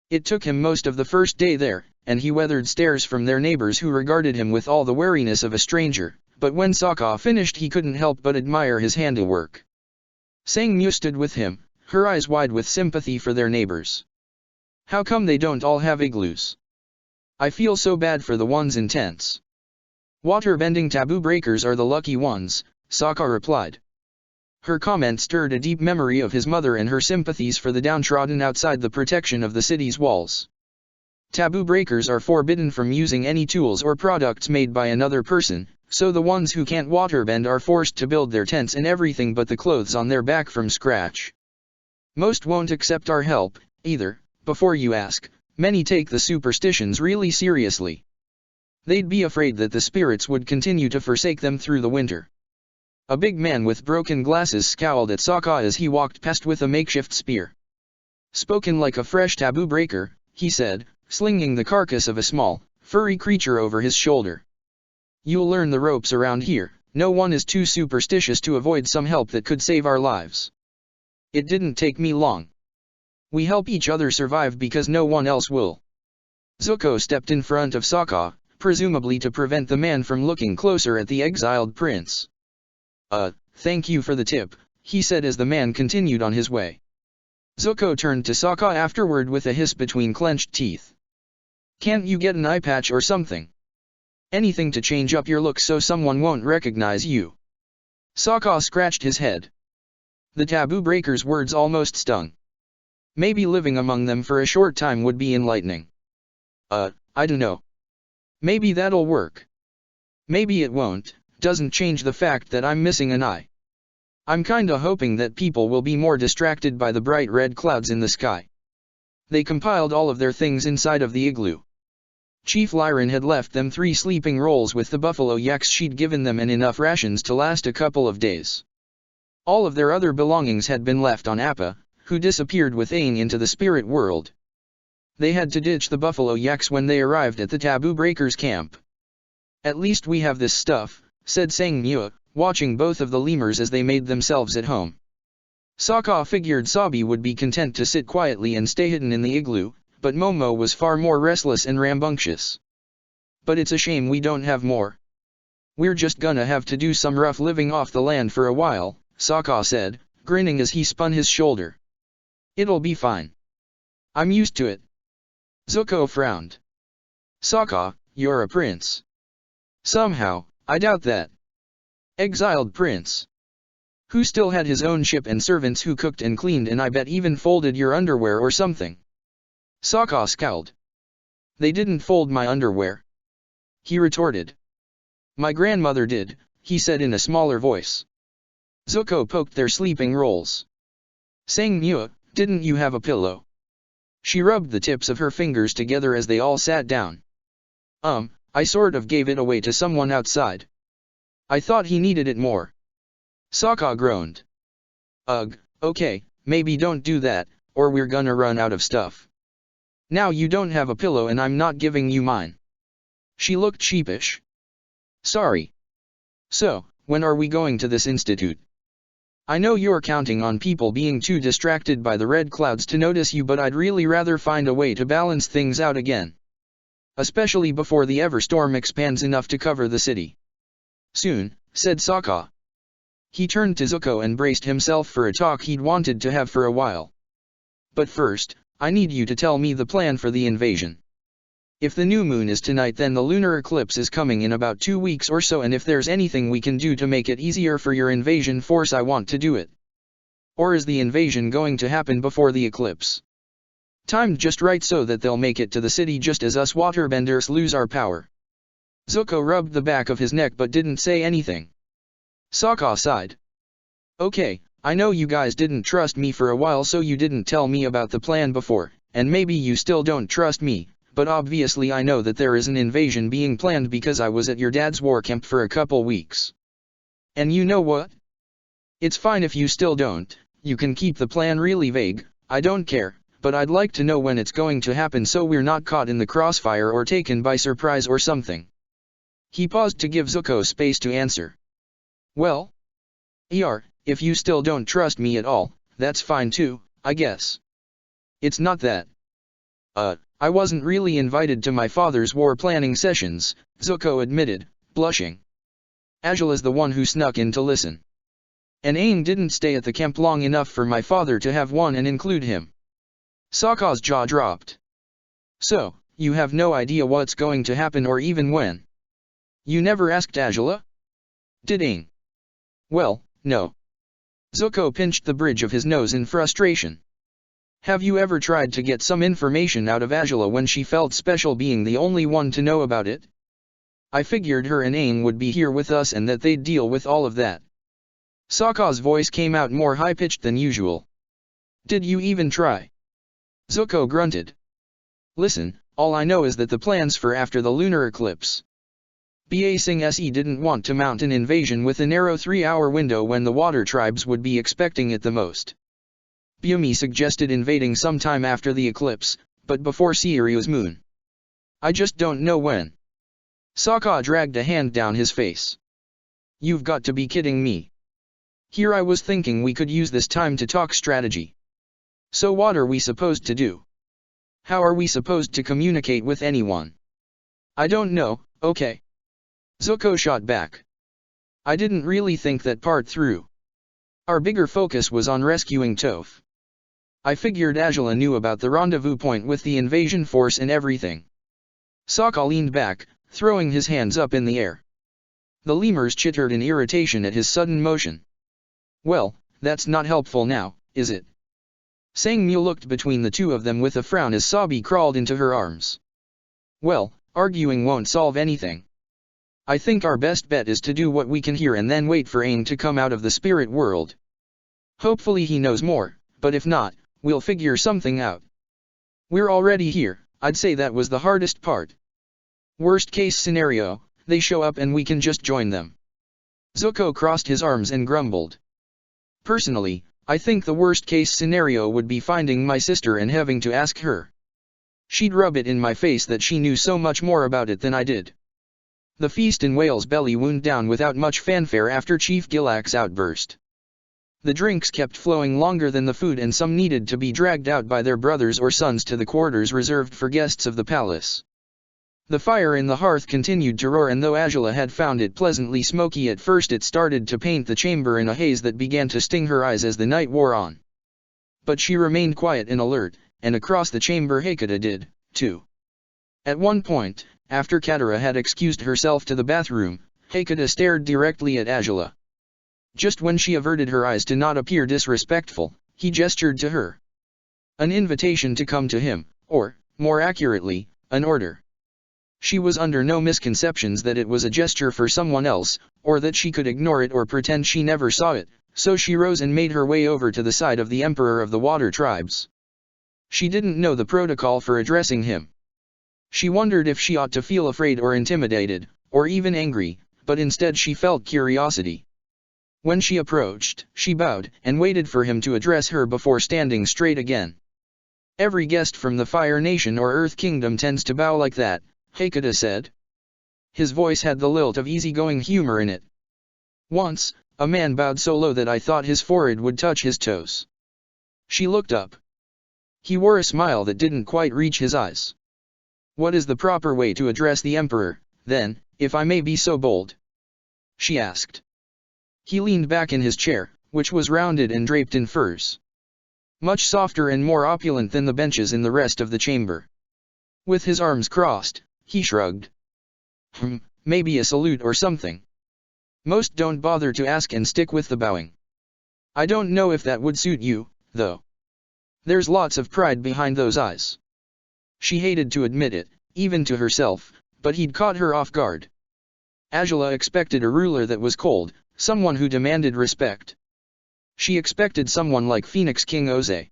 It took him most of the first day there, and he weathered stares from their neighbors who regarded him with all the wariness of a stranger, but when Sokka finished he couldn't help but admire his handiwork. Sang-Mu stood with him, her eyes wide with sympathy for their neighbors. How come they don't all have igloos? I feel so bad for the ones in tents. Water-bending taboo breakers are the lucky ones, Sokka replied. Her comment stirred a deep memory of his mother and her sympathies for the downtrodden outside the protection of the city's walls. Taboo breakers are forbidden from using any tools or products made by another person, so the ones who can't waterbend are forced to build their tents and everything but the clothes on their back from scratch. Most won't accept our help, either. Before you ask, many take the superstitions really seriously. They'd be afraid that the spirits would continue to forsake them through the winter. A big man with broken glasses scowled at Sokka as he walked past with a makeshift spear. Spoken like a fresh taboo breaker, he said, slinging the carcass of a small, furry creature over his shoulder. You'll learn the ropes around here. No one is too superstitious to avoid some help that could save our lives. It didn't take me long. We help each other survive because no one else will. Zuko stepped in front of Sokka, presumably to prevent the man from looking closer at the exiled prince. Thank you for the tip, he said as the man continued on his way. Zuko turned to Sokka afterward with a hiss between clenched teeth. Can't you get an eye patch or something? Anything to change up your look so someone won't recognize you. Sokka scratched his head. The taboo breaker's words almost stung. Maybe living among them for a short time would be enlightening. I don't know. Maybe that'll work. Maybe it won't. Doesn't change the fact that I'm missing an eye. I'm kinda hoping that people will be more distracted by the bright red clouds in the sky. They compiled all of their things inside of the igloo. Chief Lyran had left them 3 sleeping rolls with the buffalo yaks she'd given them and enough rations to last a couple of days. All of their other belongings had been left on Appa, who disappeared with Aang into the spirit world. They had to ditch the buffalo yaks when they arrived at the taboo breakers' camp. At least we have this stuff, said Sang-Mu, watching both of the lemurs as they made themselves at home. Sokka figured Sabi would be content to sit quietly and stay hidden in the igloo, but Momo was far more restless and rambunctious. But it's a shame we don't have more. We're just gonna have to do some rough living off the land for a while, Sokka said, grinning as he spun his shoulder. It'll be fine. I'm used to it. Zuko frowned. Sokka, you're a prince. Somehow, I doubt that. Exiled prince. Who still had his own ship and servants who cooked and cleaned and I bet even folded your underwear or something. Sokka scowled. They didn't fold my underwear. He retorted. My grandmother did, he said in a smaller voice. Zuko poked their sleeping rolls. Sang-Mu, didn't you have a pillow? She rubbed the tips of her fingers together as they all sat down. I sort of gave it away to someone outside. I thought he needed it more. Sokka groaned. Ugh, okay, maybe don't do that, or we're gonna run out of stuff. Now you don't have a pillow and I'm not giving you mine. She looked sheepish. Sorry. So, when are we going to this institute? I know you're counting on people being too distracted by the red clouds to notice you, but I'd really rather find a way to balance things out again. Especially before the Everstorm expands enough to cover the city. Soon, said Sokka. He turned to Zuko and braced himself for a talk he'd wanted to have for a while. But first, I need you to tell me the plan for the invasion. If the new moon is tonight, then the lunar eclipse is coming in about 2 weeks or so, and if there's anything we can do to make it easier for your invasion force, I want to do it. Or is the invasion going to happen before the eclipse? Timed just right so that they'll make it to the city just as us waterbenders lose our power. Zuko rubbed the back of his neck but didn't say anything. Sokka sighed. Okay, I know you guys didn't trust me for a while, so you didn't tell me about the plan before, and maybe you still don't trust me, but obviously I know that there is an invasion being planned because I was at your dad's war camp for a couple weeks. And you know what? It's fine if you still don't, you can keep the plan really vague, I don't care. But I'd like to know when it's going to happen so we're not caught in the crossfire or taken by surprise or something. He paused to give Zuko space to answer. Well? If you still don't trust me at all, that's fine too, I guess. It's not that. I wasn't really invited to my father's war planning sessions, Zuko admitted, blushing. Azula's the one who snuck in to listen. And Aang didn't stay at the camp long enough for my father to have one and include him. Sokka's jaw dropped. So, you have no idea what's going to happen or even when? You never asked Azula? Did Aang? Well, no. Zuko pinched the bridge of his nose in frustration. Have you ever tried to get some information out of Azula when she felt special being the only one to know about it? I figured her and Aang would be here with us and that they'd deal with all of that. Sokka's voice came out more high-pitched than usual. Did you even try? Zuko grunted. Listen, all I know is that the plans for after the lunar eclipse. Ba Sing Se didn't want to mount an invasion with a narrow 3-hour window when the water tribes would be expecting it the most. Bumi suggested invading sometime after the eclipse, but before Sirius moon. I just don't know when. Sokka dragged a hand down his face. You've got to be kidding me. Here I was thinking we could use this time to talk strategy. So what are we supposed to do? How are we supposed to communicate with anyone? I don't know, okay. Zuko shot back. I didn't really think that part through. Our bigger focus was on rescuing Toph. I figured Azula knew about the rendezvous point with the invasion force and everything. Sokka leaned back, throwing his hands up in the air. The lemurs chittered in irritation at his sudden motion. Well, that's not helpful now, is it? Sangmu looked between the two of them with a frown as Sabi crawled into her arms. Well, arguing won't solve anything. I think our best bet is to do what we can here and then wait for Aang to come out of the spirit world. Hopefully he knows more, but if not, we'll figure something out. We're already here, I'd say that was the hardest part. Worst case scenario, they show up and we can just join them. Zuko crossed his arms and grumbled. Personally, I think the worst case scenario would be finding my sister and having to ask her. She'd rub it in my face that she knew so much more about it than I did. The feast in Whale's belly wound down without much fanfare after Chief Gilak's outburst. The drinks kept flowing longer than the food and some needed to be dragged out by their brothers or sons to the quarters reserved for guests of the palace. The fire in the hearth continued to roar and though Azula had found it pleasantly smoky at first it started to paint the chamber in a haze that began to sting her eyes as the night wore on. But she remained quiet and alert, and across the chamber Hekata did, too. At one point, after Katara had excused herself to the bathroom, Hekata stared directly at Azula. Just when she averted her eyes to not appear disrespectful, he gestured to her. An invitation to come to him, or, more accurately, an order. She was under no misconceptions that it was a gesture for someone else, or that she could ignore it or pretend she never saw it, so she rose and made her way over to the side of the Emperor of the Water Tribes. She didn't know the protocol for addressing him. She wondered if she ought to feel afraid or intimidated, or even angry, but instead she felt curiosity. When she approached, she bowed and waited for him to address her before standing straight again. Every guest from the Fire Nation or Earth Kingdom tends to bow like that, Hekata said. His voice had the lilt of easygoing humor in it. Once, a man bowed so low that I thought his forehead would touch his toes. She looked up. He wore a smile that didn't quite reach his eyes. What is the proper way to address the Emperor, then, if I may be so bold? She asked. He leaned back in his chair, which was rounded and draped in furs. Much softer and more opulent than the benches in the rest of the chamber. With his arms crossed, he shrugged. Maybe a salute or something. Most don't bother to ask and stick with the bowing. I don't know if that would suit you, though. There's lots of pride behind those eyes. She hated to admit it, even to herself, but he'd caught her off guard. Azula expected a ruler that was cold, someone who demanded respect. She expected someone like Phoenix King Ozai.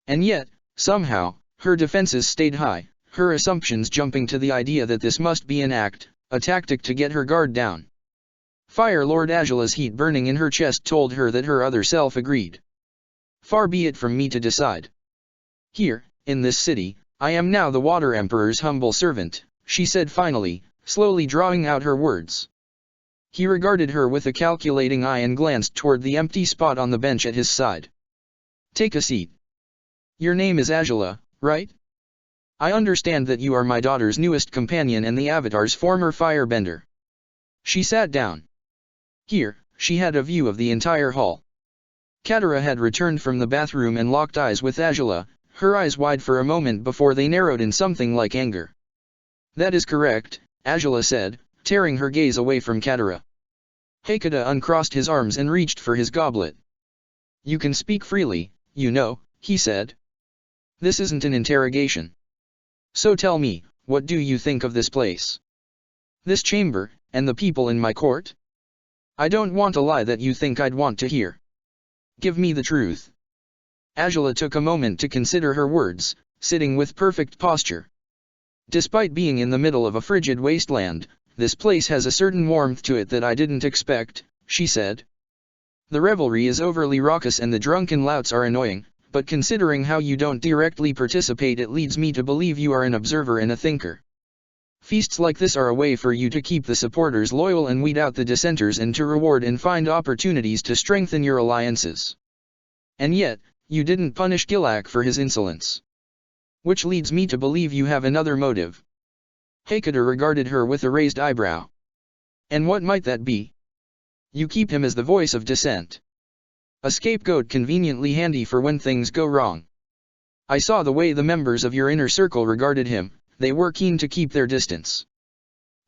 And yet, somehow, her defenses stayed high, her assumptions jumping to the idea that this must be an act, a tactic to get her guard down. Fire Lord Azula's heat burning in her chest told her that her other self agreed. Far be it from me to decide. Here, in this city, I am now the Water Emperor's humble servant, she said finally, slowly drawing out her words. He regarded her with a calculating eye and glanced toward the empty spot on the bench at his side. Take a seat. Your name is Azula, right? I understand that you are my daughter's newest companion and the Avatar's former firebender. She sat down. Here, she had a view of the entire hall. Katara had returned from the bathroom and locked eyes with Azula, her eyes wide for a moment before they narrowed in something like anger. That is correct, Azula said, tearing her gaze away from Katara. Hakata uncrossed his arms and reached for his goblet. You can speak freely, you know, he said. This isn't an interrogation. So tell me, what do you think of this place? This chamber, and the people in my court? I don't want a lie that you think I'd want to hear. Give me the truth. Azula took a moment to consider her words, sitting with perfect posture. Despite being in the middle of a frigid wasteland, this place has a certain warmth to it that I didn't expect, she said. The revelry is overly raucous and the drunken louts are annoying, but considering how you don't directly participate, it leads me to believe you are an observer and a thinker. Feasts like this are a way for you to keep the supporters loyal and weed out the dissenters and to reward and find opportunities to strengthen your alliances. And yet, you didn't punish Gilak for his insolence. Which leads me to believe you have another motive. Hakata regarded her with a raised eyebrow. And what might that be? You keep him as the voice of dissent. A scapegoat conveniently handy for when things go wrong. I saw the way the members of your inner circle regarded him, they were keen to keep their distance.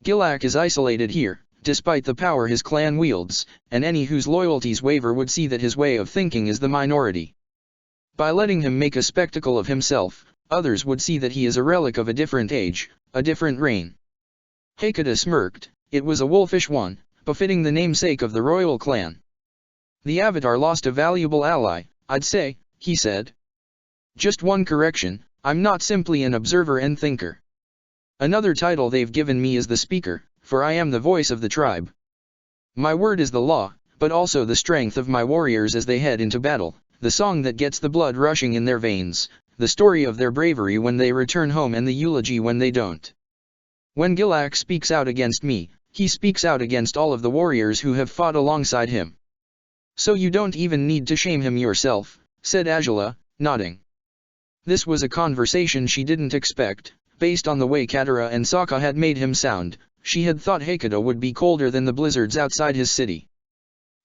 Gilak is isolated here, despite the power his clan wields, and any whose loyalties waver would see that his way of thinking is the minority. By letting him make a spectacle of himself, others would see that he is a relic of a different age, a different reign. Hakata smirked, it was a wolfish one, befitting the namesake of the royal clan. The Avatar lost a valuable ally, I'd say, he said. Just one correction, I'm not simply an observer and thinker. Another title they've given me is the Speaker, for I am the voice of the tribe. My word is the law, but also the strength of my warriors as they head into battle, the song that gets the blood rushing in their veins, the story of their bravery when they return home and the eulogy when they don't. When Gilak speaks out against me, he speaks out against all of the warriors who have fought alongside him. So you don't even need to shame him yourself, said Azula, nodding. This was a conversation she didn't expect, based on the way Katara and Sokka had made him sound. She had thought Hakata would be colder than the blizzards outside his city.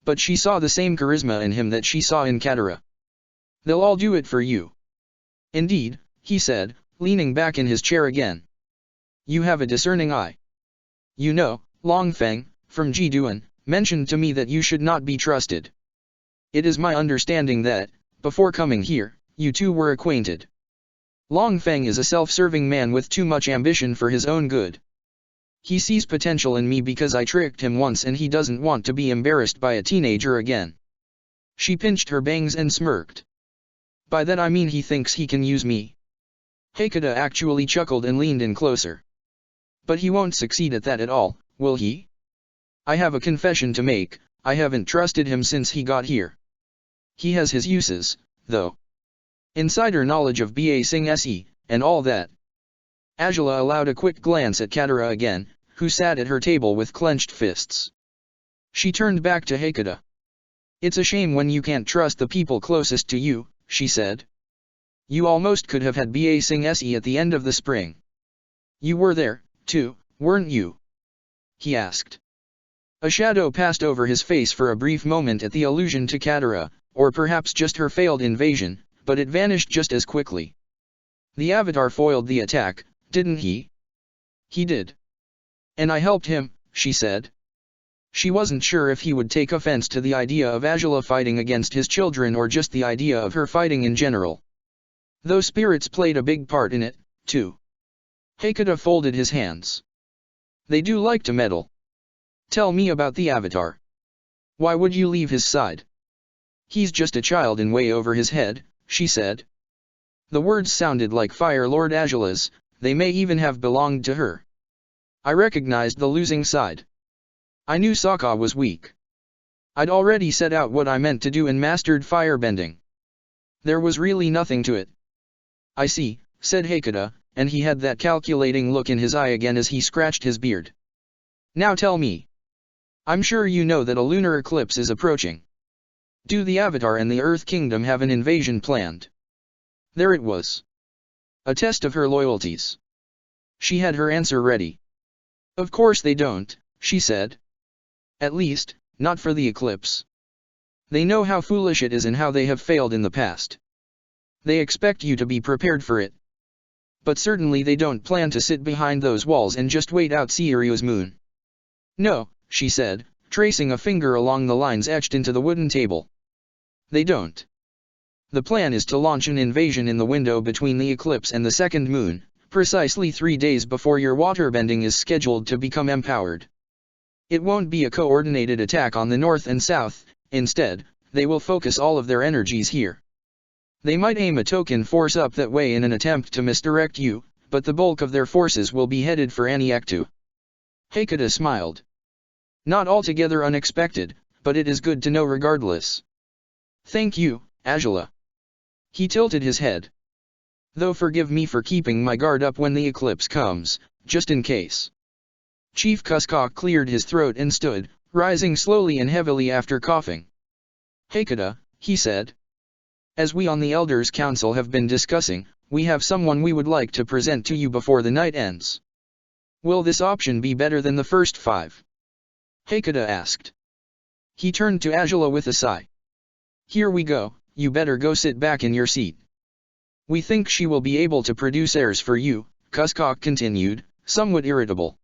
But she saw the same charisma in him that she saw in Katara. They'll all do it for you. Indeed, he said, leaning back in his chair again. You have a discerning eye. You know, Long Feng, from Jiduan, mentioned to me that you should not be trusted. It is my understanding that, before coming here, you two were acquainted. Long Feng is a self-serving man with too much ambition for his own good. He sees potential in me because I tricked him once and he doesn't want to be embarrassed by a teenager again. She pinched her bangs and smirked. By that I mean he thinks he can use me. Hakata actually chuckled and leaned in closer. But he won't succeed at that at all, will he? I have a confession to make, I haven't trusted him since he got here. He has his uses, though. Insider knowledge of Ba Sing Se, and all that. Azula allowed a quick glance at Katara again, who sat at her table with clenched fists. She turned back to Hakata. It's a shame when you can't trust the people closest to you, she said. You almost could have had Ba Sing Se at the end of the spring. You were there, too, weren't you? He asked. A shadow passed over his face for a brief moment at the allusion to Katara, or perhaps just her failed invasion, but it vanished just as quickly. The Avatar foiled the attack, didn't he? He did. And I helped him, she said. She wasn't sure if he would take offense to the idea of Azula fighting against his children or just the idea of her fighting in general. Though spirits played a big part in it, too. Hakata folded his hands. They do like to meddle. Tell me about the Avatar. Why would you leave his side? He's just a child and way over his head, she said. The words sounded like Fire Lord Azula's, they may even have belonged to her. I recognized the losing side. I knew Sokka was weak. I'd already set out what I meant to do and mastered firebending. There was really nothing to it. I see, said Hakata, and he had that calculating look in his eye again as he scratched his beard. Now tell me. I'm sure you know that a lunar eclipse is approaching. Do the Avatar and the Earth Kingdom have an invasion planned? There it was. A test of her loyalties. She had her answer ready. Of course they don't, she said. At least, not for the eclipse. They know how foolish it is and how they have failed in the past. They expect you to be prepared for it. But certainly they don't plan to sit behind those walls and just wait out Seirio's moon. No, she said, tracing a finger along the lines etched into the wooden table. They don't. The plan is to launch an invasion in the window between the eclipse and the second moon, precisely 3 days before your waterbending is scheduled to become empowered. It won't be a coordinated attack on the north and south, instead, they will focus all of their energies here. They might aim a token force up that way in an attempt to misdirect you, but the bulk of their forces will be headed for Aniaktu. Heikata smiled. Not altogether unexpected, but it is good to know regardless. Thank you, Ajala. He tilted his head. Though forgive me for keeping my guard up when the eclipse comes, just in case. Chief Cuskok cleared his throat and stood, rising slowly and heavily after coughing. Heikata, he said. As we on the Elders' Council have been discussing, we have someone we would like to present to you before the night ends. Will this option be better than the first 5? Heikata asked. He turned to Ajala with a sigh. Here we go, you better go sit back in your seat. We think she will be able to produce heirs for you, Cuskok continued, somewhat irritable.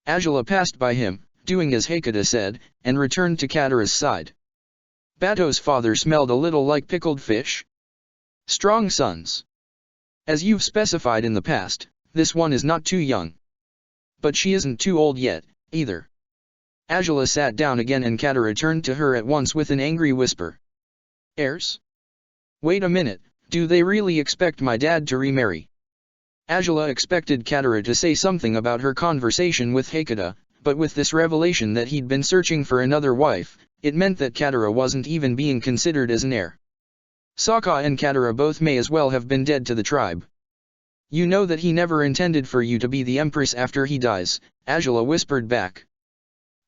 Ajala passed by him, doing as Heikata said, and returned to Katara's side. Bato's father smelled a little like pickled fish. Strong sons. As you've specified in the past, this one is not too young. But she isn't too old yet, either. Ajala sat down again and Katara turned to her at once with an angry whisper. Heirs? Wait a minute, do they really expect my dad to remarry? Ajala expected Katara to say something about her conversation with Heikata, but with this revelation that he'd been searching for another wife, it meant that Katara wasn't even being considered as an heir. Sokka and Katara both may as well have been dead to the tribe. You know that he never intended for you to be the Empress after he dies, Ajala whispered back.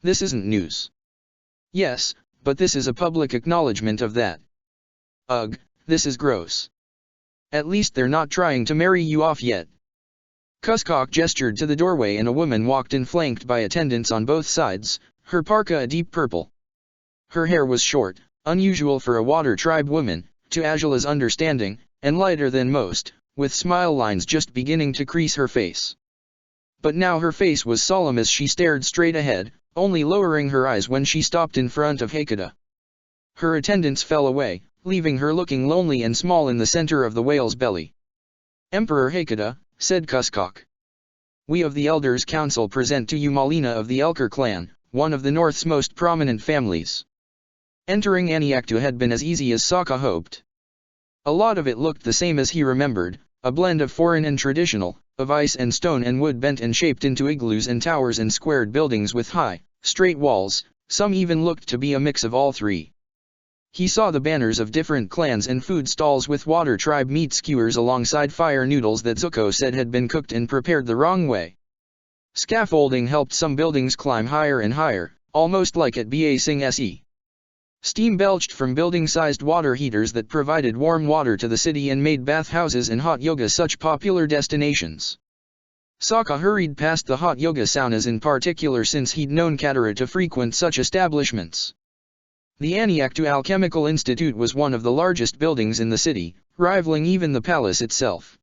This isn't news. Yes, but this is a public acknowledgement of that. Ugh, this is gross. At least they're not trying to marry you off yet. Cuskok gestured to the doorway and a woman walked in flanked by attendants on both sides, her parka a deep purple. Her hair was short, unusual for a water tribe woman, to Ajala's understanding, and lighter than most, with smile lines just beginning to crease her face. But now her face was solemn as she stared straight ahead, only lowering her eyes when she stopped in front of Heikata. Her attendants fell away, leaving her looking lonely and small in the center of the whale's belly. Emperor Heikata, said Cuskok. We of the Elders' Council present to you Malina of the Elker clan, one of the North's most prominent families. Entering Aniaktu had been as easy as Sokka hoped. A lot of it looked the same as he remembered, a blend of foreign and traditional, of ice and stone and wood bent and shaped into igloos and towers and squared buildings with high, straight walls, some even looked to be a mix of all three. He saw the banners of different clans and food stalls with water tribe meat skewers alongside fire noodles that Zuko said had been cooked and prepared the wrong way. Scaffolding helped some buildings climb higher and higher, almost like at Ba Sing Se. Steam belched from building-sized water heaters that provided warm water to the city and made bathhouses and hot yoga such popular destinations. Sokka hurried past the hot yoga saunas in particular since he'd known Katara to frequent such establishments. The Aniaktu Alchemical Institute was one of the largest buildings in the city, rivaling even the palace itself.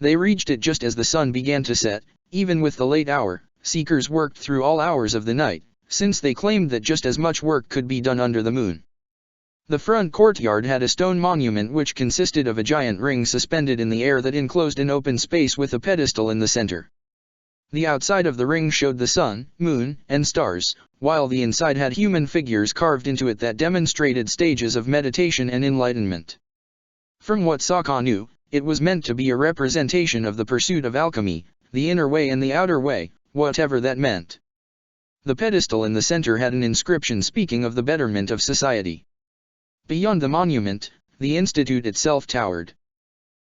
They reached it just as the sun began to set. Even with the late hour, seekers worked through all hours of the night, since they claimed that just as much work could be done under the moon. The front courtyard had a stone monument which consisted of a giant ring suspended in the air that enclosed an open space with a pedestal in the center. The outside of the ring showed the sun, moon, and stars, while the inside had human figures carved into it that demonstrated stages of meditation and enlightenment. From what Sokka knew, it was meant to be a representation of the pursuit of alchemy, the inner way and the outer way, whatever that meant. The pedestal in the center had an inscription speaking of the betterment of society. Beyond the monument, the institute itself towered.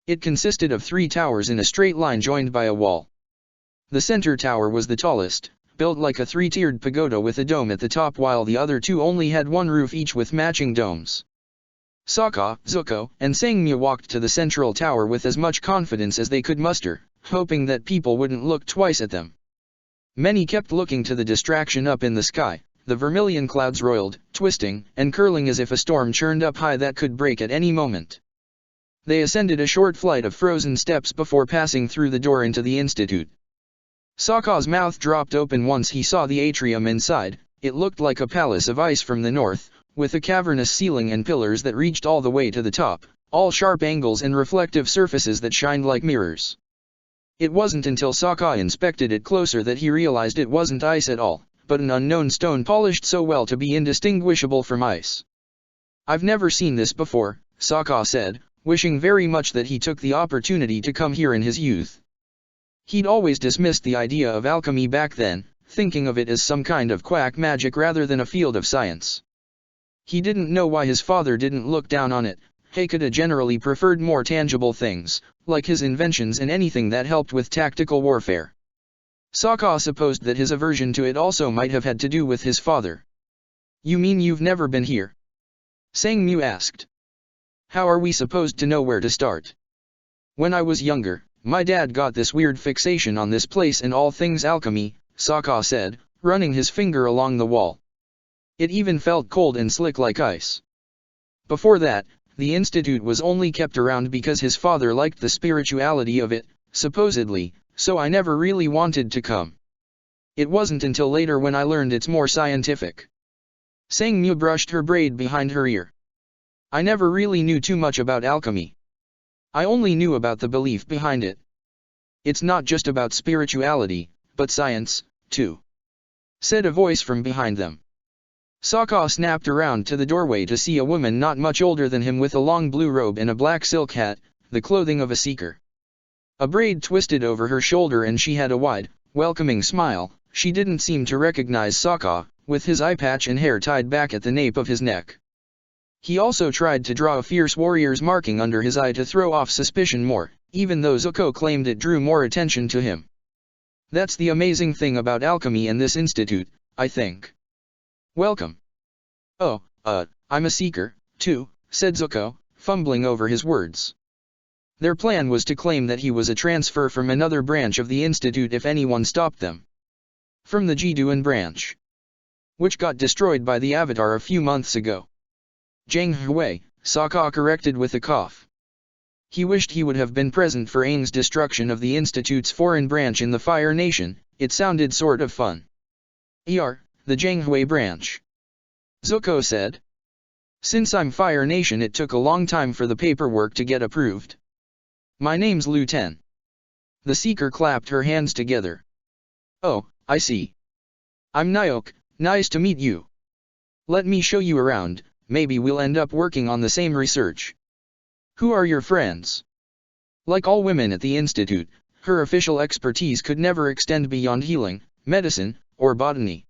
It consisted of 3 towers in a straight line joined by a wall. The center tower was the tallest, built like a 3-tiered pagoda with a dome at the top while the other 2 only had one roof each with matching domes. Sokka, Zuko, and Sangmu walked to the central tower with as much confidence as they could muster, hoping that people wouldn't look twice at them. Many kept looking to the distraction up in the sky. The vermilion clouds roiled, twisting, and curling as if a storm churned up high that could break at any moment. They ascended a short flight of frozen steps before passing through the door into the institute. Sokka's mouth dropped open once he saw the atrium inside. It looked like a palace of ice from the north, with a cavernous ceiling and pillars that reached all the way to the top, all sharp angles and reflective surfaces that shined like mirrors. It wasn't until Sokka inspected it closer that he realized it wasn't ice at all, but an unknown stone polished so well to be indistinguishable from ice. "I've never seen this before," Sokka said, wishing very much that he took the opportunity to come here in his youth. He'd always dismissed the idea of alchemy back then, thinking of it as some kind of quack magic rather than a field of science. He didn't know why his father didn't look down on it. Hakata generally preferred more tangible things, like his inventions and anything that helped with tactical warfare. Sokka supposed that his aversion to it also might have had to do with his father. "You mean you've never been here?" Sangmu asked. "How are we supposed to know where to start? When I was younger, my dad got this weird fixation on this place and all things alchemy," Sokka said, running his finger along the wall. It even felt cold and slick like ice. Before that, the institute was only kept around because his father liked the spirituality of it, supposedly, so I never really wanted to come. It wasn't until later when I learned it's more scientific. Sangmu brushed her braid behind her ear. "I never really knew too much about alchemy. I only knew about the belief behind it. It's not just about spirituality, but science, too," said a voice from behind them. Sokka snapped around to the doorway to see a woman not much older than him with a long blue robe and a black silk hat, the clothing of a seeker. A braid twisted over her shoulder and she had a wide, welcoming smile. She didn't seem to recognize Sokka, with his eye patch and hair tied back at the nape of his neck. He also tried to draw a fierce warrior's marking under his eye to throw off suspicion more, even though Zuko claimed it drew more attention to him. "That's the amazing thing about alchemy and this institute, I think. Welcome." "Oh, I'm a seeker, too," said Zuko, fumbling over his words. Their plan was to claim that he was a transfer from another branch of the institute if anyone stopped them. From the Jiduan branch, which got destroyed by the Avatar a few months ago. "Zhang Hui," Sokka corrected with a cough. He wished he would have been present for Aang's destruction of the institute's foreign branch in the Fire Nation. It sounded sort of fun. The Zhang Hui branch," Zuko said. "Since I'm Fire Nation, it took a long time for the paperwork to get approved. My name's Lu Ten." The seeker clapped her hands together. "Oh, I see. I'm Nyoke, nice to meet you. Let me show you around, maybe we'll end up working on the same research." "Who are your friends?" Like all women at the institute, her official expertise could never extend beyond healing, medicine, or botany.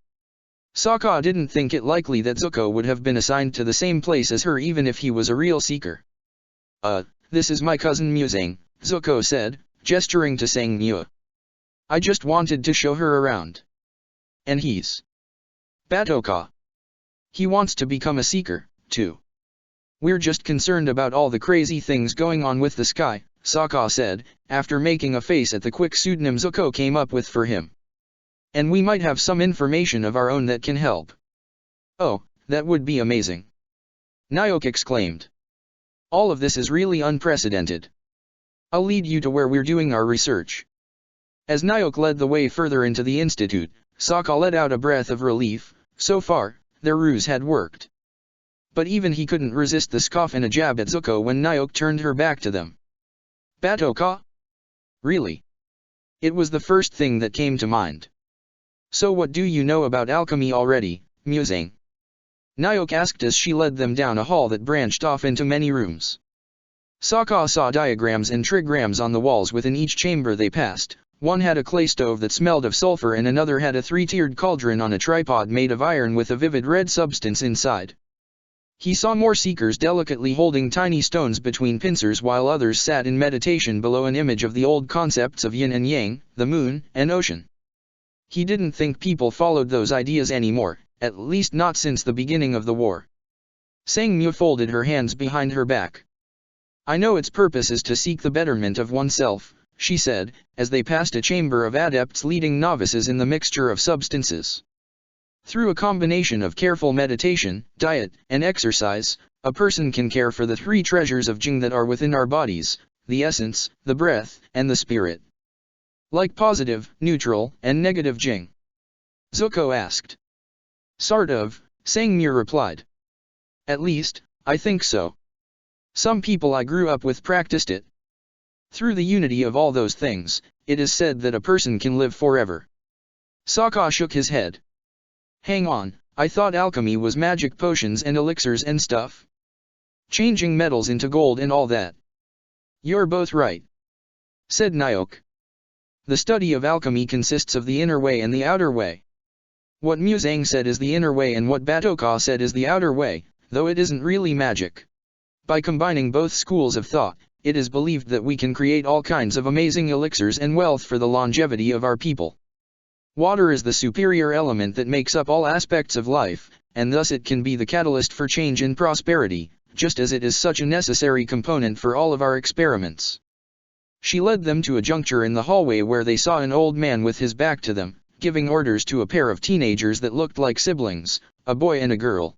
Sokka didn't think it likely that Zuko would have been assigned to the same place as her even if he was a real seeker. This is my cousin Muzang," Zuko said, gesturing to Sangmu. "I just wanted to show her around. And he's Batoka. He wants to become a seeker, too. We're just concerned about all the crazy things going on with the sky," Sokka said, after making a face at the quick pseudonym Zuko came up with for him. "And we might have some information of our own that can help." "Oh, that would be amazing," Nyoke exclaimed. "All of this is really unprecedented. I'll lead you to where we're doing our research." As Nyoke led the way further into the institute, Sokka let out a breath of relief. So far, their ruse had worked. But even he couldn't resist the scoff and a jab at Zuko when Nyoke turned her back to them. "Batoka? Really?" It was the first thing that came to mind. "So what do you know about alchemy already, Muzang?" Nyoke asked as she led them down a hall that branched off into many rooms. Sokka saw diagrams and trigrams on the walls within each chamber they passed. One had a clay stove that smelled of sulfur and another had a three-tiered cauldron on a tripod made of iron with a vivid red substance inside. He saw more seekers delicately holding tiny stones between pincers while others sat in meditation below an image of the old concepts of yin and yang, the moon, and ocean. He didn't think people followed those ideas anymore, at least not since the beginning of the war. Sangmu folded her hands behind her back. I know its purpose is to seek the betterment of oneself, she said, as they passed a chamber of adepts leading novices in the mixture of substances. Through a combination of careful meditation, diet, and exercise, a person can care for the three treasures of Jing that are within our bodies, the essence, the breath, and the spirit. Like positive, neutral, and negative Jing? Zuko asked. Sort of, Sangmu replied. At least, I think so. Some people I grew up with practiced it. Through the unity of all those things, it is said that a person can live forever. Sokka shook his head. Hang on, I thought alchemy was magic potions and elixirs and stuff. Changing metals into gold and all that. You're both right, said Nyoke. The study of alchemy consists of the inner way and the outer way. What Muzang said is the inner way and what Batoka said is the outer way, though it isn't really magic. By combining both schools of thought, it is believed that we can create all kinds of amazing elixirs and wealth for the longevity of our people. Water is the superior element that makes up all aspects of life, and thus it can be the catalyst for change and prosperity, just as it is such a necessary component for all of our experiments. She led them to a juncture in the hallway where they saw an old man with his back to them, giving orders to a pair of teenagers that looked like siblings, a boy and a girl.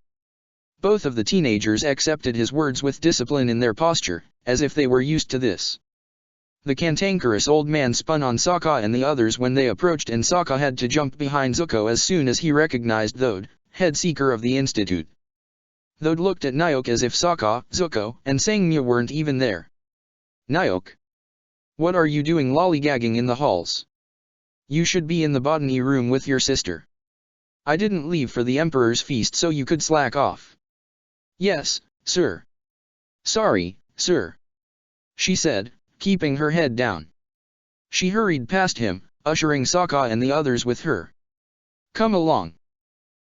Both of the teenagers accepted his words with discipline in their posture, as if they were used to this. The cantankerous old man spun on Sokka and the others when they approached, and Sokka had to jump behind Zuko as soon as he recognized Thode, head seeker of the institute. Thode looked at Nyoke as if Sokka, Zuko, and Sangmu weren't even there. Nyoke, what are you doing lollygagging in the halls? You should be in the botany room with your sister. I didn't leave for the Emperor's feast so you could slack off. Yes, sir. Sorry, sir, she said, keeping her head down. She hurried past him, ushering Sokka and the others with her. Come along.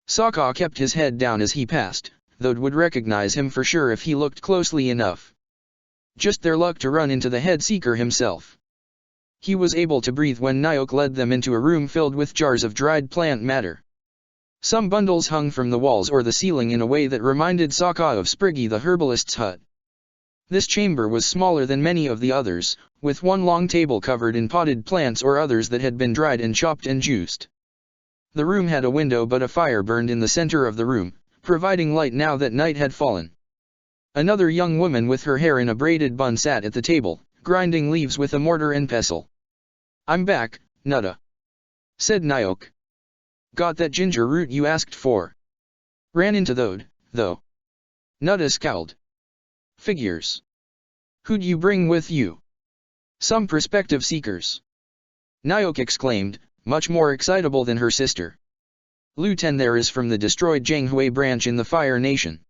Sokka kept his head down as he passed, though would recognize him for sure if he looked closely enough. Just their luck to run into the head seeker himself. He was able to breathe when Nyoke led them into a room filled with jars of dried plant matter. Some bundles hung from the walls or the ceiling in a way that reminded Sokka of Spriggy the herbalist's hut. This chamber was smaller than many of the others, with one long table covered in potted plants or others that had been dried and chopped and juiced. The room had a window, but a fire burned in the center of the room, providing light now that night had fallen. Another young woman with her hair in a braided bun sat at the table, grinding leaves with a mortar and pestle. I'm back, Nutta, said Nyoke. Got that ginger root you asked for. Ran into Thode, though. Nutta scowled. Figures. Who'd you bring with you? Some prospective seekers. Nyoke exclaimed, much more excitable than her sister. Lu Ten there is from the destroyed Zhanghui branch in the Fire Nation.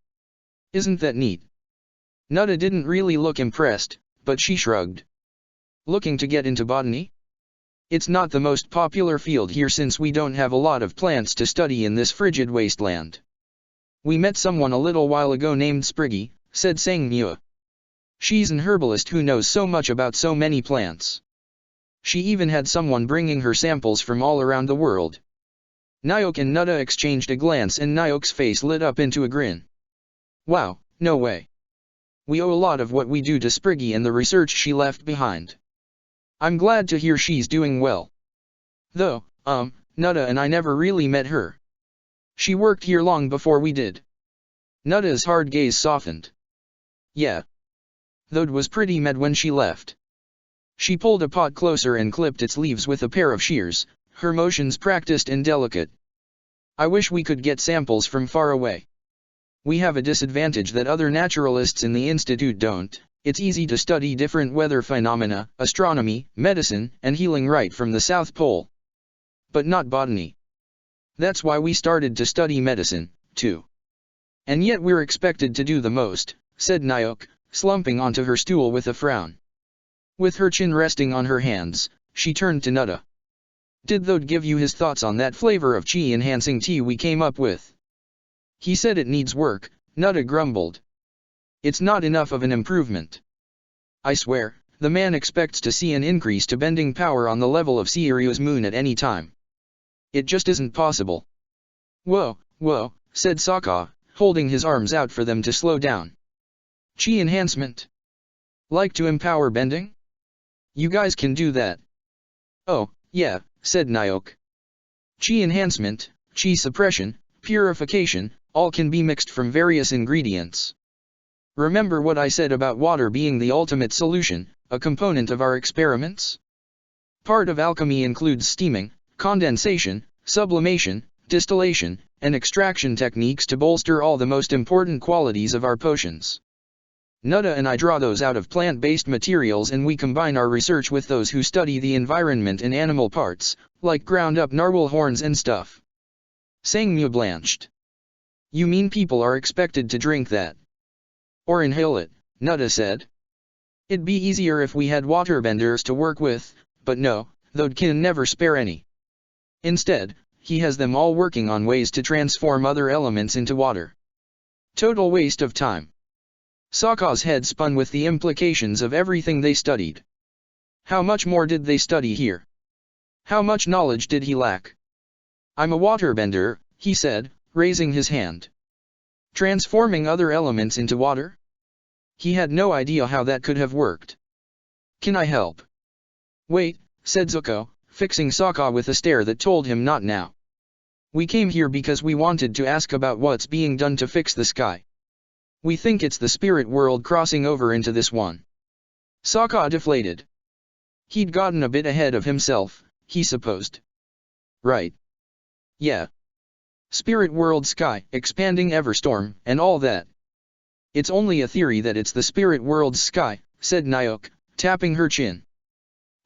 Isn't that neat? Nutta didn't really look impressed, but she shrugged. Looking to get into botany? It's not the most popular field here since we don't have a lot of plants to study in this frigid wasteland. We met someone a little while ago named Spriggy, said Sangmu. She's an herbalist who knows so much about so many plants. She even had someone bringing her samples from all around the world. Nyoke and Nutta exchanged a glance and Nyoke's face lit up into a grin. Wow, no way. We owe a lot of what we do to Spriggy and the research she left behind. I'm glad to hear she's doing well. Though, Nutta and I never really met her. She worked here long before we did. Nutta's hard gaze softened. Yeah. Thode was pretty mad when she left. She pulled a pot closer and clipped its leaves with a pair of shears, her motions practiced and delicate. I wish we could get samples from far away. We have a disadvantage that other naturalists in the institute don't. It's easy to study different weather phenomena, astronomy, medicine, and healing right from the South Pole. But not botany. That's why we started to study medicine, too. And yet we're expected to do the most, said Nyoke, slumping onto her stool with a frown. With her chin resting on her hands, she turned to Nutta. Did Thode give you his thoughts on that flavor of chi-enhancing tea we came up with? He said it needs work, Nutta grumbled. It's not enough of an improvement. I swear, the man expects to see an increase to bending power on the level of Sirius Moon at any time. It just isn't possible. Whoa, said Sokka, holding his arms out for them to slow down. Chi enhancement. Like to empower bending? You guys can do that. Oh, yeah, said Nyoke. Chi enhancement, chi suppression, purification, all can be mixed from various ingredients. Remember what I said about water being the ultimate solution, a component of our experiments? Part of alchemy includes steaming, condensation, sublimation, distillation, and extraction techniques to bolster all the most important qualities of our potions. Nutta and I draw those out of plant-based materials, and we combine our research with those who study the environment and animal parts, like ground-up narwhal horns and stuff. Sangmu blanched. You mean people are expected to drink that? Or inhale it, Nutta said. It'd be easier if we had waterbenders to work with, but no, though can never spare any. Instead, he has them all working on ways to transform other elements into water. Total waste of time. Sokka's head spun with the implications of everything they studied. How much more did they study here? How much knowledge did he lack? I'm a waterbender, he said, raising his hand. Transforming other elements into water? He had no idea how that could have worked. Can I help? Wait, said Zuko, fixing Sokka with a stare that told him not now. We came here because we wanted to ask about what's being done to fix the sky. We think it's the spirit world crossing over into this one. Sokka deflated. He'd gotten a bit ahead of himself, he supposed. Right. Yeah. Spirit world sky, expanding Everstorm, and all that. It's only a theory that it's the spirit world's sky, said Nyoke, tapping her chin.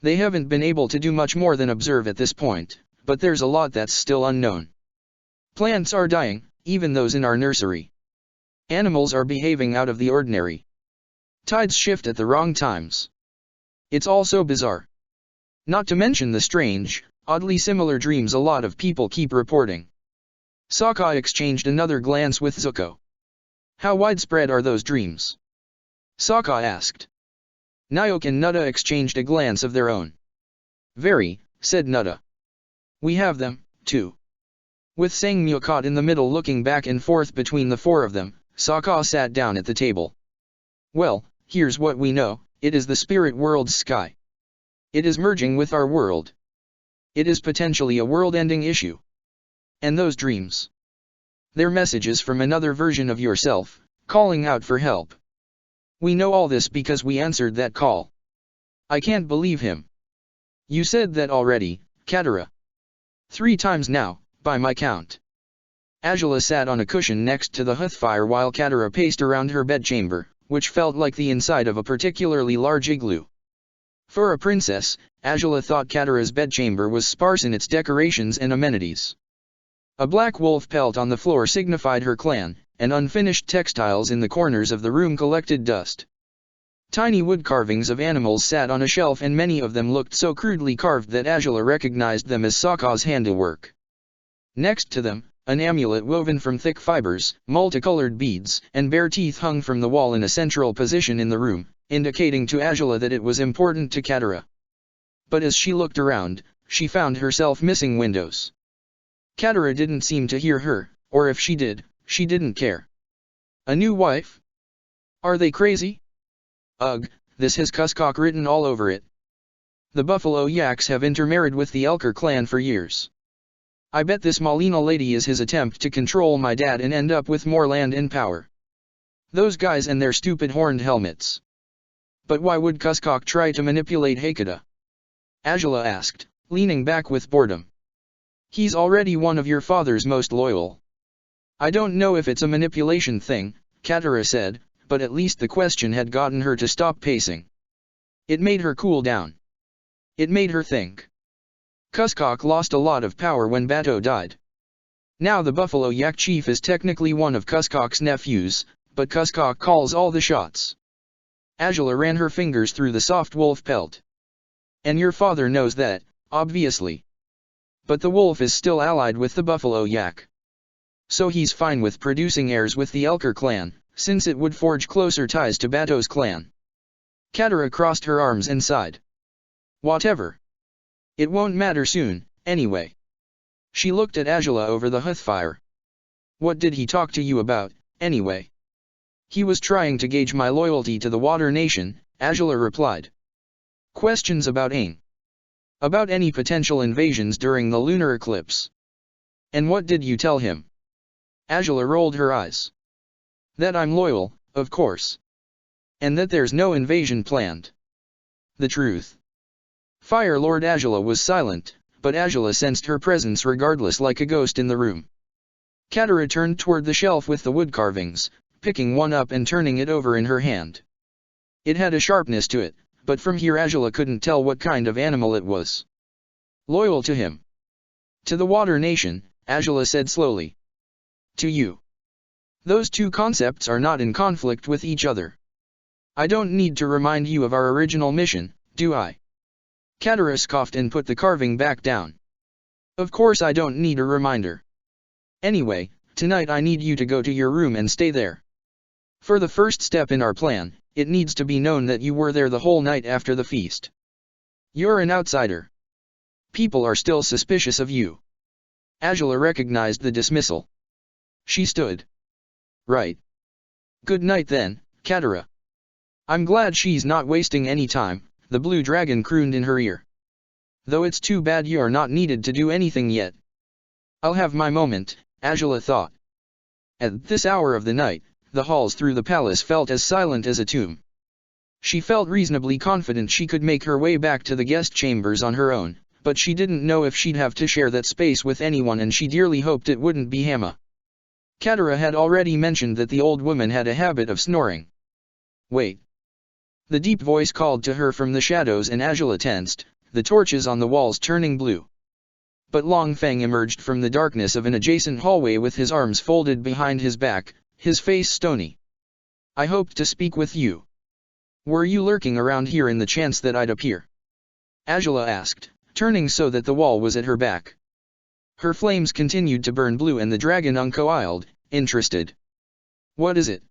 They haven't been able to do much more than observe at this point, but there's a lot that's still unknown. Plants are dying, even those in our nursery. Animals are behaving out of the ordinary. Tides shift at the wrong times. It's all so bizarre. Not to mention the strange, oddly similar dreams a lot of people keep reporting. Sokka exchanged another glance with Zuko. How widespread are those dreams? Sokka asked. Nyoke and Nutta exchanged a glance of their own. Very, said Nutta. We have them, too. With Sangmu caught in the middle looking back and forth between the four of them, Sokka sat down at the table. Well, here's what we know, it is the spirit world's sky. It is merging with our world. It is potentially a world-ending issue. And those dreams? They're messages from another version of yourself, calling out for help. We know all this because we answered that call. I can't believe him. You said that already, Katara. 3 times now, by my count. Azula sat on a cushion next to the hearthfire while Katara paced around her bedchamber, which felt like the inside of a particularly large igloo. For a princess, Azula thought Katara's bedchamber was sparse in its decorations and amenities. A black wolf pelt on the floor signified her clan, and unfinished textiles in the corners of the room collected dust. Tiny wood carvings of animals sat on a shelf, and many of them looked so crudely carved that Azula recognized them as Sokka's handiwork. Next to them, an amulet woven from thick fibers, multicolored beads, and bare teeth hung from the wall in a central position in the room, indicating to Azula that it was important to Katara. But as she looked around, she found herself missing windows. Katara didn't seem to hear her, or if she did, she didn't care. A new wife? Are they crazy? Ugh, this has Cuscock written all over it. The Buffalo Yaks have intermarried with the Elker clan for years. I bet this Malina lady is his attempt to control my dad and end up with more land and power. Those guys and their stupid horned helmets. But why would Cuscock try to manipulate Hakata? Azula asked, leaning back with boredom. He's already one of your father's most loyal. I don't know if it's a manipulation thing, Katara said, but at least the question had gotten her to stop pacing. It made her cool down. It made her think. Cuscock lost a lot of power when Bato died. Now the Buffalo Yak chief is technically one of Cuscock's nephews, but Cuscock calls all the shots. Azula ran her fingers through the soft wolf pelt. And your father knows that, obviously. But the wolf is still allied with the Buffalo Yak. So he's fine with producing heirs with the Elker clan, since it would forge closer ties to Bato's clan. Katara crossed her arms and sighed. Whatever. It won't matter soon, anyway. She looked at Azula over the hearthfire. What did he talk to you about, Anyway, he was trying to gauge my loyalty to the Water Nation, Azula replied. Questions about Aang. About any potential invasions during the lunar eclipse. And what did you tell him? Azula rolled her eyes. That I'm loyal, of course. And that there's no invasion planned. The truth. Fire Lord Azula was silent, but Azula sensed her presence regardless, like a ghost in the room. Katara turned toward the shelf with the wood carvings, picking one up and turning it over in her hand. It had a sharpness to it, but from here Azula couldn't tell what kind of animal it was. Loyal to him. To the Water Nation, Azula said slowly. To you. Those two concepts are not in conflict with each other. I don't need to remind you of our original mission, do I? Katara scoffed and put the carving back down. Of course I don't need a reminder. Anyway, tonight I need you to go to your room and stay there. For the first step in our plan, it needs to be known that you were there the whole night after the feast. You're an outsider. People are still suspicious of you. Azula recognized the dismissal. She stood. Right. Good night then, Katara. I'm glad she's not wasting any time, the blue dragon crooned in her ear. Though it's too bad you're not needed to do anything yet. I'll have my moment, Azula thought. At this hour of the night, the halls through the palace felt as silent as a tomb. She felt reasonably confident she could make her way back to the guest chambers on her own, but she didn't know if she'd have to share that space with anyone, and she dearly hoped it wouldn't be Hamma. Katara had already mentioned that the old woman had a habit of snoring. Wait. The deep voice called to her from the shadows, and Azula tensed, the torches on the walls turning blue. But Long Feng emerged from the darkness of an adjacent hallway with his arms folded behind his back, his face stony. I hoped to speak with you. Were you lurking around here in the chance that I'd appear? Azula asked, turning so that the wall was at her back. Her flames continued to burn blue, and the dragon uncoiled, interested. What is it?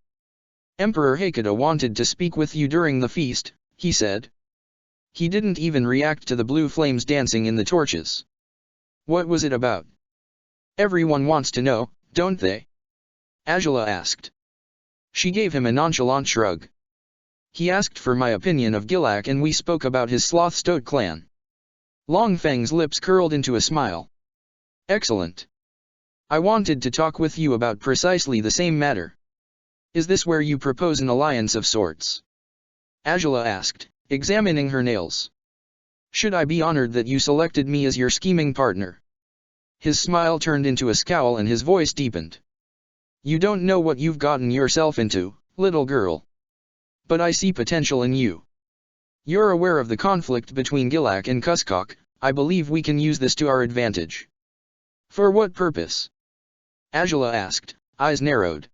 Emperor Hakata wanted to speak with you during the feast, he said. He didn't even react to the blue flames dancing in the torches. What was it about? Everyone wants to know, don't they? Azula asked. She gave him a nonchalant shrug. He asked for my opinion of Gilak, and we spoke about his Sloth-Stoat clan. Long Feng's lips curled into a smile. Excellent. I wanted to talk with you about precisely the same matter. Is this where you propose an alliance of sorts? Azula asked, examining her nails. Should I be honored that you selected me as your scheming partner? His smile turned into a scowl and his voice deepened. You don't know what you've gotten yourself into, little girl. But I see potential in you. You're aware of the conflict between Gilak and Cuskok. I believe we can use this to our advantage. For what purpose? Azula asked, eyes narrowed.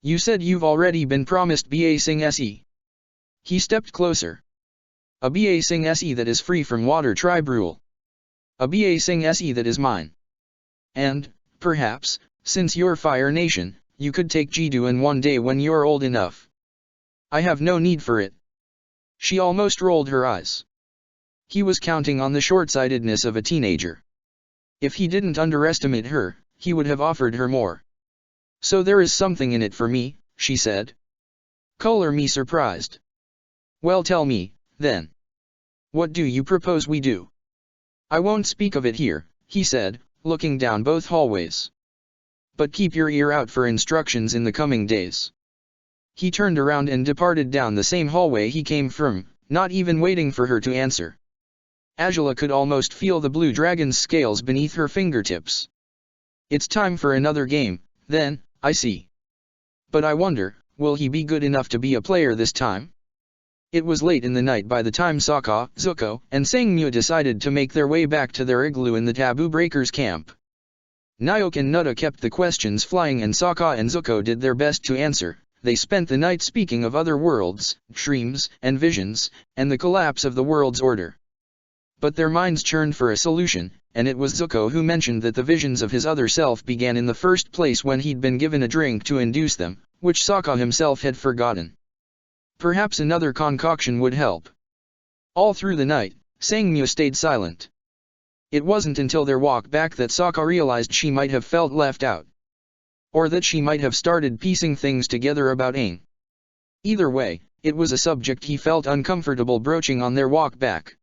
You said you've already been promised Ba Sing Se. He stepped closer. A Ba Sing Se that is free from Water Tribe rule. A Ba Sing Se that is mine. And, perhaps, since you're Fire Nation, you could take Jidu in one day when you're old enough. I have no need for it. She almost rolled her eyes. He was counting on the short-sightedness of a teenager. If he didn't underestimate her, he would have offered her more. So there is something in it for me, she said. Color me surprised. Well, tell me, then. What do you propose we do? I won't speak of it here, he said, looking down both hallways. But keep your ear out for instructions in the coming days. He turned around and departed down the same hallway he came from, not even waiting for her to answer. Azula could almost feel the blue dragon's scales beneath her fingertips. It's time for another game, then, I see. But I wonder, will he be good enough to be a player this time? It was late in the night by the time Sokka, Zuko, and Sangmu decided to make their way back to their igloo in the Taboo Breakers camp. Naok and Nutta kept the questions flying, and Sokka and Zuko did their best to answer. They spent the night speaking of other worlds, dreams, and visions, and the collapse of the world's order. But their minds churned for a solution, and it was Zuko who mentioned that the visions of his other self began in the first place when he'd been given a drink to induce them, which Sokka himself had forgotten. Perhaps another concoction would help. All through the night, Sangmu stayed silent. It wasn't until their walk back that Sokka realized she might have felt left out. Or that she might have started piecing things together about Aang. Either way, it was a subject he felt uncomfortable broaching on their walk back.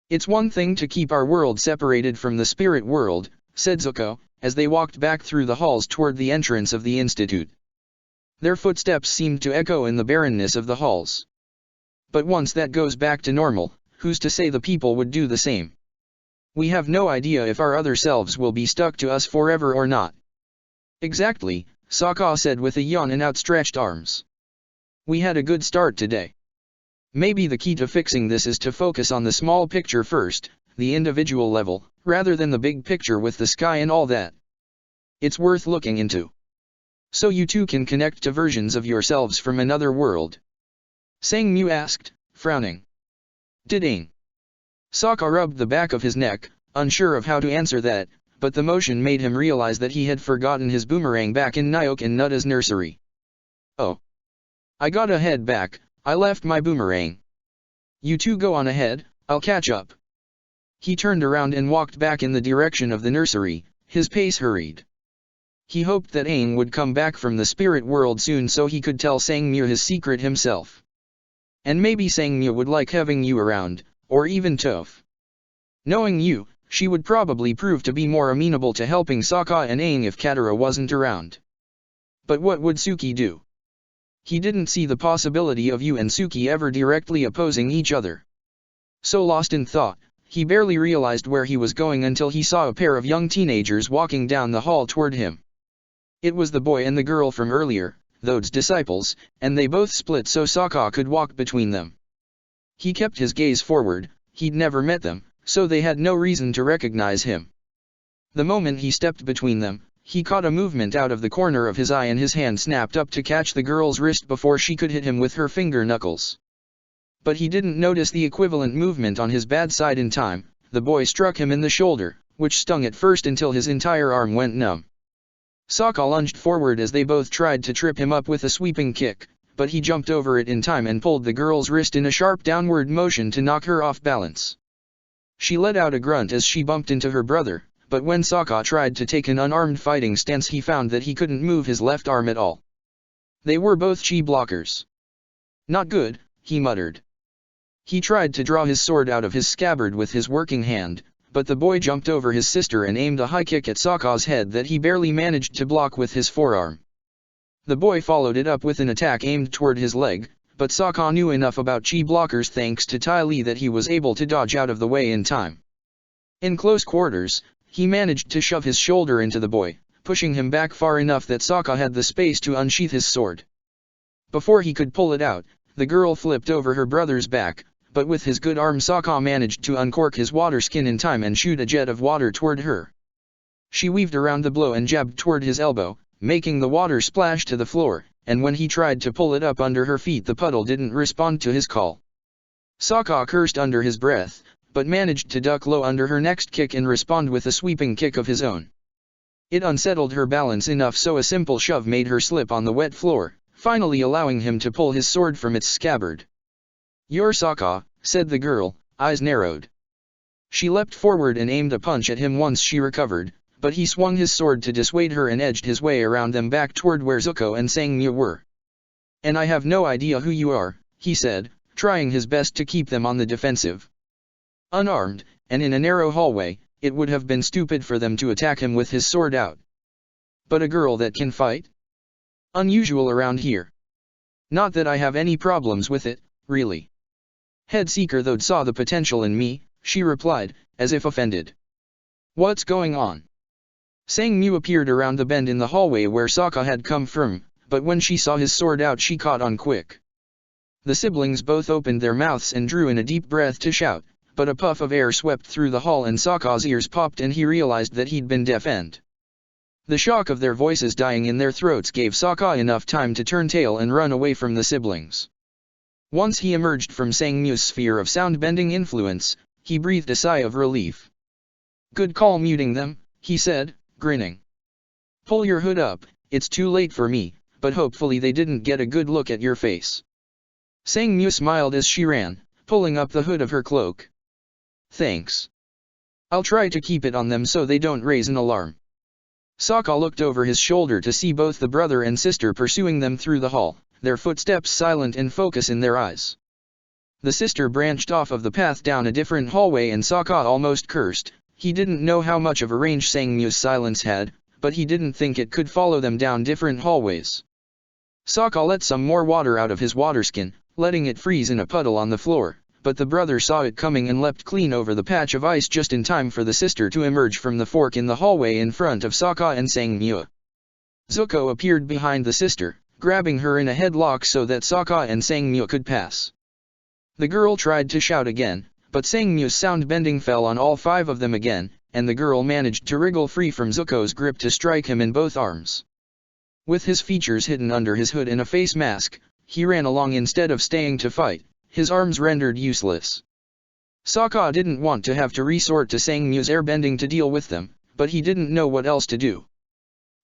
"It's one thing to keep our world separated from the spirit world," said Zuko, as they walked back through the halls toward the entrance of the institute. Their footsteps seemed to echo in the barrenness of the halls. "But once that goes back to normal, who's to say the people would do the same? We have no idea if our other selves will be stuck to us forever or not." "Exactly," Sokka said with a yawn and outstretched arms. "We had a good start today. Maybe the key to fixing this is to focus on the small picture first, the individual level, rather than the big picture with the sky and all that. It's worth looking into. So you too can connect to versions of yourselves from another world?" Sang Mu asked, frowning. "Did Aang?" Sokka rubbed the back of his neck, unsure of how to answer that, but the motion made him realize that he had forgotten his boomerang back in Nyok and Nutta's nursery. "Oh. I gotta head back, I left my boomerang. You two go on ahead, I'll catch up." He turned around and walked back in the direction of the nursery, his pace hurried. He hoped that Aang would come back from the spirit world soon so he could tell Sang Mu his secret himself. And maybe Sang Mu would like having Yu around, or even Toph. Knowing Yu, she would probably prove to be more amenable to helping Sokka and Aang if Katara wasn't around. But what would Suki do? He didn't see the possibility of Yu and Suki ever directly opposing each other. So lost in thought, he barely realized where he was going until he saw a pair of young teenagers walking down the hall toward him. It was the boy and the girl from earlier, those disciples, and they both split so Sokka could walk between them. He kept his gaze forward, he'd never met them, so they had no reason to recognize him. The moment he stepped between them, he caught a movement out of the corner of his eye and his hand snapped up to catch the girl's wrist before she could hit him with her finger knuckles. But he didn't notice the equivalent movement on his bad side in time. The boy struck him in the shoulder, which stung at first until his entire arm went numb. Sokka lunged forward as they both tried to trip him up with a sweeping kick, but he jumped over it in time and pulled the girl's wrist in a sharp downward motion to knock her off balance. She let out a grunt as she bumped into her brother, but when Sokka tried to take an unarmed fighting stance he found that he couldn't move his left arm at all. They were both chi blockers. "Not good," he muttered. He tried to draw his sword out of his scabbard with his working hand, but the boy jumped over his sister and aimed a high kick at Sokka's head that he barely managed to block with his forearm. The boy followed it up with an attack aimed toward his leg, but Sokka knew enough about chi blockers thanks to Ty Lee that he was able to dodge out of the way in time. In close quarters, he managed to shove his shoulder into the boy, pushing him back far enough that Sokka had the space to unsheath his sword. Before he could pull it out, the girl flipped over her brother's back, but with his good arm Sokka managed to uncork his water skin in time and shoot a jet of water toward her. She weaved around the blow and jabbed toward his elbow, making the water splash to the floor, and when he tried to pull it up under her feet the puddle didn't respond to his call. Sokka cursed under his breath, but managed to duck low under her next kick and respond with a sweeping kick of his own. It unsettled her balance enough so a simple shove made her slip on the wet floor, finally allowing him to pull his sword from its scabbard. "You're Sokka," said the girl, eyes narrowed. She leapt forward and aimed a punch at him once she recovered, but he swung his sword to dissuade her and edged his way around them back toward where Zuko and Sang Mu were. "And I have no idea who you are," he said, trying his best to keep them on the defensive. Unarmed, and in a narrow hallway, it would have been stupid for them to attack him with his sword out. But a girl that can fight? Unusual around here. Not that I have any problems with it, really. Head Seeker though saw the potential in me, she replied, as if offended. "What's going on?" Sang Mu appeared around the bend in the hallway where Sokka had come from, but when she saw his sword out she caught on quick. The siblings both opened their mouths and drew in a deep breath to shout, but a puff of air swept through the hall and Sokka's ears popped and he realized that he'd been deafened. The shock of their voices dying in their throats gave Sokka enough time to turn tail and run away from the siblings. Once he emerged from Sang Mu's sphere of sound-bending influence, he breathed a sigh of relief. "Good call muting them," he said, grinning. "Pull your hood up, it's too late for me, but hopefully they didn't get a good look at your face." Sang Mu smiled as she ran, pulling up the hood of her cloak. "Thanks. I'll try to keep it on them so they don't raise an alarm." Sokka looked over his shoulder to see both the brother and sister pursuing them through the hall, their footsteps silent and focus in their eyes. The sister branched off of the path down a different hallway and Sokka almost cursed. He didn't know how much of a range Sangmu's silence had, but he didn't think it could follow them down different hallways. Sokka let some more water out of his waterskin, letting it freeze in a puddle on the floor, but the brother saw it coming and leapt clean over the patch of ice just in time for the sister to emerge from the fork in the hallway in front of Sokka and Sangmu. Zuko appeared behind the sister, grabbing her in a headlock so that Sokka and Sangmu could pass. The girl tried to shout again, but Sangmu's sound bending fell on all five of them again, and the girl managed to wriggle free from Zuko's grip to strike him in both arms. With his features hidden under his hood and a face mask, he ran along instead of staying to fight, his arms rendered useless. Sokka didn't want to have to resort to Sangmu's airbending to deal with them, but he didn't know what else to do.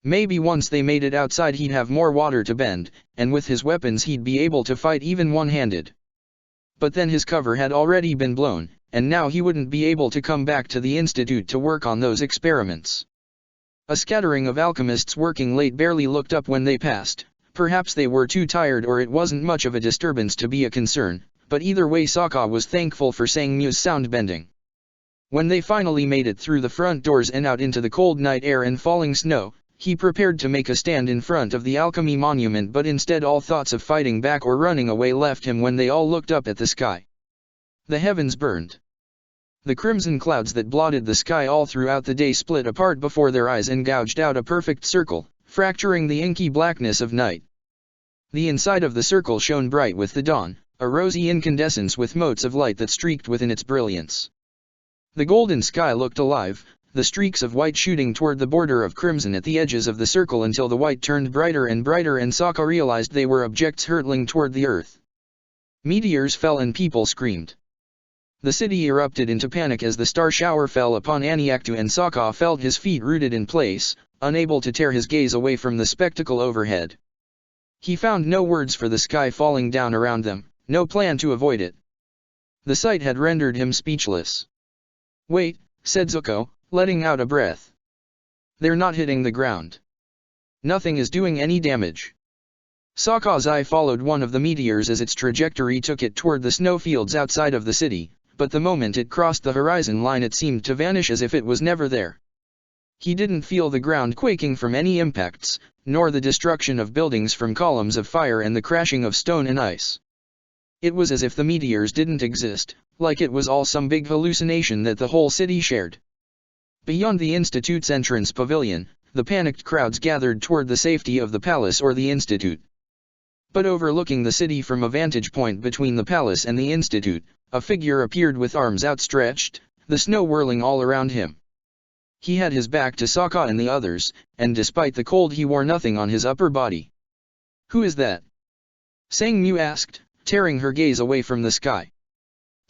Maybe once they made it outside he'd have more water to bend, and with his weapons he'd be able to fight even one-handed. But then his cover had already been blown, and now he wouldn't be able to come back to the Institute to work on those experiments. A scattering of alchemists working late barely looked up when they passed. Perhaps they were too tired or it wasn't much of a disturbance to be a concern, but either way Sokka was thankful for Sangmu's sound bending. When they finally made it through the front doors and out into the cold night air and falling snow, he prepared to make a stand in front of the alchemy monument, but instead all thoughts of fighting back or running away left him when they all looked up at the sky. The heavens burned. The crimson clouds that blotted the sky all throughout the day split apart before their eyes and gouged out a perfect circle, fracturing the inky blackness of night. The inside of the circle shone bright with the dawn, a rosy incandescence with motes of light that streaked within its brilliance. The golden sky looked alive, the streaks of white shooting toward the border of crimson at the edges of the circle until the white turned brighter and brighter and Sokka realized they were objects hurtling toward the earth. Meteors fell and people screamed. The city erupted into panic as the star shower fell upon Aniaktu and Sokka felt his feet rooted in place, unable to tear his gaze away from the spectacle overhead. He found no words for the sky falling down around them, no plan to avoid it. The sight had rendered him speechless. "Wait," said Zuko, letting out a breath. "They're not hitting the ground. Nothing is doing any damage." Sokka's eye followed one of the meteors as its trajectory took it toward the snowfields outside of the city, but the moment it crossed the horizon line it seemed to vanish as if it was never there. He didn't feel the ground quaking from any impacts, nor the destruction of buildings from columns of fire and the crashing of stone and ice. It was as if the meteors didn't exist, like it was all some big hallucination that the whole city shared. Beyond the Institute's entrance pavilion, the panicked crowds gathered toward the safety of the palace or the Institute. But overlooking the city from a vantage point between the palace and the Institute, a figure appeared with arms outstretched, the snow whirling all around him. He had his back to Sokka and the others, and despite the cold he wore nothing on his upper body. "Who is that?" Sangmu asked, tearing her gaze away from the sky.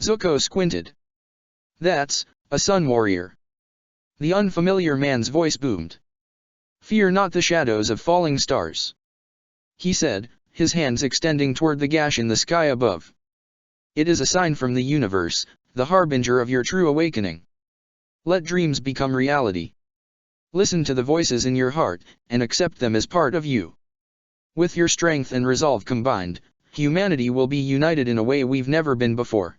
Zuko squinted. "That's a sun warrior." The unfamiliar man's voice boomed. "Fear not the shadows of falling stars," he said, his hands extending toward the gash in the sky above. "It is a sign from the universe, the harbinger of your true awakening. Let dreams become reality. Listen to the voices in your heart, and accept them as part of you. With your strength and resolve combined, humanity will be united in a way we've never been before."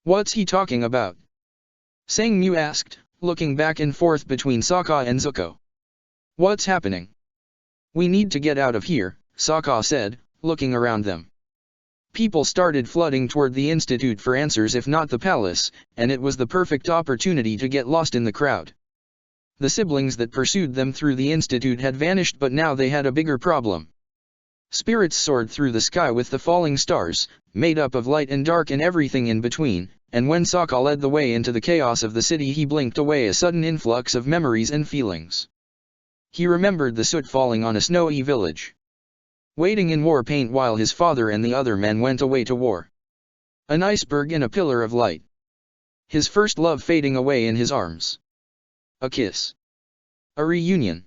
"What's he talking about?" Sangmu asked, looking back and forth between Sokka and Zuko. "What's happening?" "We need to get out of here," Sokka said, looking around them. People started flooding toward the Institute for answers if not the palace, and it was the perfect opportunity to get lost in the crowd. The siblings that pursued them through the Institute had vanished, but now they had a bigger problem. Spirits soared through the sky with the falling stars, made up of light and dark and everything in between, and when Sokka led the way into the chaos of the city he blinked away a sudden influx of memories and feelings. He remembered the soot falling on a snowy village. Waiting in war paint while his father and the other men went away to war. An iceberg in a pillar of light. His first love fading away in his arms. A kiss. A reunion.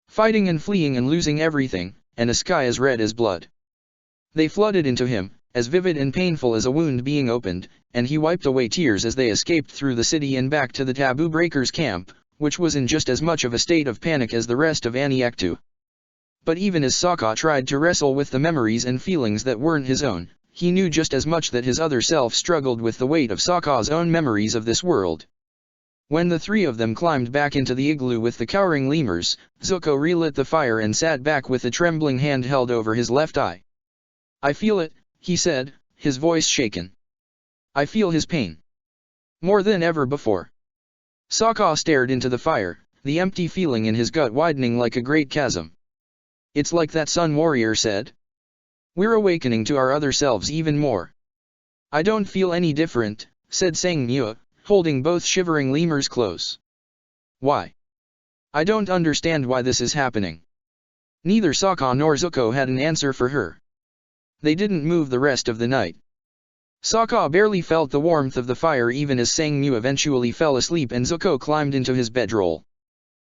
Fighting and fleeing and losing everything, and a sky as red as blood. They flooded into him, as vivid and painful as a wound being opened, and he wiped away tears as they escaped through the city and back to the Taboo Breakers camp, which was in just as much of a state of panic as the rest of Aniaktu. But even as Sokka tried to wrestle with the memories and feelings that weren't his own, he knew just as much that his other self struggled with the weight of Sokka's own memories of this world. When the three of them climbed back into the igloo with the cowering lemurs, Zuko relit the fire and sat back with a trembling hand held over his left eye. "I feel it," he said, his voice shaken. "I feel his pain. More than ever before." Sokka stared into the fire, the empty feeling in his gut widening like a great chasm. "It's like that Sun Warrior said. We're awakening to our other selves even more." "I don't feel any different," said Sang Nua, holding both shivering lemurs close. "Why? I don't understand why this is happening." Neither Sokka nor Zuko had an answer for her. They didn't move the rest of the night. Sokka barely felt the warmth of the fire even as Sang Nua eventually fell asleep and Zuko climbed into his bedroll.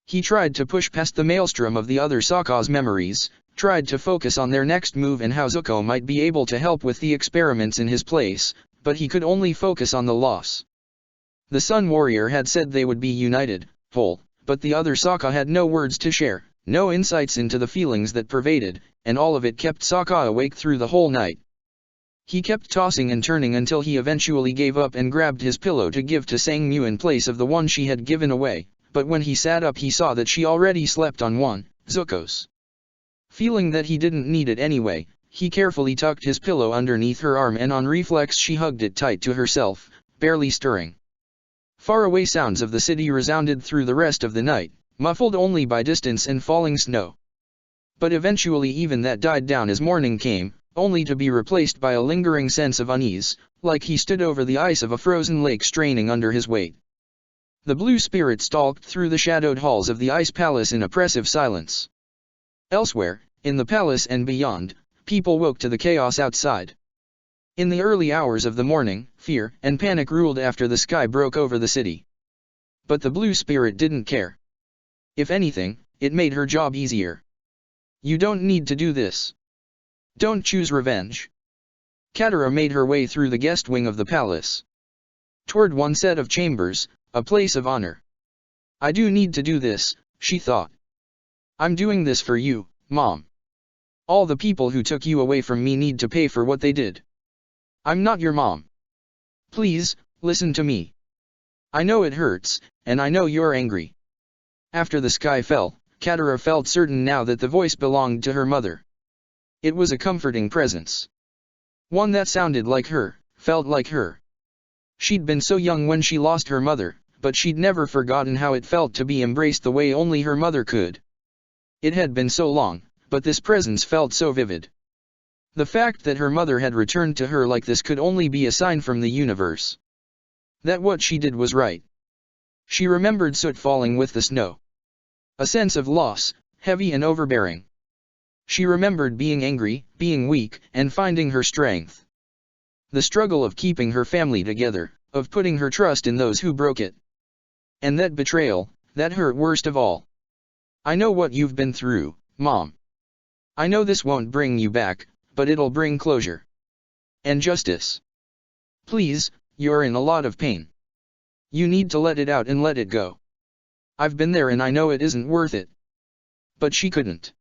He tried to push past the maelstrom of the other Sokka's memories, tried to focus on their next move and how Zuko might be able to help with the experiments in his place, but he could only focus on the loss. The Sun Warrior had said they would be united, whole, but the other Sokka had no words to share, no insights into the feelings that pervaded, and all of it kept Sokka awake through the whole night. He kept tossing and turning until he eventually gave up and grabbed his pillow to give to Sang Nua in place of the one she had given away, but when he sat up he saw that she already slept on one, Zuko's. Feeling that he didn't need it anyway, he carefully tucked his pillow underneath her arm and on reflex she hugged it tight to herself, barely stirring. Faraway sounds of the city resounded through the rest of the night, muffled only by distance and falling snow. But eventually even that died down as morning came, only to be replaced by a lingering sense of unease, like he stood over the ice of a frozen lake straining under his weight. The blue spirit stalked through the shadowed halls of the ice palace in oppressive silence. Elsewhere, in the palace and beyond, people woke to the chaos outside. In the early hours of the morning, fear and panic ruled after the sky broke over the city. But the blue spirit didn't care. If anything, it made her job easier. "You don't need to do this. Don't choose revenge." Katara made her way through the guest wing of the palace. Toward one set of chambers, a place of honor. "I do need to do this," she thought. "I'm doing this for you, Mom. All the people who took you away from me need to pay for what they did. I'm not your mom. Please, listen to me. I know it hurts, and I know you're angry." After the sky fell, Katara felt certain now that the voice belonged to her mother. It was a comforting presence. One that sounded like her, felt like her. She'd been so young when she lost her mother, but she'd never forgotten how it felt to be embraced the way only her mother could. It had been so long, but this presence felt so vivid. The fact that her mother had returned to her like this could only be a sign from the universe. That what she did was right. She remembered soot falling with the snow. A sense of loss, heavy and overbearing. She remembered being angry, being weak, and finding her strength. The struggle of keeping her family together, of putting her trust in those who broke it. And that betrayal, that hurt worst of all. "I know what you've been through, Mom. I know this won't bring you back, but it'll bring closure. And justice. Please, you're in a lot of pain. You need to let it out and let it go. I've been there and I know it isn't worth it." But she couldn't.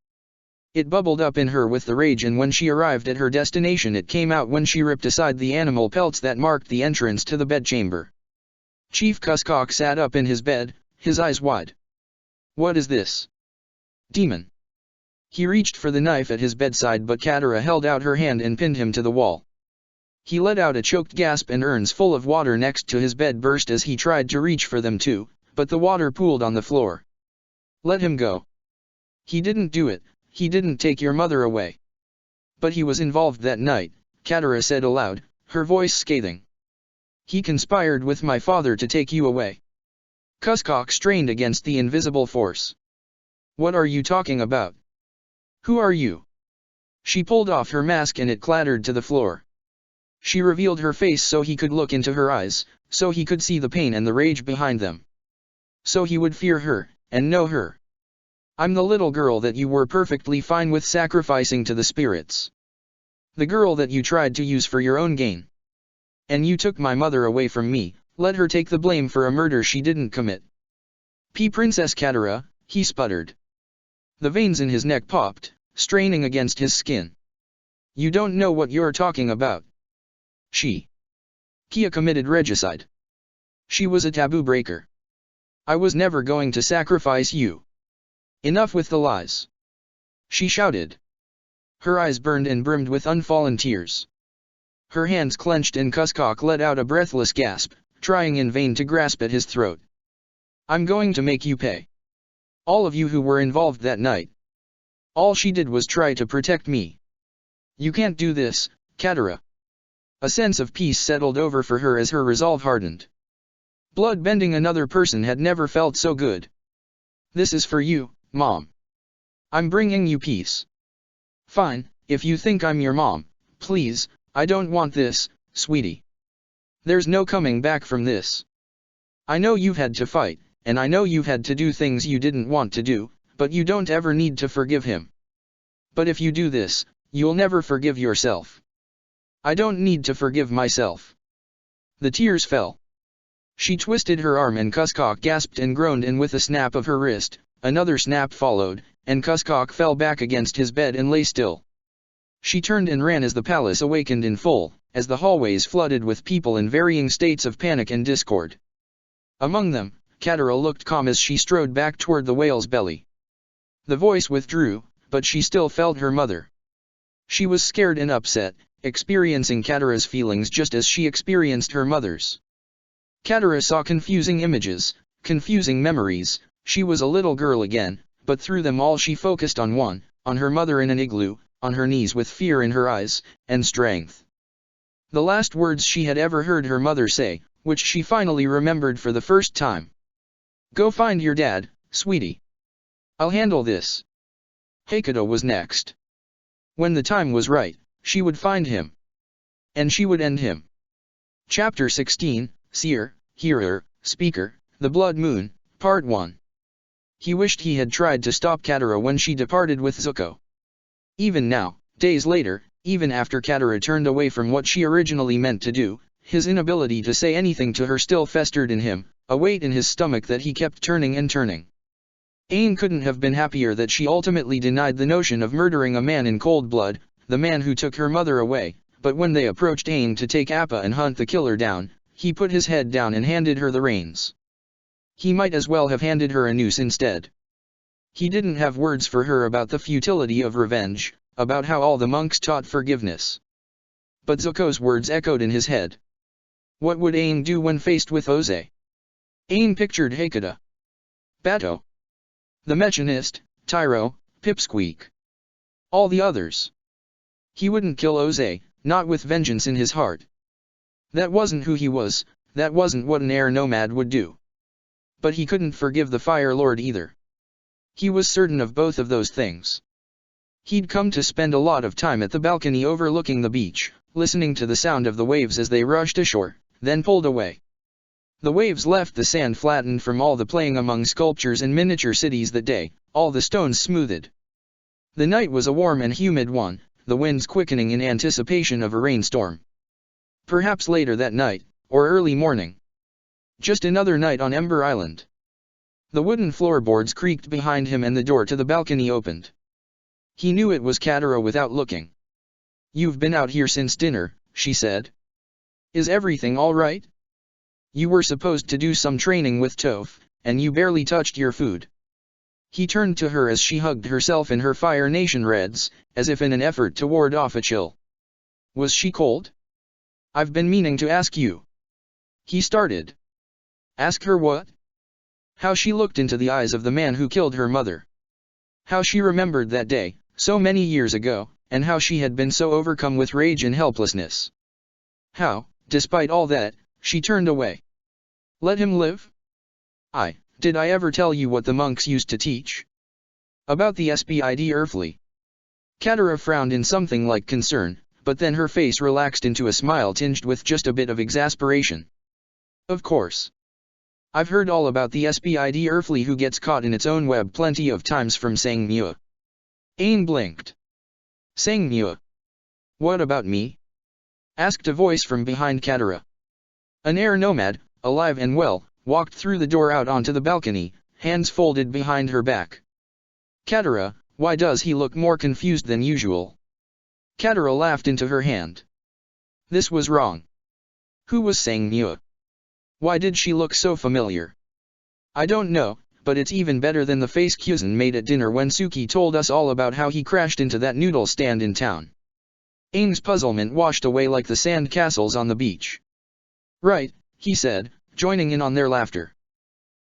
It bubbled up in her with the rage, and when she arrived at her destination it came out when she ripped aside the animal pelts that marked the entrance to the bedchamber. Chief Cuskok sat up in his bed, his eyes wide. "What is this? Demon?" He reached for the knife at his bedside, but Katara held out her hand and pinned him to the wall. He let out a choked gasp and urns full of water next to his bed burst as he tried to reach for them too, but the water pooled on the floor. "Let him go. He didn't do it. He didn't take your mother away." "But he was involved that night," Katara said aloud, her voice scathing. "He conspired with my father to take you away." Cuskok strained against the invisible force. "What are you talking about? Who are you?" She pulled off her mask and it clattered to the floor. She revealed her face so he could look into her eyes, so he could see the pain and the rage behind them. So he would fear her, and know her. "I'm the little girl that you were perfectly fine with sacrificing to the spirits. The girl that you tried to use for your own gain. And you took my mother away from me, let her take the blame for a murder she didn't commit." Princess Katara, he sputtered. The veins in his neck popped, straining against his skin. You don't know what you're talking about. Kia committed regicide. She was a taboo breaker. I was never going to sacrifice you. Enough with the lies. She shouted. Her eyes burned and brimmed with unfallen tears. Her hands clenched and Cuskok let out a breathless gasp, trying in vain to grasp at his throat. I'm going to make you pay. All of you who were involved that night. All she did was try to protect me. You can't do this, Katara. A sense of peace settled over for her as her resolve hardened. Blood-bending another person had never felt so good. This is for you, Mom. I'm bringing you peace. Fine, if you think I'm your mom, please, I don't want this, sweetie. There's no coming back from this. I know you've had to fight, and I know you've had to do things you didn't want to do, but you don't ever need to forgive him. But if you do this, you'll never forgive yourself. I don't need to forgive myself. The tears fell. She twisted her arm and Cuskok gasped and groaned, and with a snap of her wrist, another snap followed, and Cuskok fell back against his bed and lay still. She turned and ran as the palace awakened in full, as the hallways flooded with people in varying states of panic and discord. Among them, Katara looked calm as she strode back toward the whale's belly. The voice withdrew, but she still felt her mother. She was scared and upset, experiencing Katara's feelings just as she experienced her mother's. Katara saw confusing images, confusing memories. She was a little girl again, but through them all she focused on her mother in an igloo, on her knees with fear in her eyes, and strength. The last words she had ever heard her mother say, which she finally remembered for the first time. Go find your dad, sweetie. I'll handle this. Heikuta was next. When the time was right, she would find him. And she would end him. Chapter 16, Seer, Hearer, Speaker, The Blood Moon, Part 1. He wished he had tried to stop Katara when she departed with Zuko. Even now, days later, even after Katara turned away from what she originally meant to do, his inability to say anything to her still festered in him, a weight in his stomach that he kept turning and turning. Aang couldn't have been happier that she ultimately denied the notion of murdering a man in cold blood, the man who took her mother away, but when they approached Aang to take Appa and hunt the killer down, he put his head down and handed her the reins. He might as well have handed her a noose instead. He didn't have words for her about the futility of revenge, about how all the monks taught forgiveness. But Zuko's words echoed in his head. What would Aang do when faced with Ozai? Aang pictured Heikuta, Bato, the Mechanist, Tyro, Pipsqueak. All the others. He wouldn't kill Ozai, not with vengeance in his heart. That wasn't who he was, that wasn't what an air nomad would do. But he couldn't forgive the Fire Lord either. He was certain of both of those things. He'd come to spend a lot of time at the balcony overlooking the beach, listening to the sound of the waves as they rushed ashore, then pulled away. The waves left the sand flattened from all the playing among sculptures and miniature cities that day, all the stones smoothed. The night was a warm and humid one, the winds quickening in anticipation of a rainstorm. Perhaps later that night, or early morning. Just another night on Ember Island. The wooden floorboards creaked behind him and the door to the balcony opened. He knew it was Katara without looking. You've been out here since dinner, she said. Is everything all right? You were supposed to do some training with Toph, and you barely touched your food. He turned to her as she hugged herself in her Fire Nation reds, as if in an effort to ward off a chill. Was she cold? I've been meaning to ask you. He started. Ask her what? How she looked into the eyes of the man who killed her mother. How she remembered that day, so many years ago, and how she had been so overcome with rage and helplessness. How, despite all that, she turned away. Let him live? Did I ever tell you what the monks used to teach? About the Spid Earthly. Katara frowned in something like concern, but then her face relaxed into a smile tinged with just a bit of exasperation. Of course. I've heard all about the Spid Earthly who gets caught in its own web plenty of times from Sangmua. Aang blinked. Sangmua. What about me? Asked a voice from behind Katara. An air nomad, alive and well, walked through the door out onto the balcony, hands folded behind her back. Katara, why does he look more confused than usual? Katara laughed into her hand. This was wrong. Who was saying Mua? Why did she look so familiar? I don't know, but it's even better than the face Kuzan made at dinner when Suki told us all about how he crashed into that noodle stand in town. Aang's puzzlement washed away like the sand castles on the beach. Right, he said, joining in on their laughter.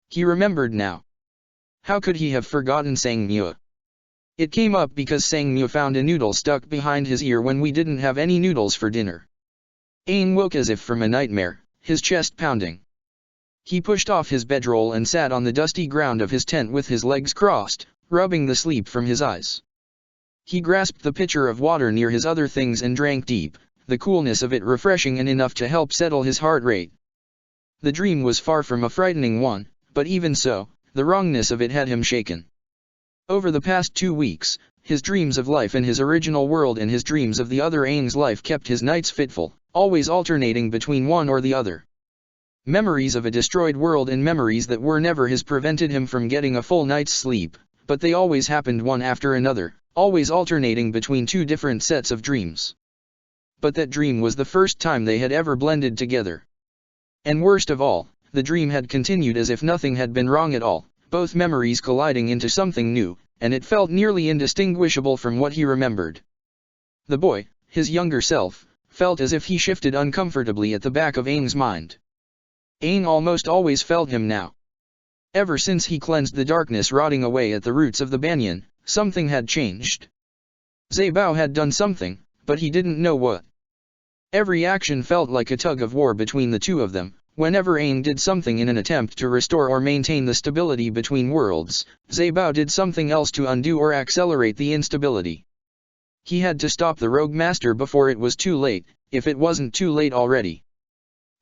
He remembered now. How could he have forgotten Sang Mua? It came up because Sang Mua found a noodle stuck behind his ear when we didn't have any noodles for dinner. Aang woke as if from a nightmare, his chest pounding. He pushed off his bedroll and sat on the dusty ground of his tent with his legs crossed, rubbing the sleep from his eyes. He grasped the pitcher of water near his other things and drank deep, the coolness of it refreshing and enough to help settle his heart rate. The dream was far from a frightening one, but even so, the wrongness of it had him shaken. Over the past 2 weeks, his dreams of life in his original world and his dreams of the other Aang's life kept his nights fitful, always alternating between one or the other. Memories of a destroyed world and memories that were never his prevented him from getting a full night's sleep, but they always happened one after another, always alternating between 2 different sets of dreams. But that dream was the first time they had ever blended together. And worst of all, the dream had continued as if nothing had been wrong at all, both memories colliding into something new, and it felt nearly indistinguishable from what he remembered. The boy, his younger self, felt as if he shifted uncomfortably at the back of Aang's mind. Aang almost always felt him now. Ever since he cleansed the darkness rotting away at the roots of the banyan, something had changed. Zabao had done something, but he didn't know what. Every action felt like a tug of war between the two of them. Whenever Aang did something in an attempt to restore or maintain the stability between worlds, Zabao did something else to undo or accelerate the instability. He had to stop the Rogue Master before it was too late, if it wasn't too late already.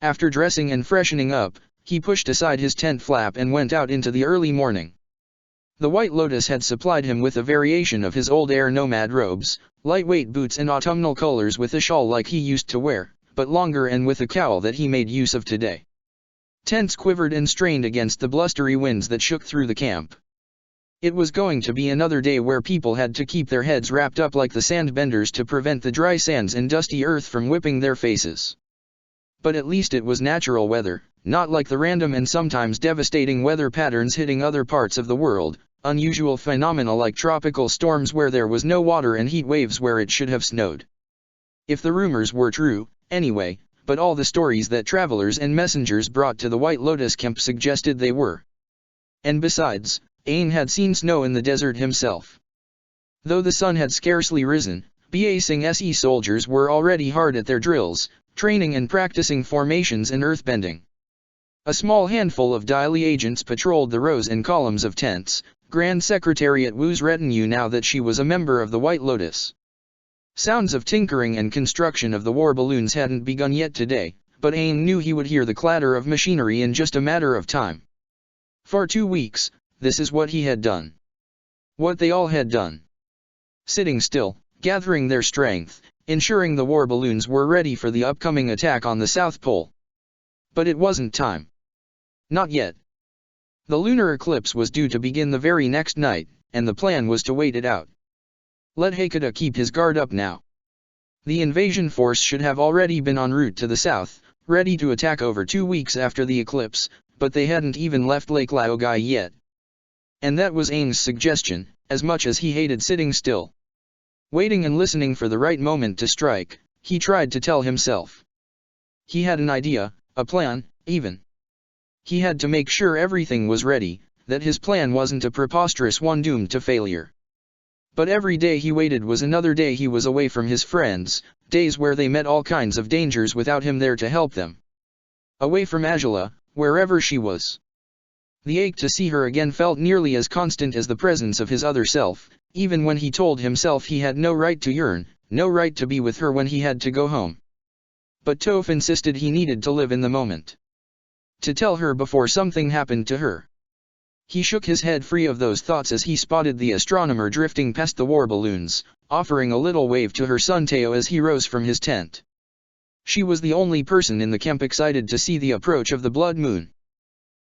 After dressing and freshening up, he pushed aside his tent flap and went out into the early morning. The White Lotus had supplied him with a variation of his old air nomad robes, lightweight boots and autumnal colors with a shawl like he used to wear, but longer and with a cowl that he made use of today. Tents quivered and strained against the blustery winds that shook through the camp. It was going to be another day where people had to keep their heads wrapped up like the sandbenders to prevent the dry sands and dusty earth from whipping their faces. But at least it was natural weather, not like the random and sometimes devastating weather patterns hitting other parts of the world, unusual phenomena like tropical storms where there was no water and heat waves where it should have snowed. If the rumors were true, anyway, but all the stories that travelers and messengers brought to the White Lotus camp suggested they were. And besides, Aang had seen snow in the desert himself. Though the sun had scarcely risen, Ba Sing Se soldiers were already hard at their drills, training and practicing formations and earthbending. A small handful of Dai Li agents patrolled the rows and columns of tents, Grand Secretariat Wu's retinue now that she was a member of the White Lotus. Sounds of tinkering and construction of the war balloons hadn't begun yet today, but Aang knew he would hear the clatter of machinery in just a matter of time. For 2 weeks, this is what he had done. What they all had done. Sitting still, gathering their strength, ensuring the war balloons were ready for the upcoming attack on the South Pole. But it wasn't time. Not yet. The lunar eclipse was due to begin the very next night, and the plan was to wait it out. Let Hakata keep his guard up now. The invasion force should have already been en route to the south, ready to attack over 2 weeks after the eclipse, but they hadn't even left Lake Laogai yet. And that was Aang's suggestion, as much as he hated sitting still. Waiting and listening for the right moment to strike, he tried to tell himself. He had an idea, a plan, even. He had to make sure everything was ready, that his plan wasn't a preposterous one doomed to failure. But every day he waited was another day he was away from his friends, days where they met all kinds of dangers without him there to help them. Away from Azula, wherever she was. The ache to see her again felt nearly as constant as the presence of his other self, even when he told himself he had no right to yearn, no right to be with her when he had to go home. But Toph insisted he needed to live in the moment. To tell her before something happened to her. He shook his head free of those thoughts as he spotted the astronomer drifting past the war balloons, offering a little wave to her son Teo as he rose from his tent. She was the only person in the camp excited to see the approach of the blood moon.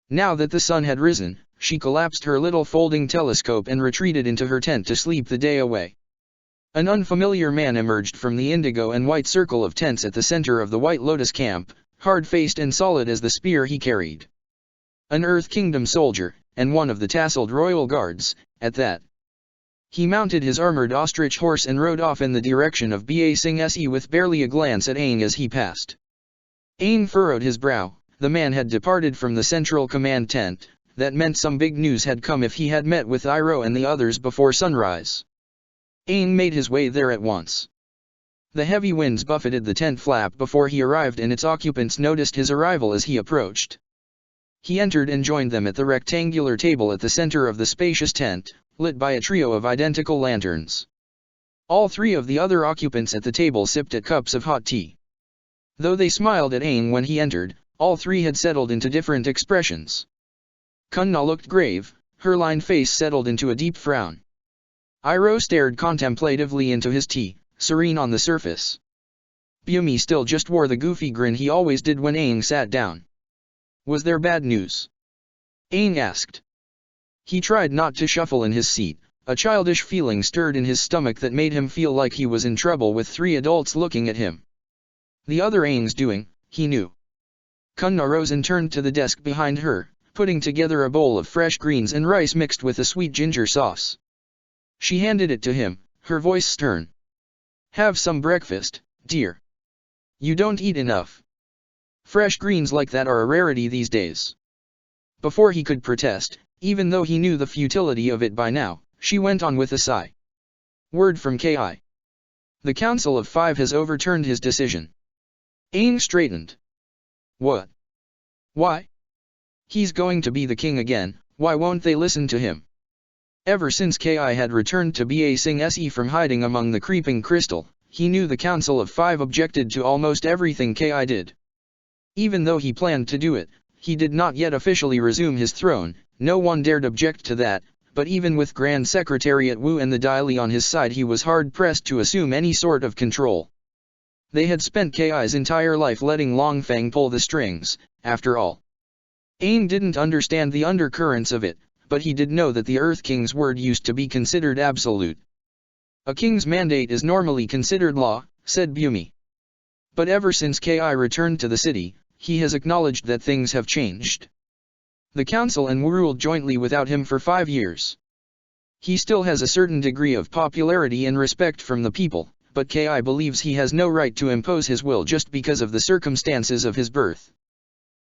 Now that the sun had risen, she collapsed her little folding telescope and retreated into her tent to sleep the day away. An unfamiliar man emerged from the indigo and white circle of tents at the center of the White Lotus camp, hard-faced and solid as the spear he carried. An Earth Kingdom soldier, and one of the tasseled royal guards, at that. He mounted his armored ostrich horse and rode off in the direction of Ba Sing Se with barely a glance at Aang as he passed. Aang furrowed his brow. The man had departed from the central command tent. That meant some big news had come if he had met with Iroh and the others before sunrise. Aang made his way there at once. The heavy winds buffeted the tent flap before he arrived, and its occupants noticed his arrival as he approached. He entered and joined them at the rectangular table at the center of the spacious tent, lit by a trio of identical lanterns. All three of the other occupants at the table sipped at cups of hot tea. Though they smiled at Aang when he entered, all three had settled into different expressions. Kunna looked grave, her lined face settled into a deep frown. Iroh stared contemplatively into his tea, serene on the surface. Bumi still just wore the goofy grin he always did when Aang sat down. Was there bad news? Aang asked. He tried not to shuffle in his seat. A childish feeling stirred in his stomach that made him feel like he was in trouble with three adults looking at him. The other Aang's doing, he knew. Kunna rose and turned to the desk behind her, putting together a bowl of fresh greens and rice mixed with a sweet ginger sauce. She handed it to him, her voice stern. Have some breakfast, dear. You don't eat enough. Fresh greens like that are a rarity these days. Before he could protest, even though he knew the futility of it by now, she went on with a sigh. Word from Ki. The Council of Five has overturned his decision. Aang straightened. What? Why? He's going to be the king again, why won't they listen to him? Ever since Ki had returned to Ba Sing Se from hiding among the creeping crystal, he knew the Council of Five objected to almost everything Ki did. Even though he planned to do it, he did not yet officially resume his throne. No one dared object to that, but even with Grand Secretariat Wu and the Dai Li on his side, he was hard-pressed to assume any sort of control. They had spent Ki's entire life letting Long Feng pull the strings, after all. Aang didn't understand the undercurrents of it, but he did know that the Earth King's word used to be considered absolute. A king's mandate is normally considered law, said Bumi. But ever since Ki returned to the city, he has acknowledged that things have changed. The council and Wu ruled jointly without him for 5 years. He still has a certain degree of popularity and respect from the people, but Ki believes he has no right to impose his will just because of the circumstances of his birth.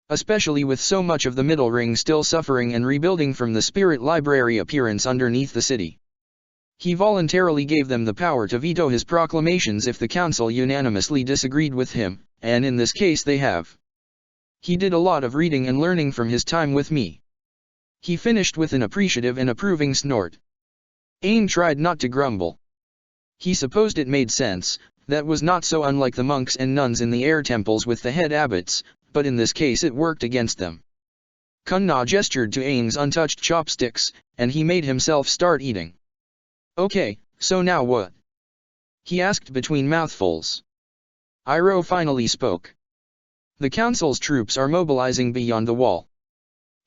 Especially with so much of the Middle Ring still suffering and rebuilding from the Spirit Library appearance underneath the city. He voluntarily gave them the power to veto his proclamations if the council unanimously disagreed with him, and in this case they have. He did a lot of reading and learning from his time with me. He finished with an appreciative and approving snort. Aang tried not to grumble. He supposed it made sense, that was not so unlike the monks and nuns in the air temples with the head abbots, but in this case it worked against them. Kunna gestured to Aang's untouched chopsticks, and he made himself start eating. Okay, so now what? He asked between mouthfuls. Iroh finally spoke. The council's troops are mobilizing beyond the wall.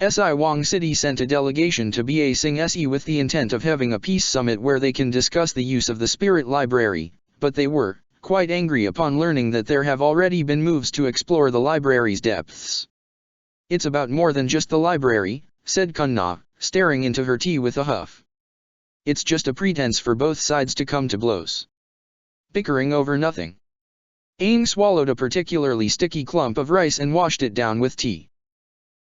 Si Wang City sent a delegation to Ba Sing Se with the intent of having a peace summit where they can discuss the use of the Spirit Library, but they were quite angry upon learning that there have already been moves to explore the library's depths. It's about more than just the library, said Kunna, staring into her tea with a huff. It's just a pretense for both sides to come to blows. Bickering over nothing. Aang swallowed a particularly sticky clump of rice and washed it down with tea.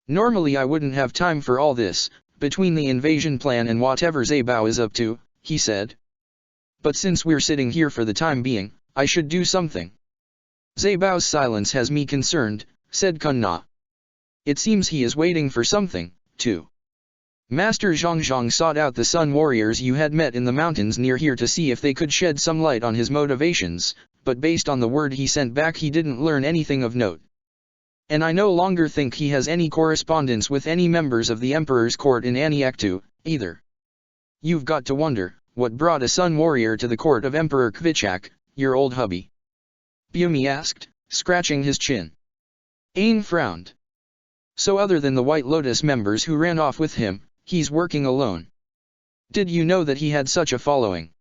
Normally I wouldn't have time for all this, between the invasion plan and whatever Zabao is up to, he said. But since we're sitting here for the time being, I should do something. Zabao's silence has me concerned, said Kunna. It seems he is waiting for something, too. Master Zhang sought out the Sun Warriors you had met in the mountains near here to see if they could shed some light on his motivations, but based on the word he sent back he didn't learn anything of note. And I no longer think he has any correspondence with any members of the Emperor's court in Aniaktu, either. You've got to wonder, what brought a Sun Warrior to the court of Emperor Kvichak, your old hubby? Bumi asked, scratching his chin. Aang frowned. So other than the White Lotus members who ran off with him, He's working alone. Did you know that he had such a following?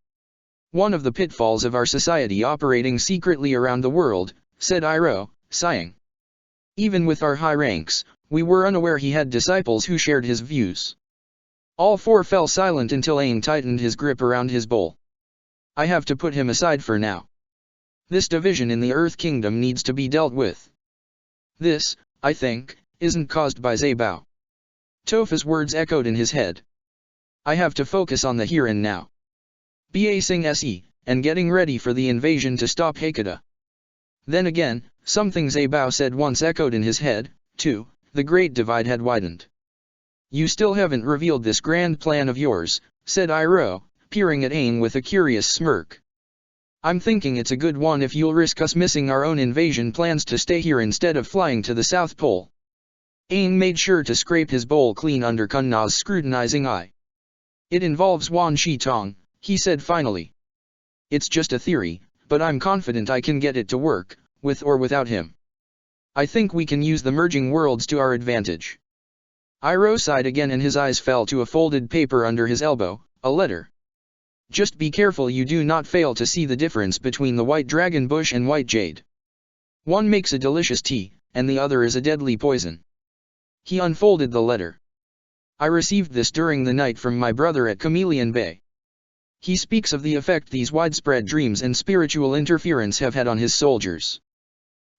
One of the pitfalls of our society operating secretly around the world, said Iroh, sighing. Even with our high ranks, we were unaware he had disciples who shared his views. All four fell silent until Aang tightened his grip around his bowl. I have to put him aside for now. This division in the Earth Kingdom needs to be dealt with. This, I think, isn't caused by Zabao. Topha's words echoed in his head. I have to focus on the here and now. Basing Se, and getting ready for the invasion to stop Hakata. Then again, something Zabao said once echoed in his head, too. The great divide had widened. You still haven't revealed this grand plan of yours, said Iroh, peering at Aang with a curious smirk. I'm thinking it's a good one if you'll risk us missing our own invasion plans to stay here instead of flying to the South Pole. Aang made sure to scrape his bowl clean under Kun Na's scrutinizing eye. It involves Wan Shi Tong, he said finally. It's just a theory, but I'm confident I can get it to work, with or without him. I think we can use the merging worlds to our advantage. Iroh sighed again and his eyes fell to a folded paper under his elbow, a letter. Just be careful you do not fail to see the difference between the white dragon bush and white jade. One makes a delicious tea, and the other is a deadly poison. He unfolded the letter. I received this during the night from my brother at Chameleon Bay. He speaks of the effect these widespread dreams and spiritual interference have had on his soldiers.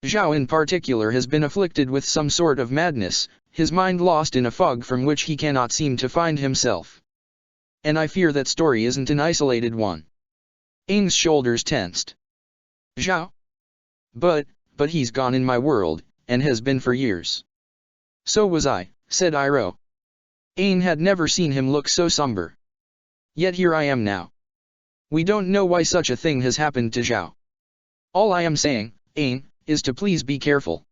Zhao in particular has been afflicted with some sort of madness, his mind lost in a fog from which he cannot seem to find himself. And I fear that story isn't an isolated one. Aang's shoulders tensed. Zhao? But he's gone in my world, and has been for years. So was I, said Iroh. Aang had never seen him look so somber. Yet here I am now. We don't know why such a thing has happened to Zhao. All I am saying, Aang, is to please be careful.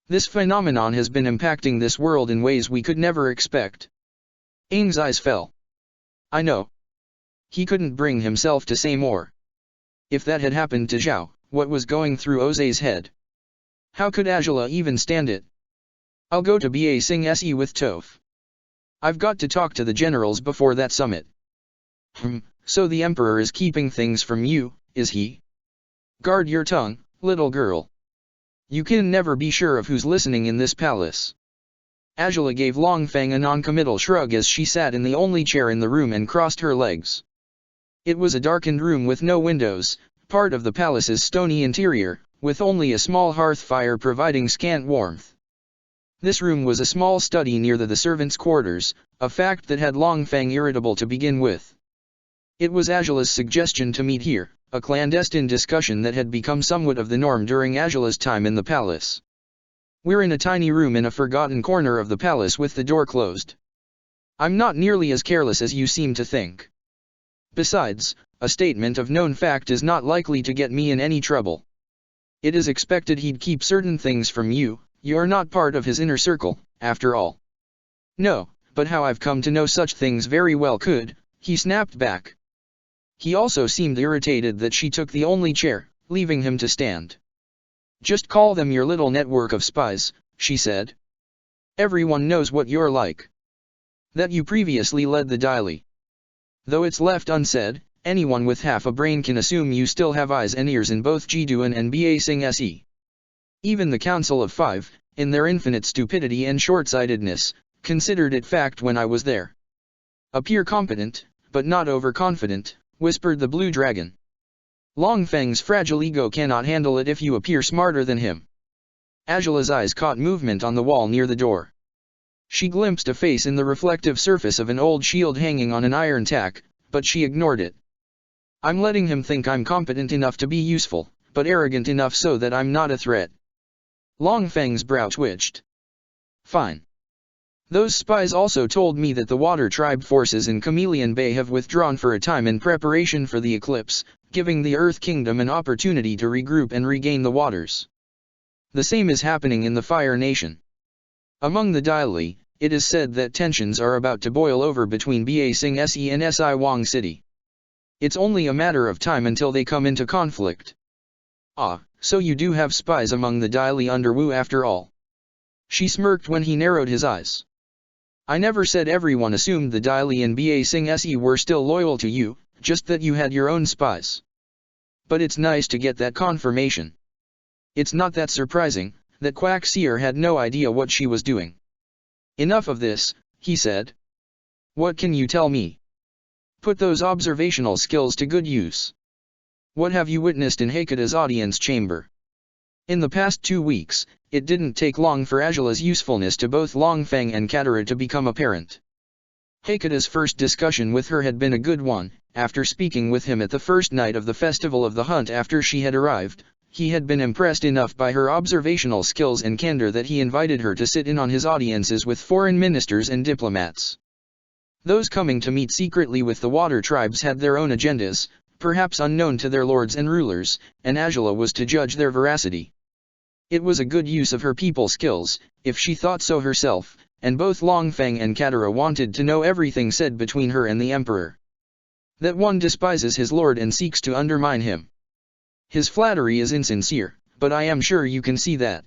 This phenomenon has been impacting this world in ways we could never expect. Aang's eyes fell. I know. He couldn't bring himself to say more. If that had happened to Zhao, what was going through Oze's head? How could Azula even stand it? I'll go to Basing Se with Toph. I've got to talk to the generals before that summit. So the Emperor is keeping things from you, is he? Guard your tongue, little girl. You can never be sure of who's listening in this palace. Azula gave Long Feng a non-committal shrug as she sat in the only chair in the room and crossed her legs. It was a darkened room with no windows, part of the palace's stony interior, with only a small hearth fire providing scant warmth. This room was a small study near the servants' quarters, a fact that had Long Feng irritable to begin with. It was Azula's suggestion to meet here, a clandestine discussion that had become somewhat of the norm during Azula's time in the palace. We're in a tiny room in a forgotten corner of the palace with the door closed. I'm not nearly as careless as you seem to think. Besides, a statement of known fact is not likely to get me in any trouble. It is expected he'd keep certain things from you, you're not part of his inner circle, after all. No, but how I've come to know such things very well could, he snapped back. He also seemed irritated that she took the only chair, leaving him to stand. Just call them your little network of spies, she said. Everyone knows what you're like. That you previously led the Dai Li. Though it's left unsaid, anyone with half a brain can assume you still have eyes and ears in both Jiduan and Basing Se. Even the Council of Five, in their infinite stupidity and short-sightedness, considered it fact when I was there. Appear competent, but not overconfident, whispered the Blue Dragon. Long Feng's fragile ego cannot handle it if you appear smarter than him. Azula's eyes caught movement on the wall near the door. She glimpsed a face in the reflective surface of an old shield hanging on an iron tack, but she ignored it. I'm letting him think I'm competent enough to be useful, but arrogant enough so that I'm not a threat. Long Feng's brow twitched. Fine. Those spies also told me that the Water Tribe forces in Chameleon Bay have withdrawn for a time in preparation for the eclipse, giving the Earth Kingdom an opportunity to regroup and regain the waters. The same is happening in the Fire Nation. Among the Dai Li, it is said that tensions are about to boil over between Basing Se and Si Wang City. It's only a matter of time until they come into conflict. Ah, so you do have spies among the Dai Li under Wu after all. She smirked when he narrowed his eyes. I never said everyone assumed the Dai Li and Ba Sing Se were still loyal to you, just that you had your own spies. But it's nice to get that confirmation. It's not that surprising, that Quack Seer had no idea what she was doing. Enough of this, he said. What can you tell me? Put those observational skills to good use. What have you witnessed in Hakata's audience chamber? In the past 2 weeks, it didn't take long for Ajala's usefulness to both Longfeng and Katara to become apparent. Hakata's first discussion with her had been a good one. After speaking with him at the first night of the Festival of the Hunt after she had arrived, he had been impressed enough by her observational skills and candor that he invited her to sit in on his audiences with foreign ministers and diplomats. Those coming to meet secretly with the water tribes had their own agendas, perhaps unknown to their lords and rulers, and Ajala was to judge their veracity. It was a good use of her people skills, if she thought so herself, and both Longfeng and Katara wanted to know everything said between her and the Emperor. That one despises his lord and seeks to undermine him. His flattery is insincere, but I am sure you can see that.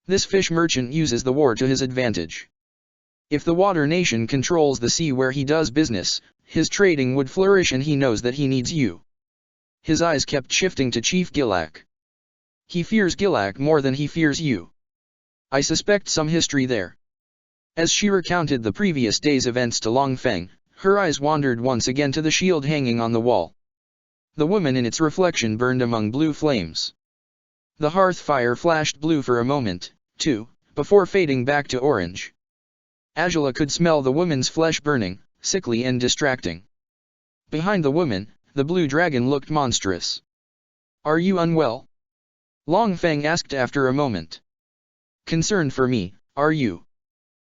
This fish merchant uses the war to his advantage. If the water nation controls the sea where he does business, his trading would flourish and he knows that he needs you. His eyes kept shifting to Chief Gilak. He fears Gilak more than he fears you. I suspect some history there. As she recounted the previous day's events to Longfeng, her eyes wandered once again to the shield hanging on the wall. The woman in its reflection burned among blue flames. The hearth fire flashed blue for a moment, too, before fading back to orange. Ajala could smell the woman's flesh burning, sickly and distracting. Behind the woman, the blue dragon looked monstrous. Are you unwell? Longfeng asked after a moment. Concerned for me, are you?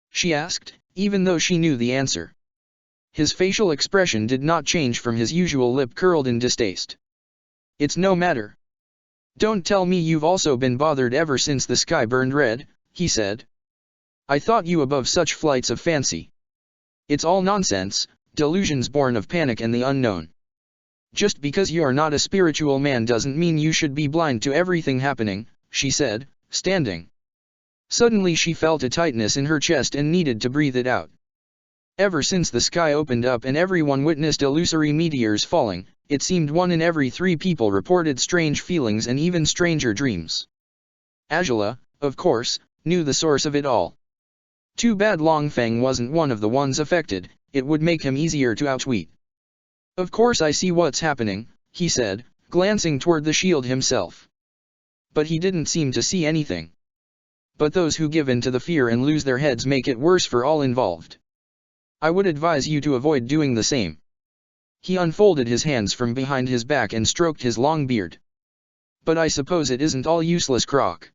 She asked, even though she knew the answer. His facial expression did not change from his usual lip curled in distaste. It's no matter. Don't tell me you've also been bothered ever since the sky burned red, he said. I thought you above such flights of fancy. It's all nonsense, delusions born of panic and the unknown. Just because you are not a spiritual man doesn't mean you should be blind to everything happening, she said, standing. Suddenly she felt a tightness in her chest and needed to breathe it out. Ever since the sky opened up and everyone witnessed illusory meteors falling, it seemed 1 in every 3 people reported strange feelings and even stranger dreams. Ajala, of course, knew the source of it all. Too bad Longfeng wasn't one of the ones affected, it would make him easier to outwit. Of course I see what's happening, he said, glancing toward the shield himself. But he didn't seem to see anything. But those who give in to the fear and lose their heads make it worse for all involved. I would advise you to avoid doing the same. He unfolded his hands from behind his back and stroked his long beard. But I suppose it isn't all useless, Croc.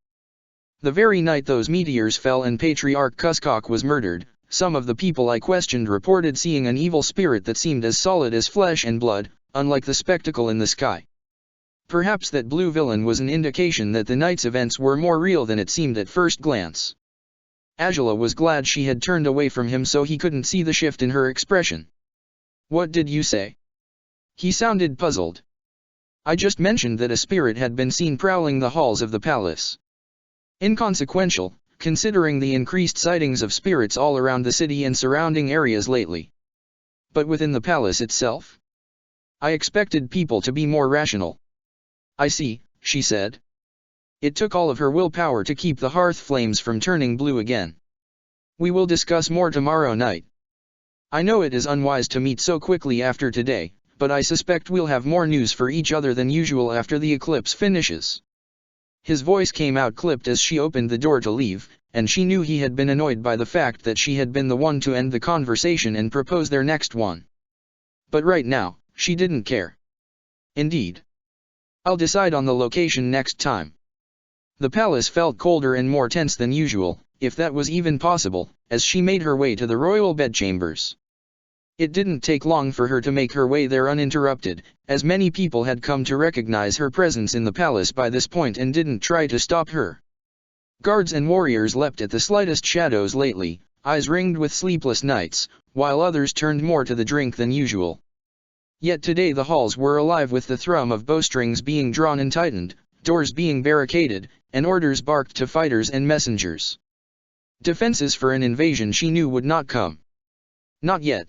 The very night those meteors fell and Patriarch Cuskok was murdered, some of the people I questioned reported seeing an evil spirit that seemed as solid as flesh and blood, unlike the spectacle in the sky. Perhaps that blue villain was an indication that the night's events were more real than it seemed at first glance. Ajala was glad she had turned away from him so he couldn't see the shift in her expression. What did you say? He sounded puzzled. I just mentioned that a spirit had been seen prowling the halls of the palace. Inconsequential, considering the increased sightings of spirits all around the city and surrounding areas lately. But within the palace itself? I expected people to be more rational. I see, she said. It took all of her willpower to keep the hearth flames from turning blue again. We will discuss more tomorrow night. I know it is unwise to meet so quickly after today, but I suspect we'll have more news for each other than usual after the eclipse finishes. His voice came out clipped as she opened the door to leave, and she knew he had been annoyed by the fact that she had been the one to end the conversation and propose their next one. But right now, she didn't care. Indeed. I'll decide on the location next time. The palace felt colder and more tense than usual, if that was even possible, as she made her way to the royal bedchambers. It didn't take long for her to make her way there uninterrupted, as many people had come to recognize her presence in the palace by this point and didn't try to stop her. Guards and warriors leapt at the slightest shadows lately, eyes ringed with sleepless nights, while others turned more to the drink than usual. Yet today the halls were alive with the thrum of bowstrings being drawn and tightened, doors being barricaded, and orders barked to fighters and messengers. Defenses for an invasion she knew would not come. Not yet.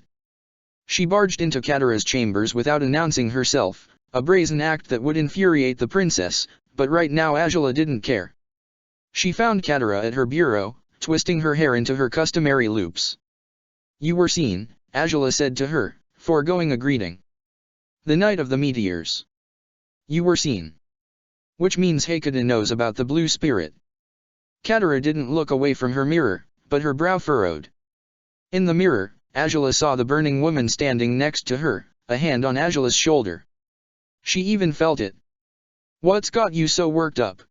She barged into Katara's chambers without announcing herself, a brazen act that would infuriate the princess, but right now Azula didn't care. She found Katara at her bureau, twisting her hair into her customary loops. "You were seen," Azula said to her, foregoing a greeting. "The night of the meteors. You were seen. Which means Hekata knows about the blue spirit." Katara didn't look away from her mirror, but her brow furrowed. In the mirror, Azula saw the burning woman standing next to her, a hand on Azula's shoulder. She even felt it. "What's got you so worked up?"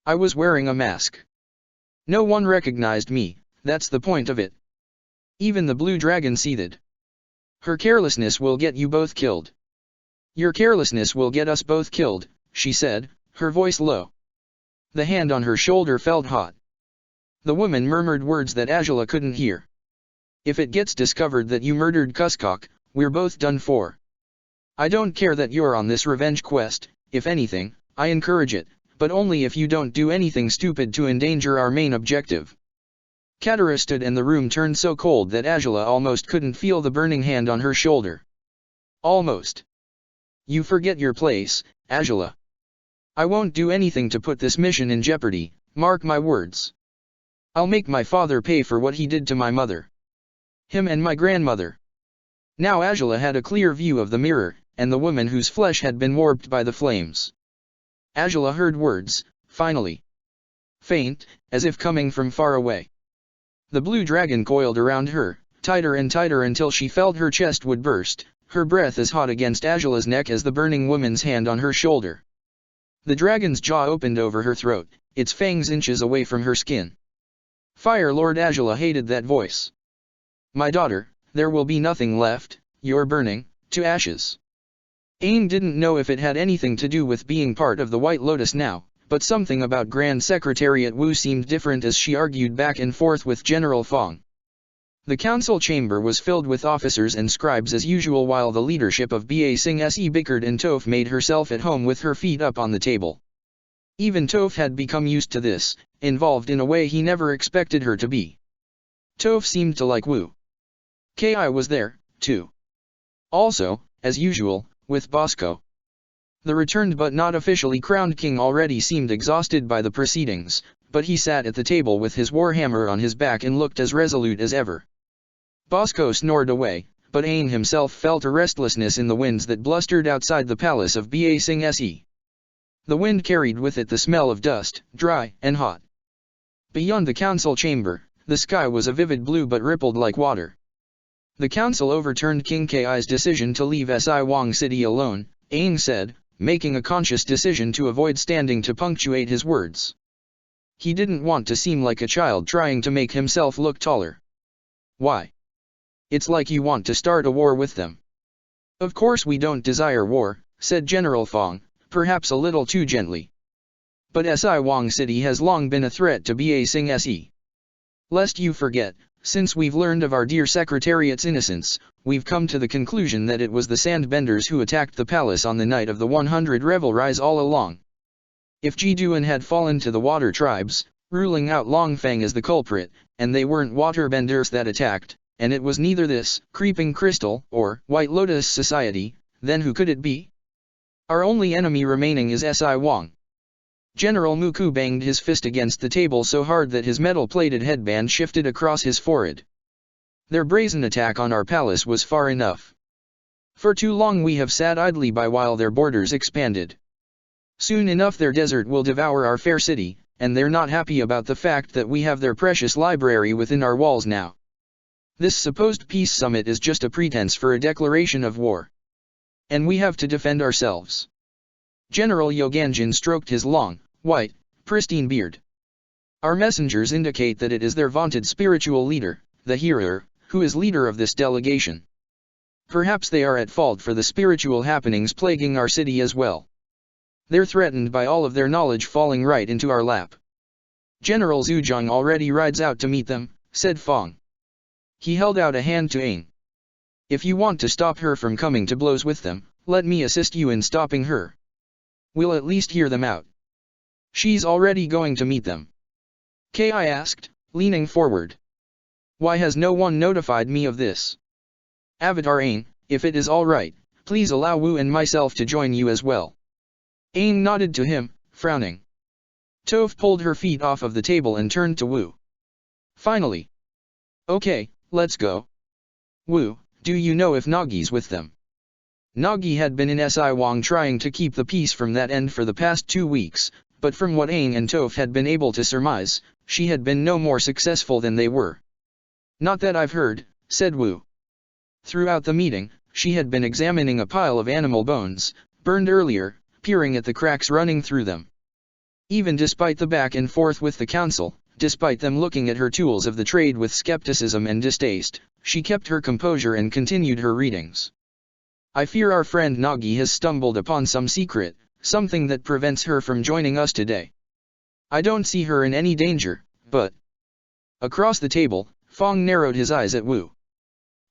"I was wearing a mask. No one recognized me, that's the point of it." Even the blue dragon seethed. "Her carelessness will get you both killed." "Your carelessness will get us both killed," she said, her voice low. The hand on her shoulder felt hot. The woman murmured words that Azula couldn't hear. "If it gets discovered that you murdered Cuskok, we're both done for. I don't care that you're on this revenge quest, if anything, I encourage it, but only if you don't do anything stupid to endanger our main objective." Katara stood and the room turned so cold that Azula almost couldn't feel the burning hand on her shoulder. Almost. "You forget your place, Azula. I won't do anything to put this mission in jeopardy, mark my words. I'll make my father pay for what he did to my mother. Him and my grandmother." Now Azula had a clear view of the mirror, and the woman whose flesh had been warped by the flames. Azula heard words, finally. Faint, as if coming from far away. The blue dragon coiled around her, tighter and tighter until she felt her chest would burst, her breath as hot against Azula's neck as the burning woman's hand on her shoulder. The dragon's jaw opened over her throat, its fangs inches away from her skin. Fire Lord Azula hated that voice. "My daughter, there will be nothing left, you're burning to ashes." Aang didn't know if it had anything to do with being part of the White Lotus now, but something about Grand Secretariat Wu seemed different as she argued back and forth with General Fong. The council chamber was filled with officers and scribes as usual while the leadership of Ba Sing Se bickered and Toph made herself at home with her feet up on the table. Even Toph had become used to this, involved in a way he never expected her to be. Toph seemed to like Wu. Ki was there, too. Also, as usual, with Bosco. The returned but not officially crowned king already seemed exhausted by the proceedings, but he sat at the table with his warhammer on his back and looked as resolute as ever. Bosco snored away, but Aang himself felt a restlessness in the winds that blustered outside the palace of Ba Sing Se. The wind carried with it the smell of dust, dry and hot. Beyond the council chamber, the sky was a vivid blue but rippled like water. The council overturned King Ki's decision to leave Si Wang City alone, Aang said, making a conscious decision to avoid standing to punctuate his words. He didn't want to seem like a child trying to make himself look taller. "Why? It's like you want to start a war with them." "Of course we don't desire war," said General Fong, perhaps a little too gently. "But Si Wang City has long been a threat to Ba Sing Se. Lest you forget, since we've learned of our dear Secretariat's innocence, we've come to the conclusion that it was the Sandbenders who attacked the palace on the night of the 100 revelries all along. If Ji Duan had fallen to the water tribes, ruling out Long Feng as the culprit, and they weren't waterbenders that attacked, and it was neither this Creeping Crystal or White Lotus Society, then who could it be? Our only enemy remaining is Si Wang." General Muku banged his fist against the table so hard that his metal-plated headband shifted across his forehead. "Their brazen attack on our palace was far enough. For too long we have sat idly by while their borders expanded. Soon enough their desert will devour our fair city, and they're not happy about the fact that we have their precious library within our walls now. This supposed peace summit is just a pretense for a declaration of war. And we have to defend ourselves." General Yoganjin stroked his long, white, pristine beard. "Our messengers indicate that it is their vaunted spiritual leader, the Hearer, who is leader of this delegation. Perhaps they are at fault for the spiritual happenings plaguing our city as well. They're threatened by all of their knowledge falling right into our lap. General Zhujiang already rides out to meet them," said Fong. He held out a hand to Aang. "If you want to stop her from coming to blows with them, let me assist you in stopping her. We'll at least hear them out." "She's already going to meet them?" Ki asked, leaning forward. Why has no one notified me of this? Avatar Aang, if it is all right, please allow Wu and myself to join you as well. Aang nodded to him, frowning. Toph pulled her feet off of the table and turned to Wu. Finally. Okay, let's go. Wu, do you know if Nagi's with them? Nagi had been in Si Wang trying to keep the peace from that end for the past 2 weeks, but from what Aang and Toph had been able to surmise, she had been no more successful than they were. Not that I've heard, said Wu. Throughout the meeting, she had been examining a pile of animal bones, burned earlier, peering at the cracks running through them. Even despite the back and forth with the council, despite them looking at her tools of the trade with skepticism and distaste, she kept her composure and continued her readings. I fear our friend Nagi has stumbled upon some secret, something that prevents her from joining us today. I don't see her in any danger, but... Across the table, Fong narrowed his eyes at Wu.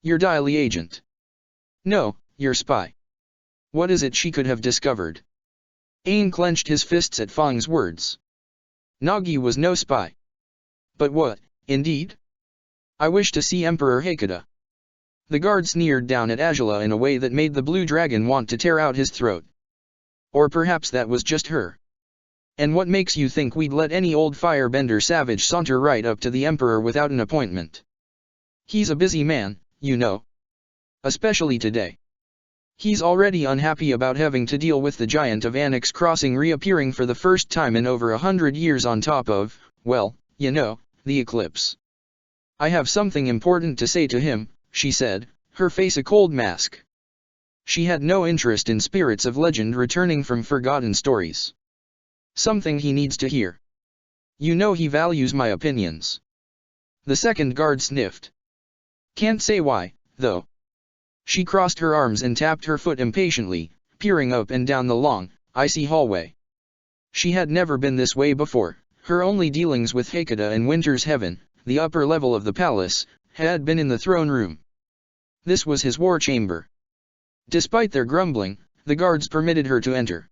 Your Dai Li agent. No, your spy. What is it she could have discovered? Aang clenched his fists at Fong's words. Nagi was no spy. But what, indeed? I wish to see Emperor Hakata. The guard sneered down at Azula in a way that made the blue dragon want to tear out his throat. Or perhaps that was just her. And what makes you think we'd let any old firebender savage saunter right up to the Emperor without an appointment? He's a busy man, you know. Especially today. He's already unhappy about having to deal with the giant of Annex Crossing reappearing for the first time in over 100 years on top of, well, you know, the eclipse. I have something important to say to him, she said, her face a cold mask. She had no interest in spirits of legend returning from forgotten stories. Something he needs to hear. You know he values my opinions. The second guard sniffed. Can't say why, though. She crossed her arms and tapped her foot impatiently, peering up and down the long, icy hallway. She had never been this way before. Her only dealings with Hakata and Winter's Heaven, the upper level of the palace, had been in the throne room. This was his war chamber. Despite their grumbling, the guards permitted her to enter.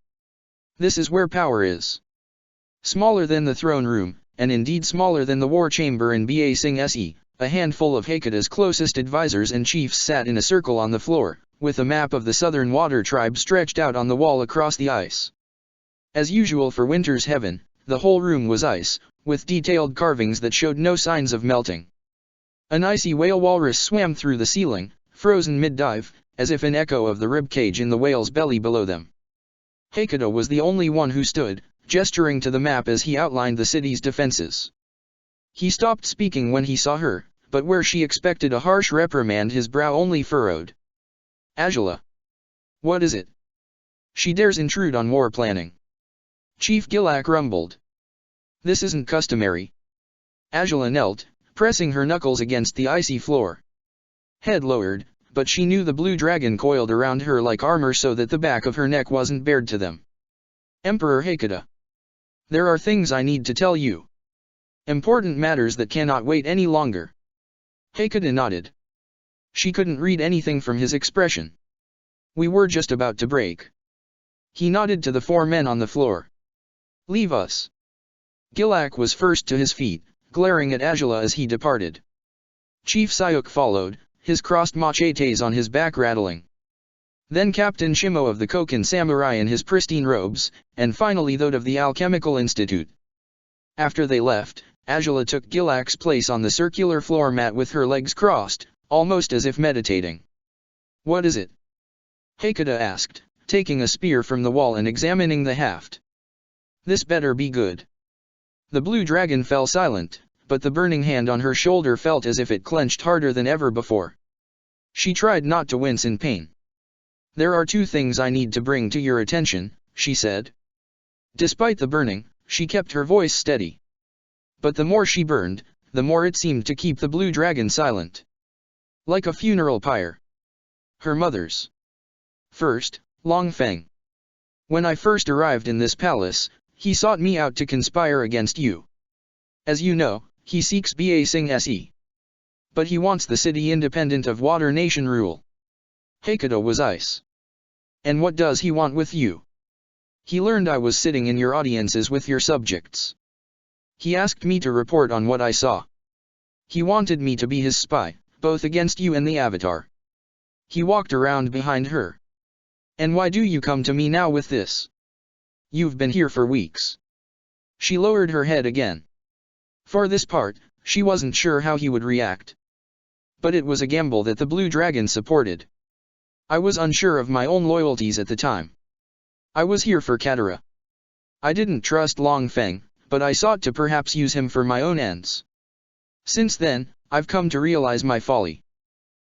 This is where power is. Smaller than the throne room, and indeed smaller than the war chamber in Ba Sing Se, a handful of Hakata's closest advisors and chiefs sat in a circle on the floor, with a map of the Southern Water Tribe stretched out on the wall across the ice. As usual for Winter's Heaven, the whole room was ice, with detailed carvings that showed no signs of melting. An icy whale walrus swam through the ceiling, frozen mid-dive, as if an echo of the ribcage in the whale's belly below them. Hakata was the only one who stood, gesturing to the map as he outlined the city's defenses. He stopped speaking when he saw her, but where she expected a harsh reprimand his brow only furrowed. Azula. What is it? She dares intrude on war planning. Chief Gilak rumbled. This isn't customary. Azula knelt, pressing her knuckles against the icy floor. Head lowered, but she knew the blue dragon coiled around her like armor so that the back of her neck wasn't bared to them. Emperor Hakata. There are things I need to tell you. Important matters that cannot wait any longer. Hakata nodded. She couldn't read anything from his expression. We were just about to break. He nodded to the 4 men on the floor. Leave us. Gilak was first to his feet, glaring at Azula as he departed. Chief Sayuk followed, his crossed machetes on his back rattling. Then Captain Shimo of the Koken Samurai in his pristine robes, and finally Thode of the Alchemical Institute. After they left, Azula took Gilak's place on the circular floor mat with her legs crossed, almost as if meditating. What is it? Hakata asked, taking a spear from the wall and examining the haft. This better be good. The blue dragon fell silent, but the burning hand on her shoulder felt as if it clenched harder than ever before. She tried not to wince in pain. There are 2 things I need to bring to your attention, she said. Despite the burning, she kept her voice steady. But the more she burned, the more it seemed to keep the blue dragon silent. Like a funeral pyre. Her mother's. First, Long Feng. When I first arrived in this palace, he sought me out to conspire against you. As you know, he seeks Ba Sing Se. But he wants the city independent of Water Nation rule. Hakata was ice. And what does he want with you? He learned I was sitting in your audiences with your subjects. He asked me to report on what I saw. He wanted me to be his spy, both against you and the Avatar. He walked around behind her. And why do you come to me now with this? You've been here for weeks. She lowered her head again. For this part, she wasn't sure how he would react. But it was a gamble that the Blue Dragon supported. I was unsure of my own loyalties at the time. I was here for Katara. I didn't trust Long Feng, but I sought to perhaps use him for my own ends. Since then, I've come to realize my folly.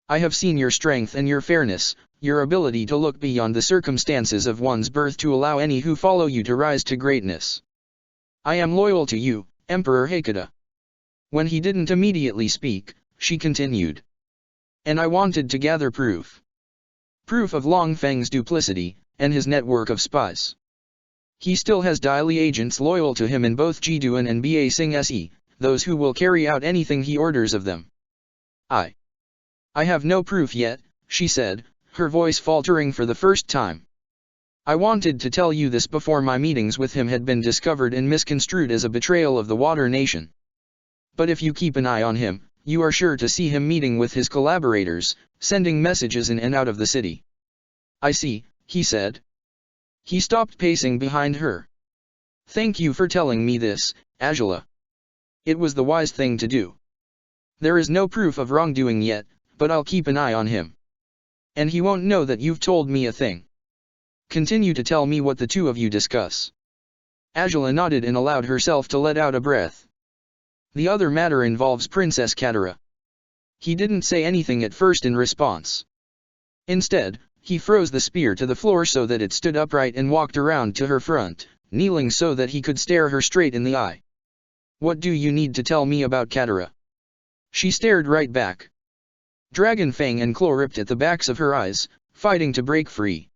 I have seen your strength and your fairness, your ability to look beyond the circumstances of one's birth to allow any who follow you to rise to greatness. I am loyal to you, Emperor Hakata. When he didn't immediately speak, she continued. And I wanted to gather proof. Proof of Long Feng's duplicity, and his network of spies. He still has Dai Li agents loyal to him in both Jiduan and Ba Sing Se, those who will carry out anything he orders of them. I have no proof yet, she said, her voice faltering for the first time. I wanted to tell you this before my meetings with him had been discovered and misconstrued as a betrayal of the Water Nation. But if you keep an eye on him, you are sure to see him meeting with his collaborators, sending messages in and out of the city. I see, he said. He stopped pacing behind her. Thank you for telling me this, Azula. It was the wise thing to do. There is no proof of wrongdoing yet, but I'll keep an eye on him. And he won't know that you've told me a thing. Continue to tell me what the two of you discuss. Azula nodded and allowed herself to let out a breath. The other matter involves Princess Katara. He didn't say anything at first in response. Instead, he froze the spear to the floor so that it stood upright and walked around to her front, kneeling so that he could stare her straight in the eye. What do you need to tell me about Katara? She stared right back. Dragon Fang and claw ripped at the backs of her eyes, fighting to break free.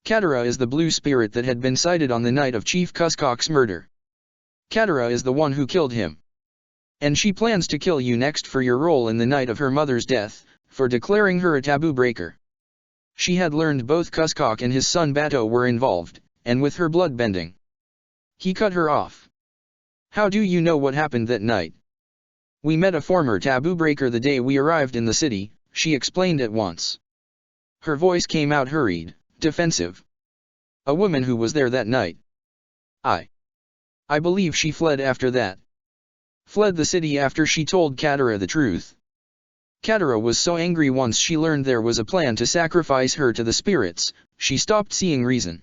Katara is the blue spirit that had been sighted on the night of Chief Cuscock's murder. Katara is the one who killed him. And she plans to kill you next for your role in the night of her mother's death, for declaring her a taboo breaker. She had learned both Cuscock and his son Bato were involved, and with her bloodbending. He cut her off. How do you know what happened that night? We met a former taboo breaker the day we arrived in the city, she explained at once. Her voice came out hurried, defensive. A woman who was there that night. I believe she fled after that. Fled the city after she told Katara the truth. Katara was so angry once she learned there was a plan to sacrifice her to the spirits, she stopped seeing reason.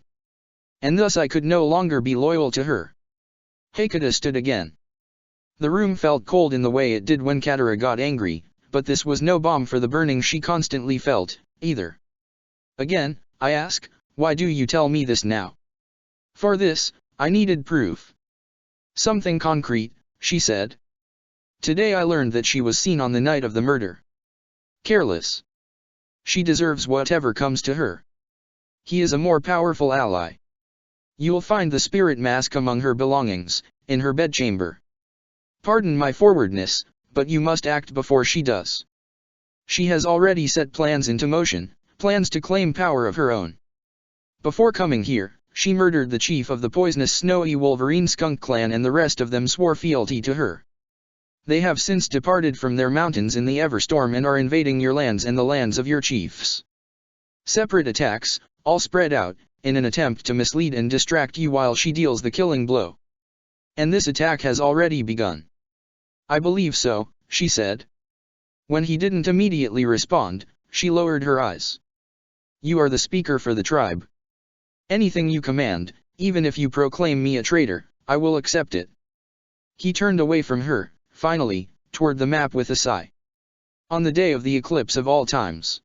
And thus I could no longer be loyal to her. Hakata stood again. The room felt cold in the way it did when Katara got angry, but this was no balm for the burning she constantly felt, either. Again, I ask, why do you tell me this now? For this, I needed proof. Something concrete, she said. Today I learned that she was seen on the night of the murder. Careless. She deserves whatever comes to her. He is a more powerful ally. You'll find the spirit mask among her belongings, in her bedchamber. Pardon my forwardness, but you must act before she does. She has already set plans into motion, plans to claim power of her own. Before coming here, she murdered the chief of the poisonous Snowy Wolverine Skunk clan and the rest of them swore fealty to her. They have since departed from their mountains in the Everstorm and are invading your lands and the lands of your chiefs. Separate attacks, all spread out, in an attempt to mislead and distract you while she deals the killing blow. And this attack has already begun. I believe so, she said. When he didn't immediately respond, she lowered her eyes. You are the speaker for the tribe. Anything you command, even if you proclaim me a traitor, I will accept it. He turned away from her, finally, toward the map with a sigh. On the day of the eclipse of all times.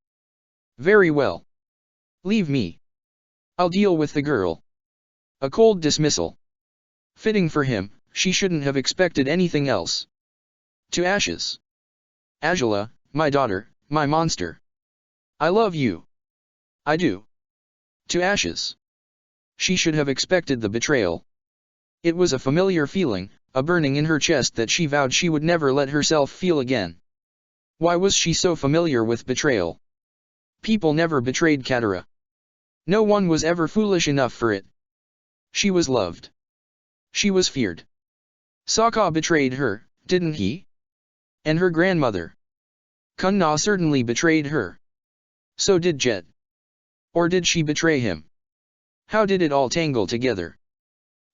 Very well. Leave me. I'll deal with the girl. A cold dismissal. Fitting for him, she shouldn't have expected anything else. To ashes. Azula, my daughter, my monster. I love you. I do. To ashes. She should have expected the betrayal. It was a familiar feeling, a burning in her chest that she vowed she would never let herself feel again. Why was she so familiar with betrayal? People never betrayed Katara. No one was ever foolish enough for it. She was loved. She was feared. Sokka betrayed her, didn't he? And her grandmother. Kunna certainly betrayed her. So did Jet. Or did she betray him? How did it all tangle together?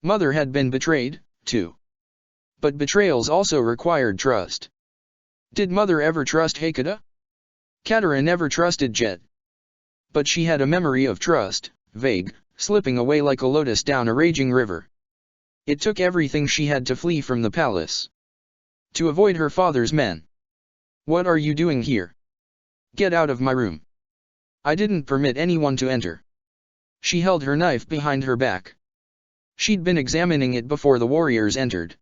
Mother had been betrayed, too. But betrayals also required trust. Did Mother ever trust Hakata? Katara never trusted Jet. But she had a memory of trust, vague, slipping away like a lotus down a raging river. It took everything she had to flee from the palace. To avoid her father's men. What are you doing here? Get out of my room. I didn't permit anyone to enter. She held her knife behind her back. She'd been examining it before the warriors entered.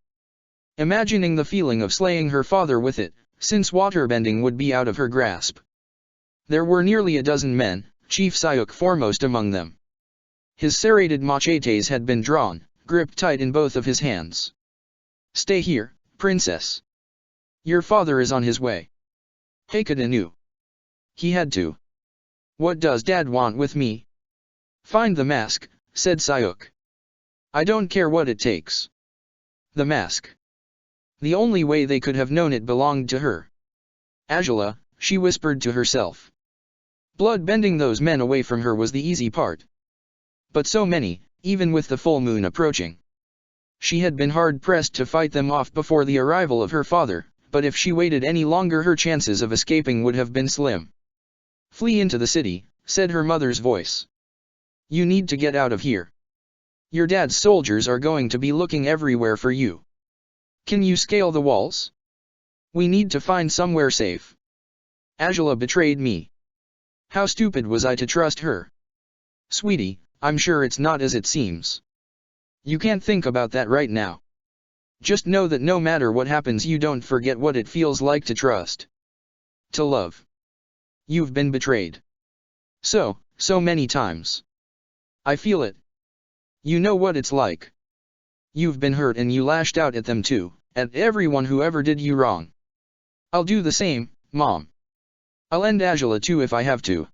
Imagining the feeling of slaying her father with it, since waterbending would be out of her grasp. There were nearly a dozen men, Chief Sayuk foremost among them. His serrated machetes had been drawn, gripped tight in both of his hands. Stay here, princess. Your father is on his way. Hakata knew. He had to. What does Dad want with me? Find the mask, said Sayuk. I don't care what it takes. The mask. The only way they could have known it belonged to her. Azula, she whispered to herself. Blood bending those men away from her was the easy part. But so many, even with the full moon approaching. She had been hard-pressed to fight them off before the arrival of her father, but if she waited any longer her chances of escaping would have been slim. Flee into the city, said her mother's voice. You need to get out of here. Your dad's soldiers are going to be looking everywhere for you. Can you scale the walls? We need to find somewhere safe. Azula betrayed me. How stupid was I to trust her? Sweetie, I'm sure it's not as it seems. You can't think about that right now. Just know that no matter what happens you don't forget what it feels like to trust. To love. You've been betrayed. So many times. I feel it. You know what it's like. You've been hurt and you lashed out at them too, at everyone who ever did you wrong. I'll do the same, Mom. I'll end Azula too if I have to.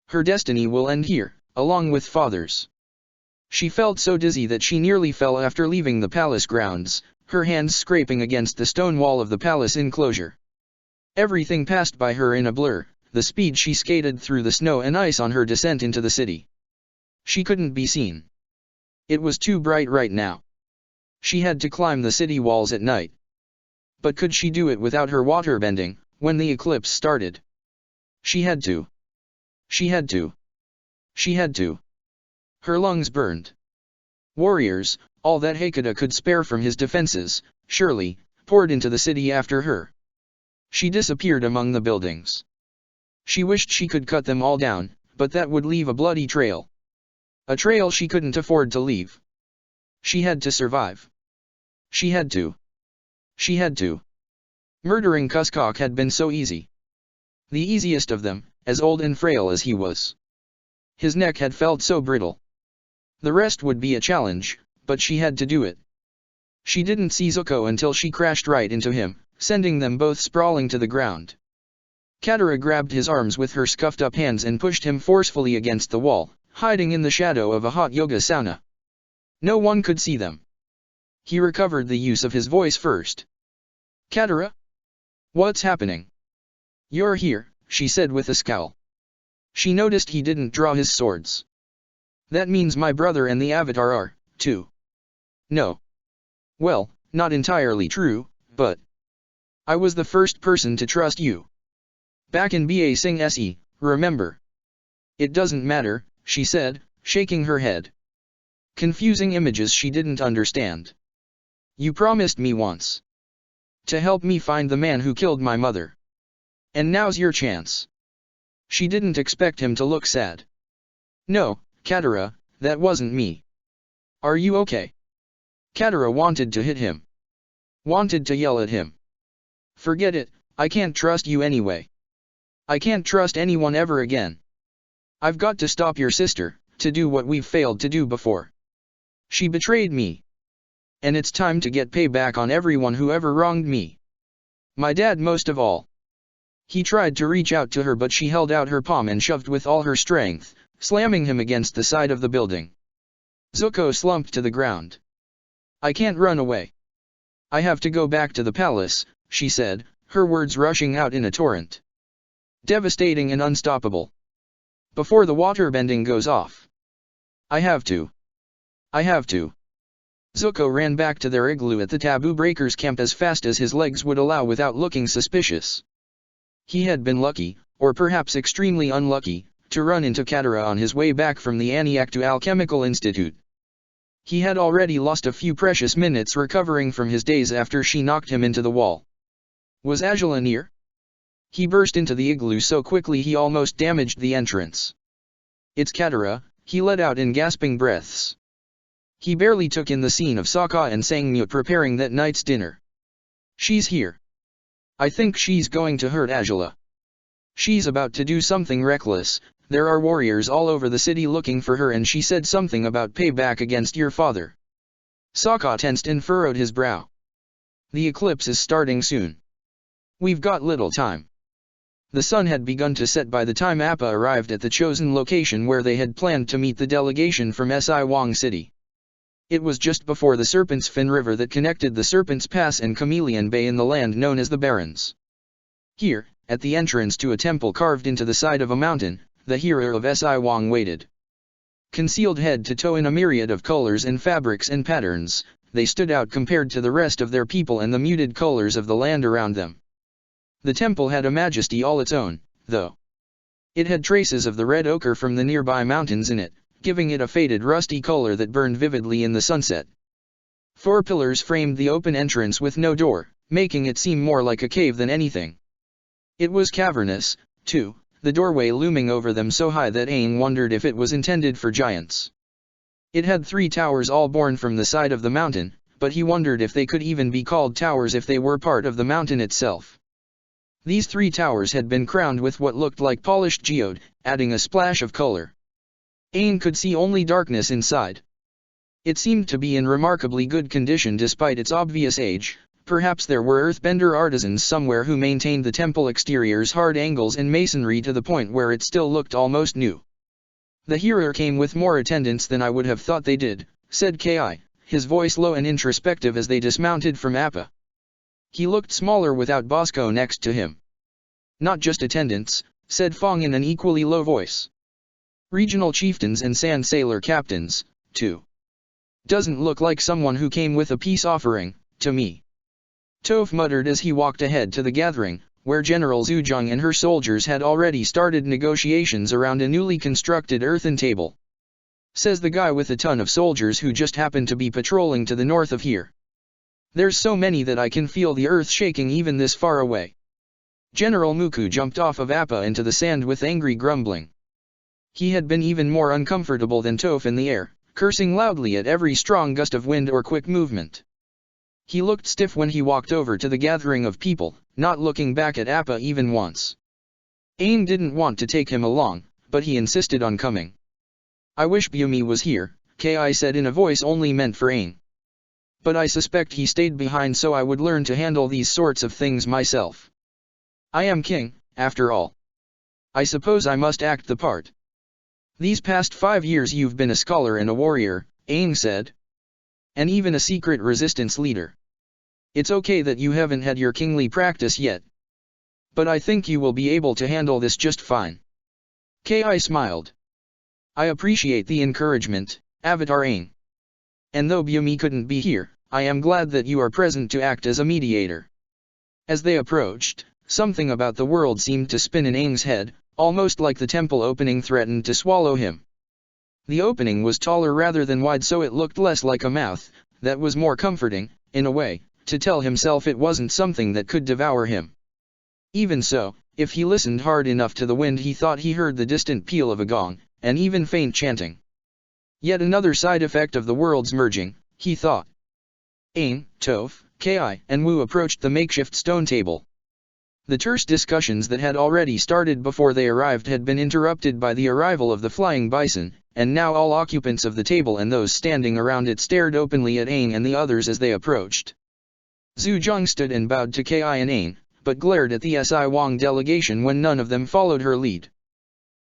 Her destiny will end here, along with Father's. She felt so dizzy that she nearly fell after leaving the palace grounds, her hands scraping against the stone wall of the palace enclosure. Everything passed by her in a blur, the speed she skated through the snow and ice on her descent into the city. She couldn't be seen. It was too bright right now. She had to climb the city walls at night. But could she do it without her waterbending, when the eclipse started? She had to. She had to. She had to. Her lungs burned. Warriors, all that Hakata could spare from his defenses, surely, poured into the city after her. She disappeared among the buildings. She wished she could cut them all down, but that would leave a bloody trail. A trail she couldn't afford to leave. She had to survive. She had to. She had to. Murdering Cuskok had been so easy. The easiest of them, as old and frail as he was. His neck had felt so brittle. The rest would be a challenge, but she had to do it. She didn't see Zuko until she crashed right into him, sending them both sprawling to the ground. Katara grabbed his arms with her scuffed-up hands and pushed him forcefully against the wall, hiding in the shadow of a hot yoga sauna. No one could see them. He recovered the use of his voice first. Katara? What's happening? You're here, she said with a scowl. She noticed he didn't draw his swords. That means my brother and the Avatar are, too. No. Well, not entirely true, but I was the first person to trust you. Back in Ba Sing Se, remember? It doesn't matter, she said, shaking her head. Confusing images she didn't understand. You promised me once. To help me find the man who killed my mother. And now's your chance. She didn't expect him to look sad. No, Katara, that wasn't me. Are you okay? Katara wanted to hit him. Wanted to yell at him. Forget it, I can't trust you anyway. I can't trust anyone ever again. I've got to stop your sister, to do what we've failed to do before. She betrayed me. And it's time to get payback on everyone who ever wronged me. My dad most of all. He tried to reach out to her but she held out her palm and shoved with all her strength, slamming him against the side of the building. Zuko slumped to the ground. I can't run away. I have to go back to the palace, she said, her words rushing out in a torrent. Devastating and unstoppable. Before the waterbending goes off. I have to. I have to. Zuko ran back to their igloo at the Taboo Breakers camp as fast as his legs would allow without looking suspicious. He had been lucky, or perhaps extremely unlucky, to run into Katara on his way back from the Aniaktu Alchemical Institute. He had already lost a few precious minutes recovering from his daze after she knocked him into the wall. Was Azula near? He burst into the igloo so quickly he almost damaged the entrance. It's Katara, he let out in gasping breaths. He barely took in the scene of Sokka and Sangmu preparing that night's dinner. She's here. I think she's going to hurt Azula. She's about to do something reckless. There are warriors all over the city looking for her and she said something about payback against your father. Sokka tensed and furrowed his brow. The eclipse is starting soon. We've got little time. The sun had begun to set by the time Appa arrived at the chosen location where they had planned to meet the delegation from Si Wong City. It was just before the Serpent's Fin River that connected the Serpent's Pass and Chameleon Bay in the land known as the Barrens. Here, at the entrance to a temple carved into the side of a mountain, the hero of Si Wong waited. Concealed head to toe in a myriad of colors and fabrics and patterns, they stood out compared to the rest of their people and the muted colors of the land around them. The temple had a majesty all its own, though. It had traces of the red ochre from the nearby mountains in it, giving it a faded rusty color that burned vividly in the sunset. 4 pillars framed the open entrance with no door, making it seem more like a cave than anything. It was cavernous, too, the doorway looming over them so high that Aang wondered if it was intended for giants. It had 3 towers all borne from the side of the mountain, but he wondered if they could even be called towers if they were part of the mountain itself. These 3 towers had been crowned with what looked like polished geode, adding a splash of color. Aang could see only darkness inside. It seemed to be in remarkably good condition despite its obvious age. Perhaps there were earthbender artisans somewhere who maintained the temple exterior's hard angles and masonry to the point where it still looked almost new. The hero came with more attendants than I would have thought they did, said Ki, his voice low and introspective as they dismounted from Appa. He looked smaller without Bosco next to him. Not just attendants, said Fong in an equally low voice. Regional chieftains and sand sailor captains, too. Doesn't look like someone who came with a peace offering, to me. Toph muttered as he walked ahead to the gathering, where General Zhu Zhang and her soldiers had already started negotiations around a newly constructed earthen table. Says the guy with a ton of soldiers who just happened to be patrolling to the north of here. There's so many that I can feel the earth shaking even this far away. General Muku jumped off of Appa into the sand with angry grumbling. He had been even more uncomfortable than Toph in the air, cursing loudly at every strong gust of wind or quick movement. He looked stiff when he walked over to the gathering of people, not looking back at Appa even once. Aang didn't want to take him along, but he insisted on coming. I wish Bumi was here, Ki said in a voice only meant for Aang. But I suspect he stayed behind so I would learn to handle these sorts of things myself. I am king, after all. I suppose I must act the part. These past 5 years you've been a scholar and a warrior, Aang said. And even a secret resistance leader. It's okay that you haven't had your kingly practice yet. But I think you will be able to handle this just fine. Ki smiled. I appreciate the encouragement, Avatar Aang. And though Bumi couldn't be here, I am glad that you are present to act as a mediator. As they approached, something about the world seemed to spin in Aang's head, almost like the temple opening threatened to swallow him. The opening was taller rather than wide so it looked less like a mouth, that was more comforting, in a way, to tell himself it wasn't something that could devour him. Even so, if he listened hard enough to the wind he thought he heard the distant peal of a gong, and even faint chanting. Yet another side effect of the world's merging, he thought. Aang, Toph, Ki, and Wu approached the makeshift stone table. The terse discussions that had already started before they arrived had been interrupted by the arrival of the flying bison, and now all occupants of the table and those standing around it stared openly at Aang and the others as they approached. Zhu Zhang stood and bowed to Ki and Aang, but glared at the Si Wong delegation when none of them followed her lead.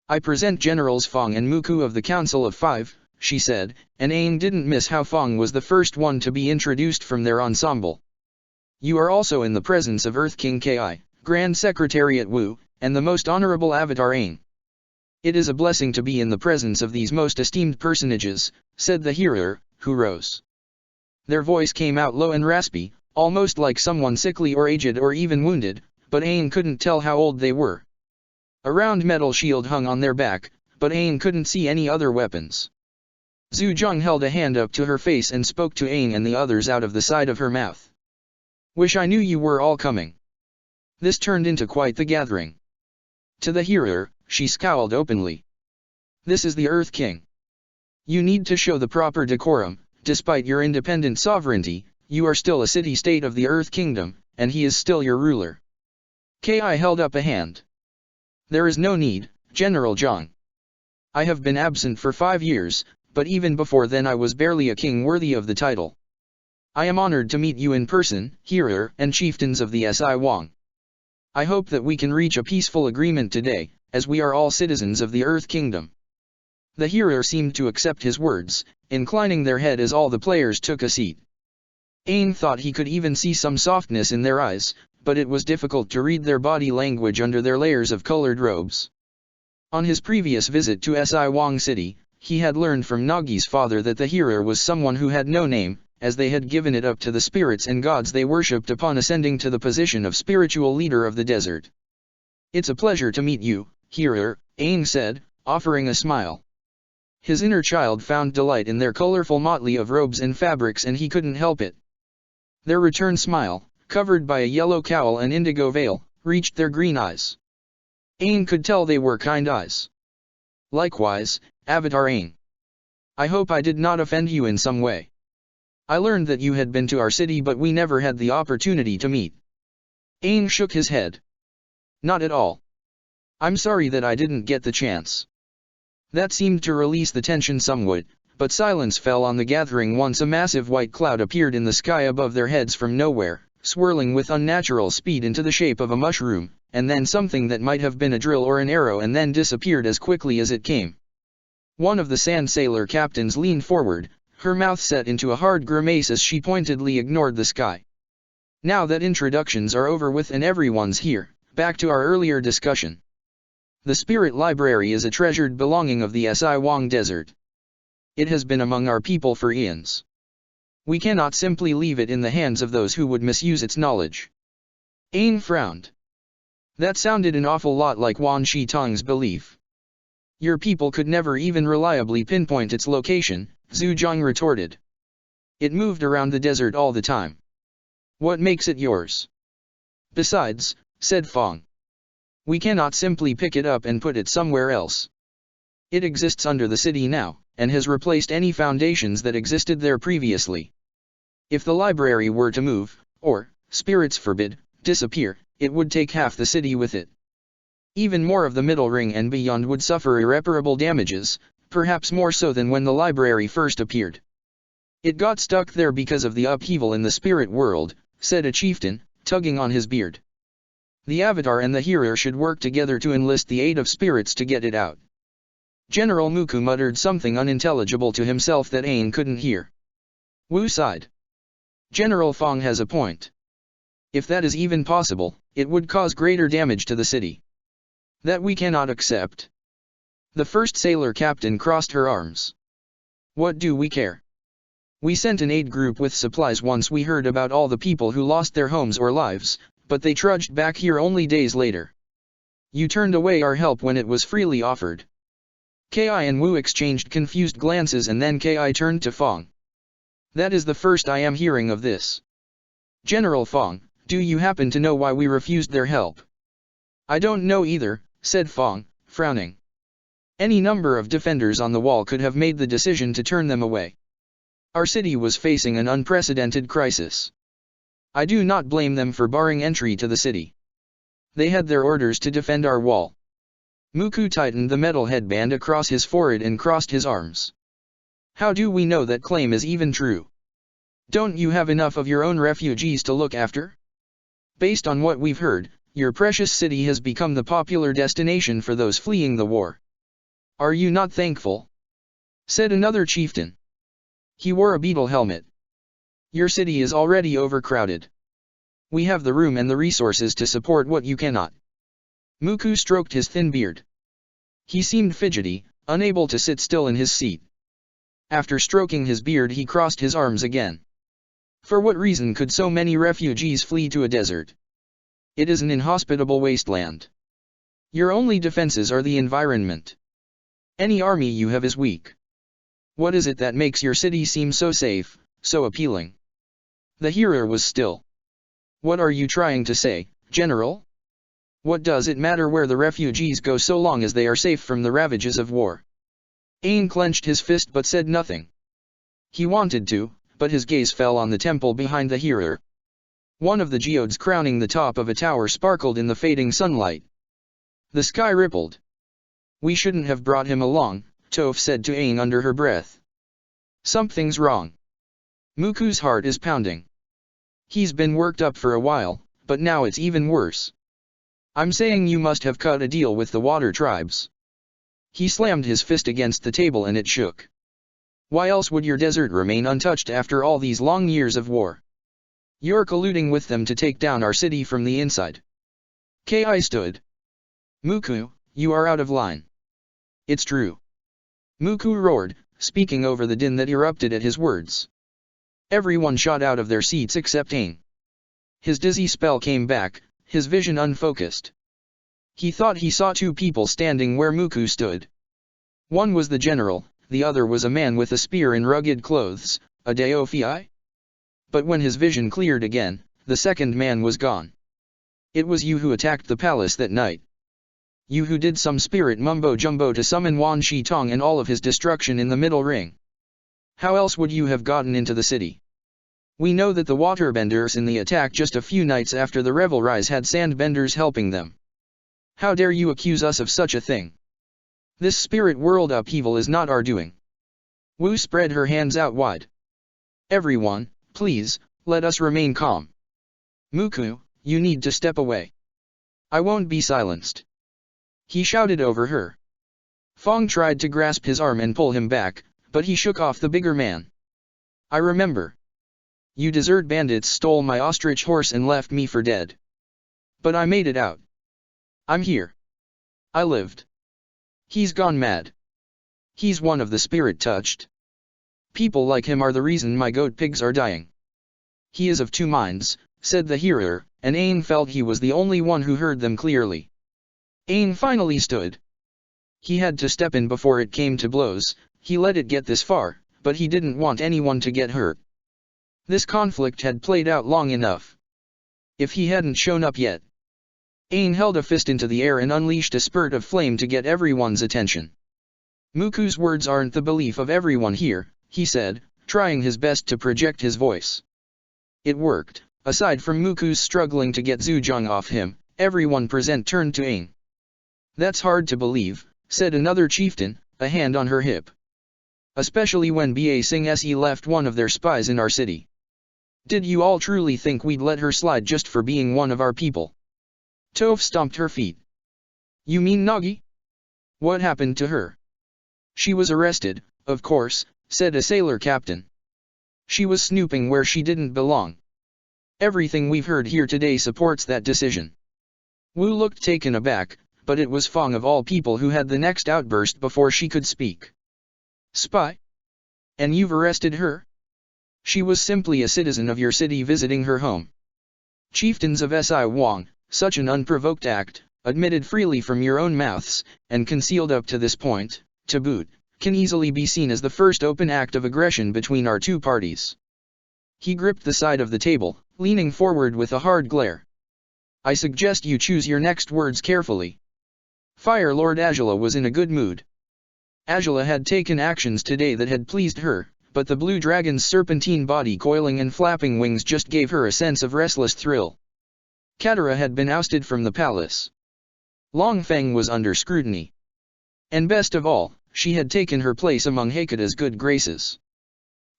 I present Generals Fong and Muku of the Council of Five, she said, and Aang didn't miss how Fong was the first one to be introduced from their ensemble. You are also in the presence of Earth King Ki, Grand Secretariat Wu, and the most honorable Avatar Aang. It is a blessing to be in the presence of these most esteemed personages, said the hearer, who rose. Their voice came out low and raspy, almost like someone sickly or aged or even wounded, but Aang couldn't tell how old they were. A round metal shield hung on their back, but Aang couldn't see any other weapons. Zhu Zhang held a hand up to her face and spoke to Aang and the others out of the side of her mouth. Wish I knew you were all coming. This turned into quite the gathering. To the hearer, she scowled openly. This is the Earth King. You need to show the proper decorum. Despite your independent sovereignty, you are still a city-state of the Earth Kingdom, and he is still your ruler. Ki held up a hand. There is no need, General Zhang. I have been absent for 5 years, but even before then I was barely a king worthy of the title. I am honored to meet you in person, hearer and chieftains of the Si Wang. I hope that we can reach a peaceful agreement today, as we are all citizens of the Earth Kingdom. The hearer seemed to accept his words, inclining their head as all the players took a seat. Aang thought he could even see some softness in their eyes, but it was difficult to read their body language under their layers of colored robes. On his previous visit to Si Wang City, he had learned from Nagi's father that the hearer was someone who had no name, as they had given it up to the spirits and gods they worshipped upon ascending to the position of spiritual leader of the desert. It's a pleasure to meet you, hearer, Aang said, offering a smile. His inner child found delight in their colorful motley of robes and fabrics and he couldn't help it. Their return smile, covered by a yellow cowl and indigo veil, reached their green eyes. Aang could tell they were kind eyes. Likewise, Avatar Aang. I hope I did not offend you in some way. I learned that you had been to our city but we never had the opportunity to meet. Aang shook his head. Not at all. I'm sorry that I didn't get the chance. That seemed to release the tension somewhat, but silence fell on the gathering once a massive white cloud appeared in the sky above their heads from nowhere, swirling with unnatural speed into the shape of a mushroom, and then something that might have been a drill or an arrow and then disappeared as quickly as it came. One of the sand sailor captains leaned forward, her mouth set into a hard grimace as she pointedly ignored the sky. Now that introductions are over with and everyone's here, back to our earlier discussion. The Spirit Library is a treasured belonging of the Si Wang Desert. It has been among our people for eons. We cannot simply leave it in the hands of those who would misuse its knowledge. Aang frowned. That sounded an awful lot like Wan Shi Tong's belief. Your people could never even reliably pinpoint its location, Zhu Zhang retorted. It moved around the desert all the time. What makes it yours? Besides, said Fong. We cannot simply pick it up and put it somewhere else. It exists under the city now, and has replaced any foundations that existed there previously. If the library were to move, or, spirits forbid, disappear, it would take half the city with it. Even more of the Middle Ring and beyond would suffer irreparable damages, perhaps more so than when the library first appeared. It got stuck there because of the upheaval in the spirit world, said a chieftain, tugging on his beard. The Avatar and the hearer should work together to enlist the aid of spirits to get it out. General Muku muttered something unintelligible to himself that Aang couldn't hear. Wu sighed. General Fong has a point. If that is even possible, it would cause greater damage to the city. That we cannot accept. The first sailor captain crossed her arms. What do we care? We sent an aid group with supplies once we heard about all the people who lost their homes or lives, but they trudged back here only days later. You turned away our help when it was freely offered. Ki and Wu exchanged confused glances and then Ki turned to Fong. That is the first I am hearing of this. General Fong, do you happen to know why we refused their help? I don't know either, said Fong, frowning. Any number of defenders on the wall could have made the decision to turn them away. Our city was facing an unprecedented crisis. I do not blame them for barring entry to the city. They had their orders to defend our wall. Muku tightened the metal headband across his forehead and crossed his arms. How do we know that claim is even true? Don't you have enough of your own refugees to look after? Based on what we've heard, your precious city has become the popular destination for those fleeing the war. Are you not thankful? Said another chieftain. He wore a beetle helmet. Your city is already overcrowded. We have the room and the resources to support what you cannot. Muku stroked his thin beard. He seemed fidgety, unable to sit still in his seat. After stroking his beard he crossed his arms again. For what reason could so many refugees flee to a desert? It is an inhospitable wasteland. Your only defenses are the environment. Any army you have is weak. What is it that makes your city seem so safe, so appealing? The hearer was still. What are you trying to say, General? What does it matter where the refugees go so long as they are safe from the ravages of war? Aang clenched his fist but said nothing. He wanted to, but his gaze fell on the temple behind the hearer. One of the geodes crowning the top of a tower sparkled in the fading sunlight. The sky rippled. We shouldn't have brought him along, Toph said to Aang under her breath. Something's wrong. Muku's heart is pounding. He's been worked up for a while, but now it's even worse. I'm saying you must have cut a deal with the water tribes. He slammed his fist against the table and it shook. Why else would your desert remain untouched after all these long years of war? You're colluding with them to take down our city from the inside. Ki stood. Muku, you are out of line. It's true. Muku roared, speaking over the din that erupted at his words. Everyone shot out of their seats except Aang. His dizzy spell came back, his vision unfocused. He thought he saw two people standing where Muku stood. One was the general, the other was a man with a spear and rugged clothes, a Daofei. But when his vision cleared again, the second man was gone. It was you who attacked the palace that night. You who did some spirit mumbo-jumbo to summon Wan Shi Tong and all of his destruction in the middle ring. How else would you have gotten into the city? We know that the waterbenders in the attack just a few nights after the Revel Rise had sandbenders helping them. How dare you accuse us of such a thing? This spirit world upheaval is not our doing. Wu spread her hands out wide. Everyone, please, let us remain calm. Muku, you need to step away. I won't be silenced. He shouted over her. Fong tried to grasp his arm and pull him back, but he shook off the bigger man. I remember. You desert bandits stole my ostrich horse and left me for dead. But I made it out. I'm here. I lived. He's gone mad. He's one of the spirit touched. People like him are the reason my goat pigs are dying. He is of two minds, said the hearer, and Aang felt he was the only one who heard them clearly. Aang finally stood. He had to step in before it came to blows. He let it get this far, but he didn't want anyone to get hurt. This conflict had played out long enough. If he hadn't shown up yet. Aang held a fist into the air and unleashed a spurt of flame to get everyone's attention. Muku's words aren't the belief of everyone here, he said, trying his best to project his voice. It worked. Aside from Muku's struggling to get Zhujiang off him, everyone present turned to Aang. That's hard to believe, said another chieftain, a hand on her hip. Especially when Ba Sing Se left one of their spies in our city. Did you all truly think we'd let her slide just for being one of our people? Toph stomped her feet. You mean Nagi? What happened to her? She was arrested, of course, said a sailor captain. She was snooping where she didn't belong. Everything we've heard here today supports that decision. Wu looked taken aback, but it was Fong of all people who had the next outburst before she could speak. Spy? And you've arrested her? She was simply a citizen of your city visiting her home. Chieftains of Si Wang, such an unprovoked act, admitted freely from your own mouths, and concealed up to this point, to boot, can easily be seen as the first open act of aggression between our two parties. He gripped the side of the table, leaning forward with a hard glare. I suggest you choose your next words carefully. Fire Lord Azula was in a good mood. Azula had taken actions today that had pleased her, but the blue dragon's serpentine body coiling and flapping wings just gave her a sense of restless thrill. Katara had been ousted from the palace. Long Feng was under scrutiny. And best of all, she had taken her place among Hakata's good graces.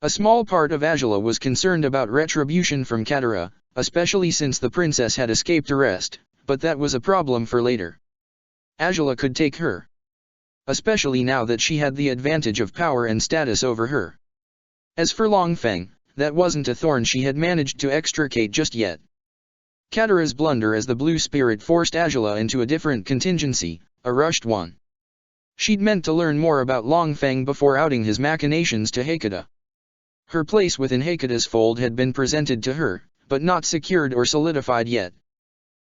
A small part of Azula was concerned about retribution from Katara, especially since the princess had escaped arrest, but that was a problem for later. Azula could take her. Especially now that she had the advantage of power and status over her. As for Long Feng, that wasn't a thorn she had managed to extricate just yet. Katara's blunder as the blue spirit forced Azula into a different contingency, a rushed one. She'd meant to learn more about Long Feng before outing his machinations to Hakata. Her place within Hakata's fold had been presented to her, but not secured or solidified yet.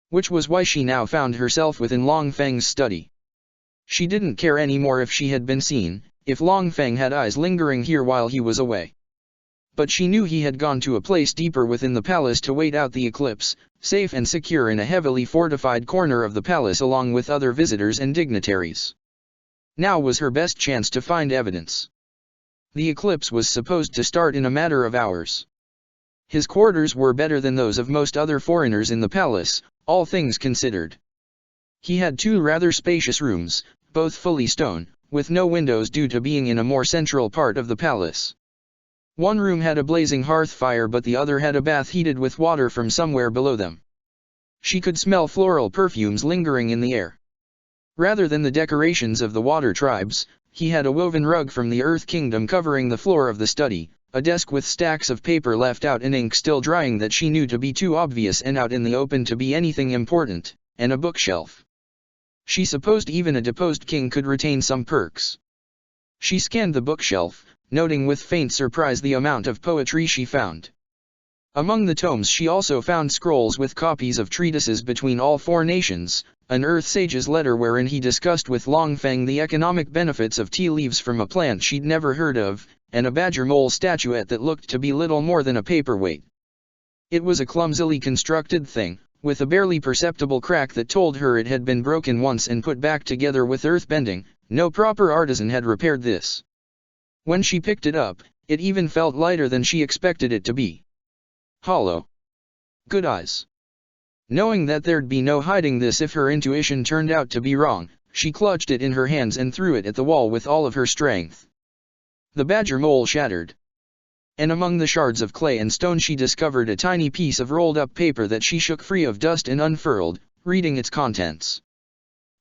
Which was why she now found herself within Long Feng's study. She didn't care anymore if she had been seen, if Long Feng had eyes lingering here while he was away. But she knew he had gone to a place deeper within the palace to wait out the eclipse, safe and secure in a heavily fortified corner of the palace along with other visitors and dignitaries. Now was her best chance to find evidence. The eclipse was supposed to start in a matter of hours. His quarters were better than those of most other foreigners in the palace, all things considered. He had two rather spacious rooms, both fully stone, with no windows due to being in a more central part of the palace. One room had a blazing hearth fire but the other had a bath heated with water from somewhere below them. She could smell floral perfumes lingering in the air. Rather than the decorations of the water tribes, he had a woven rug from the Earth Kingdom covering the floor of the study, a desk with stacks of paper left out and ink still drying that she knew to be too obvious and out in the open to be anything important, and a bookshelf. She supposed even a deposed king could retain some perks. She scanned the bookshelf, noting with faint surprise the amount of poetry she found. Among the tomes she also found scrolls with copies of treatises between all four nations, an Earth Sage's letter wherein he discussed with Long Feng the economic benefits of tea leaves from a plant she'd never heard of, and a badger mole statuette that looked to be little more than a paperweight. It was a clumsily constructed thing, with a barely perceptible crack that told her it had been broken once and put back together with earth bending. No proper artisan had repaired this. When she picked it up, it even felt lighter than she expected it to be. Hollow. Good eyes. Knowing that there'd be no hiding this if her intuition turned out to be wrong, she clutched it in her hands and threw it at the wall with all of her strength. The badger mole shattered. And among the shards of clay and stone she discovered a tiny piece of rolled-up paper that she shook free of dust and unfurled, reading its contents.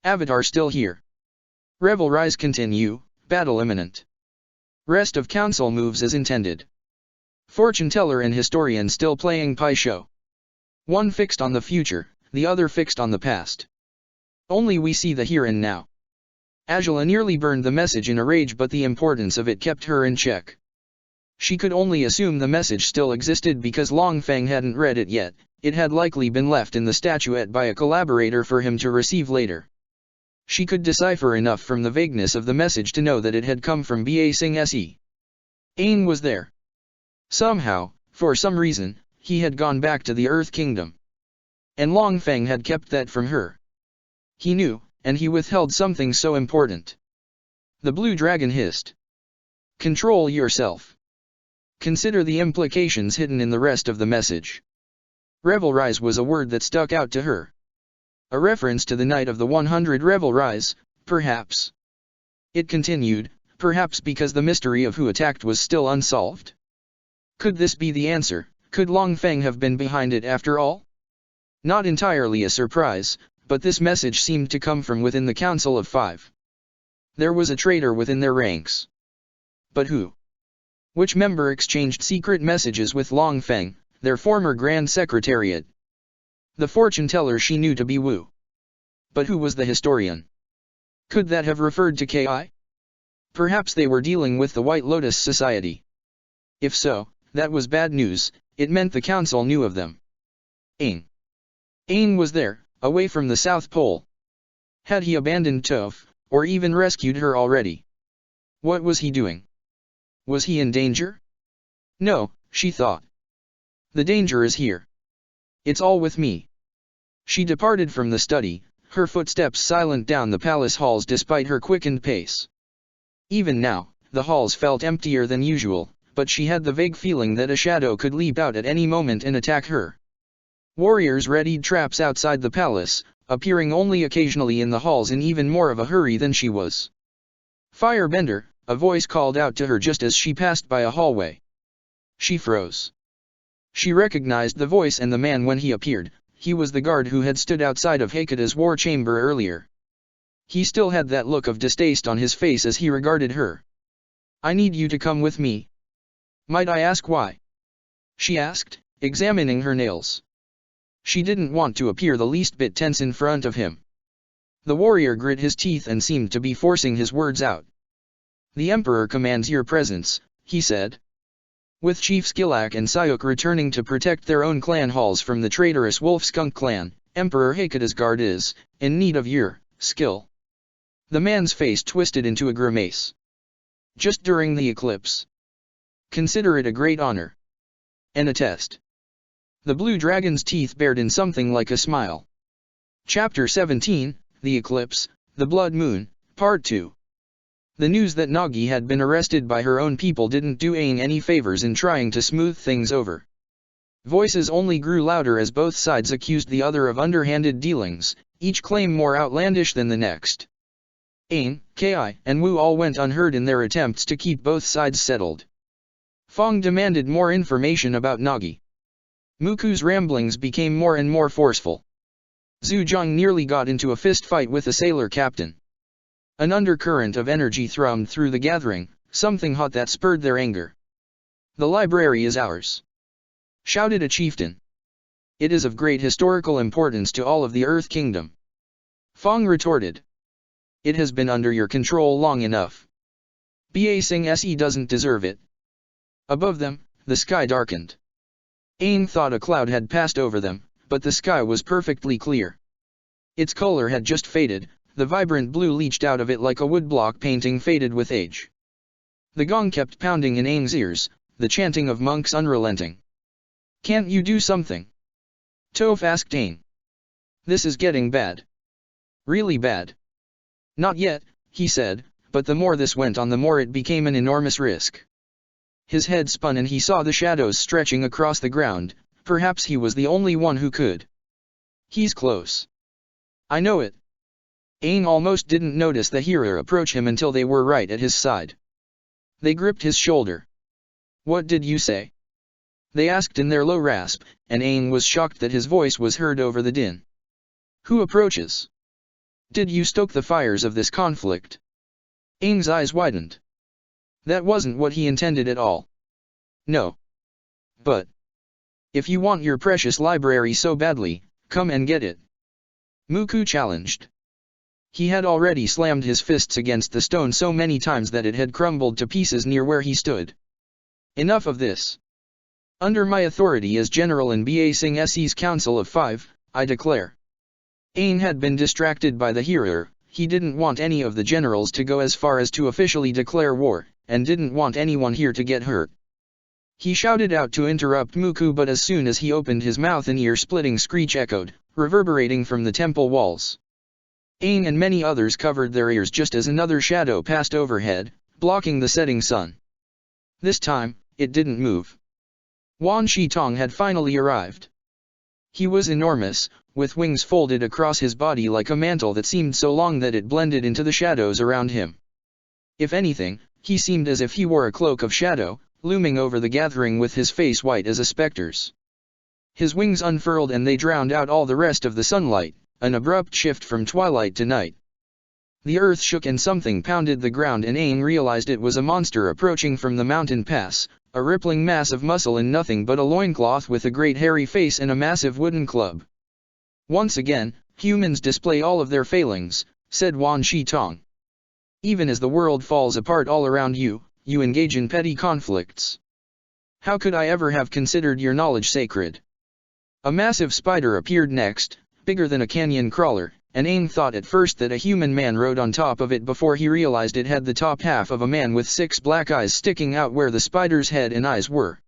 Avatar still here. Revel rise continue, battle imminent. Rest of council moves as intended. Fortune teller and historian still playing pie show. One fixed on the future, the other fixed on the past. Only we see the here and now. Azula nearly burned the message in a rage but the importance of it kept her in check. She could only assume the message still existed because Long Feng hadn't read it yet, it had likely been left in the statuette by a collaborator for him to receive later. She could decipher enough from the vagueness of the message to know that it had come from Ba Sing Se. Aang was there. Somehow, for some reason, he had gone back to the Earth Kingdom. And Long Feng had kept that from her. He knew, and he withheld something so important. The blue dragon hissed. Control yourself. Consider the implications hidden in the rest of the message. Revel rise was a word that stuck out to her. A reference to the night of the 100 Revel rise, perhaps. It continued, perhaps because the mystery of who attacked was still unsolved. Could this be the answer? Could Long Feng have been behind it after all? Not entirely a surprise, but this message seemed to come from within the Council of Five. There was a traitor within their ranks. But who? Which member exchanged secret messages with Long Feng, their former Grand Secretariat? The fortune teller she knew to be Wu. But who was the historian? Could that have referred to Ki? Perhaps they were dealing with the White Lotus Society. If so, that was bad news, it meant the council knew of them. Aang. Aang was there, away from the South Pole. Had he abandoned Toph, or even rescued her already? What was he doing? Was he in danger? No, she thought. The danger is here. It's all with me. She departed from the study, her footsteps silent down the palace halls despite her quickened pace. Even now, the halls felt emptier than usual, but she had the vague feeling that a shadow could leap out at any moment and attack her. Warriors readied traps outside the palace, appearing only occasionally in the halls in even more of a hurry than she was. Firebender, a voice called out to her just as she passed by a hallway. She froze. She recognized the voice and the man when he appeared. He was the guard who had stood outside of Hakata's war chamber earlier. He still had that look of distaste on his face as he regarded her. I need you to come with me. Might I ask why? She asked, examining her nails. She didn't want to appear the least bit tense in front of him. The warrior grit his teeth and seemed to be forcing his words out. "The Emperor commands your presence," he said. With Chief Skilak and Sayuk returning to protect their own clan halls from the traitorous Wolf Skunk clan, Emperor Hakata's guard is in need of your skill. The man's face twisted into a grimace. "Just during the eclipse. Consider it a great honor. And a test." The blue dragon's teeth bared in something like a smile. Chapter 17, The Eclipse, The Blood Moon, Part 2. The news that Nagi had been arrested by her own people didn't do Aang any favors in trying to smooth things over. Voices only grew louder as both sides accused the other of underhanded dealings, each claim more outlandish than the next. Aang, Ki, and Wu all went unheard in their attempts to keep both sides settled. Fong demanded more information about Nagi. Muku's ramblings became more and more forceful. Zhu Zhang nearly got into a fist fight with a sailor captain. An undercurrent of energy thrummed through the gathering, something hot that spurred their anger. "The library is ours!" shouted a chieftain. "It is of great historical importance to all of the Earth Kingdom." Fong retorted. "It has been under your control long enough. Ba Sing Se doesn't deserve it." Above them, the sky darkened. Aang thought a cloud had passed over them, but the sky was perfectly clear. Its color had just faded, the vibrant blue leached out of it like a woodblock painting faded with age. The gong kept pounding in Aang's ears, the chanting of monks unrelenting. "Can't you do something?" Toph asked Aang. "This is getting bad. Really bad." "Not yet," he said, but the more this went on the more it became an enormous risk. His head spun and he saw the shadows stretching across the ground. Perhaps he was the only one who could. "He's close. I know it." Aang almost didn't notice the hearer approach him until they were right at his side. They gripped his shoulder. "What did you say?" they asked in their low rasp, and Aang was shocked that his voice was heard over the din. "Who approaches? Did you stoke the fires of this conflict?" Aang's eyes widened. That wasn't what he intended at all. "No. But if you want your precious library so badly, come and get it," Muku challenged. He had already slammed his fists against the stone so many times that it had crumbled to pieces near where he stood. "Enough of this. Under my authority as general in Ba Sing Se's Council of Five, I declare." Aang had been distracted by the hearer. He didn't want any of the generals to go as far as to officially declare war, and didn't want anyone here to get hurt. He shouted out to interrupt Muku, but as soon as he opened his mouth an ear-splitting screech echoed, reverberating from the temple walls. Aang and many others covered their ears just as another shadow passed overhead, blocking the setting sun. This time, it didn't move. Wan Shi Tong had finally arrived. He was enormous, with wings folded across his body like a mantle that seemed so long that it blended into the shadows around him. If anything, he seemed as if he wore a cloak of shadow, looming over the gathering with his face white as a specter's. His wings unfurled and they drowned out all the rest of the sunlight, an abrupt shift from twilight to night. The earth shook and something pounded the ground, and Aang realized it was a monster approaching from the mountain pass, a rippling mass of muscle in nothing but a loincloth with a great hairy face and a massive wooden club. "Once again, humans display all of their failings," said Wan Shi Tong. "Even as the world falls apart all around you, you engage in petty conflicts. How could I ever have considered your knowledge sacred?" A massive spider appeared next, bigger than a canyon crawler, and Aang thought at first that a human man rode on top of it before he realized it had the top half of a man with 6 black eyes sticking out where the spider's head and eyes were.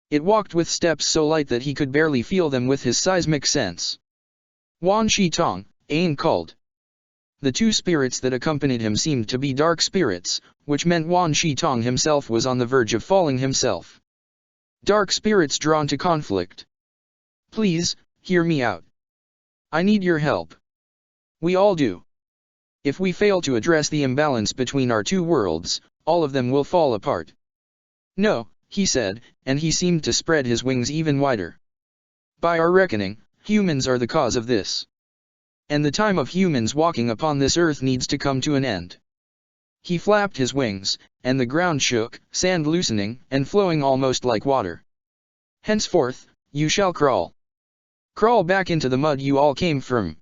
It walked with steps so light that he could barely feel them with his seismic sense. "Wan Shi Tong," Aang called. The 2 spirits that accompanied him seemed to be dark spirits, which meant Wan Shi Tong himself was on the verge of falling himself. Dark spirits drawn to conflict. "Please, hear me out. I need your help. We all do. If we fail to address the imbalance between our 2 worlds, all of them will fall apart." "No," he said, and he seemed to spread his wings even wider. "By our reckoning, humans are the cause of this. And the time of humans walking upon this earth needs to come to an end." He flapped his wings, and the ground shook, sand loosening and flowing almost like water. "Henceforth, you shall crawl. Crawl back into the mud you all came from.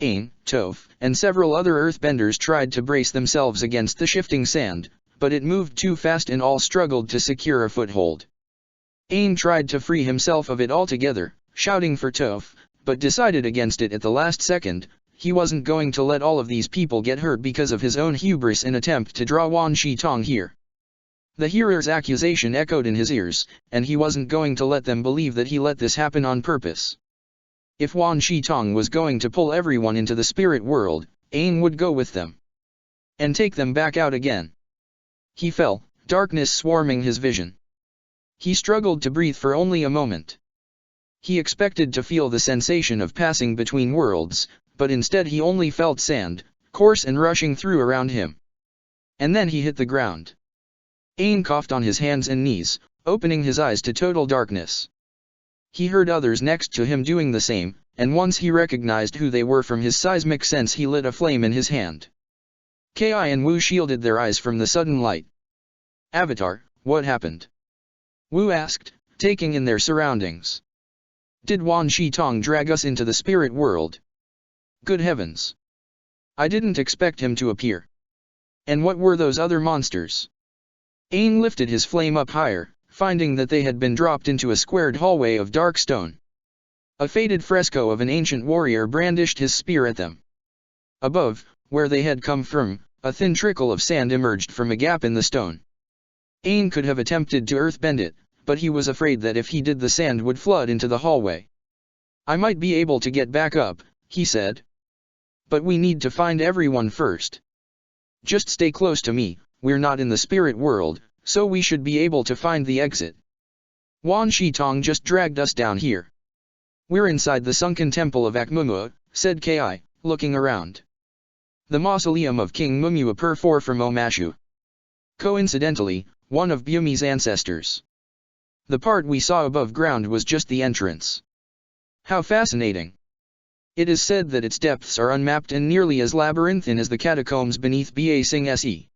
Aang, Toph, and several other earthbenders tried to brace themselves against the shifting sand, but it moved too fast and all struggled to secure a foothold. Aang tried to free himself of it altogether, shouting for Toph, but decided against it at the last second. He wasn't going to let all of these people get hurt because of his own hubris and attempt to draw Wan Shi Tong here. The hearer's accusation echoed in his ears, and he wasn't going to let them believe that he let this happen on purpose. If Wan Shi Tong was going to pull everyone into the spirit world, Aang would go with them. And take them back out again. He fell, darkness swarming his vision. He struggled to breathe for only a moment. He expected to feel the sensation of passing between worlds, but instead he only felt sand, coarse and rushing through around him. And then he hit the ground. Aang coughed on his hands and knees, opening his eyes to total darkness. He heard others next to him doing the same, and once he recognized who they were from his seismic sense he lit a flame in his hand. Ki and Wu shielded their eyes from the sudden light. Avatar, what happened? Wu asked, taking in their surroundings. Did Wan Shi Tong drag us into the spirit world? Good heavens! I didn't expect him to appear. And what were those other monsters? Aang lifted his flame up higher, finding that they had been dropped into a squared hallway of dark stone. A faded fresco of an ancient warrior brandished his spear at them. Above, where they had come from, a thin trickle of sand emerged from a gap in the stone. Aang could have attempted to earthbend it, but he was afraid that if he did the sand would flood into the hallway. I might be able to get back up, he said. But we need to find everyone first. Just stay close to me, we're not in the spirit world, so we should be able to find the exit. Wan Shi Tong just dragged us down here. We're inside the sunken temple of Akmumua, said Ki, looking around. The mausoleum of King Mumuapur IV from Omashu. Coincidentally, one of Bumi's ancestors. The part we saw above ground was just the entrance. How fascinating. It is said that its depths are unmapped and nearly as labyrinthine as the catacombs beneath Ba Sing Se.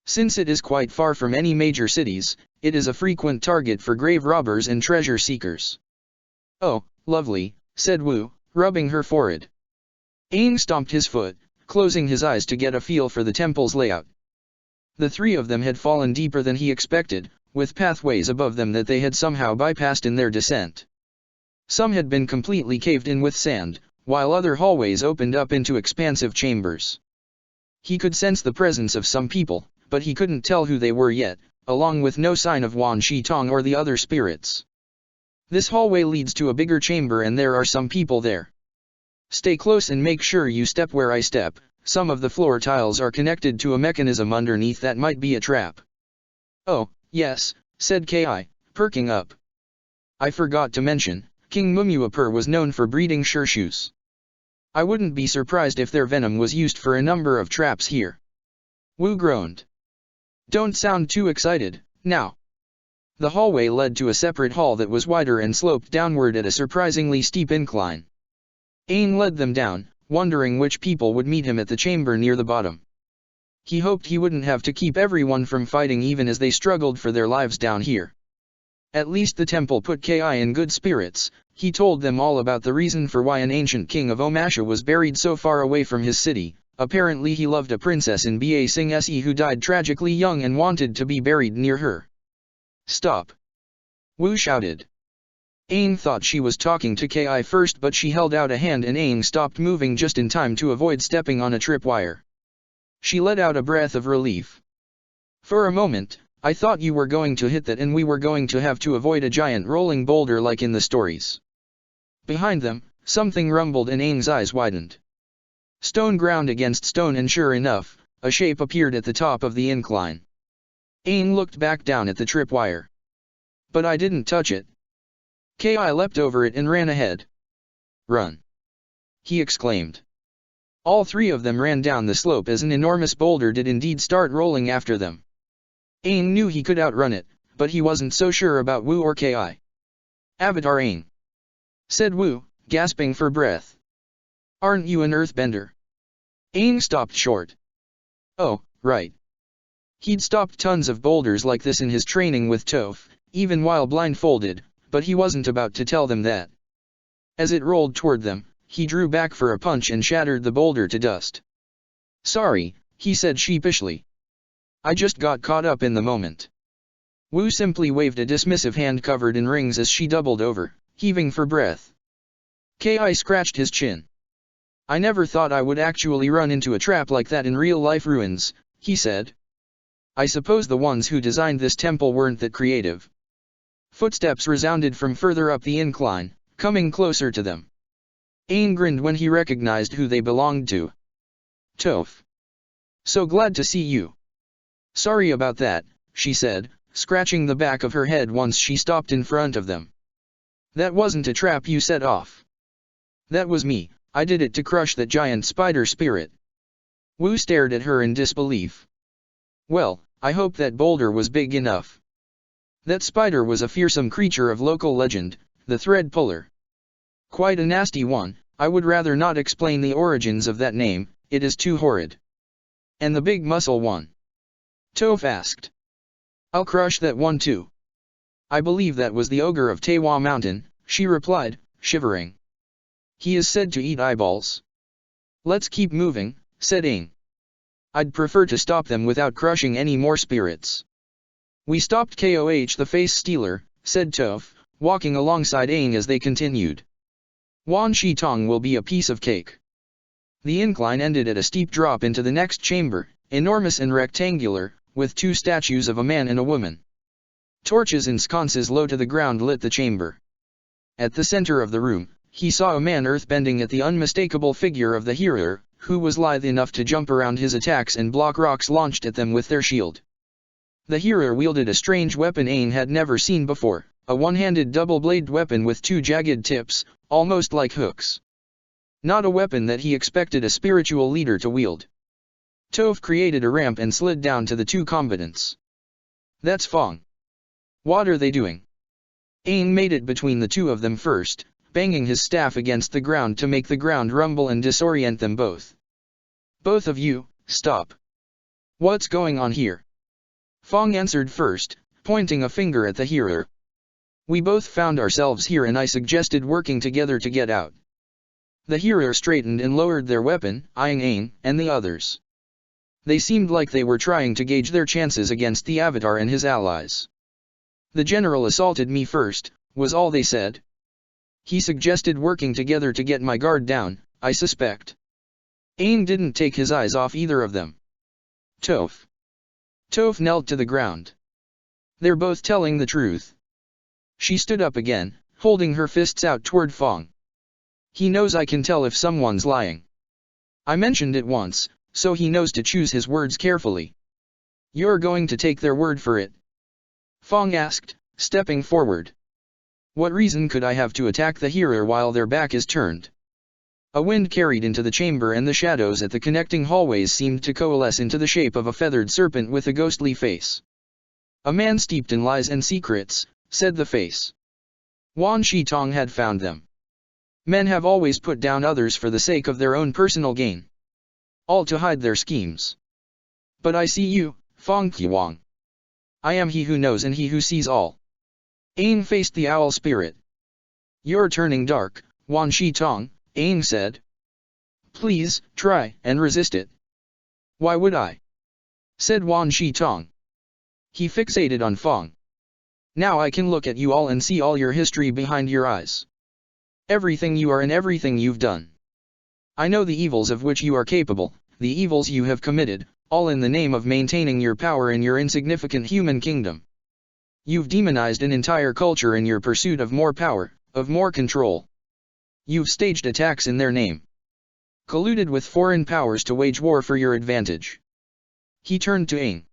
Since it is quite far from any major cities, it is a frequent target for grave robbers and treasure seekers. Oh, lovely, said Wu, rubbing her forehead. Aang stomped his foot, closing his eyes to get a feel for the temple's layout. The three of them had fallen deeper than he expected, with pathways above them that they had somehow bypassed in their descent. Some had been completely caved in with sand, while other hallways opened up into expansive chambers. He could sense the presence of some people, but he couldn't tell who they were yet, along with no sign of Wan Shi Tong or the other spirits. This hallway leads to a bigger chamber and there are some people there. Stay close and make sure you step where I step. Some of the floor tiles are connected to a mechanism underneath that might be a trap. Oh, yes, said Ki, perking up. I forgot to mention, King Mumuapur was known for breeding Shirshus. I wouldn't be surprised if their venom was used for a number of traps here. Wu groaned. Don't sound too excited, now. The hallway led to a separate hall that was wider and sloped downward at a surprisingly steep incline. Aang led them down, wondering which people would meet him at the chamber near the bottom. He hoped he wouldn't have to keep everyone from fighting even as they struggled for their lives down here. At least the temple put Ki in good spirits. He told them all about the reason for why an ancient king of Omashu was buried so far away from his city. Apparently he loved a princess in Ba Sing Se who died tragically young and wanted to be buried near her. Stop! Wu shouted. Aang thought she was talking to Ki first, but she held out a hand and Aang stopped moving just in time to avoid stepping on a tripwire. She let out a breath of relief. For a moment, I thought you were going to hit that and we were going to have to avoid a giant rolling boulder like in the stories. Behind them, something rumbled and Aang's eyes widened. Stone ground against stone and sure enough, a shape appeared at the top of the incline. Aang looked back down at the tripwire. But I didn't touch it. Ki leapt over it and ran ahead. Run! He exclaimed. All three of them ran down the slope as an enormous boulder did indeed start rolling after them. Aang knew he could outrun it, but he wasn't so sure about Wu or Ki. Avatar Aang, said Wu, gasping for breath. Aren't you an earthbender? Aang stopped short. Oh, right. He'd stopped tons of boulders like this in his training with Toph, even while blindfolded, but he wasn't about to tell them that. As it rolled toward them, he drew back for a punch and shattered the boulder to dust. "Sorry," he said sheepishly. "I just got caught up in the moment." Wu simply waved a dismissive hand covered in rings as she doubled over, heaving for breath. Ki scratched his chin. "I never thought I would actually run into a trap like that in real-life ruins," he said. "I suppose the ones who designed this temple weren't that creative." Footsteps resounded from further up the incline, coming closer to them. Aang grinned when he recognized who they belonged to. "Toph. So glad to see you." "Sorry about that," she said, scratching the back of her head once she stopped in front of them. "That wasn't a trap you set off." "That was me, I did it to crush that giant spider spirit." Wu stared at her in disbelief. "Well, I hope that boulder was big enough." "That spider was a fearsome creature of local legend, the thread puller. Quite a nasty one. I would rather not explain the origins of that name, it is too horrid." "And the big muscle one?" Toph asked. "I'll crush that one too." "I believe that was the ogre of Taewa Mountain," she replied, shivering. "He is said to eat eyeballs." "Let's keep moving," said Aang. "I'd prefer to stop them without crushing any more spirits." "We stopped Koh the face stealer," said Toph, walking alongside Aang as they continued. "Wan Shi Tong will be a piece of cake." The incline ended at a steep drop into the next chamber, enormous and rectangular, with two statues of a man and a woman. Torches in sconces low to the ground lit the chamber. At the center of the room, he saw a man earthbending at the unmistakable figure of the hearer, who was lithe enough to jump around his attacks and block rocks launched at them with their shield. The hearer wielded a strange weapon Aang had never seen before, a one-handed double-bladed weapon with two jagged tips, almost like hooks. Not a weapon that he expected a spiritual leader to wield. Toph created a ramp and slid down to the two combatants. "That's Fong. What are they doing?" Aang made it between the two of them first, banging his staff against the ground to make the ground rumble and disorient them both. "Both of you, stop. What's going on here?" Fong answered first, pointing a finger at the hearer. "We both found ourselves here and I suggested working together to get out." The hearer straightened and lowered their weapon, eyeing Aang and the others. They seemed like they were trying to gauge their chances against the Avatar and his allies. "The general assaulted me first," was all they said. "He suggested working together to get my guard down, I suspect." Aang didn't take his eyes off either of them. "Toph." Toph knelt to the ground. "They're both telling the truth." She stood up again, holding her fists out toward Fong. "He knows I can tell if someone's lying. I mentioned it once, so he knows to choose his words carefully." "You're going to take their word for it?" Fong asked, stepping forward. "What reason could I have to attack the hearer while their back is turned?" A wind carried into the chamber and the shadows at the connecting hallways seemed to coalesce into the shape of a feathered serpent with a ghostly face. "A man steeped in lies and secrets," said the face. Wan Shi Tong had found them. Men have always put down others for the sake of their own personal gain. All to hide their schemes. "But I see you, Fong Qiwang. I am he who knows and he who sees all." Aang faced the owl spirit. "You're turning dark, Wan Shi Tong," Aang said. "Please, try and resist it." "Why would I?" said Wan Shi Tong. He fixated on Fong. "Now I can look at you all and see all your history behind your eyes. Everything you are and everything you've done. I know the evils of which you are capable, the evils you have committed, all in the name of maintaining your power in your insignificant human kingdom. You've demonized an entire culture in your pursuit of more power, of more control. You've staged attacks in their name. Colluded with foreign powers to wage war for your advantage." He turned to Aang.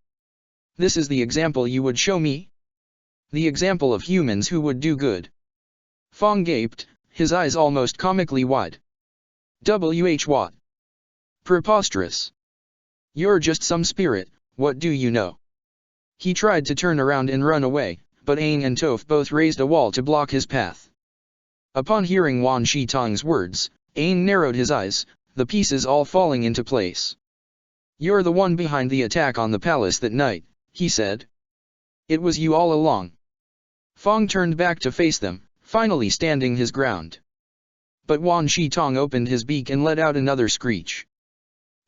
"This is the example you would show me? The example of humans who would do good?" Fong gaped, his eyes almost comically wide. What? Preposterous. You're just some spirit, what do you know?" He tried to turn around and run away, but Aang and Toph both raised a wall to block his path. Upon hearing Wan Shi Tong's words, Aang narrowed his eyes, the pieces all falling into place. "You're the one behind the attack on the palace that night," he said. "It was you all along." Fong turned back to face them, finally standing his ground. But Wan Shi Tong opened his beak and let out another screech.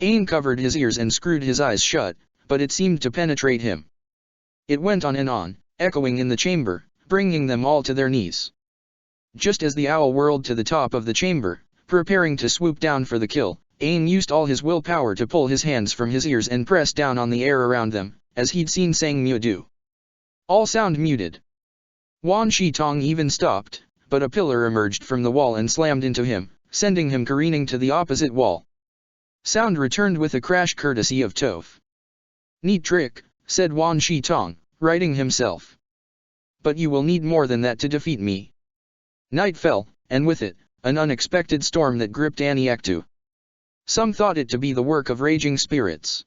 Ain covered his ears and screwed his eyes shut, but it seemed to penetrate him. It went on and on, echoing in the chamber, bringing them all to their knees. Just as the owl whirled to the top of the chamber, preparing to swoop down for the kill, Ain used all his willpower to pull his hands from his ears and press down on the air around them, as he'd seen Sang Mu do. All sound muted. Wan Shi Tong even stopped, but a pillar emerged from the wall and slammed into him, sending him careening to the opposite wall. Sound returned with a crash courtesy of Toph. "Neat trick," said Wan Shi Tong, righting himself. "But you will need more than that to defeat me." Night fell, and with it, an unexpected storm that gripped Aniaktu. Some thought it to be the work of raging spirits.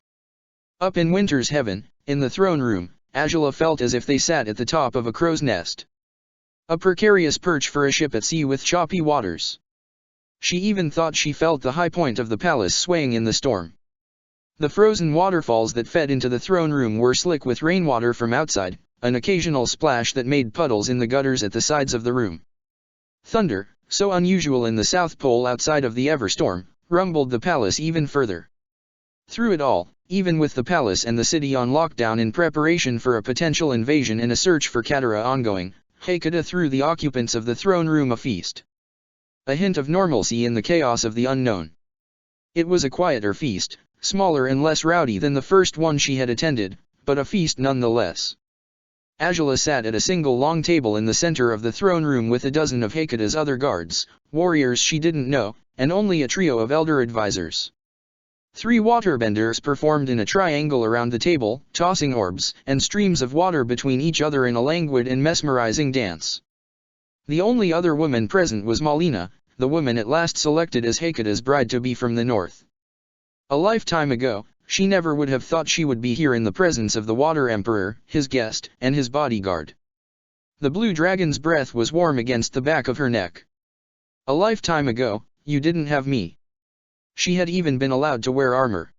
Up in winter's heaven, in the throne room, Azula felt as if they sat at the top of a crow's nest. A precarious perch for a ship at sea with choppy waters. She even thought she felt the high point of the palace swaying in the storm. The frozen waterfalls that fed into the throne room were slick with rainwater from outside, an occasional splash that made puddles in the gutters at the sides of the room. Thunder, so unusual in the South Pole outside of the Everstorm, rumbled the palace even further. Through it all, even with the palace and the city on lockdown in preparation for a potential invasion and a search for Katara ongoing, Hekata threw the occupants of the throne room a feast. A hint of normalcy in the chaos of the unknown. It was a quieter feast, smaller and less rowdy than the first one she had attended, but a feast nonetheless. Azula sat at a single long table in the center of the throne room with a dozen of Hekata's other guards, warriors she didn't know, and only a trio of elder advisors. 3 waterbenders performed in a triangle around the table, tossing orbs and streams of water between each other in a languid and mesmerizing dance. The only other woman present was Malina, the woman at last selected as Hekata's bride-to-be from the north. A lifetime ago, she never would have thought she would be here in the presence of the Water Emperor, his guest, and his bodyguard. The blue dragon's breath was warm against the back of her neck. A lifetime ago, you didn't have me. She had even been allowed to wear armor.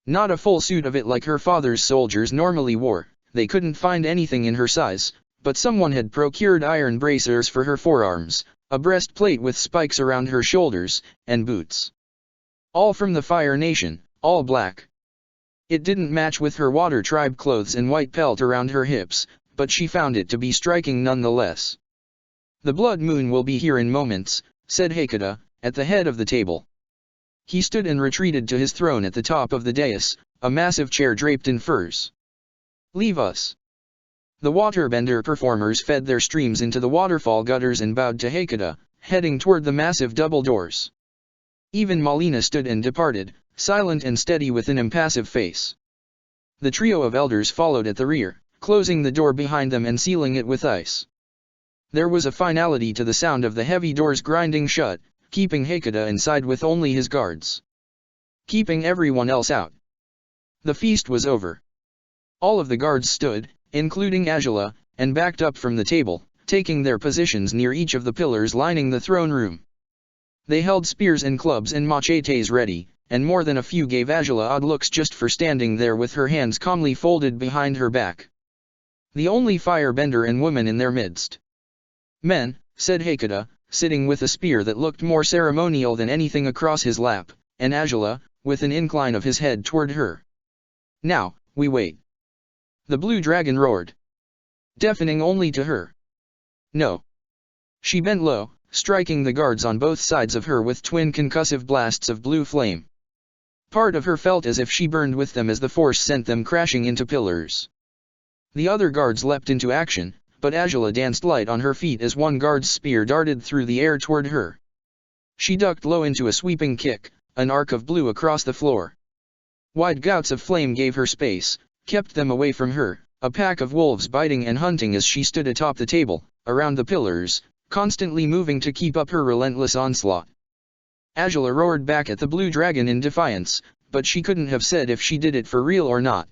Not a full suit of it like her father's soldiers normally wore, they couldn't find anything in her size, but someone had procured iron bracers for her forearms, a breastplate with spikes around her shoulders, and boots. All from the Fire Nation, all black. It didn't match with her Water Tribe clothes and white pelt around her hips, but she found it to be striking nonetheless. "The Blood Moon will be here in moments," said Hekata, at the head of the table. He stood and retreated to his throne at the top of the dais, a massive chair draped in furs. "Leave us." The waterbender performers fed their streams into the waterfall gutters and bowed to Hekata, heading toward the massive double doors. Even Malina stood and departed, silent and steady with an impassive face. The trio of elders followed at the rear, closing the door behind them and sealing it with ice. There was a finality to the sound of the heavy doors grinding shut, keeping Hekata inside with only his guards. Keeping everyone else out. The feast was over. All of the guards stood, including Azula, and backed up from the table, taking their positions near each of the pillars lining the throne room. They held spears and clubs and machetes ready, and more than a few gave Azula odd looks just for standing there with her hands calmly folded behind her back. The only firebender and woman in their midst. "Men," said Hekata, sitting with a spear that looked more ceremonial than anything across his lap, and Azula, with an incline of his head toward her. "Now, we wait." The blue dragon roared. Deafening only to her. "No." She bent low, striking the guards on both sides of her with twin concussive blasts of blue flame. Part of her felt as if she burned with them as the force sent them crashing into pillars. The other guards leapt into action, but Azula danced light on her feet as one guard's spear darted through the air toward her. She ducked low into a sweeping kick, an arc of blue across the floor. Wide gouts of flame gave her space, kept them away from her, a pack of wolves biting and hunting as she stood atop the table, around the pillars, constantly moving to keep up her relentless onslaught. Azula roared back at the blue dragon in defiance, but she couldn't have said if she did it for real or not.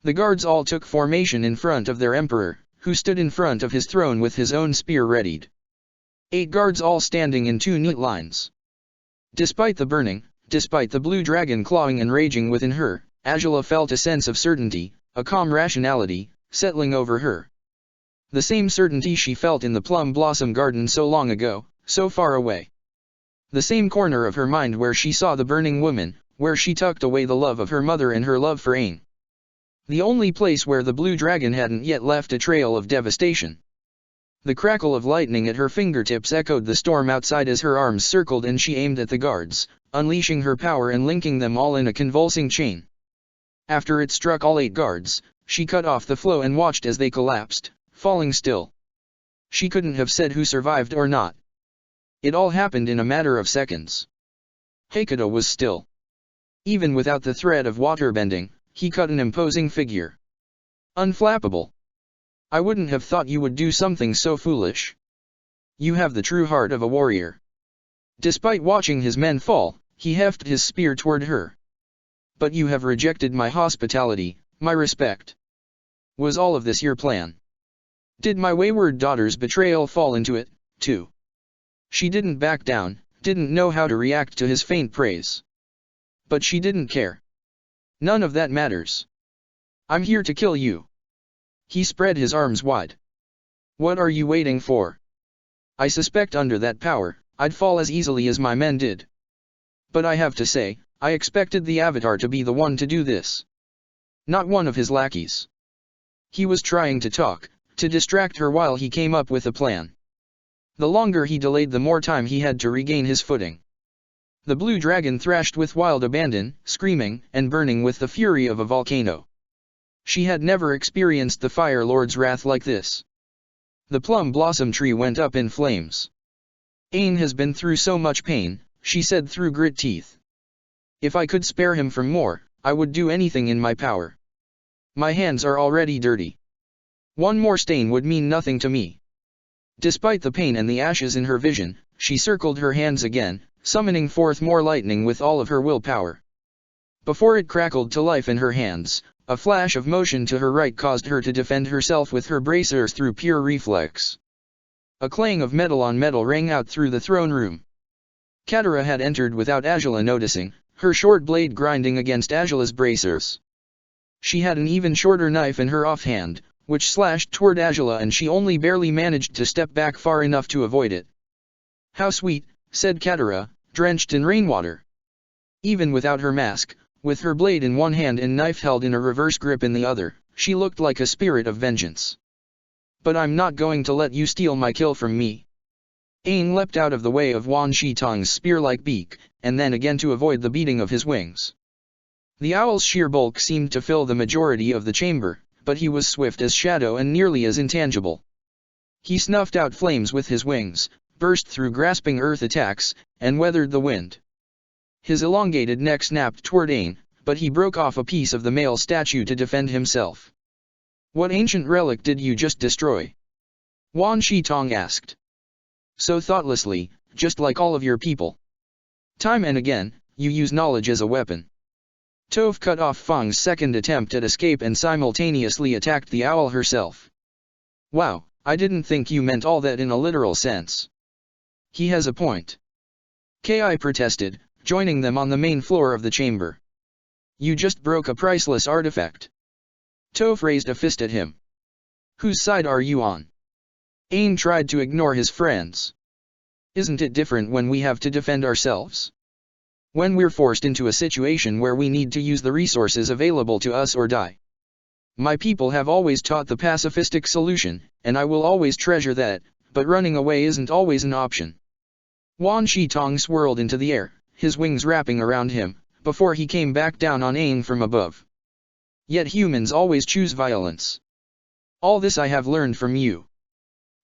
The guards all took formation in front of their emperor, who stood in front of his throne with his own spear readied. 8 guards all standing in 2 neat lines. Despite the burning, despite the blue dragon clawing and raging within her, Azula felt a sense of certainty, a calm rationality, settling over her. The same certainty she felt in the Plum Blossom Garden so long ago, so far away. The same corner of her mind where she saw the burning woman, where she tucked away the love of her mother and her love for Aang. The only place where the blue dragon hadn't yet left a trail of devastation. The crackle of lightning at her fingertips echoed the storm outside as her arms circled and she aimed at the guards, unleashing her power and linking them all in a convulsing chain. After it struck all 8 guards, she cut off the flow and watched as they collapsed, falling still. She couldn't have said who survived or not. It all happened in a matter of seconds. Hakuto was still. Even without the threat of waterbending, he cut an imposing figure. Unflappable. I wouldn't have thought you would do something so foolish. You have the true heart of a warrior. Despite watching his men fall, he hefted his spear toward her. But you have rejected my hospitality, my respect. Was all of this your plan? Did my wayward daughter's betrayal fall into it, too? She didn't back down, didn't know how to react to his faint praise. But she didn't care. None of that matters. I'm here to kill you. He spread his arms wide. What are you waiting for? I suspect under that power, I'd fall as easily as my men did. But I have to say, I expected the Avatar to be the one to do this. Not one of his lackeys. He was trying to talk, to distract her while he came up with a plan. The longer he delayed the more time he had to regain his footing. The blue dragon thrashed with wild abandon, screaming and burning with the fury of a volcano. She had never experienced the Fire Lord's wrath like this. The plum blossom tree went up in flames. Aang has been through so much pain, she said through grit teeth. If I could spare him from more, I would do anything in my power. My hands are already dirty. One more stain would mean nothing to me. Despite the pain and the ashes in her vision, she circled her hands again, summoning forth more lightning with all of her willpower. Before it crackled to life in her hands, a flash of motion to her right caused her to defend herself with her bracers through pure reflex. A clang of metal on metal rang out through the throne room. Katara had entered without Azula noticing, her short blade grinding against Azula's bracers. She had an even shorter knife in her offhand, which slashed toward Azula and she only barely managed to step back far enough to avoid it. How sweet, said Katara, drenched in rainwater. Even without her mask, with her blade in one hand and knife held in a reverse grip in the other, she looked like a spirit of vengeance. But I'm not going to let you steal my kill from me. Aang leapt out of the way of Wan Shi Tong's spear-like beak, and then again to avoid the beating of his wings. The owl's sheer bulk seemed to fill the majority of the chamber, but he was swift as shadow and nearly as intangible. He snuffed out flames with his wings, burst through grasping earth attacks, and weathered the wind. His elongated neck snapped toward Aang, but he broke off a piece of the male statue to defend himself. What ancient relic did you just destroy? Wan Shi Tong asked. So thoughtlessly, just like all of your people. Time and again, you use knowledge as a weapon. Toph cut off Fang's second attempt at escape and simultaneously attacked the owl herself. Wow, I didn't think you meant all that in a literal sense. He has a point. Ki protested, joining them on the main floor of the chamber. You just broke a priceless artifact. Toph raised a fist at him. Whose side are you on? Aang tried to ignore his friends. Isn't it different when we have to defend ourselves? When we're forced into a situation where we need to use the resources available to us or die. My people have always taught the pacifistic solution, and I will always treasure that, but running away isn't always an option. Wan Shi Tong swirled into the air, his wings wrapping around him, before he came back down on Aang from above. Yet humans always choose violence. All this I have learned from you.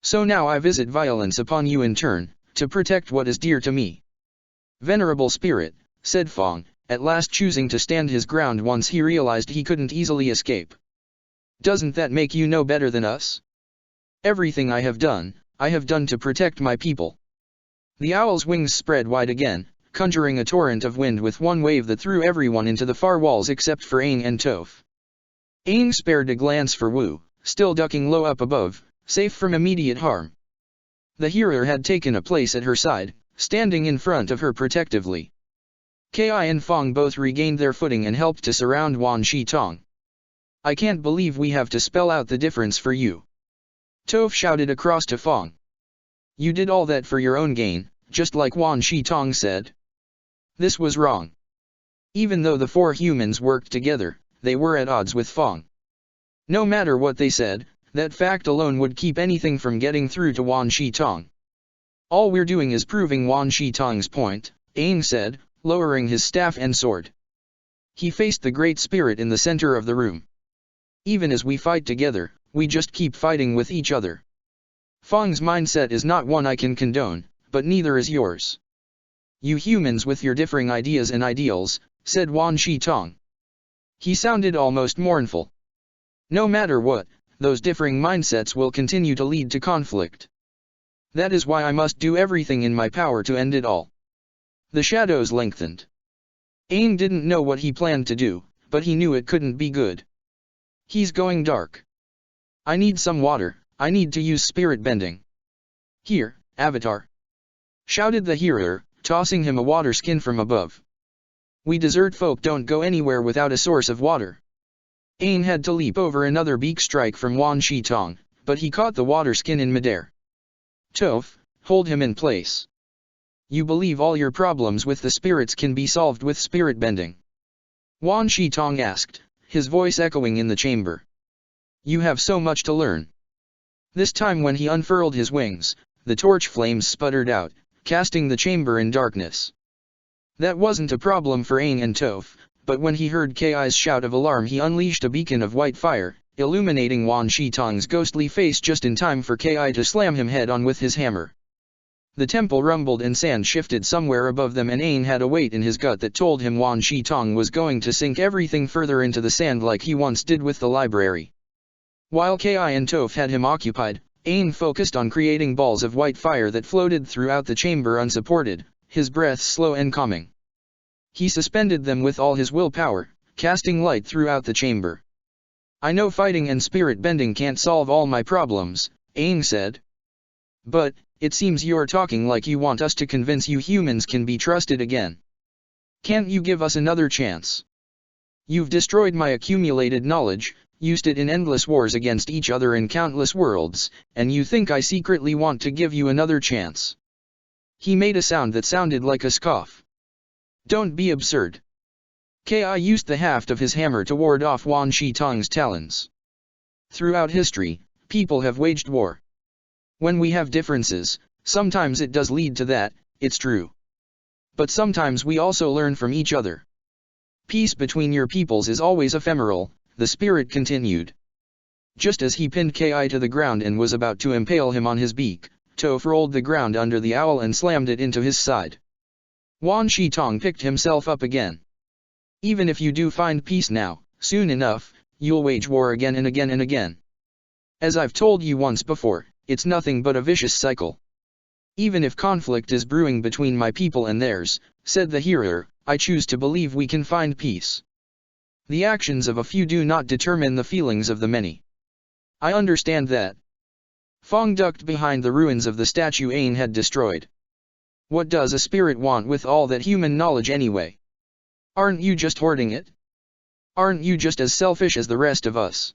So now I visit violence upon you in turn, to protect what is dear to me. Venerable spirit, said Fang, at last choosing to stand his ground once he realized he couldn't easily escape. Doesn't that make you no better than us? Everything I have done to protect my people. The owl's wings spread wide again, conjuring a torrent of wind with one wave that threw everyone into the far walls except for Aang and Toph. Aang spared a glance for Wu, still ducking low up above, safe from immediate harm. The hearer had taken a place at her side, standing in front of her protectively. Ki and Fang both regained their footing and helped to surround Wan Shi Tong. I can't believe we have to spell out the difference for you. Toph shouted across to Fang. You did all that for your own gain, just like Wan Shi Tong said. This was wrong. Even though the four humans worked together, they were at odds with Fong. No matter what they said, that fact alone would keep anything from getting through to Wan Shi Tong. All we're doing is proving Wan Shi Tong's point, Aang said, lowering his staff and sword. He faced the Great Spirit in the center of the room. Even as we fight together, we just keep fighting with each other. Fong's mindset is not one I can condone, but neither is yours. You humans with your differing ideas and ideals, said Wan Shi Tong. He sounded almost mournful. No matter what, those differing mindsets will continue to lead to conflict. That is why I must do everything in my power to end it all. The shadows lengthened. Aang didn't know what he planned to do, but he knew it couldn't be good. He's going dark. I need some water, I need to use spirit bending. Here, Avatar! Shouted the hearer, tossing him a water skin from above. We desert folk don't go anywhere without a source of water. Aang had to leap over another beak strike from Wan Shi Tong, but he caught the water skin in midair. Toph, hold him in place. You believe all your problems with the spirits can be solved with spirit bending? Wan Shi Tong asked, his voice echoing in the chamber. You have so much to learn. This time when he unfurled his wings, the torch flames sputtered out, casting the chamber in darkness. That wasn't a problem for Aang and Toph, but when he heard Ki's shout of alarm he unleashed a beacon of white fire, illuminating Wan Shi Tong's ghostly face just in time for Ki to slam him head-on with his hammer. The temple rumbled and sand shifted somewhere above them, and Aang had a weight in his gut that told him Wan Shi Tong was going to sink everything further into the sand like he once did with the library. While Ki and Toph had him occupied, Aang focused on creating balls of white fire that floated throughout the chamber unsupported, his breath slow and calming. He suspended them with all his willpower, casting light throughout the chamber. I know fighting and spirit bending can't solve all my problems, Aang said. But, it seems you're talking like you want us to convince you humans can be trusted again. Can't you give us another chance? You've destroyed my accumulated knowledge, used it in endless wars against each other in countless worlds, and you think I secretly want to give you another chance? He made a sound that sounded like a scoff. Don't be absurd. Ki used the haft of his hammer to ward off Wan Shi Tong's talons. Throughout history, people have waged war. When we have differences, sometimes it does lead to that, it's true. But sometimes we also learn from each other. Peace between your peoples is always ephemeral, the spirit continued. Just as he pinned Ki to the ground and was about to impale him on his beak, Toph rolled the ground under the owl and slammed it into his side. Wan Shi Tong picked himself up again. Even if you do find peace now, soon enough, you'll wage war again and again and again. As I've told you once before, it's nothing but a vicious cycle. Even if conflict is brewing between my people and theirs, said the hearer, I choose to believe we can find peace. The actions of a few do not determine the feelings of the many. I understand that. Fong ducked behind the ruins of the statue Aang had destroyed. What does a spirit want with all that human knowledge anyway? Aren't you just hoarding it? Aren't you just as selfish as the rest of us?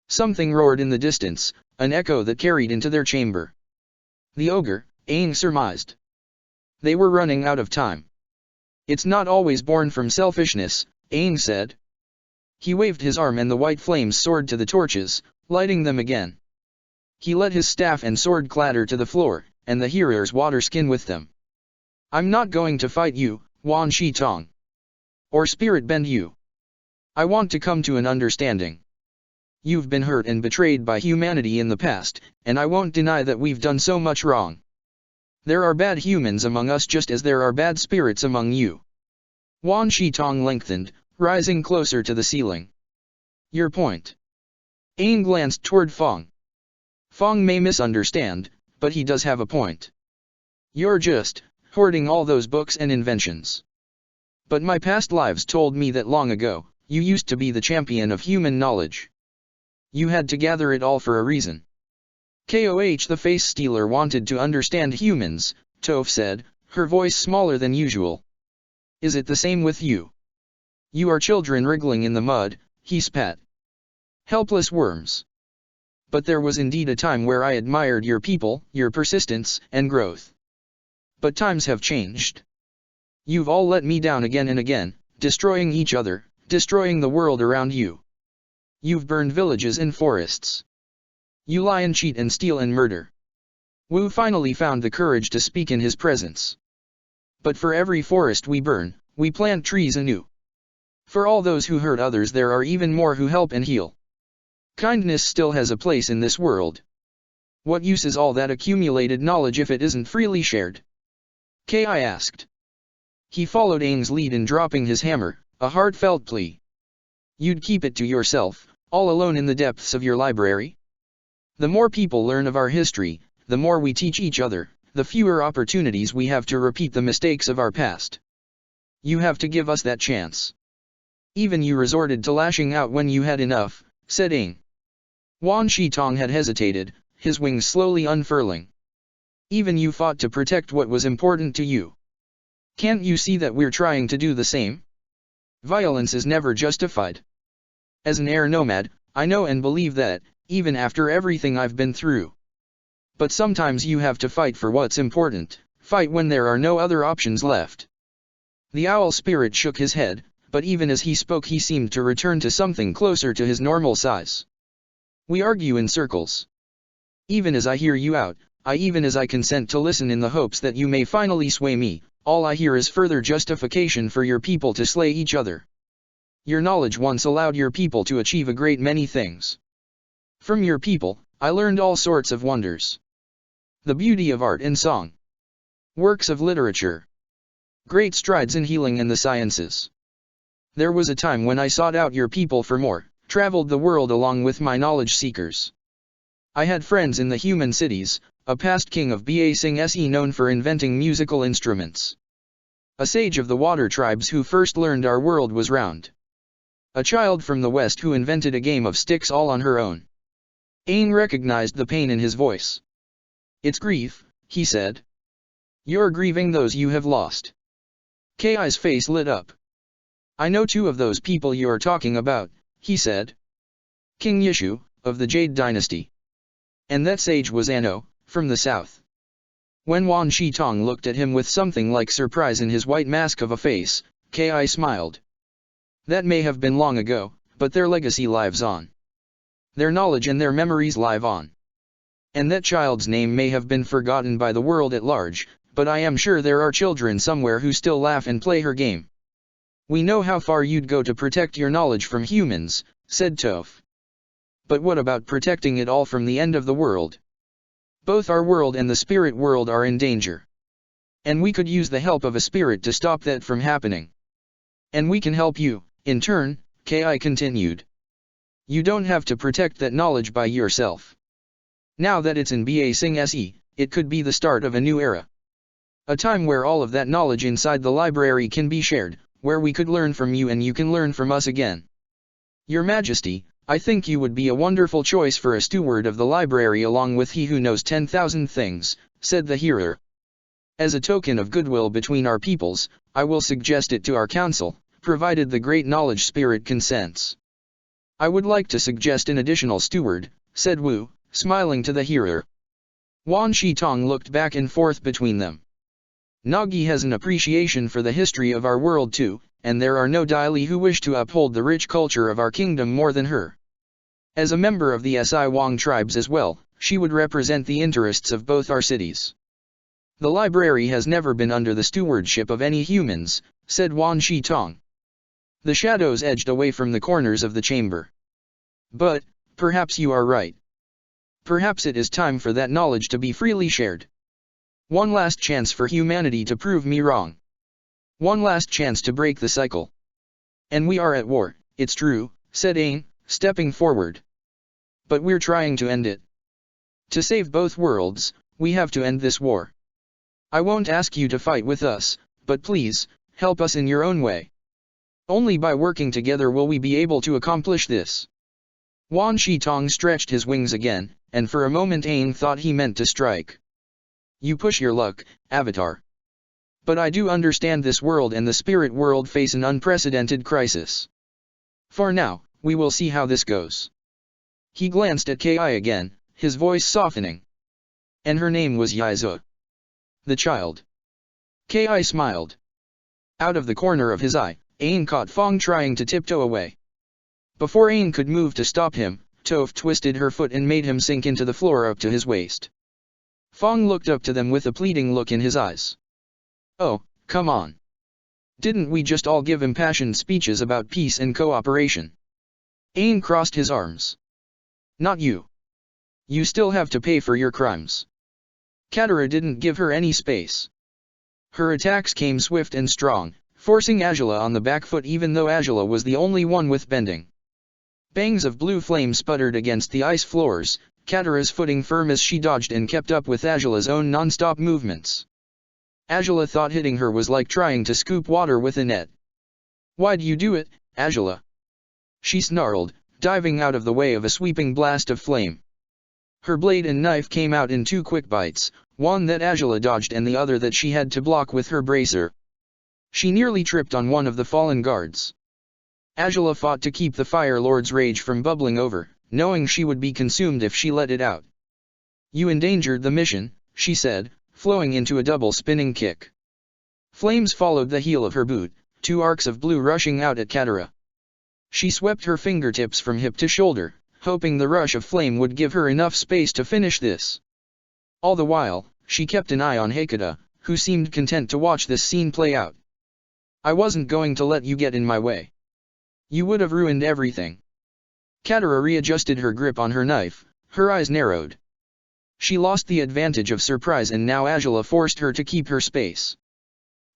Something roared in the distance, an echo that carried into their chamber. The ogre, Aang surmised. They were running out of time. It's not always born from selfishness, Aang said. He waved his arm and the white flames soared to the torches, lighting them again. He let his staff and sword clatter to the floor, and the hearer's water skin with them. I'm not going to fight you, Wan Shi Tong. Or spirit bend you. I want to come to an understanding. You've been hurt and betrayed by humanity in the past, and I won't deny that we've done so much wrong. There are bad humans among us just as there are bad spirits among you. Wan Shi Tong lengthened, rising closer to the ceiling. Your point. Aang glanced toward Fong. Fong may misunderstand, but he does have a point. You're just hoarding all those books and inventions. But my past lives told me that long ago, you used to be the champion of human knowledge. You had to gather it all for a reason. Koh the face stealer wanted to understand humans, Toph said, her voice smaller than usual. Is it the same with you? You are children wriggling in the mud, he spat. Helpless worms. But there was indeed a time where I admired your people, your persistence, and growth. But times have changed. You've all let me down again and again, destroying each other, destroying the world around you. You've burned villages and forests. You lie and cheat and steal and murder. Wu finally found the courage to speak in his presence. But for every forest we burn, we plant trees anew. For all those who hurt others there are even more who help and heal. Kindness still has a place in this world. What use is all that accumulated knowledge if it isn't freely shared? Ki asked. He followed Aang's lead in dropping his hammer, a heartfelt plea. You'd keep it to yourself, all alone in the depths of your library? The more people learn of our history, the more we teach each other, the fewer opportunities we have to repeat the mistakes of our past. You have to give us that chance. Even you resorted to lashing out when you had enough, said Aang. Wan Shitong had hesitated, his wings slowly unfurling. Even you fought to protect what was important to you. Can't you see that we're trying to do the same? Violence is never justified. As an air nomad, I know and believe that, even after everything I've been through. But sometimes you have to fight for what's important, fight when there are no other options left. The owl spirit shook his head, but even as he spoke he seemed to return to something closer to his normal size. We argue in circles. Even as I hear you out, even as I consent to listen in the hopes that you may finally sway me, all I hear is further justification for your people to slay each other. Your knowledge once allowed your people to achieve a great many things. From your people, I learned all sorts of wonders. The beauty of art and song. Works of literature. Great strides in healing and the sciences. There was a time when I sought out your people for more, traveled the world along with my knowledge seekers. I had friends in the human cities, a past king of Ba Sing Se known for inventing musical instruments. A sage of the water tribes who first learned our world was round. A child from the west who invented a game of sticks all on her own. Aang recognized the pain in his voice. It's grief, he said. You're grieving those you have lost. Ki's face lit up. I know two of those people you're talking about, he said. King Yishu, of the Jade Dynasty. And that sage was Anno, from the south. When Wan Shitong looked at him with something like surprise in his white mask of a face, Ki smiled. That may have been long ago, but their legacy lives on. Their knowledge and their memories live on. And that child's name may have been forgotten by the world at large, but I am sure there are children somewhere who still laugh and play her game. We know how far you'd go to protect your knowledge from humans, said Toph. But what about protecting it all from the end of the world? Both our world and the spirit world are in danger. And we could use the help of a spirit to stop that from happening. And we can help you, in turn, Ki continued. You don't have to protect that knowledge by yourself. Now that it's in Ba Sing Se, it could be the start of a new era. A time where all of that knowledge inside the library can be shared, where we could learn from you and you can learn from us again. Your Majesty, I think you would be a wonderful choice for a steward of the library along with he who knows 10,000 things, said the hearer. As a token of goodwill between our peoples, I will suggest it to our council, provided the great knowledge spirit consents. I would like to suggest an additional steward, said Wu, smiling to the hearer. Wan Shitong looked back and forth between them. Nagi has an appreciation for the history of our world too, and there are no Dai Li who wish to uphold the rich culture of our kingdom more than her. As a member of the Si Wang tribes as well, she would represent the interests of both our cities. The library has never been under the stewardship of any humans, said Wan Shitong. The shadows edged away from the corners of the chamber. But, perhaps you are right. Perhaps it is time for that knowledge to be freely shared. One last chance for humanity to prove me wrong. One last chance to break the cycle. And we are at war, it's true, said Aang, stepping forward. But we're trying to end it. To save both worlds, we have to end this war. I won't ask you to fight with us, but please, help us in your own way. Only by working together will we be able to accomplish this. Wan Shitong stretched his wings again, and for a moment Aang thought he meant to strike. You push your luck, Avatar. But I do understand this world and the spirit world face an unprecedented crisis. For now, we will see how this goes. He glanced at Ki again, his voice softening. And her name was Yizhe. The child. Ki smiled. Out of the corner of his eye, Ain caught Fong trying to tiptoe away. Before Ain could move to stop him, Toph twisted her foot and made him sink into the floor up to his waist. Fong looked up to them with a pleading look in his eyes. Oh, come on. Didn't we just all give impassioned speeches about peace and cooperation? Ain crossed his arms. Not you. You still have to pay for your crimes. Katara didn't give her any space. Her attacks came swift and strong, forcing Azula on the back foot even though Azula was the only one with bending. Bangs of blue flame sputtered against the ice floors, Katara's footing firm as she dodged and kept up with Azula's own non-stop movements. Azula thought hitting her was like trying to scoop water with a net. Why'd you do it, Azula? She snarled, diving out of the way of a sweeping blast of flame. Her blade and knife came out in two quick bites, one that Azula dodged and the other that she had to block with her bracer. She nearly tripped on one of the fallen guards. Azula fought to keep the Fire Lord's rage from bubbling over, knowing she would be consumed if she let it out. You endangered the mission, she said, flowing into a double spinning kick. Flames followed the heel of her boot, two arcs of blue rushing out at Katara. She swept her fingertips from hip to shoulder, hoping the rush of flame would give her enough space to finish this. All the while, she kept an eye on Hekata, who seemed content to watch this scene play out. I wasn't going to let you get in my way. You would have ruined everything. Katara readjusted her grip on her knife, her eyes narrowed. She lost the advantage of surprise and now Azula forced her to keep her space.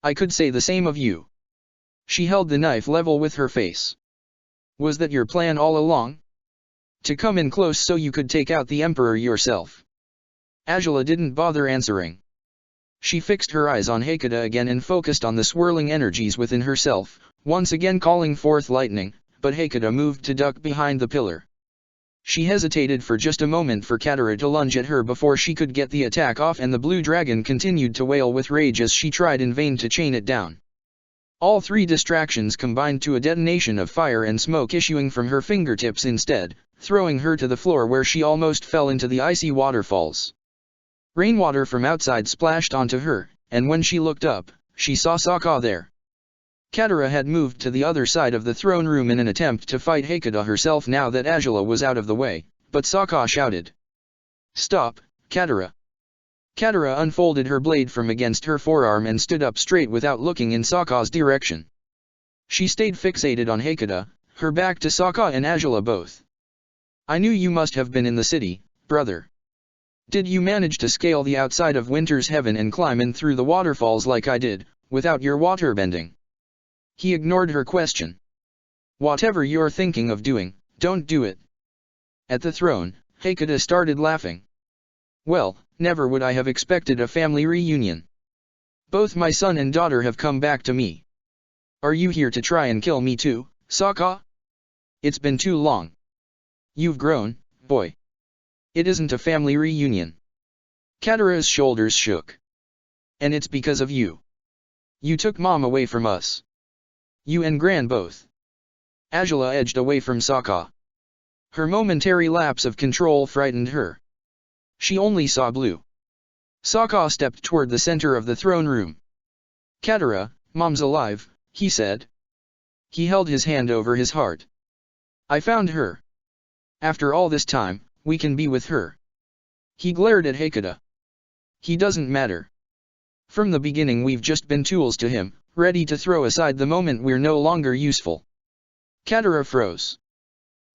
I could say the same of you. She held the knife level with her face. Was that your plan all along? To come in close so you could take out the Emperor yourself? Azula didn't bother answering. She fixed her eyes on Hekata again and focused on the swirling energies within herself, once again calling forth lightning, but Hekata moved to duck behind the pillar. She hesitated for just a moment for Katara to lunge at her before she could get the attack off and the blue dragon continued to wail with rage as she tried in vain to chain it down. All three distractions combined to a detonation of fire and smoke issuing from her fingertips instead, throwing her to the floor where she almost fell into the icy waterfalls. Rainwater from outside splashed onto her, and when she looked up, she saw Sokka there. Katara had moved to the other side of the throne room in an attempt to fight Hekata herself now that Azula was out of the way, but Sokka shouted. Stop, Katara! Katara unfolded her blade from against her forearm and stood up straight without looking in Sokka's direction. She stayed fixated on Hekata, her back to Sokka and Azula both. I knew you must have been in the city, brother. Did you manage to scale the outside of Winter's Heaven and climb in through the waterfalls like I did, without your waterbending? He ignored her question. Whatever you're thinking of doing, don't do it. At the throne, Hekata started laughing. Well, never would I have expected a family reunion. Both my son and daughter have come back to me. Are you here to try and kill me too, Sokka? It's been too long. You've grown, boy. It isn't a family reunion. Katara's shoulders shook. And it's because of you. You took Mom away from us. You and Gran both. Azula edged away from Sokka. Her momentary lapse of control frightened her. She only saw blue. Sokka stepped toward the center of the throne room. Katara, Mom's alive, he said. He held his hand over his heart. I found her. After all this time, we can be with her. He glared at Hekata. He doesn't matter. From the beginning we've just been tools to him, ready to throw aside the moment we're no longer useful. Katara froze.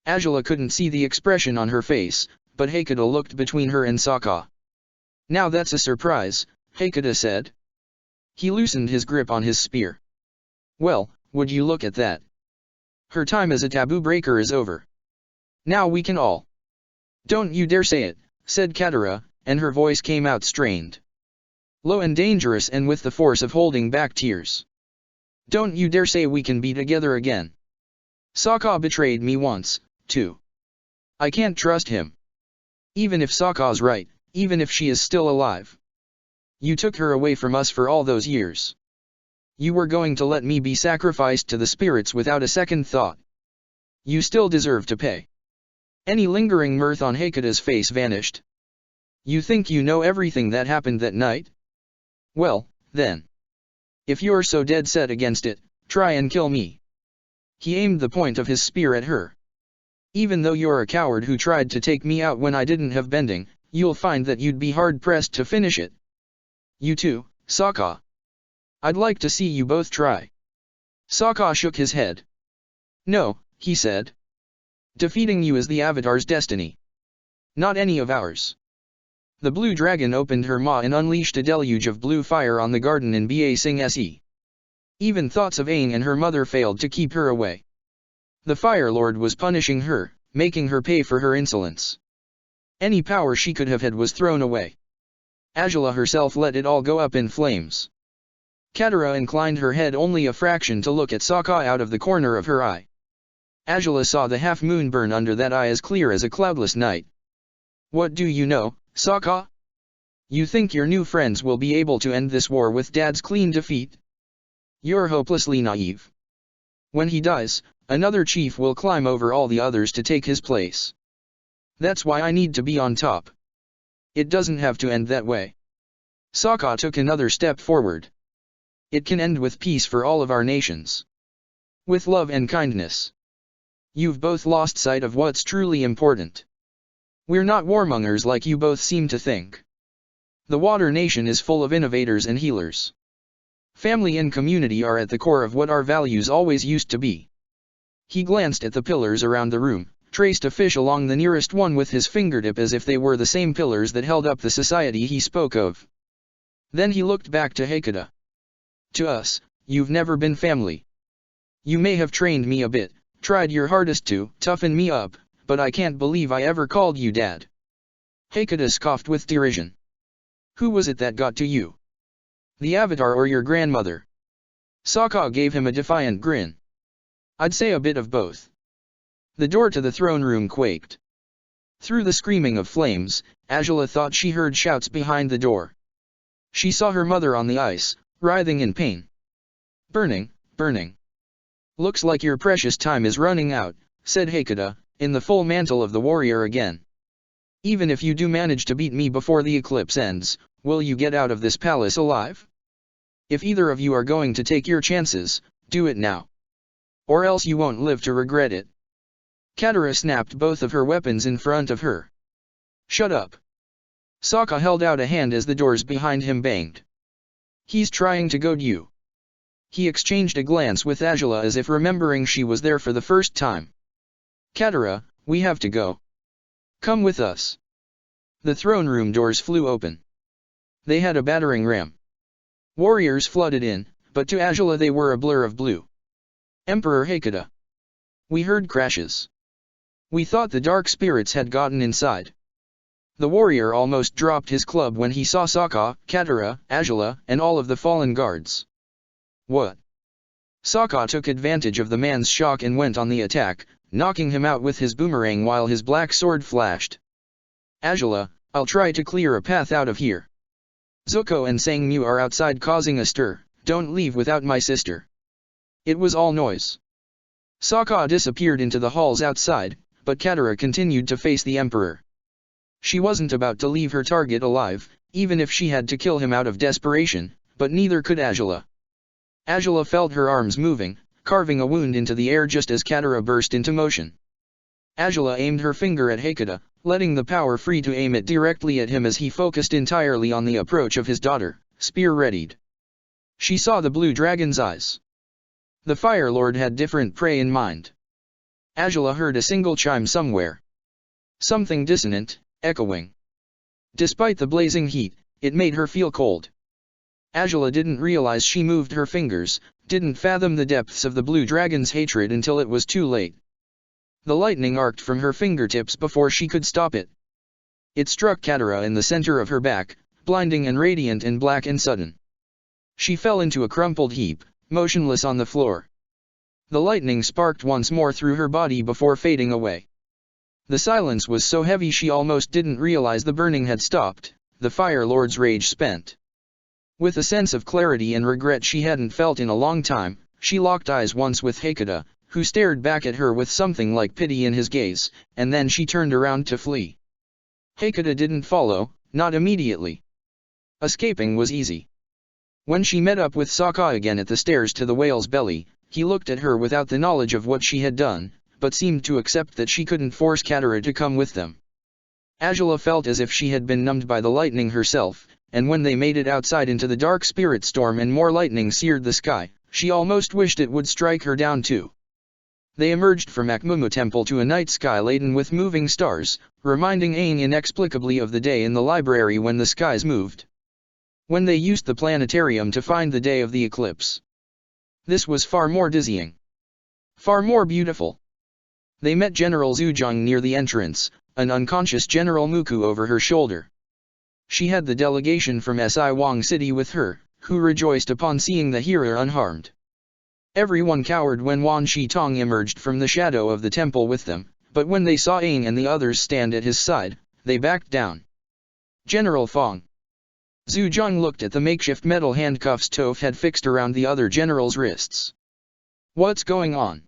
Azula couldn't see the expression on her face, but Hekata looked between her and Sokka. Now that's a surprise, Hekata said. He loosened his grip on his spear. Well, would you look at that? Her time as a taboo breaker is over. Now we can all. Don't you dare say it, said Katara, and her voice came out strained. Low and dangerous and with the force of holding back tears. Don't you dare say we can be together again. Sokka betrayed me once, too. I can't trust him. Even if Sokka's right, even if she is still alive. You took her away from us for all those years. You were going to let me be sacrificed to the spirits without a second thought. You still deserve to pay. Any lingering mirth on Hekata's face vanished. You think you know everything that happened that night? Well, then. If you're so dead set against it, try and kill me. He aimed the point of his spear at her. Even though you're a coward who tried to take me out when I didn't have bending, you'll find that you'd be hard-pressed to finish it. You too, Sokka. I'd like to see you both try. Sokka shook his head. No, he said. Defeating you is the Avatar's destiny. Not any of ours. The blue dragon opened her maw and unleashed a deluge of blue fire on the garden in Ba Sing Se. Even thoughts of Aang and her mother failed to keep her away. The Fire Lord was punishing her, making her pay for her insolence. Any power she could have had was thrown away. Azula herself let it all go up in flames. Katara inclined her head only a fraction to look at Sokka out of the corner of her eye. Azula saw the half-moon burn under that eye as clear as a cloudless night. What do you know, Sokka? You think your new friends will be able to end this war with Dad's clean defeat? You're hopelessly naive. When he dies, another chief will climb over all the others to take his place. That's why I need to be on top. It doesn't have to end that way. Sokka took another step forward. It can end with peace for all of our nations. With love and kindness. You've both lost sight of what's truly important. We're not warmongers like you both seem to think. The Water Nation is full of innovators and healers. Family and community are at the core of what our values always used to be. He glanced at the pillars around the room, traced a fish along the nearest one with his fingertip as if they were the same pillars that held up the society he spoke of. Then he looked back to Hakata. To us, you've never been family. You may have trained me a bit, tried your hardest to toughen me up, but I can't believe I ever called you Dad. Hakata scoffed with derision. Who was it that got to you? The Avatar or your grandmother? Sokka gave him a defiant grin. I'd say a bit of both. The door to the throne room quaked. Through the screaming of flames, Azula thought she heard shouts behind the door. She saw her mother on the ice, writhing in pain. Burning, burning. Looks like your precious time is running out, said Hakata, in the full mantle of the warrior again. Even if you do manage to beat me before the eclipse ends, will you get out of this palace alive? If either of you are going to take your chances, do it now. Or else you won't live to regret it. Katara snapped both of her weapons in front of her. Shut up. Sokka held out a hand as the doors behind him banged. He's trying to goad you. He exchanged a glance with Azula as if remembering she was there for the first time. Katara, we have to go. Come with us. The throne room doors flew open. They had a battering ram. Warriors flooded in, but to Azula they were a blur of blue. Emperor Hakata. We heard crashes. We thought the dark spirits had gotten inside. The warrior almost dropped his club when he saw Sokka, Katara, Azula, and all of the fallen guards. What? Sokka took advantage of the man's shock and went on the attack, knocking him out with his boomerang while his black sword flashed. Azula, I'll try to clear a path out of here. Zuko and Sang Mu are outside causing a stir, don't leave without my sister. It was all noise. Sokka disappeared into the halls outside, but Katara continued to face the Emperor. She wasn't about to leave her target alive, even if she had to kill him out of desperation, but neither could Azula. Azula felt her arms moving, carving a wound into the air just as Katara burst into motion. Azula aimed her finger at Hakata, letting the power free to aim it directly at him as he focused entirely on the approach of his daughter, spear readied. She saw the blue dragon's eyes. The Fire Lord had different prey in mind. Azula heard a single chime somewhere. Something dissonant, echoing. Despite the blazing heat, it made her feel cold. Azula didn't realize she moved her fingers, didn't fathom the depths of the blue dragon's hatred until it was too late. The lightning arced from her fingertips before she could stop it. It struck Katara in the center of her back, blinding and radiant and black and sudden. She fell into a crumpled heap, motionless on the floor. The lightning sparked once more through her body before fading away. The silence was so heavy she almost didn't realize the burning had stopped, the Fire Lord's rage spent. With a sense of clarity and regret she hadn't felt in a long time, she locked eyes once with Hakata, who stared back at her with something like pity in his gaze, and then she turned around to flee. Hakata didn't follow, not immediately. Escaping was easy. When she met up with Sokka again at the stairs to the whale's belly, he looked at her without the knowledge of what she had done, but seemed to accept that she couldn't force Katara to come with them. Azula felt as if she had been numbed by the lightning herself, and when they made it outside into the dark spirit storm and more lightning seared the sky, she almost wished it would strike her down too. They emerged from Akmumu Temple to a night sky laden with moving stars, reminding Aang inexplicably of the day in the library when the skies moved. When they used the planetarium to find the day of the eclipse. This was far more dizzying. Far more beautiful. They met General Zhujiang near the entrance, an unconscious General Muku over her shoulder. She had the delegation from Si Wang City with her, who rejoiced upon seeing the hero unharmed. Everyone cowered when Wan Shi Tong emerged from the shadow of the temple with them, but when they saw Aang and the others stand at his side, they backed down. General Fong. Zhujiang looked at the makeshift metal handcuffs Toph had fixed around the other general's wrists. What's going on?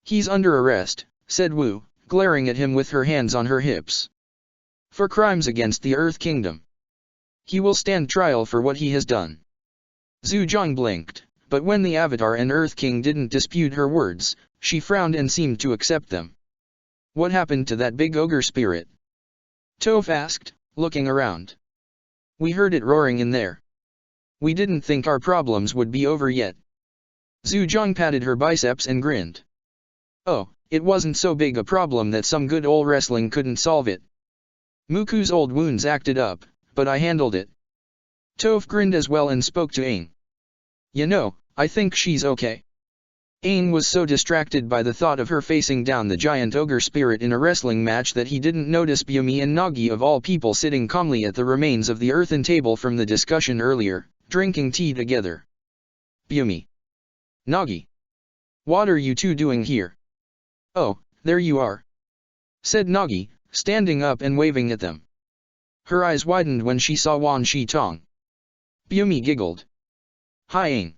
He's under arrest, said Wu, glaring at him with her hands on her hips. For crimes against the Earth Kingdom. He will stand trial for what he has done. Zhujiang blinked, but when the Avatar and Earth King didn't dispute her words, she frowned and seemed to accept them. What happened to that big ogre spirit? Toph asked, looking around. We heard it roaring in there. We didn't think our problems would be over yet. Zhujiang patted her biceps and grinned. Oh, it wasn't so big a problem that some good old wrestling couldn't solve it. Muku's old wounds acted up, but I handled it. Toph grinned as well and spoke to Aang. You know, I think she's okay. Aang was so distracted by the thought of her facing down the giant ogre spirit in a wrestling match that he didn't notice Bumi and Nagi of all people sitting calmly at the remains of the earthen table from the discussion earlier, drinking tea together. Bumi. Nagi. What are you two doing here? Oh, there you are. Said Nagi, standing up and waving at them. Her eyes widened when she saw Wan Shi Tong. Bumi giggled. Hi Aang.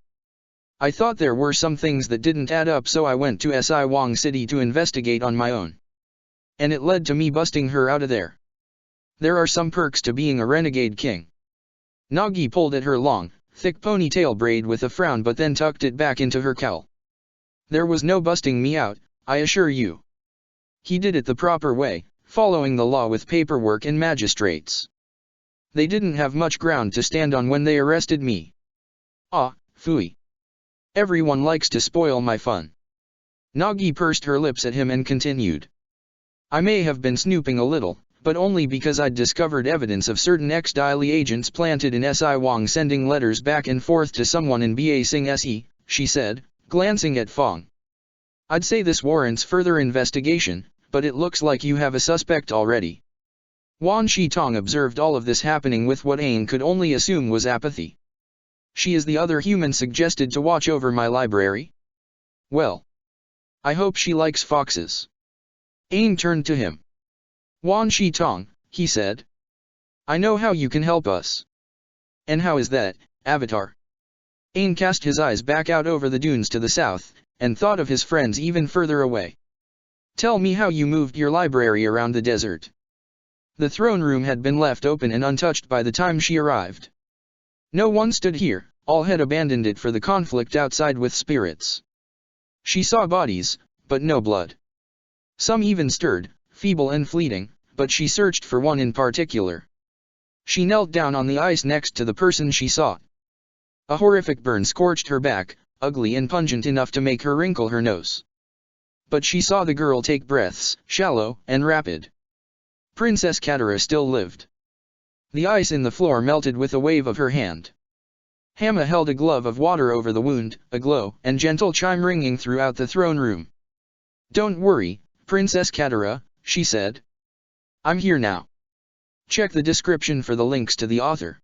I thought there were some things that didn't add up, so I went to Si Wang City to investigate on my own. And it led to me busting her out of there. There are some perks to being a renegade king. Nagi pulled at her long, thick ponytail braid with a frown but then tucked it back into her cowl. There was no busting me out, I assure you. He did it the proper way, following the law with paperwork and magistrates. They didn't have much ground to stand on when they arrested me. Ah, phooey. Everyone likes to spoil my fun. Nagi pursed her lips at him and continued. I may have been snooping a little, but only because I'd discovered evidence of certain ex-Dai agents planted in Si Wang sending letters back and forth to someone in Ba Sing Se, she said, glancing at Fong. I'd say this warrants further investigation, but it looks like you have a suspect already. Wan Shi Tong observed all of this happening with what Aang could only assume was apathy. She is the other human suggested to watch over my library? Well. I hope she likes foxes. Aang turned to him. Wan Shi Tong, he said. I know how you can help us. And how is that, Avatar? Aang cast his eyes back out over the dunes to the south, and thought of his friends even further away. Tell me how you moved your library around the desert. The throne room had been left open and untouched by the time she arrived. No one stood here, all had abandoned it for the conflict outside with spirits. She saw bodies, but no blood. Some even stirred, feeble and fleeting, but she searched for one in particular. She knelt down on the ice next to the person she sought. A horrific burn scorched her back, ugly and pungent enough to make her wrinkle her nose. But she saw the girl take breaths, shallow and rapid. Princess Katara still lived. The ice in the floor melted with a wave of her hand. Hama held a glove of water over the wound, a glow and gentle chime ringing throughout the throne room. Don't worry, Princess Katara, she said. I'm here now. Check the description for the links to the author.